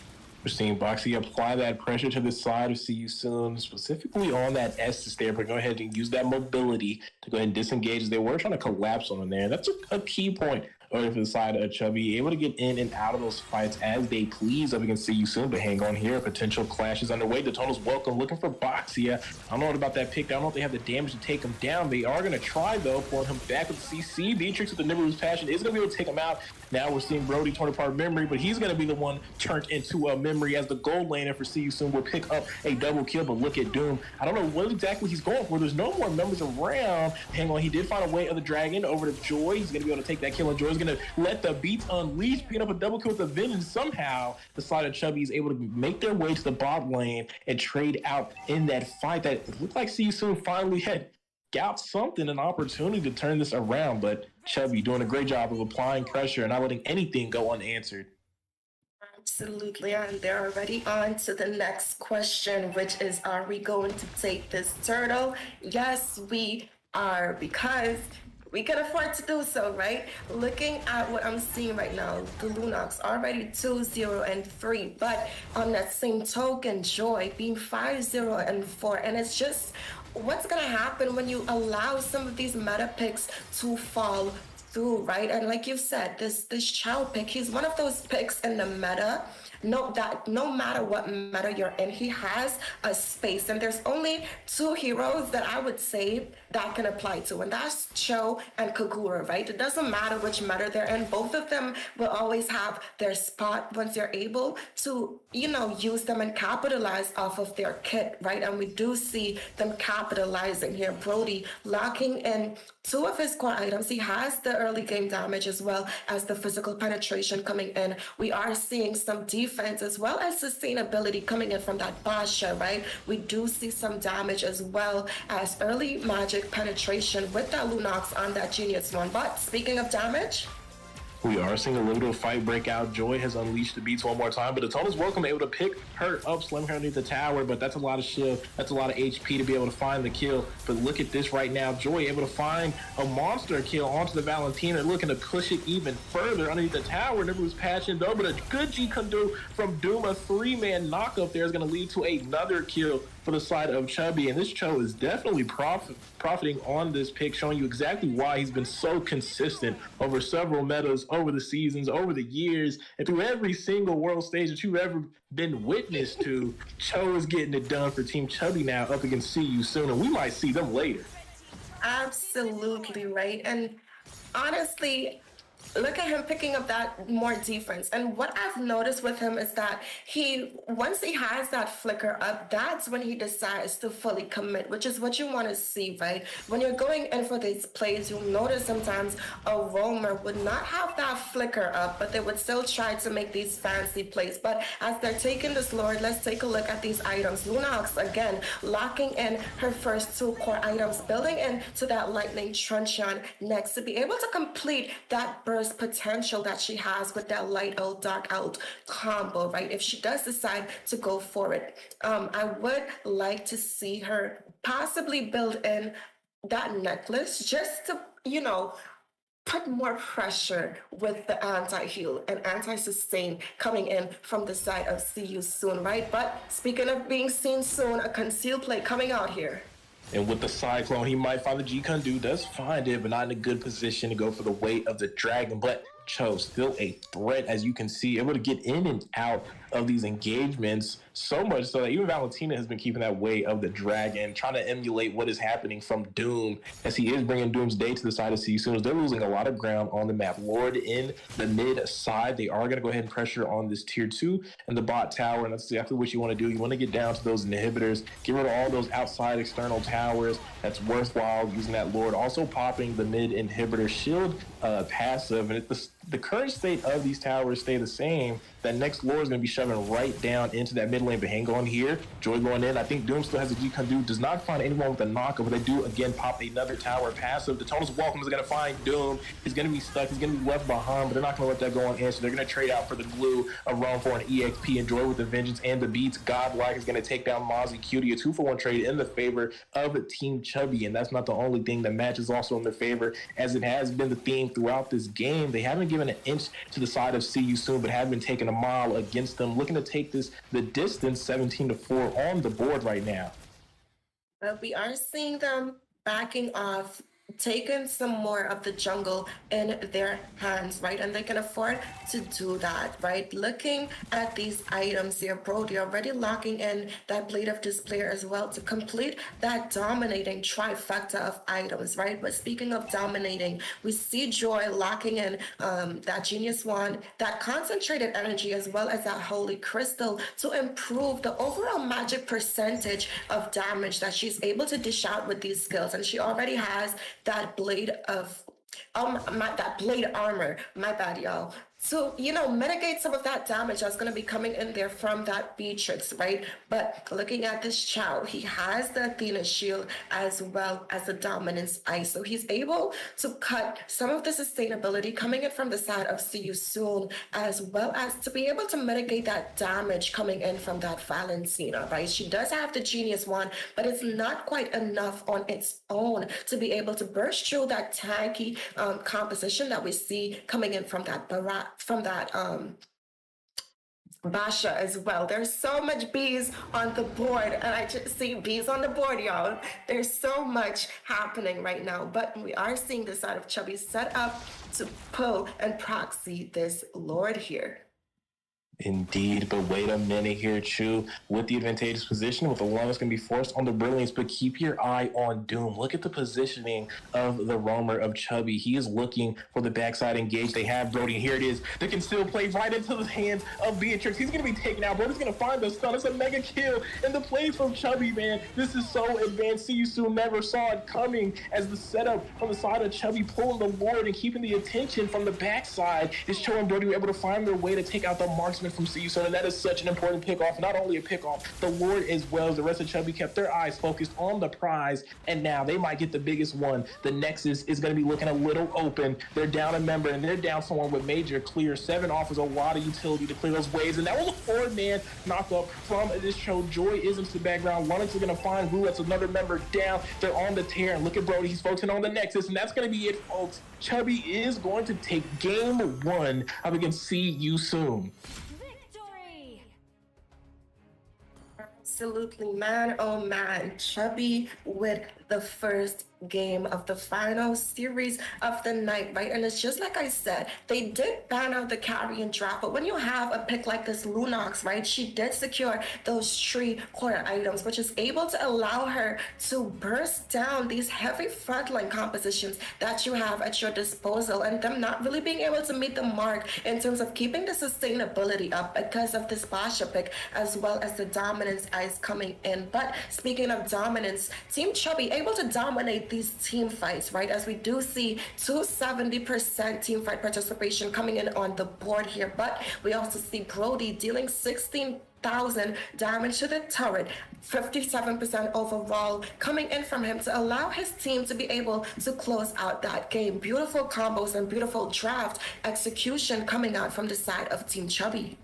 we're seeing Boxy apply that pressure to the side of See You Soon, specifically on that Estes there, but go ahead and use that mobility to go ahead and disengage. They were trying to collapse on him there. That's a key point over to the side of Chubby, able to get in and out of those fights as they please up against See You Soon. But hang on here, potential clash is underway. Daytona's welcome, looking for Boxy. I don't know what about that pick. I don't know if they have the damage to take him down. They are going to try, though, pulling him back with the CC. Beatrix with the Nimbus Passion is going to be able to take him out. Now we're seeing Brody torn apart memory, but he's going to be the one turned into a memory as the gold laner for See You Soon will pick up a double kill. But look at Doom. I don't know what exactly he's going for. There's no more members around. Hang on, he did find a way of the dragon over to Joy. He's going to be able to take that kill, and Joy's going to let the beats unleash, picking up a double kill with the Vengeance. Somehow, the side of Chubby is able to make their way to the bot lane and trade out in that fight that it looked like See You Soon finally had got something, an opportunity to turn this around, but Chubby doing a great job of applying pressure and not letting anything go unanswered. Absolutely, and they're already on to the next question, which is, are we going to take this turtle? Yes, we are, because we can afford to do so, right? Looking at what I'm seeing right now, the Lunox already 2-0-3, but on that same token, Joy being 5-0-4, and it's just what's gonna happen when you allow some of these meta picks to fall through, right? And like you said, this Chow pick, he's one of those picks in the meta. No matter what meta you're in, he has a space, and there's only two heroes that I would say that can apply to, and that's Cho and Kagura, right? It doesn't matter which meta they're in, both of them will always have their spot once you're able to, use them and capitalize off of their kit, right? And we do see them capitalizing here. Brody locking in two of his core items. He has the early game damage as well as the physical penetration coming in. We are seeing some defense as well as sustainability coming in from that Basha, right? We do see some damage as well as early magic penetration with that Lunox on that Genius one. But speaking of damage, we are seeing a little bit of fight break out. Joy has unleashed the beats one more time, but Daytona's welcome, able to pick her up, slamming her underneath the tower, but that's a lot of shield. That's a lot of HP to be able to find the kill. But look at this right now. Joy able to find a monster kill onto the Valentina, looking to push it even further underneath the tower. Nimbus Passion, though, but a good G Kundu from Doom. A 3-man knockup there is going to lead to another kill for the side of Chubby, and this Cho is definitely profiting on this pick, showing you exactly why he's been so consistent over several metas, over the seasons, over the years, and through every single world stage that you've ever been witness to. Cho is getting it done for Team Chubby now up against See You Soon, and we might see them later. Absolutely right. And honestly, look at him picking up that more defense. And what I've noticed with him is that once he has that flicker up, that's when he decides to fully commit, which is what you want to see, right? When you're going in for these plays, you'll notice sometimes a roamer would not have that flicker up, but they would still try to make these fancy plays. But as they're taking this Lord, let's take a look at these items. Lunox, again, locking in her first two core items, building into that Lightning Truncheon next to be able to complete that burst burst potential that she has with that light out, dark out combo, right? If she does decide to go for it, I would like to see her possibly build in that necklace just to, put more pressure with the anti-heal and anti-sustain coming in from the side of See You Soon, right? But speaking of being seen soon, a concealed play coming out here. And with the Cyclone, he might find the G-Kundu, does find it, but not in a good position to go for the weight of the Dragon. But Cho, still a threat, as you can see, able to get in and out of these engagements, so much so that even Valentina has been keeping that weight of the Dragon, trying to emulate what is happening from Doom, as he is bringing Doom's Day to the side of See You Soon. They're losing a lot of ground on the map. Lord in the mid side, they are going to go ahead and pressure on this tier 2 and the bot tower, and that's exactly what you want to do. You want to get down to those inhibitors, get rid of all those outside external towers. That's worthwhile using that Lord. Also popping the mid inhibitor shield passive, and the current state of these towers stay the same. That next Lord is going to be shoving right down into that mid lane, but hang on here. Joy going in. I think Doom still has a G-Kundu. Does not find anyone with a knockup, but they do again pop another tower passive. The Tonus Welcome is going to find Doom. He's going to be stuck. He's going to be left behind, but they're not going to let that go on in, so they're going to trade out for the glue, a run for an EXP, and Joy with the Vengeance and the Beats. Godlike is going to take down Mozzie Cutie, a 2-for-1 trade in the favor of Team Chubby, and that's not the only thing. The match is also in their favor, as it has been the theme throughout this game. They haven't given an inch to the side of See You Soon, but have been taking a mile against them, looking to take the distance 17-4 on the board right now. But we are seeing them backing off, taking some more of the jungle in their hands, right? And they can afford to do that, right? Looking at these items here, Brody already locking in that Blade of Displayer as well to complete that dominating trifecta of items, right? But speaking of dominating, we see Joy locking in that Genius Wand, that concentrated energy, as well as that Holy Crystal to improve the overall magic percentage of damage that she's able to dish out with these skills. And she already has that blade of that blade armor, my bad, y'all, so mitigate some of that damage that's going to be coming in there from that Beatrix, right? But looking at this Chow, he has the Athena shield as well as the Dominance Ice, so he's able to cut some of the sustainability coming in from the side of See You Soon, as well as to be able to mitigate that damage coming in from that Valentina, right? She does have the Genius Wand, but it's not quite enough on its own to be able to burst through that tanky composition that we see coming in from that Basha as well. There's so much bees on the board, and I just see bees on the board, y'all. There's so much happening right now, but we are seeing the side of Chubby set up to pull and proxy this Lord here. Indeed, but wait a minute here, Chu. With the advantageous position, with the one that's going to be forced on the Brilliance, but keep your eye on Doom. Look at the positioning of the roamer of Chubby. He is looking for the backside engage. They have Brody, and here it is. They can still play right into the hands of Beatrix. He's going to be taken out. Brody's going to find the stun. It's a mega kill, and the plays from Chubby, man. This is so advanced. See You Soon never saw it coming, as the setup from the side of Chubby pulling the Lord and keeping the attention from the backside is Cho and Brody were able to find their way to take out the marksman from See You Soon, and that is such an important pick-off. Not only a pick-off, the Lord as well as the rest of Chubby kept their eyes focused on the prize, and now they might get the biggest one. The Nexus is going to be looking a little open. They're down a member, and they're down someone with major clear. 7 offers a lot of utility to clear those waves, and that was a 4-man knock-up from this show. Joy is into the background. Lennox is going to find Rue. That's another member down. They're on the tear, and look at Brody. He's focusing on the Nexus, and that's going to be it, folks. Chubby is going to take game 1 up against See You Soon. Absolutely, man. Oh man, Chubby with the first game of the final series of the night, right? And it's just like I said, they did ban out the carrion draft, but when you have a pick like this Lunox, right, she did secure those 3 core items, which is able to allow her to burst down these heavy frontline compositions that you have at your disposal, and them not really being able to meet the mark in terms of keeping the sustainability up because of this Basha pick, as well as the Dominance Ice coming in. But speaking of dominance, Team Chubby able to dominate appreciate these team fights, right? As we do see 270% team fight participation coming in on the board here, but we also see Brody dealing 16,000 damage to the turret, 57% overall coming in from him to allow his team to be able to close out that game. Beautiful combos and beautiful draft execution coming out from the side of Team Chubby.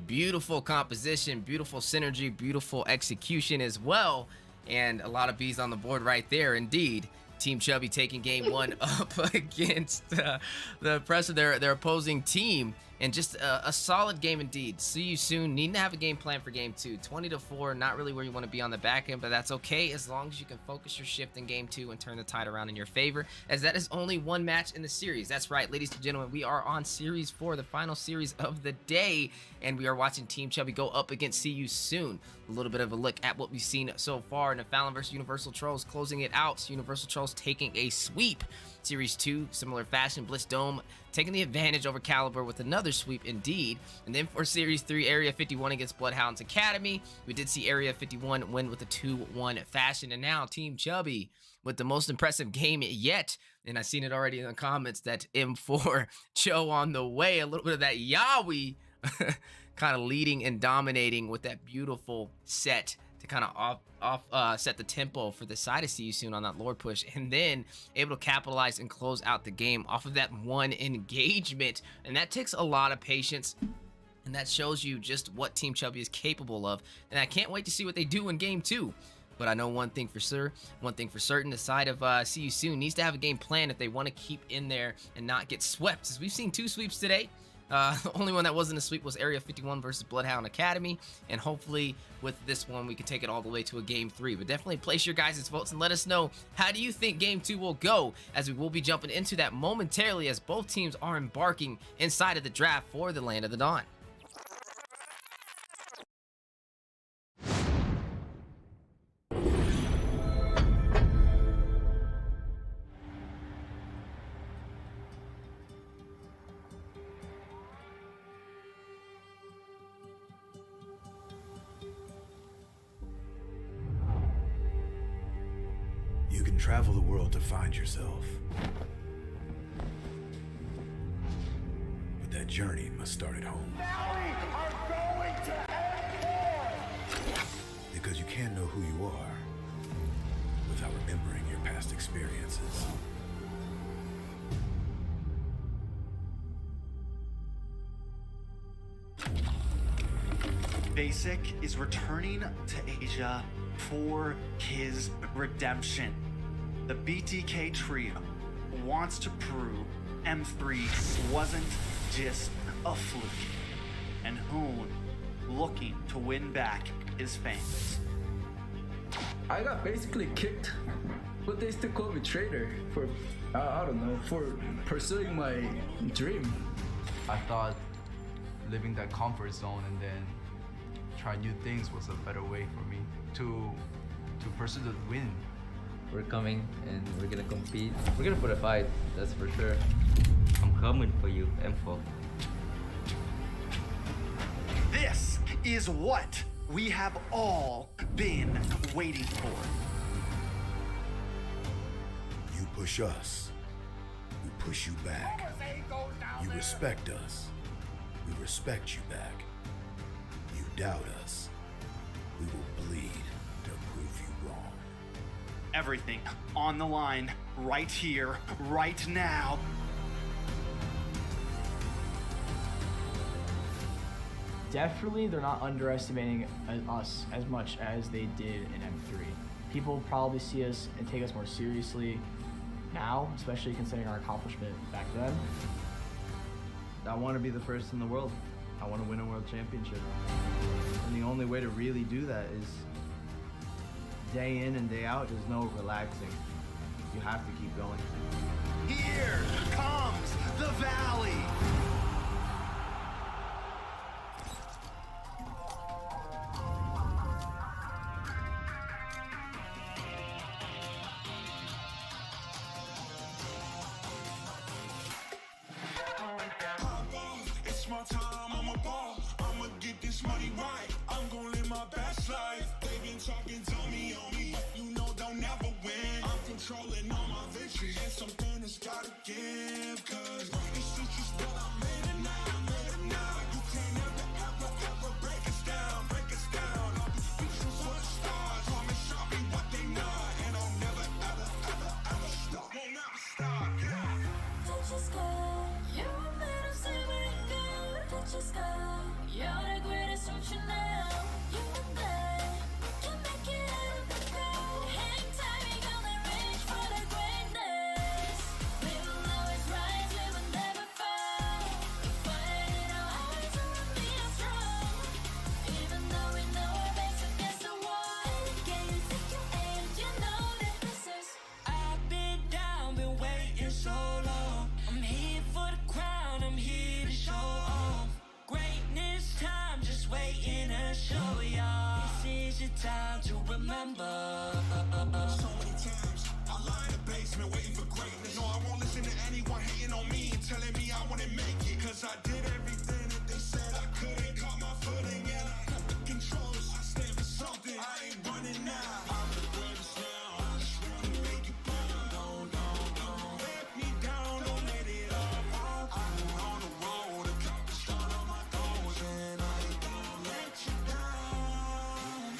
Beautiful composition, beautiful synergy, beautiful execution as well, and a lot of B's on the board right there. Indeed, Team Chubby taking game one up against the press of their opposing team, and just a solid game indeed. See you soon. Needing to have a game plan for game two. 20-4, not really where you want to be on the back end, but that's okay as long as you can focus your shift in game two and turn the tide around in your favor, as that is only one match in the series. That's right, ladies and gentlemen, we are on series 4, the final series of the day, and we are watching Team Chubby go up against See You Soon. A little bit of a look at what we've seen so far. Nephalon versus Universal Trolls closing it out. So Universal Trolls taking a sweep. Series 2, similar fashion. Blitz Dome taking the advantage over Caliber with another sweep indeed. And then for Series 3, Area 51 against Bloodhounds Academy. We did see Area 51 win with a 2-1 fashion. And now Team Chubby with the most impressive game yet. And I've seen it already in the comments that M4 Cho on the way. A little bit of that Yaoi kind of leading and dominating with that beautiful set to kind of set the tempo for the side of See You Soon on that Lord push, and then able to capitalize and close out the game off of that one engagement. And that takes a lot of patience, and that shows you just what Team Chubby is capable of. And I can't wait to see what they do in game two. But I know one thing for sure, one thing for certain, the side of See You Soon needs to have a game plan if they want to keep in there and not get swept, as we've seen 2 sweeps today. The only one that wasn't a sweep was Area 51 versus Bloodhound Academy, and hopefully with this one we can take it all the way to a game 3. But definitely place your guys' votes and let us know, how do you think game 2 will go, as we will be jumping into that momentarily as both teams are embarking inside of the draft for the Land of the Dawn. You can travel the world to find yourself. But that journey must start at home. Now we are going to end war! Because you can't know who you are without remembering your past experiences. Basic is returning to Asia for his redemption. The BTK trio wants to prove M3 wasn't just a fluke, and Hoon looking to win back his fans. I got basically kicked, but they still call me traitor for, I don't know, for pursuing my dream. I thought living that comfort zone and then try new things was a better way for me to pursue the win. We're coming and we're gonna compete. We're gonna put a fight, that's for sure. I'm coming for you, M4. This is what we have all been waiting for. You push us, we push you back. You respect us, we respect you back. You doubt us, we will bleed to prove you wrong. Everything on the line, right here, right now. Definitely, they're not underestimating us as much as they did in M3. People probably see us and take us more seriously now, especially considering our accomplishment back then. I want to be the first in the world. I want to win a world championship. And the only way to really do that is day in and day out. There's no relaxing. You have to keep going. Here comes the valley. It's my time, I'm a ball. I'ma get this money right. I'm gonna live my best life. They been talking to me on me. You know they'll never win. I'm from controlling all my victories. And something that's gotta give, cause it's just what I made it now, You can't ever break us down, I'll be reaching for the stars, promise I'll be what they not, and I'll never ever stop, won't never stop, yeah. Touch your sky, you're made of silver and gold. Touch your sky, you're the greatest future now. You and I, we can make it out of the cold. Hang tight, we gonna reach for the greatness. We will always rise, we will never fall. We fight in our eyes, and we are strong. Even though we know our backs against the wall. And again, you take your aim, you know that this is. I've been down, been waiting so long. I'm here for the crown, I'm here to show off. Greatness time, just waiting to show y'all. This is your time to remember. So many times I lie in the basement waiting for greatness. No, I won't listen to anyone hating on me and telling me I wouldn't make it. Cause I did everything that they said I couldn't. Caught my footing and I kept the controls. I stand for something, I ain't running now. I'm the greatest now, I just wanna make it proud. Don't let me down, don't let it up. I've been on the road, accomplished all of my goals, and I ain't gonna let you down.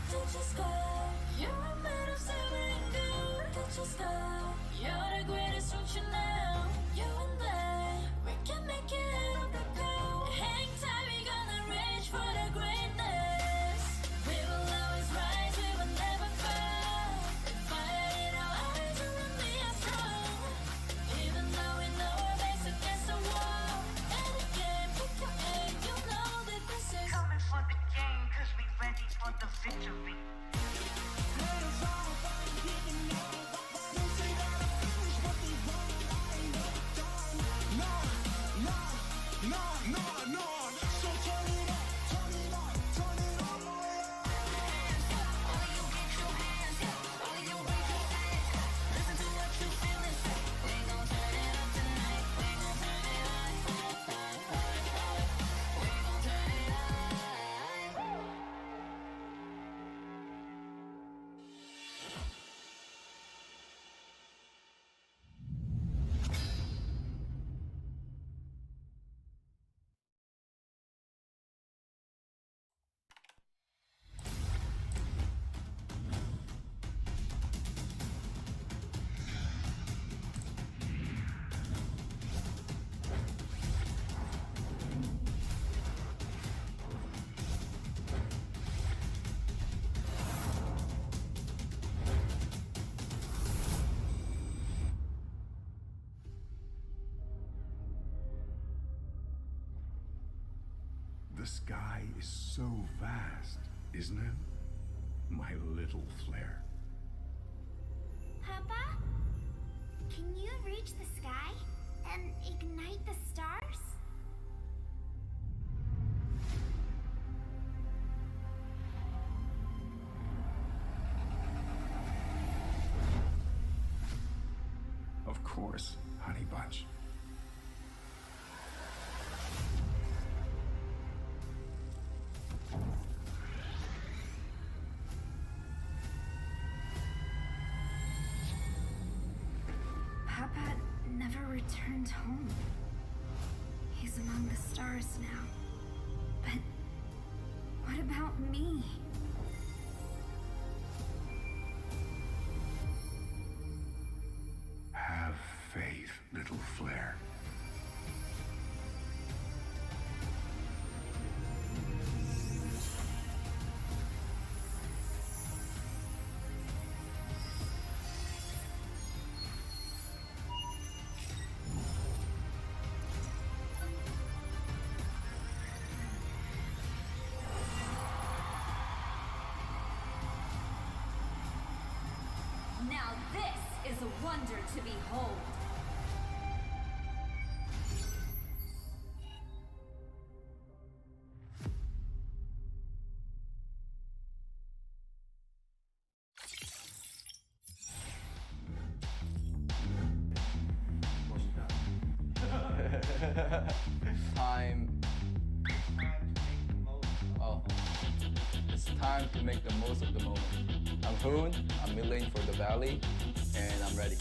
Touch your sky, you're made of silver and gold. Touch your sky, you're the greatest future now. You and I, we can make it out of the cold. Hang tight, we gonna reach for the greatness. We will always rise, we will never fall. We fight in our eyes, and we are strong. Even though we know our backs against the wall. And again, pick your aim, you know that this is. Coming for the game, cause we ready for the victory. So turn it up, turn it up, turn it up, All you get your hands up, all you raise your hands. Listen to what you feel and say. We gon' turn it up tonight. We gon' turn it up. We gon' turn it up. The sky is so vast, isn't it? My little flare. Papa? Can you reach the sky and ignite the stars? Of course, Honey Bunch. Papa never returned home. He's among the stars now. But what about me? Have faith, little flare. Now this is a wonder to behold. Time. Oh. It's time to make the most of the moment. I'm Hoon, I'm mid lane for the Valley, and I'm ready.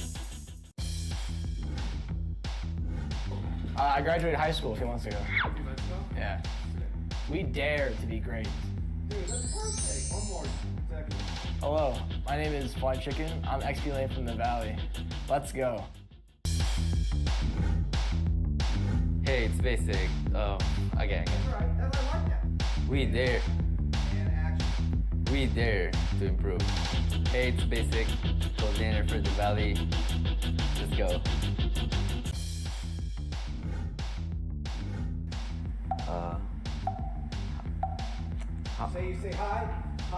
I graduated high school a few months ago. Yeah. We dare to be great. Dude, that's perfect. One more second. Hello, my name is Fly Chicken. I'm XP Lane from the Valley. Let's go. Hey, it's basic. Again. We dare. We dare to improve. Hey, it's basic. Coordinator for the Valley. Let's go. Say hi.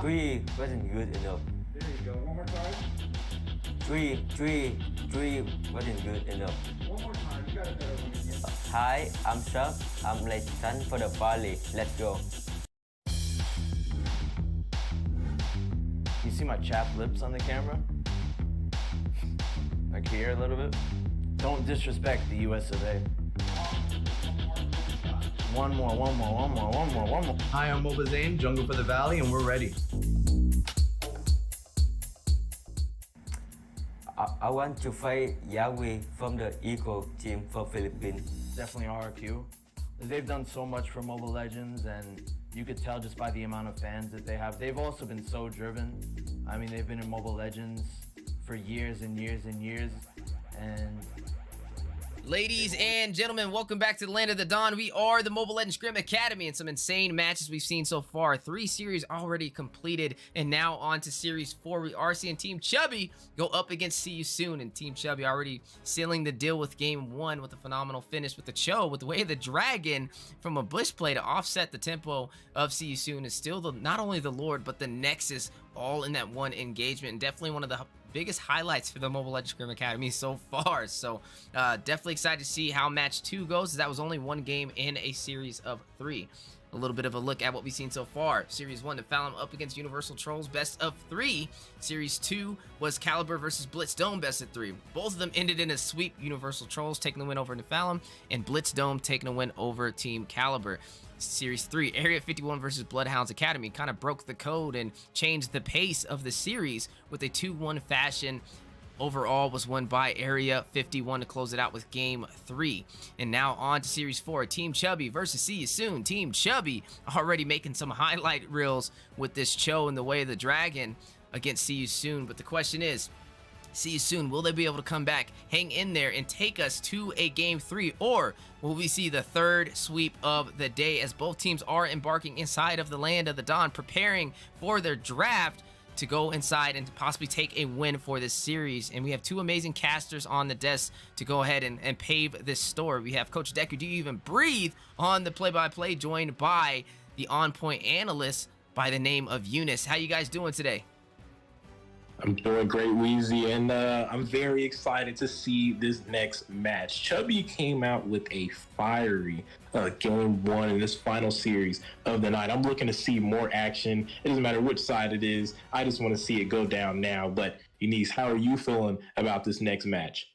Three wasn't good enough. There you go. One more time. Three wasn't good enough. One more time. You got it better one again. Hi, I'm Chuck. I'm late son for the Valley. Let's go. You see my chapped lips on the camera? Like here a little bit? Don't disrespect the US of A. One more. Hi, I'm Moba Zane, Jungle for the Valley, and we're ready. I want to fight Yahweh from the Eagle team for Philippines. Definitely RRQ. They've done so much for Mobile Legends, and you could tell just by the amount of fans that they have. They've also been so driven. I mean, they've been in Mobile Legends for years and years and years, and Ladies and gentlemen, welcome back to the Land of the Dawn. We are the Mobile Legends Scrim Academy, and some insane matches we've seen so far. 3 series already completed, and now on to Series 4. We are seeing Team Chubby go up against See You Soon, and Team Chubby already sealing the deal with Game 1 with a phenomenal finish with the Cho, with the way the Dragon from a Bush play to offset the tempo of See You Soon is still not only the Lord, but the Nexus all in that one engagement, and definitely one of the biggest highlights for the Mobile Legends Scrim Academy so far. So definitely excited to see how match 2 goes, as that was only 1 game in a series of 3. A little bit of a look at what we've seen so far. Series 1, Nephalem up against Universal Trolls, best of 3. Series 2 was Caliber versus Blitz Dome, best of 3. Both of them ended in a sweep. Universal Trolls taking the win over Nephalem, and Blitz Dome taking a win over Team Caliber. Series 3, Area 51 versus Bloodhounds Academy kind of broke the code and changed the pace of the series with a 2-1 fashion. Overall was won by Area 51 to close it out with Game 3. And now on to Series 4, Team Chubby versus See You Soon. Team Chubby already making some highlight reels with this Cho and the way of the Dragon against See You Soon. But the question is, See You Soon, will they be able to come back, hang in there, and take us to a Game 3? Or will we see the 3rd sweep of the day, as both teams are embarking inside of the Land of the Dawn, preparing for their draft to go inside and possibly take a win for this series? And we have 2 amazing casters on the desk to go ahead and pave this story. We have Coach Deku, Do You Even Breathe, on the play-by-play, joined by the on-point analyst by the name of Eunice. How you guys doing today? I'm doing great, Weezy, and I'm very excited to see this next match. Chubby came out with a fiery Game 1 in this final series of the night. I'm looking to see more action. It doesn't matter which side it is. I just want to see it go down now. But, Eunice, how are you feeling about this next match?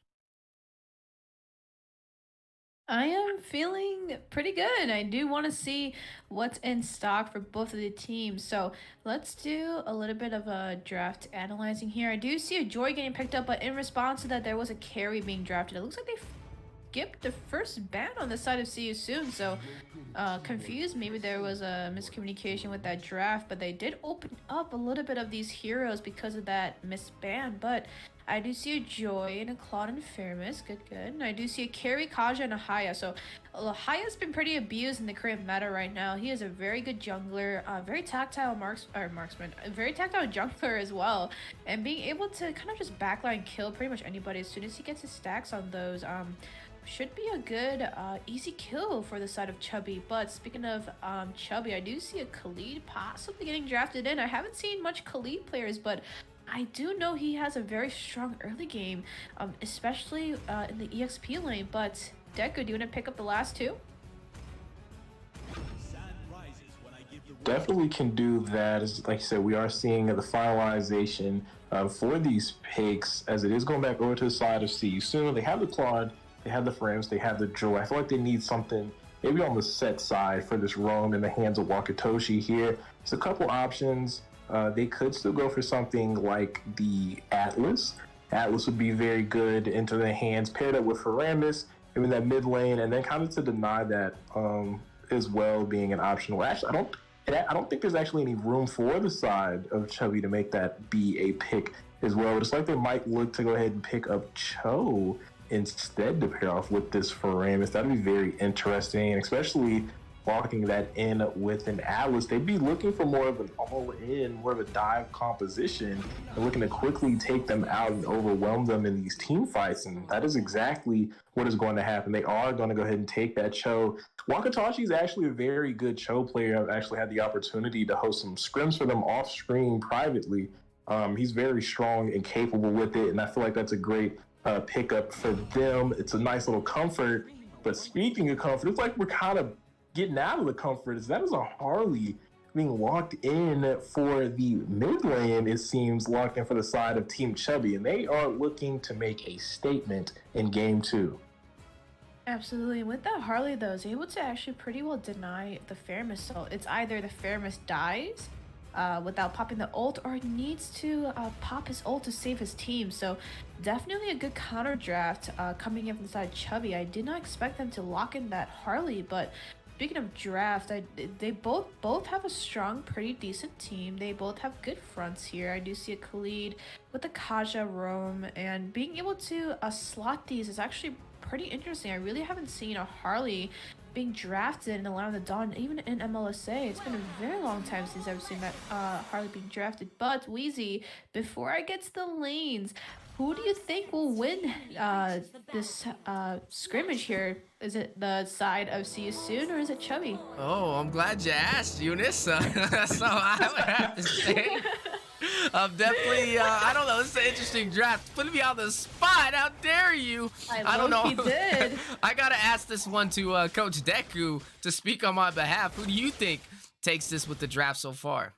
I am feeling pretty good. I do want to see what's in stock for both of the teams. So let's do a little bit of a draft analyzing here. I do see a Joy getting picked up, but in response to that, there was a carry being drafted. It looks like they skipped the first ban on the side of See You Soon. So confused. Maybe there was a miscommunication with that draft, but they did open up a little bit of these heroes because of that misban. But I do see a Joy and a Claude and Feramis. Good. And I do see a Carry, Kaja, and a Haya. So Haya's been pretty abused in the current meta right now. He is a very good jungler, very tactile marksman, a very tactile jungler as well. And being able to kind of just backline kill pretty much anybody as soon as he gets his stacks on those should be a good easy kill for the side of Chubby. But speaking of Chubby, I do see a Khalid possibly getting drafted in. I haven't seen much Khalid players, but I do know he has a very strong early game, especially in the EXP lane. But Deku, do you want to pick up the last 2? Definitely can do that. As like you said, we are seeing the finalization for these picks, as it is going back over to the side of See You Soon. They have the Claude, they have the Frames, they have the Joy. I feel like they need something maybe on the set side for this roam in the hands of Wakatoshi here. There's a couple options. They could still go for something like the Atlas, Atlas would be very good into the hands, paired up with Faramis in that mid lane, and then kind of to deny that as well being an optional. Actually, I don't think there's actually any room for the side of Chubby to make that be a pick as well. But it's like they might look to go ahead and pick up Cho instead to pair off with this Faramis. That'd be very interesting, and especially locking that in with an Atlas. They'd be looking for more of an all-in, more of a dive composition, and looking to quickly take them out and overwhelm them in these team fights, and that is exactly what is going to happen. They are going to go ahead and take that Cho. Wakatachi is actually a very good Cho player. I've actually had the opportunity to host some scrims for them off-screen privately. He's very strong and capable with it, and I feel like that's a great pickup for them. It's a nice little comfort, but speaking of comfort, it's like we're kind of getting out of the comfort. That is a Harley being locked in for the mid lane, it seems, locked in for the side of Team Chubby, and they are looking to make a statement in game 2. Absolutely. With that Harley, though, is able to actually pretty well deny the Faramis. So it's either the Faramis dies without popping the ult, or needs to pop his ult to save his team. So definitely a good counter draft coming in from the side of Chubby. I did not expect them to lock in that Harley, but speaking of draft, they both have a strong, pretty decent team. They both have good fronts here. I do see a Khalid with a Kaja roam, and being able to slot these is actually pretty interesting. I really haven't seen a Harley being drafted in the Land of the Dawn, even in MLSA. It's been a very long time since I've seen that Harley being drafted. But Wheezy, before I get to the lanes, who do you think will win this scrimmage here? Is it the side of See You Soon, or is it Chubby? Oh, I'm glad you asked, Eunice. So I would have to say, I'm definitely, I don't know, this is an interesting draft. Putting me on the spot, how dare you? I don't know. He did. I got to ask this one to Coach Deku to speak on my behalf. Who do you think takes this with the draft so far?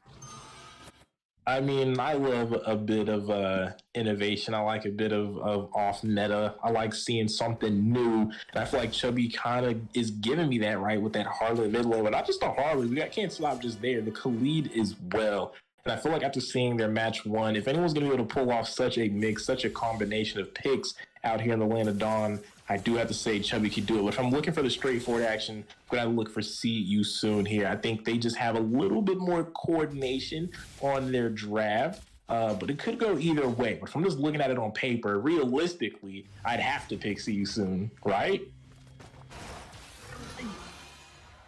I mean, I love a bit of innovation. I like a bit of off meta. I like seeing something new. And I feel like Chubby kind of is giving me that, right, with that Harley mid lane. But not just the Harley. Can't stop just there. The Khalid as well. And I feel like after seeing their match 1, if anyone's going to be able to pull off such a mix, such a combination of picks out here in the Land of Dawn, I do have to say Chubby could do it. But if I'm looking for the straightforward action, I'm going to look for See You Soon here. I think they just have a little bit more coordination on their draft, but it could go either way. But if I'm just looking at it on paper, realistically, I'd have to pick See You Soon, right?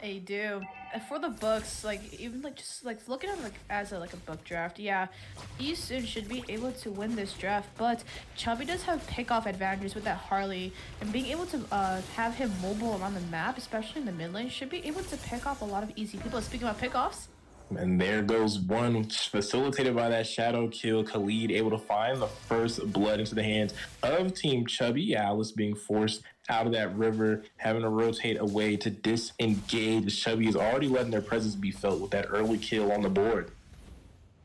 I do. For the books, even just looking at it as a book draft, yeah, he soon should be able to win this draft. But Chubby does have pick-off advantages with that Harley, and being able to have him mobile around the map, especially in the mid lane, should be able to pick off a lot of easy people. Speaking about pickoffs, and there goes one, facilitated by that shadow kill. Khalid able to find the first blood into the hands of Team Chubby. Alice being forced out of that river, having to rotate away to disengage. Chubby is already letting their presence be felt with that early kill on the board.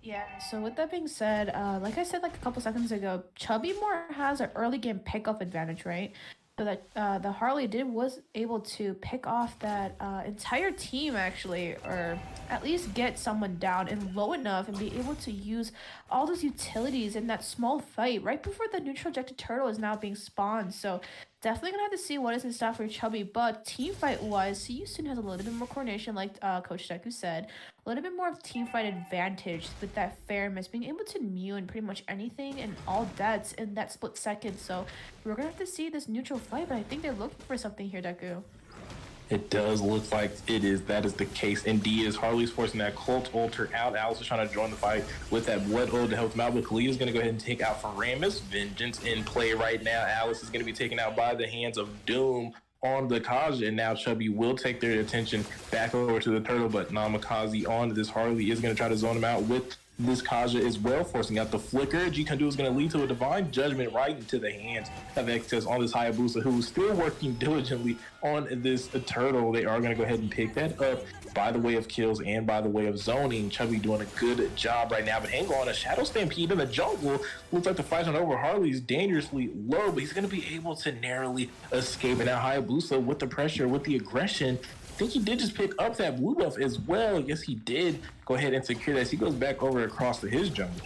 Yeah, so with that being said, like I said a couple seconds ago, Chubby more has an early game pick-off advantage, right? So that the Harley was able to pick off that entire team, actually, or at least get someone down and low enough and be able to use all those utilities in that small fight right before the neutral ejected turtle is now being spawned. So definitely gonna have to see what is in stock for Chubby. But team fight wise, See You Soon has a little bit more coordination, like Coach Deku said, a little bit more of team fight advantage with that Faramis being able to immune pretty much anything and all deaths in that split second. So we're gonna have to see this neutral fight, but I think they're looking for something here, Deku. It does look like that is the case indeed, as Harley's forcing that cult altar out. Alice is trying to join the fight with that blood ode to help him out, but Khalid is going to go ahead and take out Faramis. Vengeance in play right now. Alice is going to be taken out by the hands of Doom on the Kaja, and now Chubby will take their attention back over to the turtle, but Namikaze on this Harley is going to try to zone him out with this Kaja as well, forcing out the flicker. Jikandu is going to lead to a divine judgment right into the hands of Excess on this Hayabusa, who is still working diligently on this turtle. They are going to go ahead and pick that up by the way of kills and by the way of zoning. Chubby doing a good job right now, but hang on, a Shadow Stampede in the jungle. Looks like the fight's on over. Harley's dangerously low, but he's going to be able to narrowly escape. And now Hayabusa with the pressure, with the aggression, I think he did just pick up that blue buff as well. Yes, he did go ahead and secure that. He goes back over across to his jungle.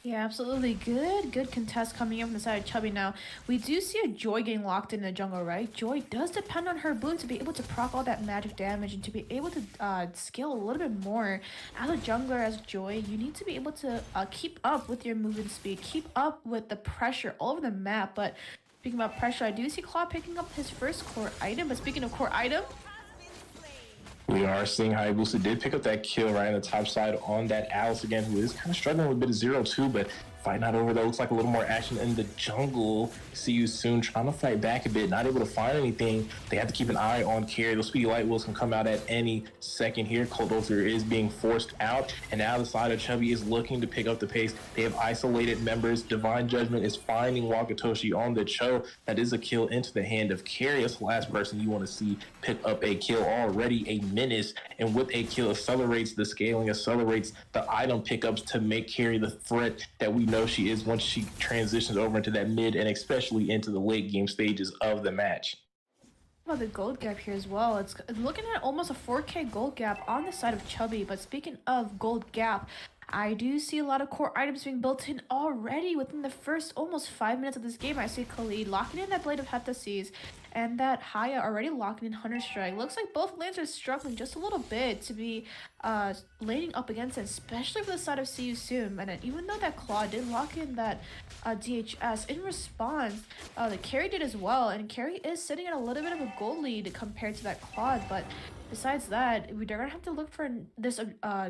Yeah, absolutely. Good contest coming in from the side of Chubby now. We do see a Joy getting locked in the jungle, right? Joy does depend on her boom to be able to proc all that magic damage and to be able to scale a little bit more. As a jungler, as Joy, you need to be able to keep up with your movement speed, keep up with the pressure all over the map. But speaking about pressure, I do see Claw picking up his first core item. But speaking of core item, we are seeing Hayabusa did pick up that kill right on the top side on that Alice again, who is kind of struggling with a bit of 0-2, but fighting out over there. Looks like a little more action in the jungle. See you soon. Trying to fight back a bit. Not able to find anything. They have to keep an eye on carry. Those speedy light wheels can come out at any second here. Cold Ulcer is being forced out. And now the side of Chubby is looking to pick up the pace. They have isolated members. Divine Judgment is finding Wakatoshi on the Cho. That is a kill into the hand of carry. That's the last person you want to see pick up a kill. Already a menace. And with a kill, accelerates the scaling, accelerates the item pickups to make carry the threat that we know she is once she transitions over into that mid and especially into the late game stages of the match. About the gold gap here as well. It's looking at almost a 4K gold gap on the side of Chubby. But speaking of gold gap, I do see a lot of core items being built in already within the first almost 5 minutes of this game. I see Khalid locking in that Blade of Heptases and that Haya already locking in Hunter Strike. Looks like both lanes are struggling just a little bit to be laning up against it, especially for the side of See You Soon. And then even though that Claw did lock in that DHS, in response, the carry did as well. And carry is sitting at a little bit of a gold lead compared to that Claude, but besides that, they're gonna have to look for this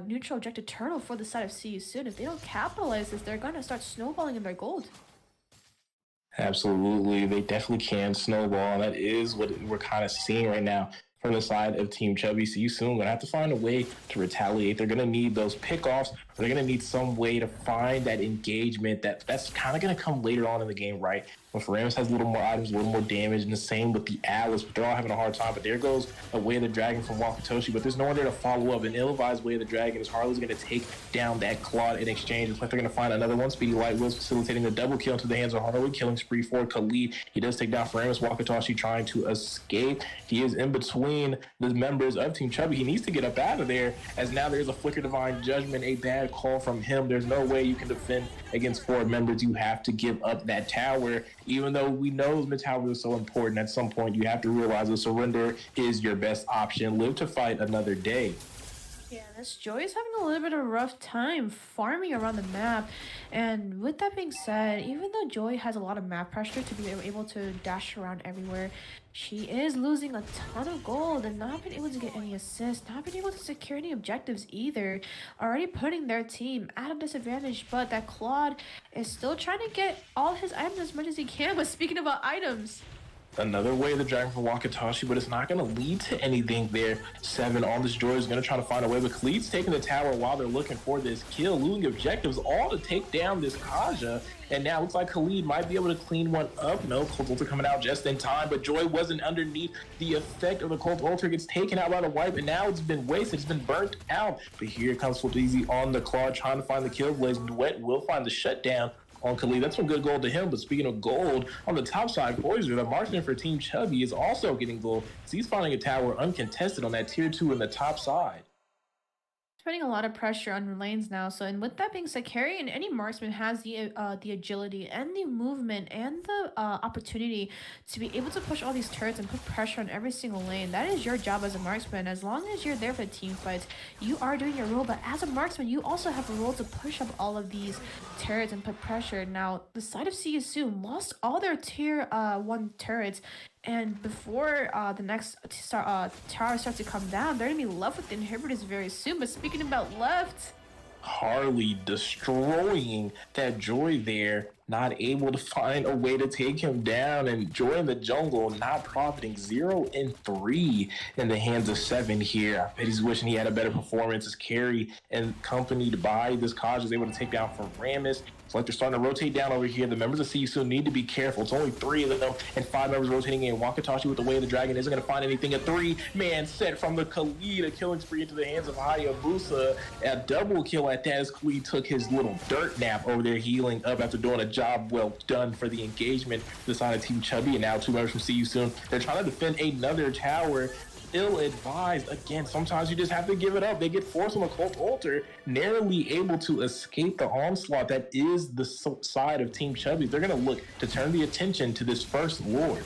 neutral objective turtle for the side of See You Soon. If they don't capitalize this, they're gonna start snowballing in their gold. Absolutely, they definitely can snowball, and that is what we're kind of seeing right now from the side of Team Chubby. See You Soon gonna have to find a way to retaliate. They're gonna need those pickoffs. They're gonna need some way to find that engagement that's kind of gonna come later on in the game, right? When Faramus has a little more items, a little more damage, and the same with the Alice, but they're all having a hard time. But there goes a Way of the Dragon from Wakatoshi, but there's no one there to follow up. An ill-advised Way of the Dragon is Harley's going to take down that Claude in exchange. It's like they're going to find another one. Speedy Light Wheels facilitating the double kill into the hands of Harley, killing spree for Khalid. He does take down Faramus. Wakatoshi trying to escape. He is in between the members of Team Chubby. He needs to get up out of there, as now there's a Flicker Divine Judgment, a bad call from him. There's no way you can defend against 4 members. You have to give up that tower. Even though we know the tower is so important, at some point you have to realize that surrender is your best option. Live to fight another day. Yeah, this Joy is having a little bit of a rough time farming around the map. And with that being said, even though Joy has a lot of map pressure to be able to dash around everywhere, she is losing a ton of gold and not being able to get any assists, not being able to secure any objectives either. Already putting their team at a disadvantage, but that Claude is still trying to get all his items as much as he can. But speaking about items, another Way of the Dragon for Wakatoshi, but it's not going to lead to anything there. 7 on this Joy is going to try to find a way, but Khalid's taking the tower while they're looking for this kill, losing objectives, all to take down this Kaja. And now it looks like Khalid might be able to clean one up. No, Cold Ultra coming out just in time, but Joy wasn't underneath the effect of the Cold Ultra. Gets taken out by the wipe, and now it's been wasted. It's been burnt out. But here comes Flip Easy on the Claw, trying to find the kill. Blaze Duet will find the shutdown on Khalid. That's some good gold to him. But speaking of gold, on the top side, Poiser, the marksman for Team Chubby, is also getting gold. So he's finding a tower uncontested on that tier 2 in the top side. putting a lot of pressure on lanes now. So, and with that being said, carry and any marksman has the agility and the movement and the opportunity to be able to push all these turrets and put pressure on every single lane. That is your job as a marksman. As long as you're there for the team fights, you are doing your role. But as a marksman, you also have a role to push up all of these turrets and put pressure. Now, the side of See You Soon lost all their tier 1 turrets. And before the next tower starts to come down, they're going to be left with the inhibitors very soon. But speaking about left, Harley destroying that Joy there, not able to find a way to take him down, and Joy in the jungle not profiting. 0 and 3 in the hands of 7 here. I bet he's wishing he had a better performance as carry and accompanied by this Kaj is able to take down from Ramus. It's like they're starting to rotate down over here. The members of See You Soon need to be careful. It's only 3 of them and 5 members rotating in. Wakatoshi with the Way of the Dragon isn't going to find anything. A 3-man set from the Khalid, a killing spree into the hands of Hayabusa. A double kill at that as Khalid took his little dirt nap over there, healing up after doing a job well done for the engagement for the side of Team Chubby. And now 2 members from See You Soon. They're trying to defend another tower. ill-advised. Again, sometimes you just have to give it up. They get forced on the Colt Alter, narrowly able to escape the onslaught that is the side of Team Chubby. They're going to look to turn the attention to this first Lord.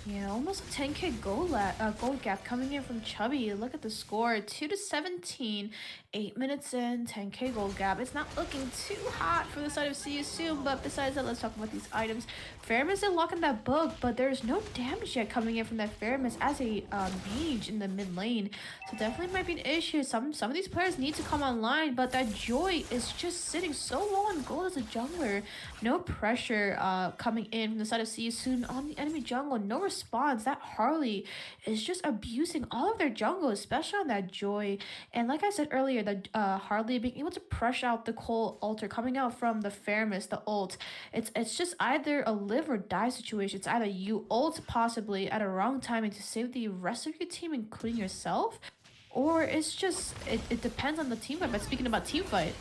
Yeah, almost a 10k gold gap coming in from Chubby. Look at the score, 2-17, 8 minutes in, 10k gold gap. It's not looking too hot for the side of See You Soon, but besides that, let's talk about these items. Faramis is locking that book, but there's no damage yet coming in from that Faramis as a mage in the mid lane. So definitely might be an issue. Some of these players need to come online, but that Joy is just sitting so low on gold as a jungler. No pressure coming in from the side of See You Soon on the enemy jungle. No response. That Harley is just abusing all of their jungle, especially on that Joy. And like I said earlier, the Harley being able to pressure out the Cold Alter coming out from the Faramis, the ult. It's just either a live or die situation. It's either you ult possibly at a wrong timing to save the rest of your team, including yourself, or it's just it depends on the team fight. But speaking about team fight,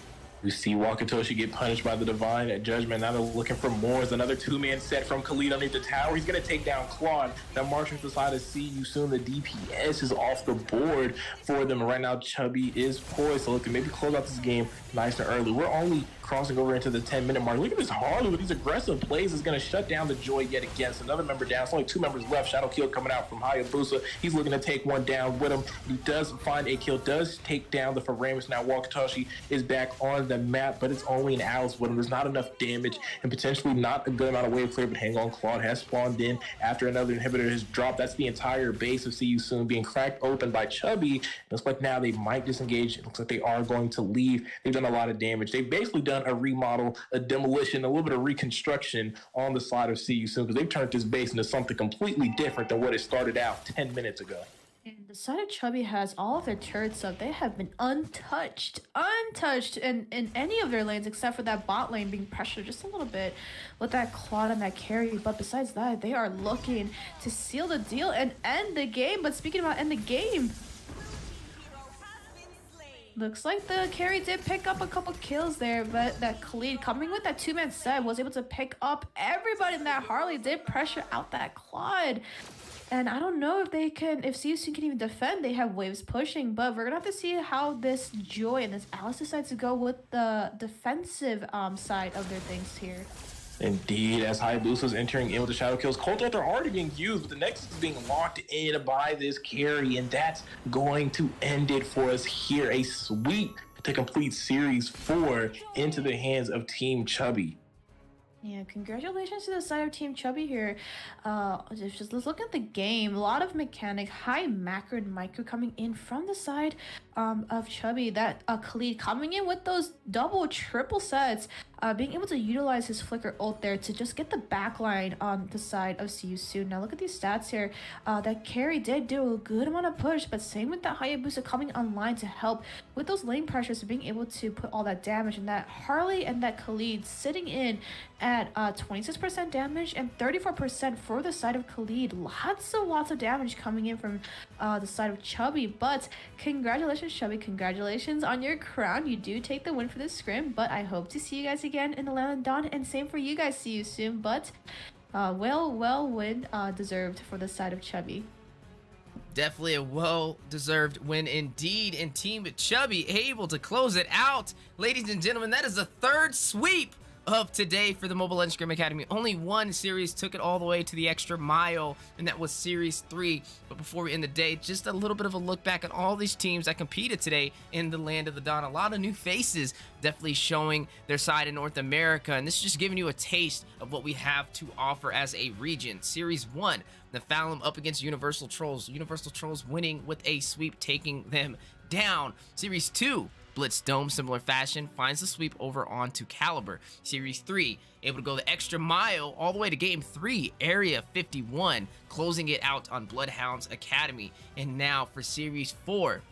we see Wakatoshi get punished by the Divine at Judgment. Now they're looking for more. It's another two-man set from Khalid underneath the tower. He's going to take down Claude. That Marshall decided to See You Soon. The DPS is off the board for them. And right now, Chubby is poised to look to maybe close out this game nice and early. We're only crossing over into the 10-minute mark. Look at this Harley with these aggressive plays. Is going to shut down the Joy yet again. So another member down. It's only 2 members left. Shadow Kill coming out from Hayabusa. He's looking to take one down with him. He does find a kill. Does take down the Faramis. Now Wakatoshi is back on the map, but it's only an Alice with him. There's not enough damage and potentially not a good amount of wave clear, but hang on, Claude has spawned in after another inhibitor has dropped. That's the entire base of See You Soon being cracked open by Chubby. It looks like now they might disengage. It looks like they are going to leave. They've done a lot of damage. They've basically done a remodel, a demolition, a little bit of reconstruction on the side of See You Soon, because they've turned this base into something completely different than what it started out 10 minutes ago. and the side of Chubby has all of their turrets up. They have been untouched in any of their lanes except for that bot lane being pressured just a little bit with that Claude and that carry. But besides that, they are looking to seal the deal and end the game. But speaking about end the game, looks like the carry did pick up a couple kills there, but that Khalid coming with that 2-man set was able to pick up everybody, and that Harley did pressure out that Claude. And I don't know if they can, if CSU can even defend. They have waves pushing, but we're gonna have to see how this Joy and this Alice decides to go with the defensive side of their things here. Indeed, as Hayabusa's entering in with the shadow kills, Cold Alter already being used, but the Nexus is being locked in by this carry, and that's going to end it for us here. A sweep to complete Series 4 into the hands of Team Chubby. Yeah, congratulations to the side of Team Chubby here. Let's look at the game. A lot of mechanic, high macro and micro coming in from the side of Chubby. That Khalid coming in with those double, triple sets, being able to utilize his flicker ult there to just get the backline on the side of See You Soon. Now look at these stats here. That carry did do a good amount of push, but same with that Hayabusa coming online to help with those lane pressures and being able to put all that damage. And that Harley and that Khalid sitting in at 26% damage and 34% for the side of Khalid. Lots of damage coming in from the side of Chubby. But congratulations, Chubby. Congratulations on your crown. You do take the win for this scrim, but I hope to see you guys again in the Land of Dawn, and same for you guys. See you soon. But well win deserved for the side of Chubby. Definitely a well-deserved win indeed, and Team Chubby able to close it out. Ladies and gentlemen, that is the third sweep of today for the Mobile Legends Scrim Academy. Only one series took it all the way to the extra mile, and that was Series 3. But before we end the day, just a little bit of a look back at all these teams that competed today in the Land of the Dawn. A lot of new faces definitely showing their side in North America, and this is just giving you a taste of what we have to offer as a region. Series 1, the Nephalem up against Universal Trolls. Universal Trolls winning with a sweep, taking them down. Series 2, Blitz Dome, similar fashion, finds the sweep over onto Caliber. Series 3, able to go the extra mile all the way to Game 3, Area 51, closing it out on Bloodhounds Academy. And now for Series 4,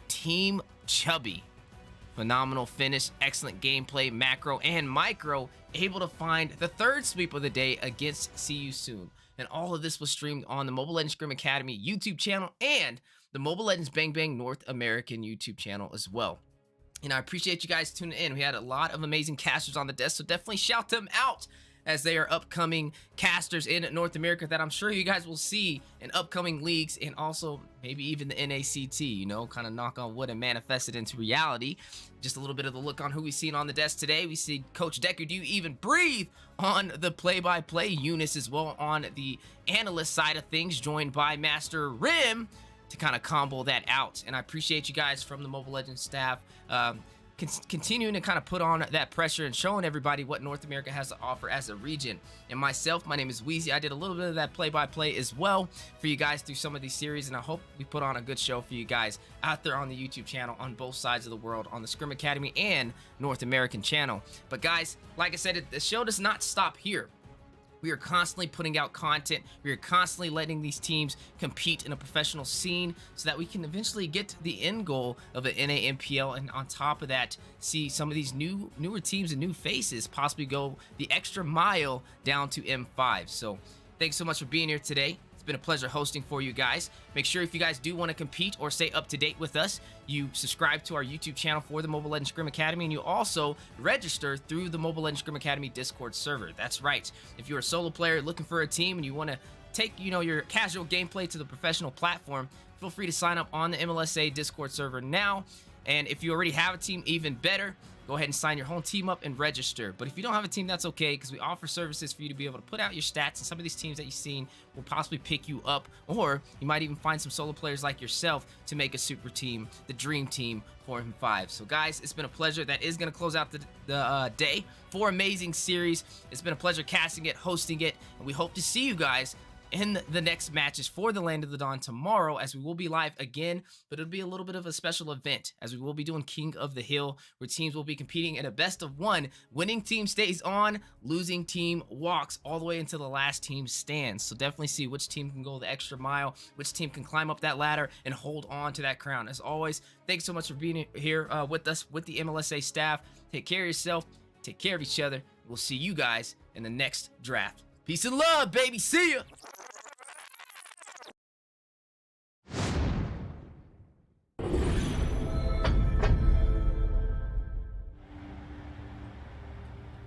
Team Chubby. Phenomenal finish, excellent gameplay, macro and micro, able to find the third sweep of the day against See You Soon. And all of this was streamed on the Mobile Legends Scrim Academy YouTube channel and the Mobile Legends Bang Bang North American YouTube channel as well. And I appreciate you guys tuning in. We had a lot of amazing casters on the desk, so definitely shout them out. as they are upcoming casters in North America that I'm sure you guys will see in upcoming leagues, and also maybe even the NACT, you know, kind of knock on wood and manifest it into reality. Just a little bit of the look on who we've seen on the desk today. We see Coach Decker, do you even breathe, on the play-by-play. Eunice as well on the analyst side of things, joined by Master Rim to kind of combo that out. And I appreciate you guys from the Mobile Legends staff continuing to kind of put on that pressure and showing everybody what North America has to offer as a region. And myself, my name is Wheezy. I did a little bit of that play-by-play as well for you guys through some of these series, and I hope we put on a good show for you guys out there on the YouTube channel on both sides of the world, on the Scrim Academy and North American channel. But guys, like I said, the show does not stop here. We are constantly putting out content. We are constantly letting these teams compete in a professional scene so that we can eventually get to the end goal of the NAMPL, and on top of that, see some of these newer teams and new faces possibly go the extra mile down to M5. So thanks so much for being here today. Been a pleasure hosting for you guys. Make sure if you guys do want to compete or stay up to date with us, you subscribe to our YouTube channel for the Mobile Legends Scrim Academy, and you also register through the Mobile Legends Scrim Academy Discord server. That's right. If you're a solo player looking for a team and you want to take, you know, your casual gameplay to the professional platform, feel free to sign up on the MLSA Discord server now. And if you already have a team, even better. Go ahead and sign your whole team up and register. But if you don't have a team, that's okay, because we offer services for you to be able to put out your stats, and some of these teams that you've seen will possibly pick you up, or you might even find some solo players like yourself to make a super team, the dream team for M5. So guys, it's been a pleasure. That is going to close out the day. 4 amazing series. It's been a pleasure casting it, hosting it, and we hope to see you guys in the next matches for the Land of the Dawn tomorrow, as we will be live again, but it'll be a little bit of a special event, as we will be doing King of the Hill, where teams will be competing in a best of 1. Winning team stays on, losing team walks all the way until the last team stands. So definitely see which team can go the extra mile, which team can climb up that ladder and hold on to that crown. As always, thanks so much for being here with us, with the MLSA staff. Take care of yourself, take care of each other. We'll see you guys in the next draft. Peace and love, baby. See ya.